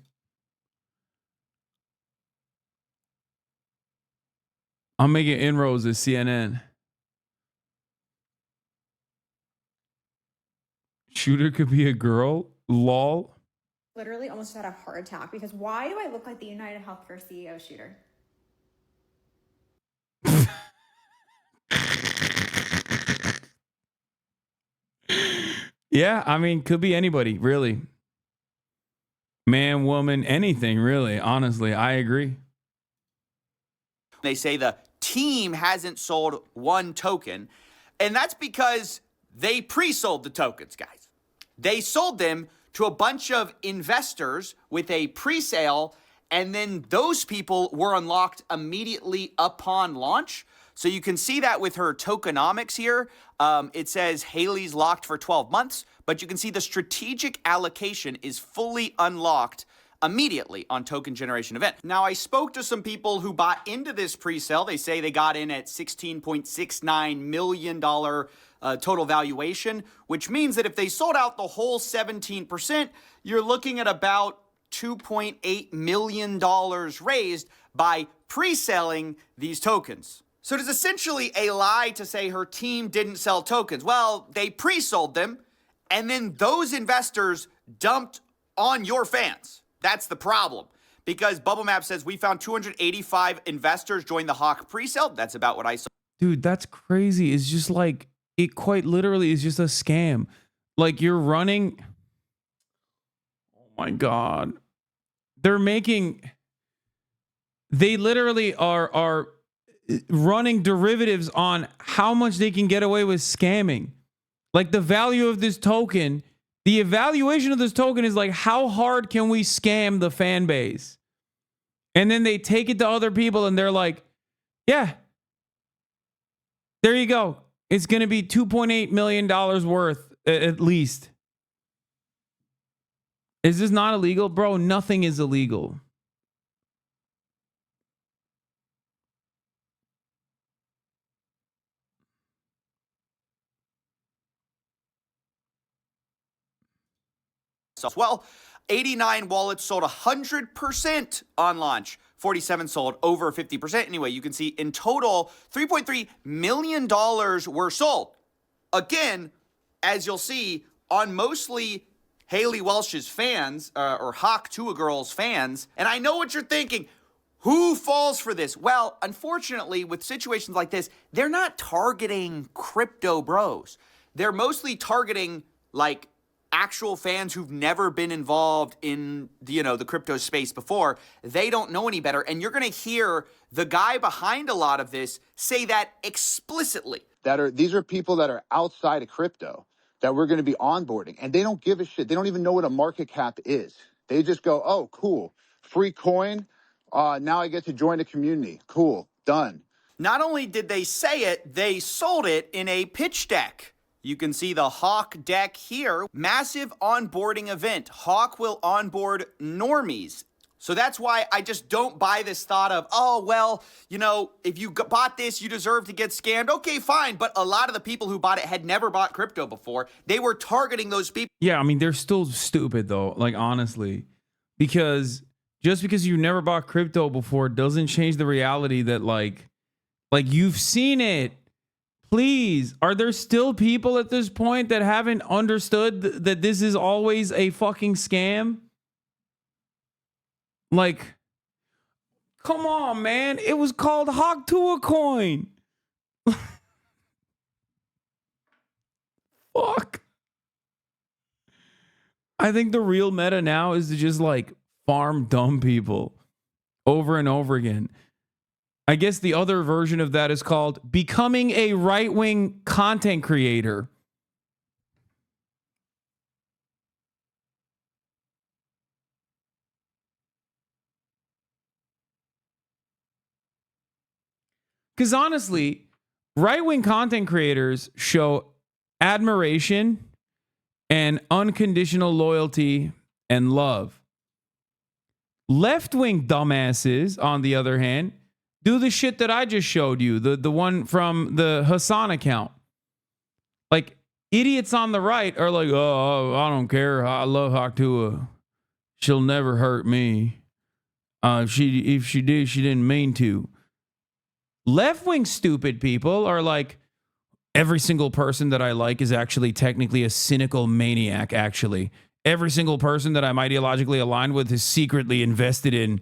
I'm making inroads at CNN. Shooter could be a girl. Lol. Literally almost had a heart attack because why do I look like the United Healthcare CEO shooter? Yeah, I mean, could be anybody, really. Man, woman, anything, really. Honestly, I agree. They say the team hasn't sold one token, and that's because they pre-sold the tokens, guys. They sold them to a bunch of investors with a pre-sale, and then those people were unlocked immediately upon launch. So you can see that with her tokenomics here. It says Haley's locked for 12 months, but you can see the strategic allocation is fully unlocked immediately on token generation event. Now, I spoke to some people who bought into this pre-sale. They say they got in at $16.69 million total valuation, which means that if they sold out the whole 17%, you're looking at about $2.8 million raised by pre-selling these tokens. So it is essentially a lie to say her team didn't sell tokens. Well, they pre-sold them, and then those investors dumped on your fans. That's the problem. Because Bubble Map says we found 285 investors join the Hawk pre-sale. That's about what I saw. Dude, that's crazy. It's just like, it quite literally is just a scam. Like you're running. Oh my God. They literally are running derivatives on how much they can get away with scamming. Like the value of this token, the evaluation of this token is like, how hard can we scam the fan base? And then they take it to other people and they're like, yeah, there you go. It's going to be $2.8 million worth at least. Is this not illegal? Bro, nothing is illegal. Well, 89 wallets sold 100% on launch. 47 sold over 50%. Anyway, you can see in total, $3.3 million were sold. Again, as you'll see, on mostly Haley Welsh's fans, or Hawk to a Girl's fans. And I know what you're thinking. Who falls for this? Well, unfortunately, with situations like this, they're not targeting crypto bros. They're mostly targeting, like, actual fans who've never been involved in the crypto space before. They don't know any better. And you're going to hear the guy behind a lot of this say that explicitly. These are people that are outside of crypto that we're going to be onboarding, and they don't give a shit. They don't even know what a market cap is. They just go, oh, cool, free coin. Now I get to join the community. Cool, done. Not only did they say it, they sold it in a pitch deck. You can see the Hawk deck here. Massive onboarding event. Hawk will onboard normies. So that's why I just don't buy this thought of, oh, well, if you bought this, you deserve to get scammed. Okay, fine. But a lot of the people who bought it had never bought crypto before. They were targeting those people. Yeah, I mean, they're still stupid, though, like, honestly. Because just because you never bought crypto before doesn't change the reality that, like you've seen it. Please, are there still people at this point that haven't understood that this is always a fucking scam? Like, come on, man. It was called Hawk to a coin. Fuck. I think the real meta now is to just like farm dumb people over and over again. I guess the other version of that is called becoming a right-wing content creator. Because honestly, right-wing content creators show admiration and unconditional loyalty and love. Left-wing dumbasses, on the other hand, Do the shit that I just showed you, the one from the Hasan account. Like, idiots on the right are like, oh, I don't care. I love Haktua. She'll never hurt me. If she did, she didn't mean to. Left-wing stupid people are like, every single person that I like is actually technically a cynical maniac, actually. Every single person that I'm ideologically aligned with is secretly invested in,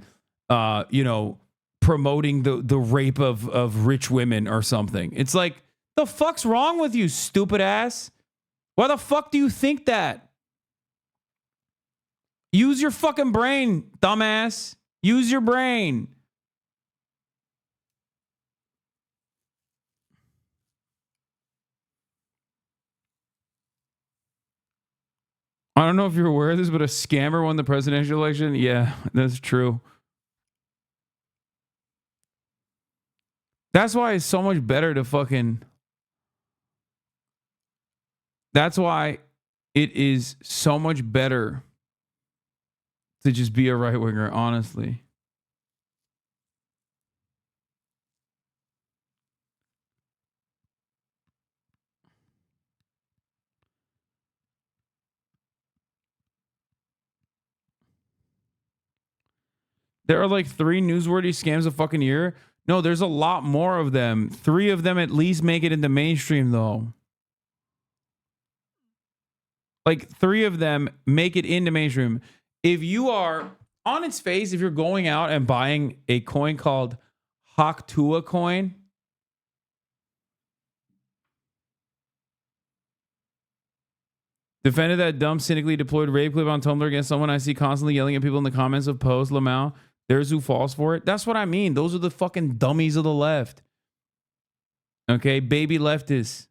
promoting the rape of rich women or something. It's like, the fuck's wrong with you, stupid ass? Why the fuck do you think that? Use your fucking brain, dumbass. Use your brain. I don't know if you're aware of this, but a scammer won the presidential election. Yeah, that's true. That's why it's so much better to fucking... That's why it is so much better to just be a right-winger, honestly. There are like 3 newsworthy scams a fucking year. No, there's a lot more of them. 3 of them at least make it into mainstream, though. Like 3 of them make it into mainstream. If you are on its face, if you're going out and buying a coin called Haktua coin, defended that dumb, cynically deployed rape clip on Tumblr against someone I see constantly yelling at people in the comments of posts, Lamau. There's who falls for it. That's what I mean. Those are the fucking dummies of the left. Okay, baby leftists.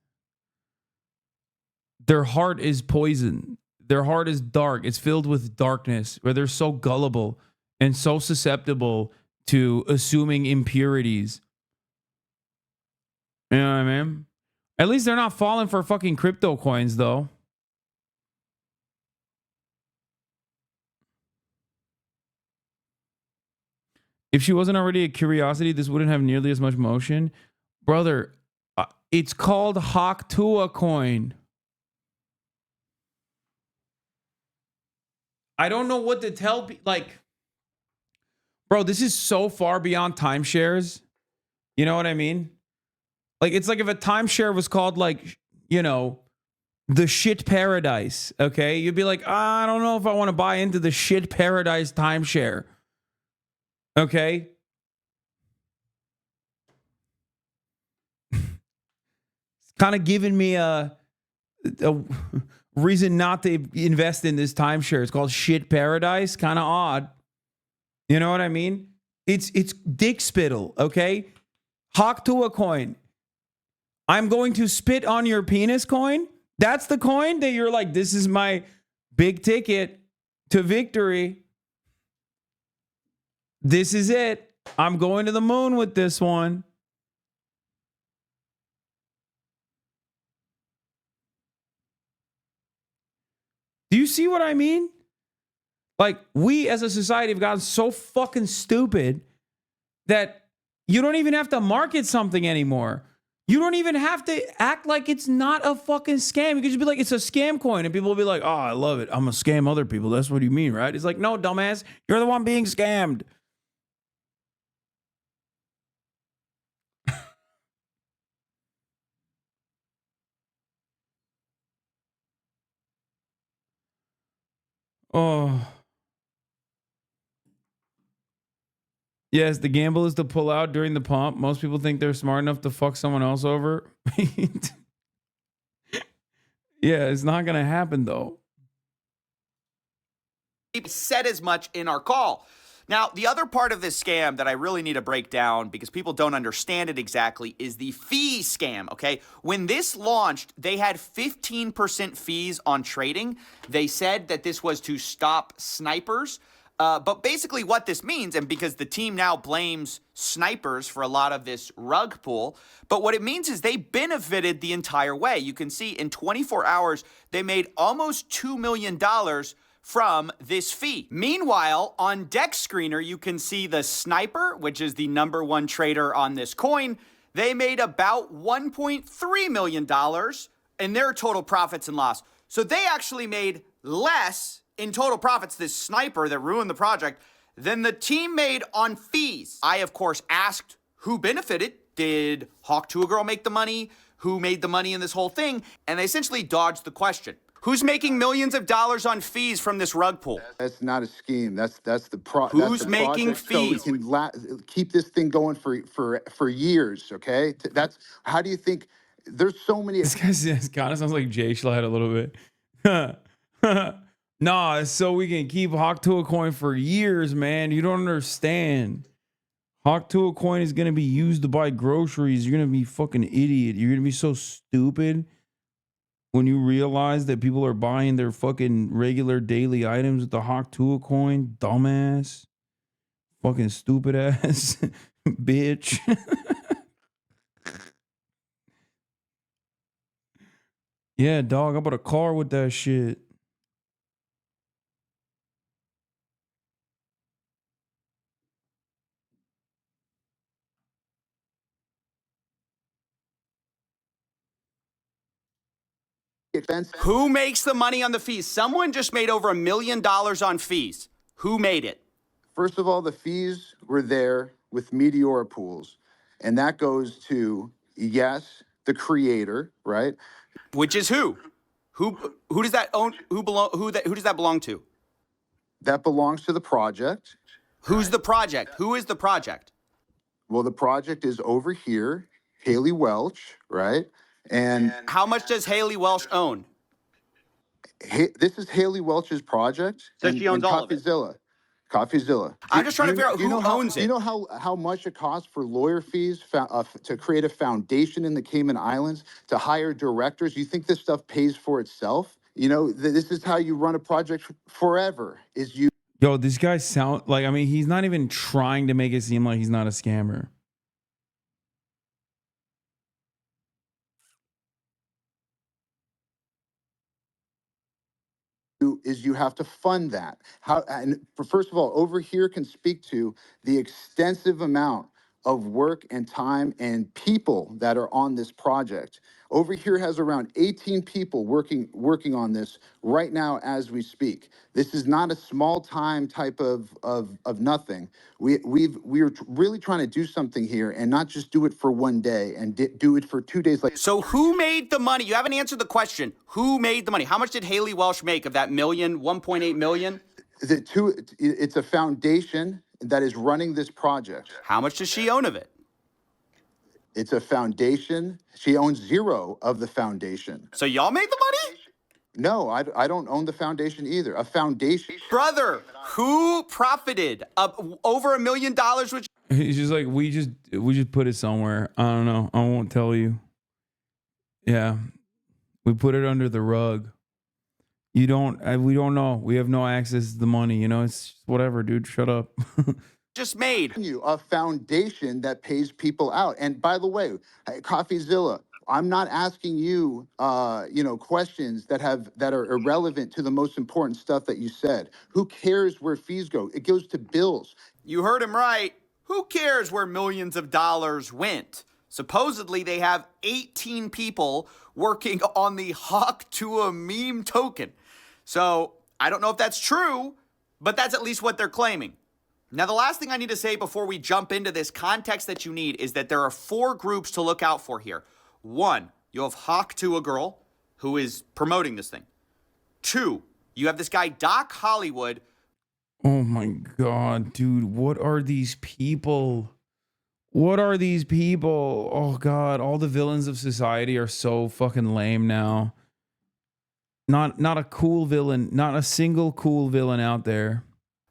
Their heart is poison. Their heart is dark. It's filled with darkness, where they're so gullible and so susceptible to assuming impurities. You know what I mean? At least they're not falling for fucking crypto coins, though. If she wasn't already a curiosity, this wouldn't have nearly as much motion. Brother, it's called Haktua coin. I don't know what to tell people. Like, bro, this is so far beyond timeshares. You know what I mean? Like, it's like if a timeshare was called, like, you know, the shit paradise. Okay. You'd be like, I don't know if I want to buy into the shit paradise timeshare. Okay. It's kind of giving me a reason not to invest in this timeshare. It's called shit paradise. Kind of odd. You know what I mean? It's dick spittle. Okay. Haktua coin. I'm going to spit on your penis coin. That's the coin that you're like, this is my big ticket to victory. This is it. I'm going to the moon with this one. Do you see what I mean? Like, we as a society have gotten so fucking stupid that you don't even have to market something anymore. You don't even have to act like it's not a fucking scam. You can just be like, it's a scam coin. And people will be like, oh, I love it. I'm going to scam other people. That's what you mean, right? It's like, no, dumbass. You're the one being scammed. Oh. Yes, the gamble is to pull out during the pump. Most people think they're smart enough to fuck someone else over. Yeah, it's not going to happen, though. Said as much in our call. Now, the other part of this scam that I really need to break down because people don't understand it exactly is the fee scam, okay? When this launched, they had 15% fees on trading. They said that this was to stop snipers. But basically what this means, and because the team now blames snipers for a lot of this rug pull, but what it means is they benefited the entire way. You can see in 24 hours, they made almost $2 million from this fee. Meanwhile, on Deck Screener, you can see the Sniper, which is the #1 trader on this coin. They made about $1.3 million in their total profits and loss. So they actually made less in total profits, this Sniper that ruined the project, than the team made on fees. I, of course, asked who benefited. Did Hawk to a Girl make the money? Who made the money in this whole thing? And they essentially dodged the question. Who's making millions of dollars on fees from this rug pull? That's not a scheme. That's the Who's making fees? So we can keep this thing going for years. Okay. That's how do you think? There's so many. This guy kind of sounds like Jay Schlatt a little bit. Nah, so we can keep Hawk to a Coin for years, man. You don't understand. Hawk to a Coin is gonna be used to buy groceries. You're gonna be fucking idiot. You're gonna be so stupid when you realize that people are buying their fucking regular daily items with the Hawk to a Coin. Dumbass. Fucking stupid ass. Bitch. Yeah, dog, I bought a car with that shit. Who makes the money on the fees? Someone just made over $1 million on fees. Who made it? First of all, the fees were there with Meteora pools, and that goes to, yes, the creator, right? Which is who? Who does that own? Who does that belong to? That belongs to the project. Who's the project? Who is the project? Well, the project is over here, Haley Welch, right? And how much does Haley Welch own? This is Haley Welch's project. So she owns all of it. CoffeeZilla. I'm just trying to figure out who owns it. Do you know how much it costs for lawyer fees to create a foundation in the Cayman Islands, to hire directors? You think this stuff pays for itself? You know, this is how you run a project forever, is you. Yo, this guy sound like, I mean, he's not even trying to make it seem like he's not a scammer. Is you have to fund that. And first of all, over here can speak to the extensive amount of work and time and people that are on this project. Over here has around 18 people working on this right now as we speak. This is not a small time type of nothing. We're really trying to do something here and not just do it for one day and do it for 2 days. So who made the money? You haven't answered the question. Who made the money? How much did Haley Welch make of that million, 1.8 million? It's a foundation that is running this project. How much does she own of it? It's a foundation. She owns zero of the foundation. So y'all made the money? No, I don't own the foundation either. A foundation. Brother, who profited over $1 million? Which He's just like, we just put it somewhere. I don't know. I won't tell you. Yeah. We put it under the rug. We don't know. We have no access to the money. You know, it's whatever, dude. Shut up. just made a foundation that pays people out. And by the way, CoffeeZilla, I'm not asking you, questions that are irrelevant to the most important stuff that you said. Who cares where fees go? It goes to bills. You heard him right. Who cares where millions of dollars went? Supposedly, they have 18 people working on the Hawk to a meme token. So I don't know if that's true, but that's at least what they're claiming. Now, the last thing I need to say before we jump into this context that you need is that there are 4 groups to look out for here. 1, you have Hawk to a Girl, who is promoting this thing. 2, you have this guy, Doc Hollywood. Oh my God, dude. What are these people? What are these people? Oh God, all the villains of society are so fucking lame now. Not a cool villain, not a single cool villain out there.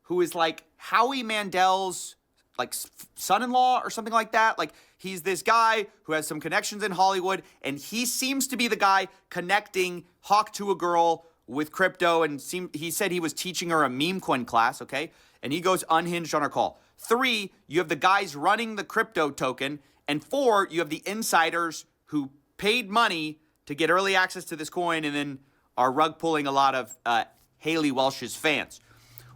Who is like Howie Mandel's like son-in-law or something like that. Like he's this guy who has some connections in Hollywood, and he seems to be the guy connecting Hawk to a Girl with crypto, and he said he was teaching her a meme coin class, okay? And he goes unhinged on her call. 3, you have the guys running the crypto token, and 4, you have the insiders who paid money to get early access to this coin and then are rug pulling a lot of Haley Welsh's fans.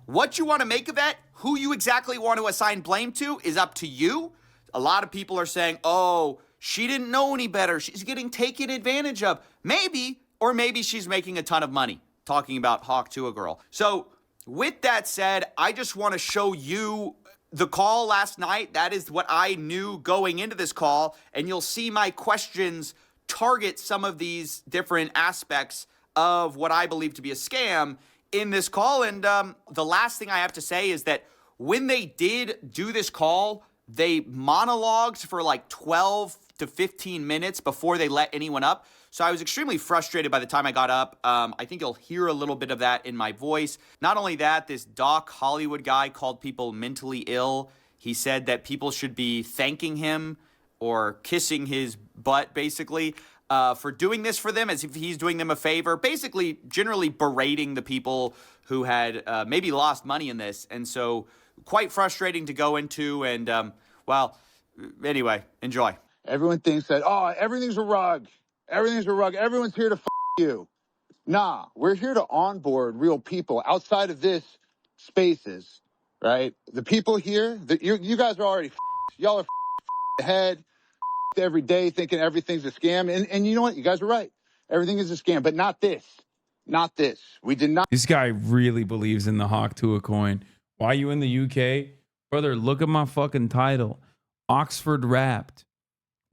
What you want to make of that, who you exactly want to assign blame to, is up to you. A lot of people are saying, oh, she didn't know any better. She's getting taken advantage of. Maybe, or maybe she's making a ton of money. Talking about Hawk to a girl. So with that said, I just want to show you the call last night. That is what I knew going into this call. And you'll see my questions target some of these different aspects of what I believe to be a scam in this call. And the last thing I have to say is that when they did do this call, they monologued for like 12 to 15 minutes before they let anyone up. So I was extremely frustrated by the time I got up. I think you'll hear a little bit of that in my voice. Not only that, this Doc Hollywood guy called people mentally ill. He said that people should be thanking him or kissing his butt, basically, for doing this for them, as if he's doing them a favor. Basically, generally berating the people who had maybe lost money in this. And so quite frustrating to go into. And, well, anyway, enjoy. Everyone thinks that, oh, everything's a rug. Everything's a rug. Everyone's here to you. Nah, we're here to onboard real people outside of this spaces, right? The people here, you guys are already y'all are ahead every day thinking everything's a scam. And you know what? You guys are right. Everything is a scam, but not this. Not this. We did not. This guy really believes in the Hawk to a coin. Why are you in the UK? Brother, look at my fucking title. Oxford Wrapped.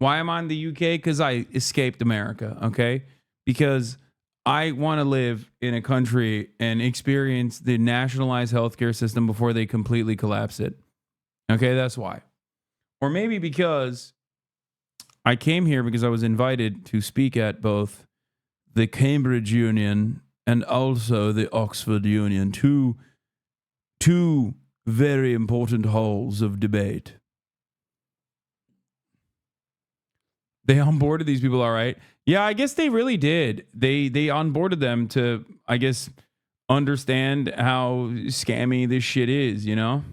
Why am I in the UK? Because I escaped America, okay? Because I want to live in a country and experience the nationalized healthcare system before they completely collapse it. Okay, that's why. Or maybe because I came here because I was invited to speak at both the Cambridge Union and also the Oxford Union, two very important halls of debate. They onboarded these people, all right. Yeah, I guess they really did. They onboarded them to, I guess, understand how scammy this shit is, you know?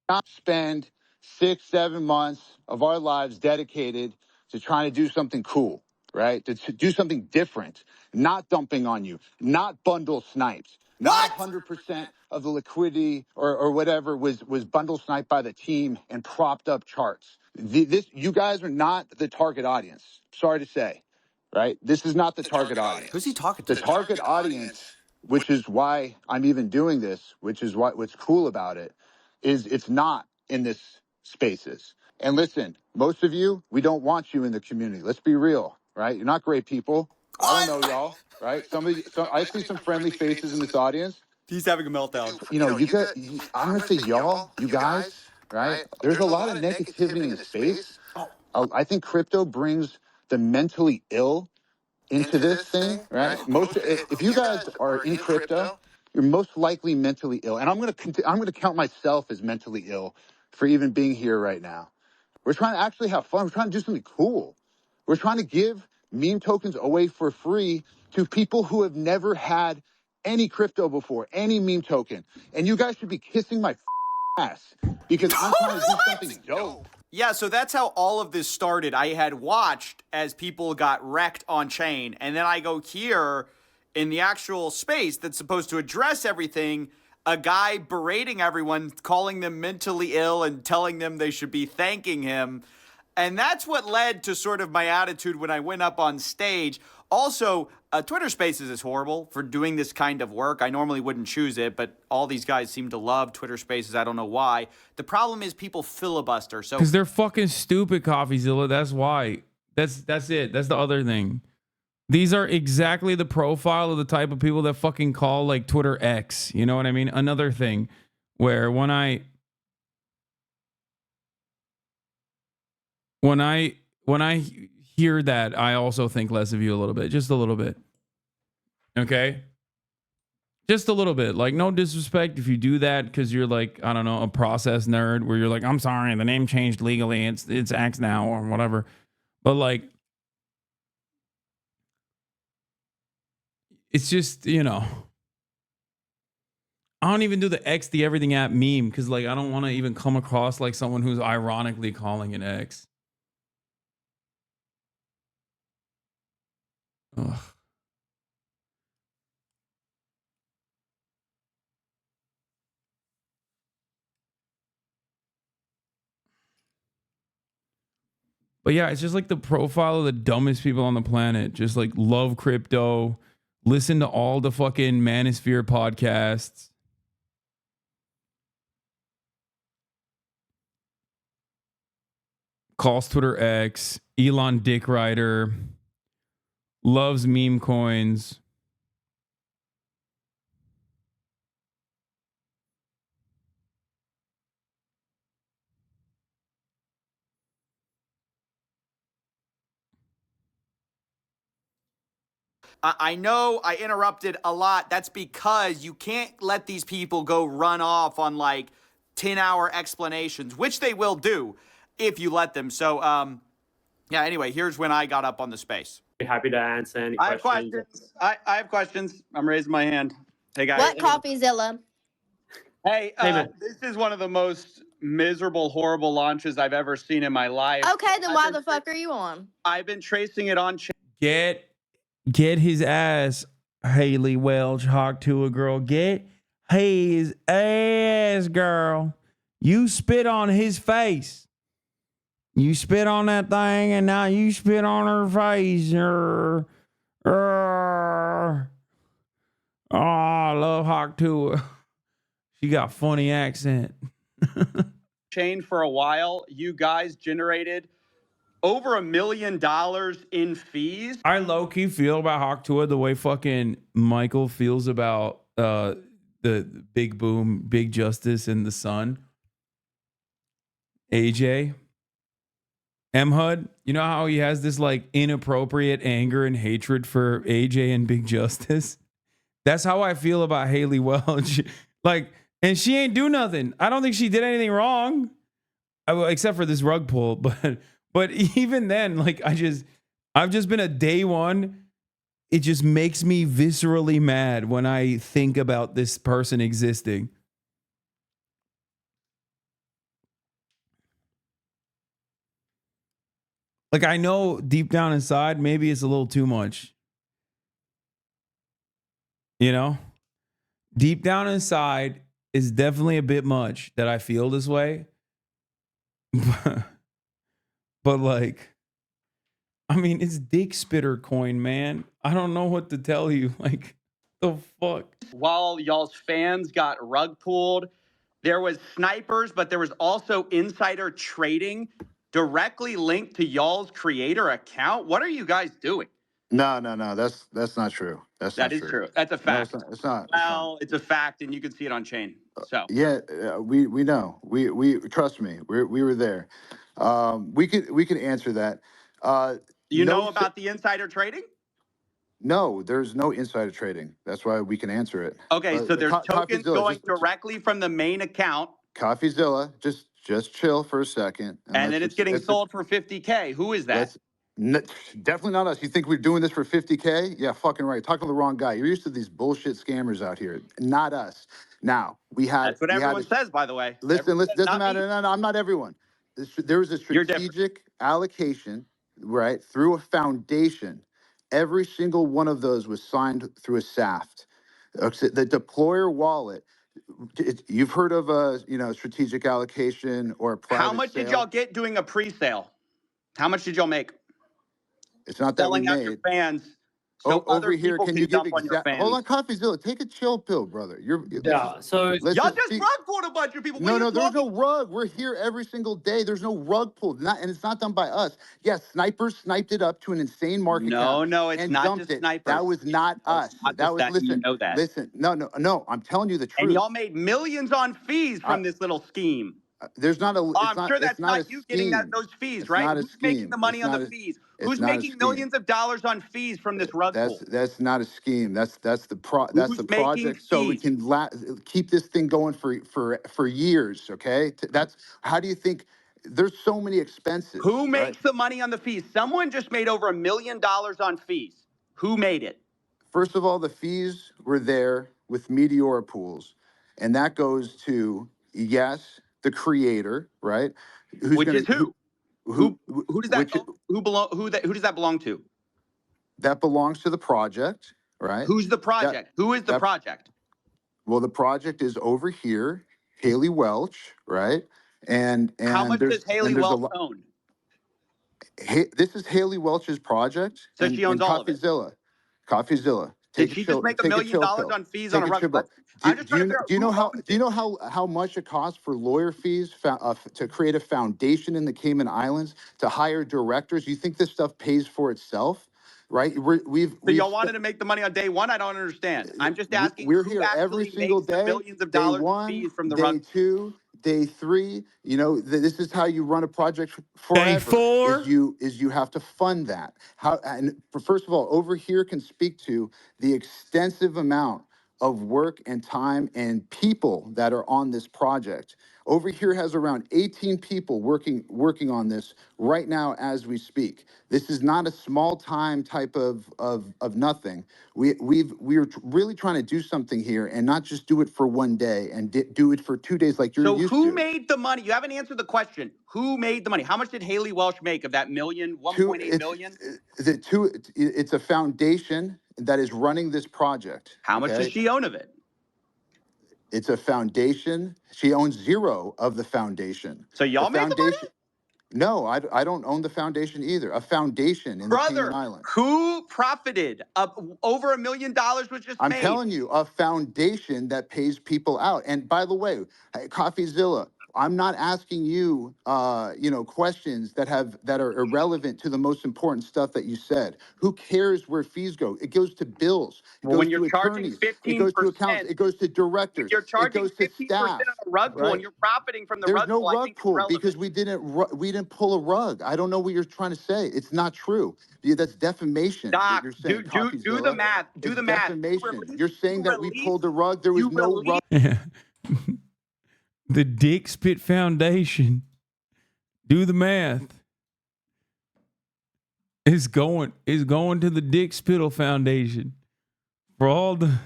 Not spend 6-7 months of our lives dedicated to trying to do something cool, right? To do something different, not dumping on you, not bundle snipes. Not 100% of the liquidity or whatever was bundle sniped by the team and propped up charts. You guys are not the target audience. Sorry to say, right? This is not the target audience. Who's he talking to? The target audience, which is why I'm even doing this, which is what's cool about it, is it's not in this spaces. And listen, most of you, we don't want you in the community. Let's be real, right? You're not great people. I don't know y'all, right? I see some friendly faces in this audience. He's having a meltdown. You know, I'm going to say y'all, you guys, right? There's a lot of negativity in the space. I think crypto brings the mentally ill into this thing, right? If you guys are in crypto, you're most likely mentally ill. And I'm going to count myself as mentally ill for even being here right now. We're trying to actually have fun. We're trying to do something cool. We're trying to give meme tokens away for free to people who have never had any crypto before, any meme token. And you guys should be kissing my ass because I'm trying to do something dope. Yeah, so that's how all of this started. I had watched as people got wrecked on chain, and then I go here in the actual space that's supposed to address everything, a guy berating everyone, calling them mentally ill and telling them they should be thanking him. And that's what led to sort of my attitude when I went up on stage. Also, Twitter Spaces is horrible for doing this kind of work. I normally wouldn't choose it, but all these guys seem to love Twitter Spaces. I don't know why. The problem is people filibuster. So because they're fucking stupid, CoffeeZilla. That's why. That's it. That's the other thing. These are exactly the profile of the type of people that fucking call like Twitter X. You know what I mean? Another thing where when I hear that, I also think less of you a little bit, just a little bit. Okay? Just a little bit. Like, no disrespect if you do that because you're like, I don't know, a process nerd where you're like, I'm sorry, the name changed legally. It's X now or whatever. But like, it's just, you know, I don't even do the X the everything app meme because like I don't want to even come across like someone who's ironically calling it X. Ugh. But yeah, it's just like the profile of the dumbest people on the planet. Just like love crypto, listen to all the fucking Manosphere podcasts. Calls Twitter X, Elon Dick Rider, loves meme coins. I know I interrupted a lot. That's because you can't let these people go run off on like 10-hour explanations, which they will do if you let them. So, yeah, anyway, here's when I got up on the space. Happy to answer any I have questions. I have questions. I'm raising my hand. Hey, guys. What CoffeeZilla? Hey, Hey, man. this is one of the most miserable, horrible launches I've ever seen in my life. Okay, then why the fuck are you on? I've been tracing it on. Get his ass, Haley Welch, Hawk to a girl. Get his ass, girl. You spit on his face. You spit on that thing, and now you spit on her face. Oh, I love Hawk to her. She got funny accent. Chain for a while. You guys generated over $1 million in fees. I low-key feel about Hawk Tua the way fucking Michael feels about the Big Boom, Big Justice, and the Sun. AJ. M-HUD. You know how he has this like inappropriate anger and hatred for AJ and Big Justice? That's how I feel about Haley Welch. Like, and she ain't do nothing. I don't think she did anything wrong. Except for this rug pull, but even then, like I've just been a day one. It just makes me viscerally mad when I think about this person existing. Like I know deep down inside, maybe it's a little too much. You know? Deep down inside is definitely a bit much that I feel this way. But like, I mean, it's Dick Spitter coin, man. I don't know what to tell you. Like, the fuck? While y'all's fans got rug pulled, there was snipers, but there was also insider trading directly linked to y'all's creator account. What are you guys doing? No. That's not true. That is true. That's a fact. No, it's not. Well, it's a fact, and you can see it on chain. So Yeah, we know. We trust me. We were there. We could answer that. you No know about the insider trading? No, there's no insider trading. That's why we can answer it. Okay, so there's tokens Coffeezilla, going directly from the main account, Coffeezilla, just chill for a second. and then it's getting sold for 50K. Who is that? Definitely not us. You think we're doing this for 50K? Yeah, fucking right. Talking to the wrong guy. You're used to these bullshit scammers out here. Not us. Now, we had... That's what everyone says, by the way. Listen, doesn't matter. No, I'm not everyone. There was a strategic allocation, right, through a foundation. Every single one of those was signed through a SAFT. The deployer wallet, you've heard of a strategic allocation or a private How much did y'all get doing a pre-sale? How much did y'all make? It's not that we Selling out made. your fans. So Over here, can you give dump on your fans. Hold on, Coffeezilla, take a chill pill, brother. So listen, y'all just rug pulled a bunch of people. No, there's no rug. We're here every single day. There's no rug pulled, and it's not done by us. Yes, snipers sniped it up to an insane market cap. No, it's and not dumped just it. snipers. That was not us. That was You know that. Listen, no. I'm telling you the truth. And y'all made millions on fees from this little scheme. There's not a. I'm sure that's not you getting those fees, right? Who's making the money on the fees? Who's making millions of dollars on fees from this rug pull? That's not a scheme. That's the project. So we can keep this thing going for years. Okay. That's how do you think? There's so many expenses. Who makes the money on the fees? Someone just made over $1 million on fees. Who made it? First of all, the fees were there with Meteora pools, and that goes to the creator, right? Which is who? Who does that who does that belong to? That belongs to the project, right? Who's the project? Who is the project? Well, the project is over here, Haley Welch, right? And how much does Haley Welch own? This is Haley Welch's project. So she owns all of it. CoffeeZilla. Did she just make $1 million on fees on a rug? I'm just trying to figure out Do you know who how? owns Do you it. know how much it costs for lawyer fees to create a foundation in the Cayman Islands to hire directors? You think this stuff pays for itself, right? So y'all wanted to make the money on day one? I don't understand. I'm just asking We're who here every actually single makes the day. millions of Day dollars in one, fees from the day rug. two, day three. You know, this is how you run a project forever. Day four. Is you have to fund that. First of all, over here can speak to the extensive amount of work and time and people that are on this project. Over here has around 18 people working on this right now as we speak. This is not a small time type of nothing. We're really trying to do something here and not just do it for one day and do it for 2 days like you're So used who to. made the money? You haven't answered the question. Who made the money? How much did Haley Welch make of that million, 1.8 million? It's a foundation that is running this project. How much does she own of it? It's a foundation. She owns zero of the foundation. So y'all made the money? No, I don't own the foundation either. A foundation in the Cayman Islands. Who profited? Over $1 million was just I'm made. telling you, a foundation that pays people out. And by the way, CoffeeZilla, I'm not asking you, questions that are irrelevant to the most important stuff that you said. Who cares where fees go? It goes to bills. It goes When you're to charging attorneys. 15%, it goes to accountants. It goes to directors. you're charging it goes to 15% staff. on a rug pool right? and you're profiting from the There's rug no pool, I rug think it's pull relevant. because we didn't pull a rug. I don't know what you're trying to say. It's not true. That's defamation. Doc, You're saying, do the math. Do the math. Defamation. You're saying that we pulled a rug. There was no rug. The Dick Spit Foundation. Do the math. It's going to the Dick Spittle Foundation for all the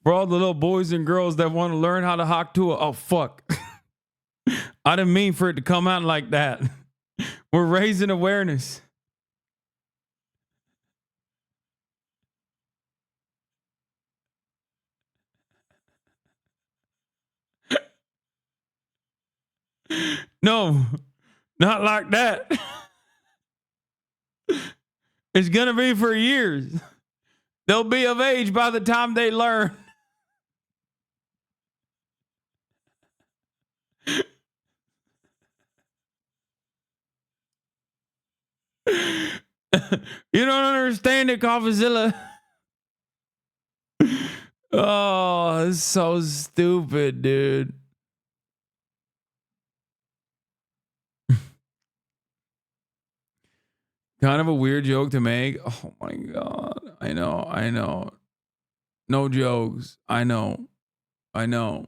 little boys and girls that want to learn how to hock to a. Oh fuck! I didn't mean for it to come out like that. We're raising awareness. No, not like that. It's gonna be for years. They'll be of age by the time they learn. You don't understand it, CoffeeZilla. Oh, it's so stupid, dude. Kind of a weird joke to make. Oh my God. I know. No jokes. I know. I'm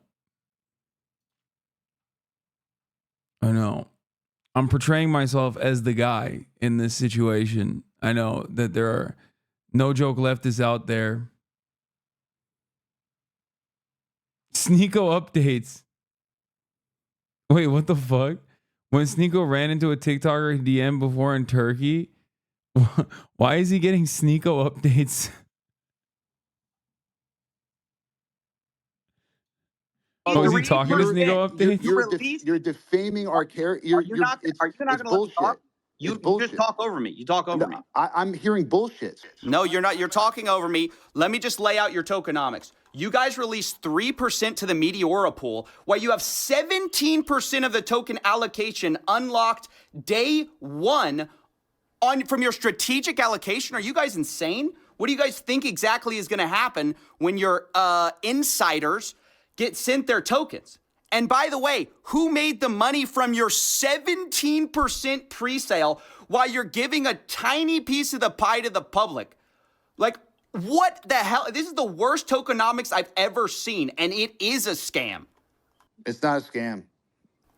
portraying myself as the guy in this situation. I know that there are no joke leftists out there. Sneeko updates. Wait, what the fuck? When Sneeko ran into a TikToker DM before in Turkey, why is he getting Sneeko updates? Oh, is he talking to Sneeko updates? You're defaming our character. Are you not going to let me talk? You just talk over me. You talk over me. I'm hearing bullshit. No, you're not. You're talking over me. Let me just lay out your tokenomics. You guys released 3% to the Meteora pool, while you have 17% of the token allocation unlocked day one from your strategic allocation. Are you guys insane? What do you guys think exactly is going to happen when your insiders get sent their tokens? And by the way, who made the money from your 17% pre-sale while you're giving a tiny piece of the pie to the public? Like, what the hell? This is the worst tokenomics I've ever seen, and it is a scam. It's not a scam.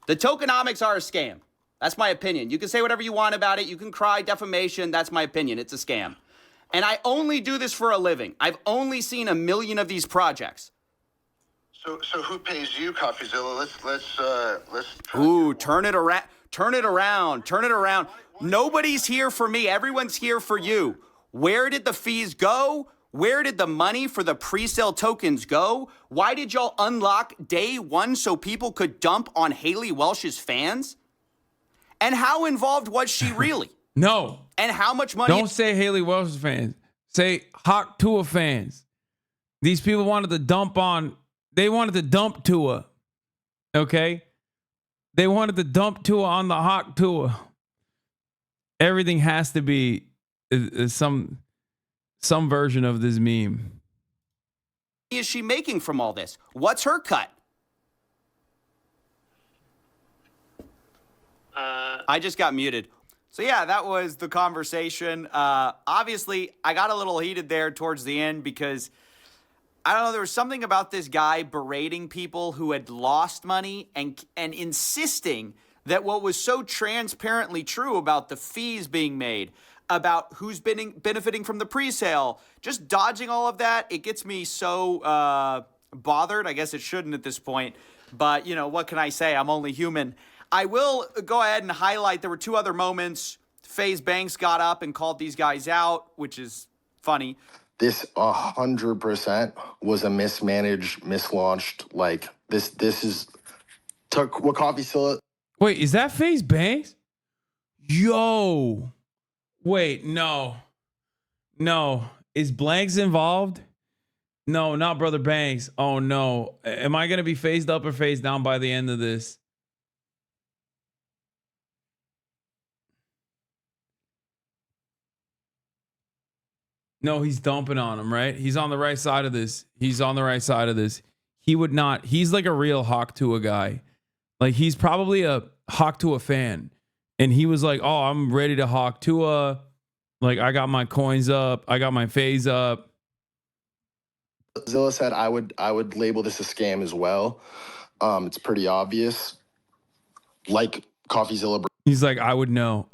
The tokenomics are a scam. That's my opinion. You can say whatever you want about it. You can cry defamation. That's my opinion. It's a scam. And I only do this for a living. I've only seen 1 million of these projects. So who pays you, CoffeeZilla? Let's. Ooh, turn it around. Turn it around. Nobody's here for me. Everyone's here for you. Where did the fees go? Where did the money for the pre-sale tokens go? Why did y'all unlock day one so people could dump on Haley Welch's fans? And how involved was she really? No. And how much money? Don't say Haley Wells fans. Say Hawk Tua fans. These people wanted to dump Tua. Okay? They wanted to dump Tua on the Hawk Tua. Everything has to be some version of this meme. Is she making from all this? What's her cut? I just got muted. So yeah, that was the conversation. Obviously, I got a little heated there towards the end because I don't know, there was something about this guy berating people who had lost money and insisting that what was so transparently true about the fees being made, about who's benefiting from the pre-sale, just dodging all of that, it gets me so bothered. I guess it shouldn't at this point, but you know, what can I say? I'm only human. I will go ahead and highlight there were two other moments. FaZe Banks got up and called these guys out, which is funny. This 100% was a mismanaged, mislaunched, like this is took what Coffee Silla. Wait, is that FaZe Banks? Yo. Wait, no. Is Blanks involved? No, not Brother Banks. Oh no. Am I gonna be phased up or phased down by the end of this? No, he's dumping on him, right? He's on the right side of this. He would not. He's like a real Hawk Tua guy. Like he's probably a Hawk Tua fan. And he was like, oh, I'm ready to Hawk Tua. Like I got my coins up. I got my phase up. Zilla said I would label this a scam as well. It's pretty obvious. Like CoffeeZilla. He's like, I would know.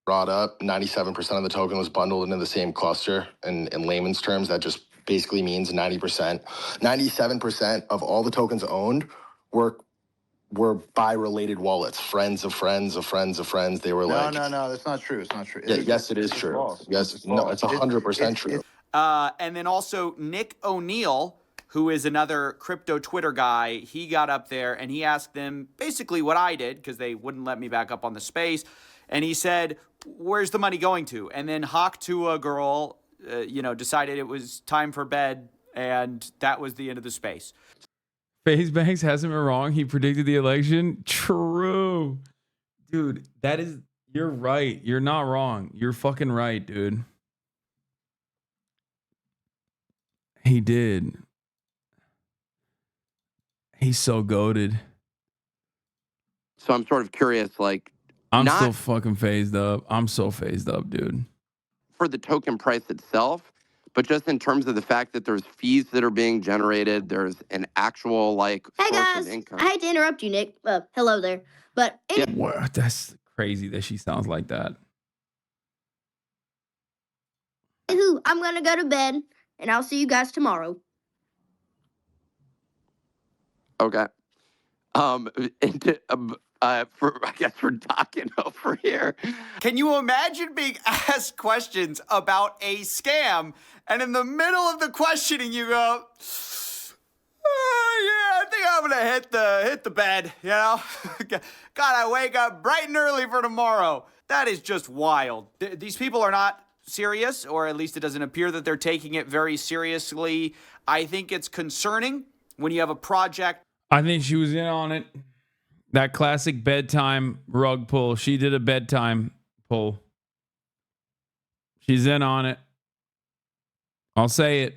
Brought up 97% of the token was bundled into the same cluster. And in layman's terms, that just basically means 90%. 97% of all the tokens owned were by related wallets, friends of friends of friends of friends. They were No, that's not true. It's not true. Yeah, yes, it is true. False. Yes, no, it's 100% true. And then also Nick O'Neill, who is another crypto Twitter guy, he got up there and he asked them basically what I did because they wouldn't let me back up on the space. And he said, where's the money going to? And then Hawk Tua girl, decided it was time for bed. And that was the end of the space. FaZe Banks hasn't been wrong. He predicted the election. True. Dude, you're right. You're not wrong. You're fucking right, dude. He did. He's so goated. So I'm sort of curious, like, I'm still fucking phased up. I'm so phased up, dude. For the token price itself, but just in terms of the fact that there's fees that are being generated, there's an actual Hey source guys, of income. I hate to interrupt you, Nick. Hello there. But What? That's crazy that she sounds like that. anywho, I'm gonna go to bed, and I'll see you guys tomorrow. Okay. I guess we're talking over here. Can you imagine being asked questions about a scam and in the middle of the questioning you go, I think I'm gonna hit the bed, you know? Gotta wake up bright and early for tomorrow. That is just wild. These people are not serious, or at least it doesn't appear that they're taking it very seriously. I think it's concerning when you have a project. I think she was in on it. That classic bedtime rug pull. She did a bedtime pull. She's in on it. I'll say it.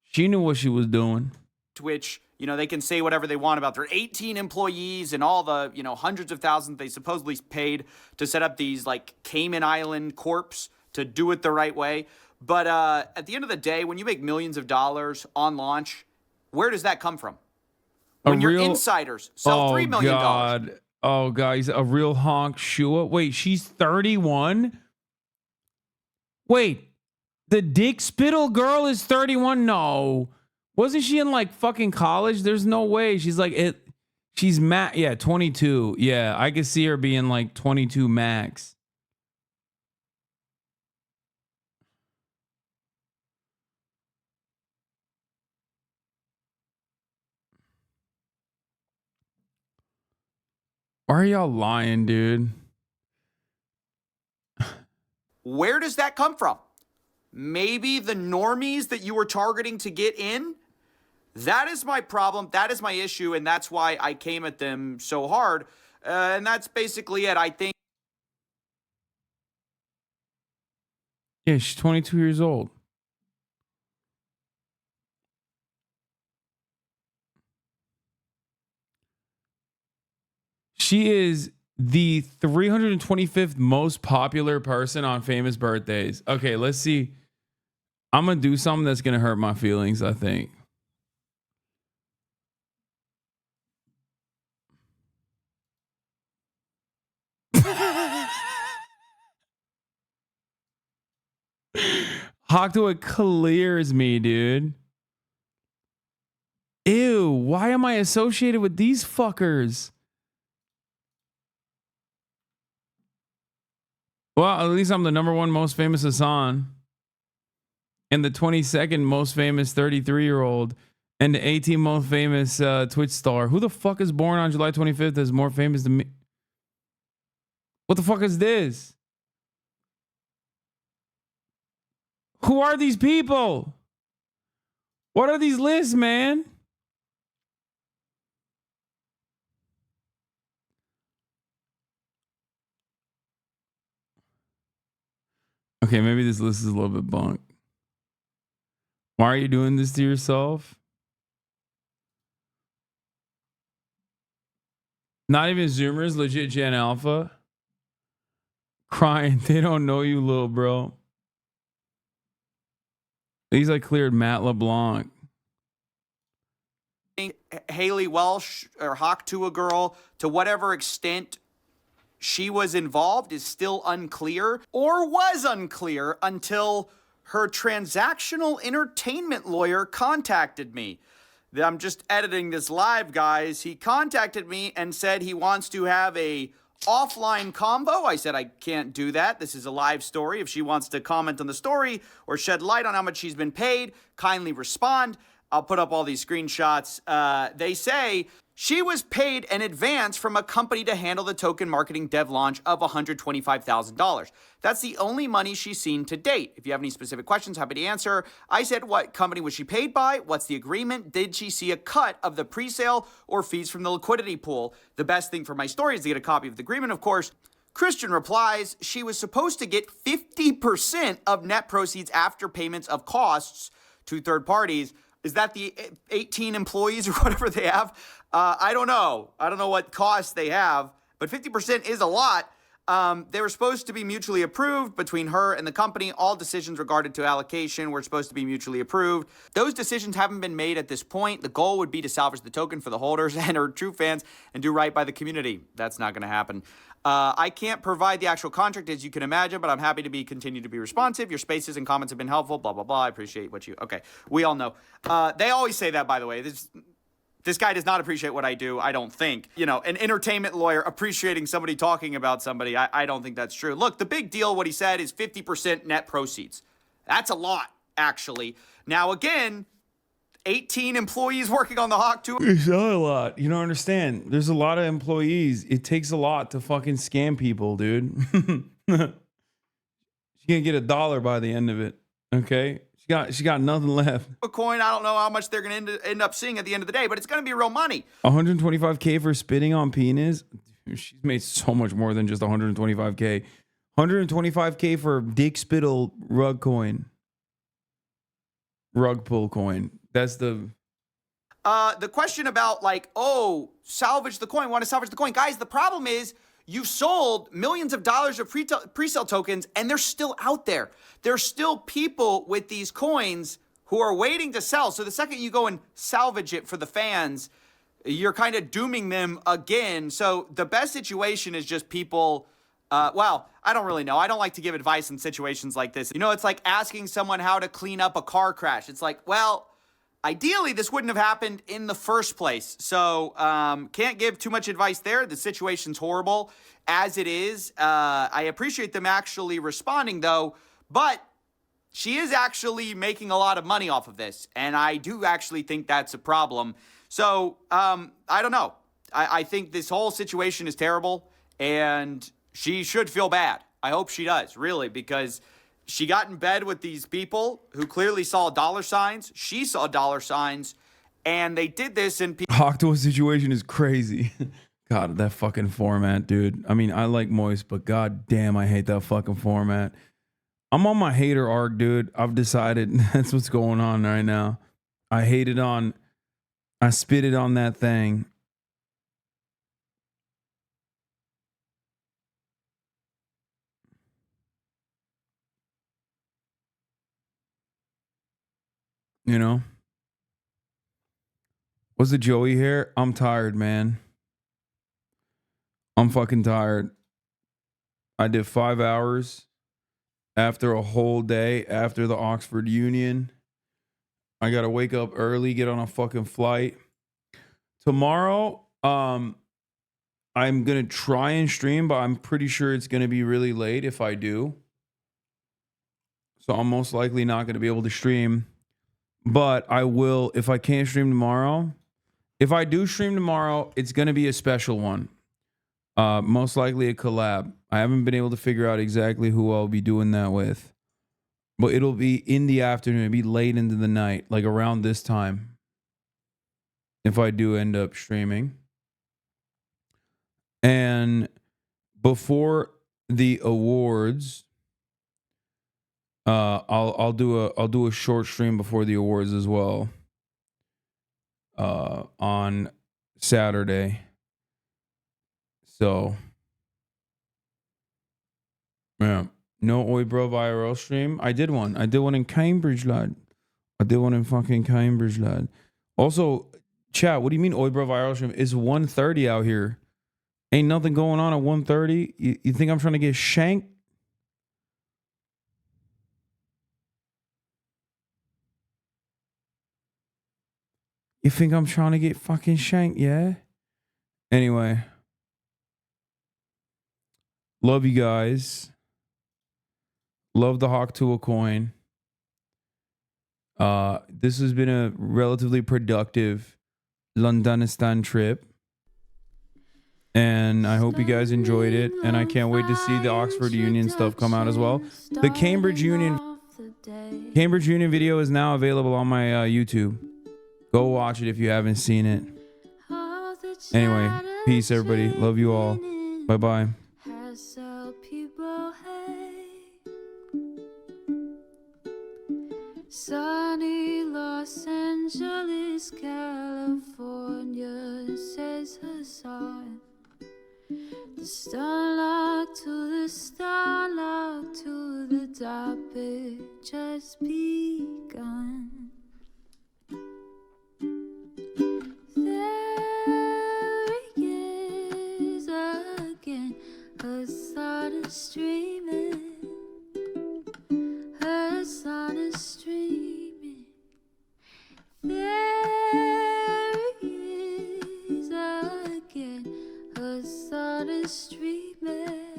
She knew what she was doing. Which, they can say whatever they want about their 18 employees and all the, hundreds of thousands they supposedly paid to set up these Cayman Island corps to do it the right way. But at the end of the day, when you make millions of dollars on launch, where does that come from? When your insiders sell $3 million. Oh, God. He's a real honk Shua. Wait, she's 31? Wait, the Dick Spittle girl is 31? No. Wasn't she in fucking college? There's no way. She's she's 22. Yeah, I could see her being 22 max. Why are y'all lying, dude? Where does that come from? Maybe the normies that you were targeting to get in? That is my problem. That is my issue. And that's why I came at them so hard. And that's basically it. I think. Yeah, she's 22 years old. She is the 325th most popular person on famous birthdays. Okay, let's see. I'm going to do something that's going to hurt my feelings, I think. Hawktoa clears me, dude. Ew, why am I associated with these fuckers? Well, at least I'm the #1 most famous Hasan. And the 22nd most famous 33-year-old. And the 18th most famous Twitch star. Who the fuck is born on July 25th is more famous than me? What the fuck is this? Who are these people? What are these lists, man? Okay, maybe this list is a little bit bunk. Why are you doing this to yourself? Not even Zoomers, legit Gen Alpha. Crying, they don't know you, little bro. These I cleared Matt LeBlanc. Haley Welsh or Hawktoa girl, to whatever extent she was involved, is still unclear, or was unclear until her transactional entertainment lawyer contacted me. I'm just editing this live, guys. He contacted me and said he wants to have a offline convo. I said I can't do that. This is a live story. If she wants to comment on the story or shed light on how much she's been paid, kindly respond. I'll put up all these screenshots. They say she was paid in advance from a company to handle the token marketing dev launch of $125,000. That's the only money she's seen to date. If you have any specific questions, happy to answer. I said, what company was she paid by? What's the agreement? Did she see a cut of the pre-sale or fees from the liquidity pool? The best thing for my story is to get a copy of the agreement, of course. Christian replies, she was supposed to get 50% of net proceeds after payments of costs to third parties. Is that the 18 employees or whatever they have? I don't know. I don't know what costs they have, but 50% is a lot. They were supposed to be mutually approved between her and the company. All decisions regarding to allocation were supposed to be mutually approved. Those decisions haven't been made at this point. The goal would be to salvage the token for the holders and her true fans and do right by the community. That's not going to happen. I can't provide the actual contract, as you can imagine, but I'm happy to continue to be responsive. Your spaces and comments have been helpful, blah, blah, blah. I appreciate what you... Okay, we all know. They always say that, by the way. This guy does not appreciate what I do, I don't think. You know, an entertainment lawyer appreciating somebody talking about somebody, I don't think that's true. Look, the big deal, what he said, is 50% net proceeds. That's a lot, actually. Now, again, 18 employees working on the Hawktoa. It's not a lot. You don't understand. There's a lot of employees. It takes a lot to fucking scam people, dude. She can't get $1 by the end of it. Okay? She got nothing left. A coin, I don't know how much they're going to end up seeing at the end of the day, but it's going to be real money. 125K for spitting on penis. Dude, she's made so much more than just 125K. 125K for dick spittle rug coin. Rug pull coin. That's the question about like, oh, salvage the coin, want to salvage the coin. Guys, the problem is you sold millions of dollars of pre-sale tokens and they're still out there. There's still people with these coins who are waiting to sell. So the second you go and salvage it for the fans, you're kind of dooming them again. So the best situation is just people, well, I don't really know. I don't like to give advice in situations like this. You know, it's like asking someone how to clean up a car crash. It's like, well, ideally, this wouldn't have happened in the first place. So can't give too much advice there. The situation's horrible as it is. I appreciate them actually responding, though. But she is actually making a lot of money off of this. And I do actually think that's a problem. So I don't know. I think this whole situation is terrible, and she should feel bad. I hope she does, really, because she got in bed with these people who clearly saw dollar signs. She saw dollar signs, and they did this in Octo situation is crazy. God, that fucking format, dude. I mean, I like Moist, but god damn, I hate that fucking format. I'm on my hater arc, dude. I've decided that's what's going on right now. I spit it on that thing. You know? Was it Joey here? I'm tired, man. I'm fucking tired. I did 5 hours after a whole day after the Oxford Union. I gotta wake up early, get on a fucking flight. Tomorrow, I'm gonna try and stream, but I'm pretty sure it's gonna be really late if I do. So I'm most likely not gonna be able to stream. But I will, if I can't stream tomorrow. If I do stream tomorrow, it's gonna be a special one. Most likely a collab. I haven't been able to figure out exactly who I'll be doing that with. But it'll be in the afternoon. It'll be late into the night, like around this time. If I do end up streaming. And before the awards, I'll do a short stream before the awards as well. On Saturday. So yeah. No Oi Bro IRL stream. I did one. I did one in Cambridge, lad. I did one in fucking Cambridge, lad. Also, chat, what do you mean Oi Bro IRL stream? It's 1:30 out here. Ain't nothing going on at 1:30. You think I'm trying to get shanked? You think I'm trying to get fucking shanked, yeah? Anyway. Love you guys. Love the Hawk to a coin. This has been a relatively productive Londonistan trip. And I hope you guys enjoyed it. And I can't wait to see the Oxford Union stuff come out as well. The Cambridge Union video is now available on my YouTube. Go watch it if you haven't seen it. Anyway, peace everybody. Love you all. Bye-bye. Sunny Los Angeles, California, says Hasan. The starlock to the starlock to the topic just begun. There he is again, Hasan is streaming. Hasan is streaming. There he is again. Hasan is streaming.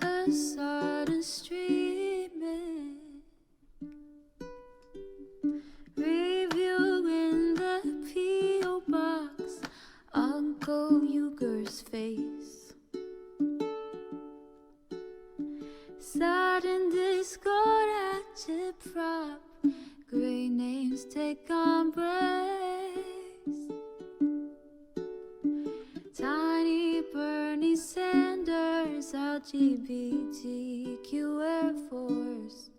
Hasan is streaming. Review in the P.O. box. Uncle Uger's face. Sudden Discord active prop. Great names take embrace. Tiny Bernie Sanders, LGBTQ Air Force.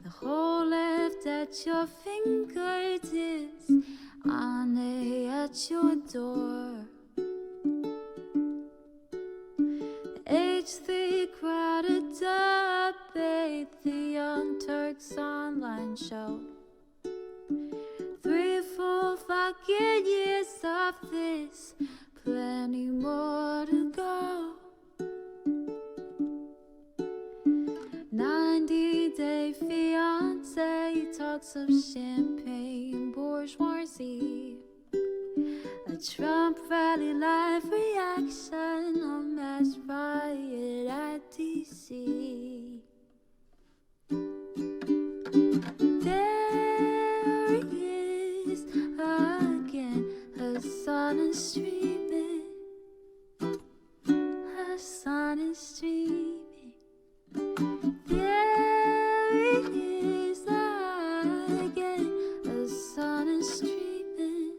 The whole left at your fingertips, on at your door. H3 crowded debate, the Young Turks online show. 3 full fucking years of this, plenty more to go. 90-day fiance talks of champagne bourgeoisie. A Trump rally live reaction, a mass riot at DC. There he is again, Hasan sun is streaming. There it is again. The sun is streaming.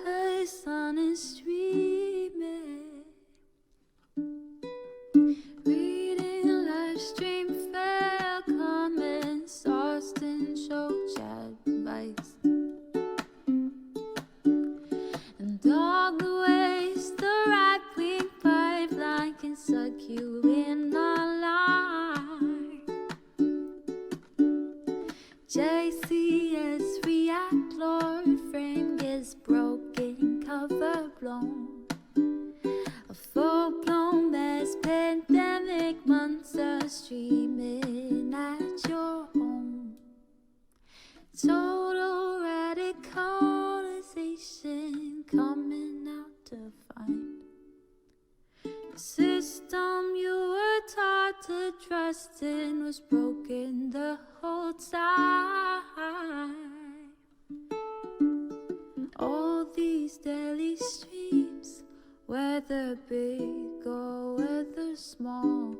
The sun is streaming. Reading a live stream, fair comments, Austin show chat advice. And all the ways the right-wing pipeline can suck you in online. JCS react, Lord frame gets broken, cover blown. A full-blown mass pandemic, monster streaming at your home. Total radicalization coming out to find. The system you were taught to trust in was broken the whole time. All these daily streams, whether big or whether small,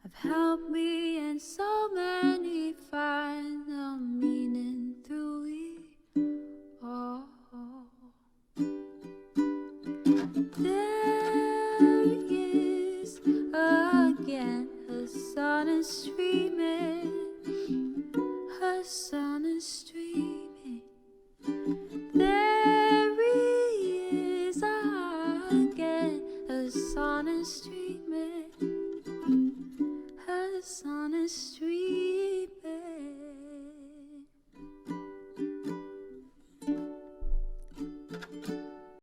have helped me and so many find the meaning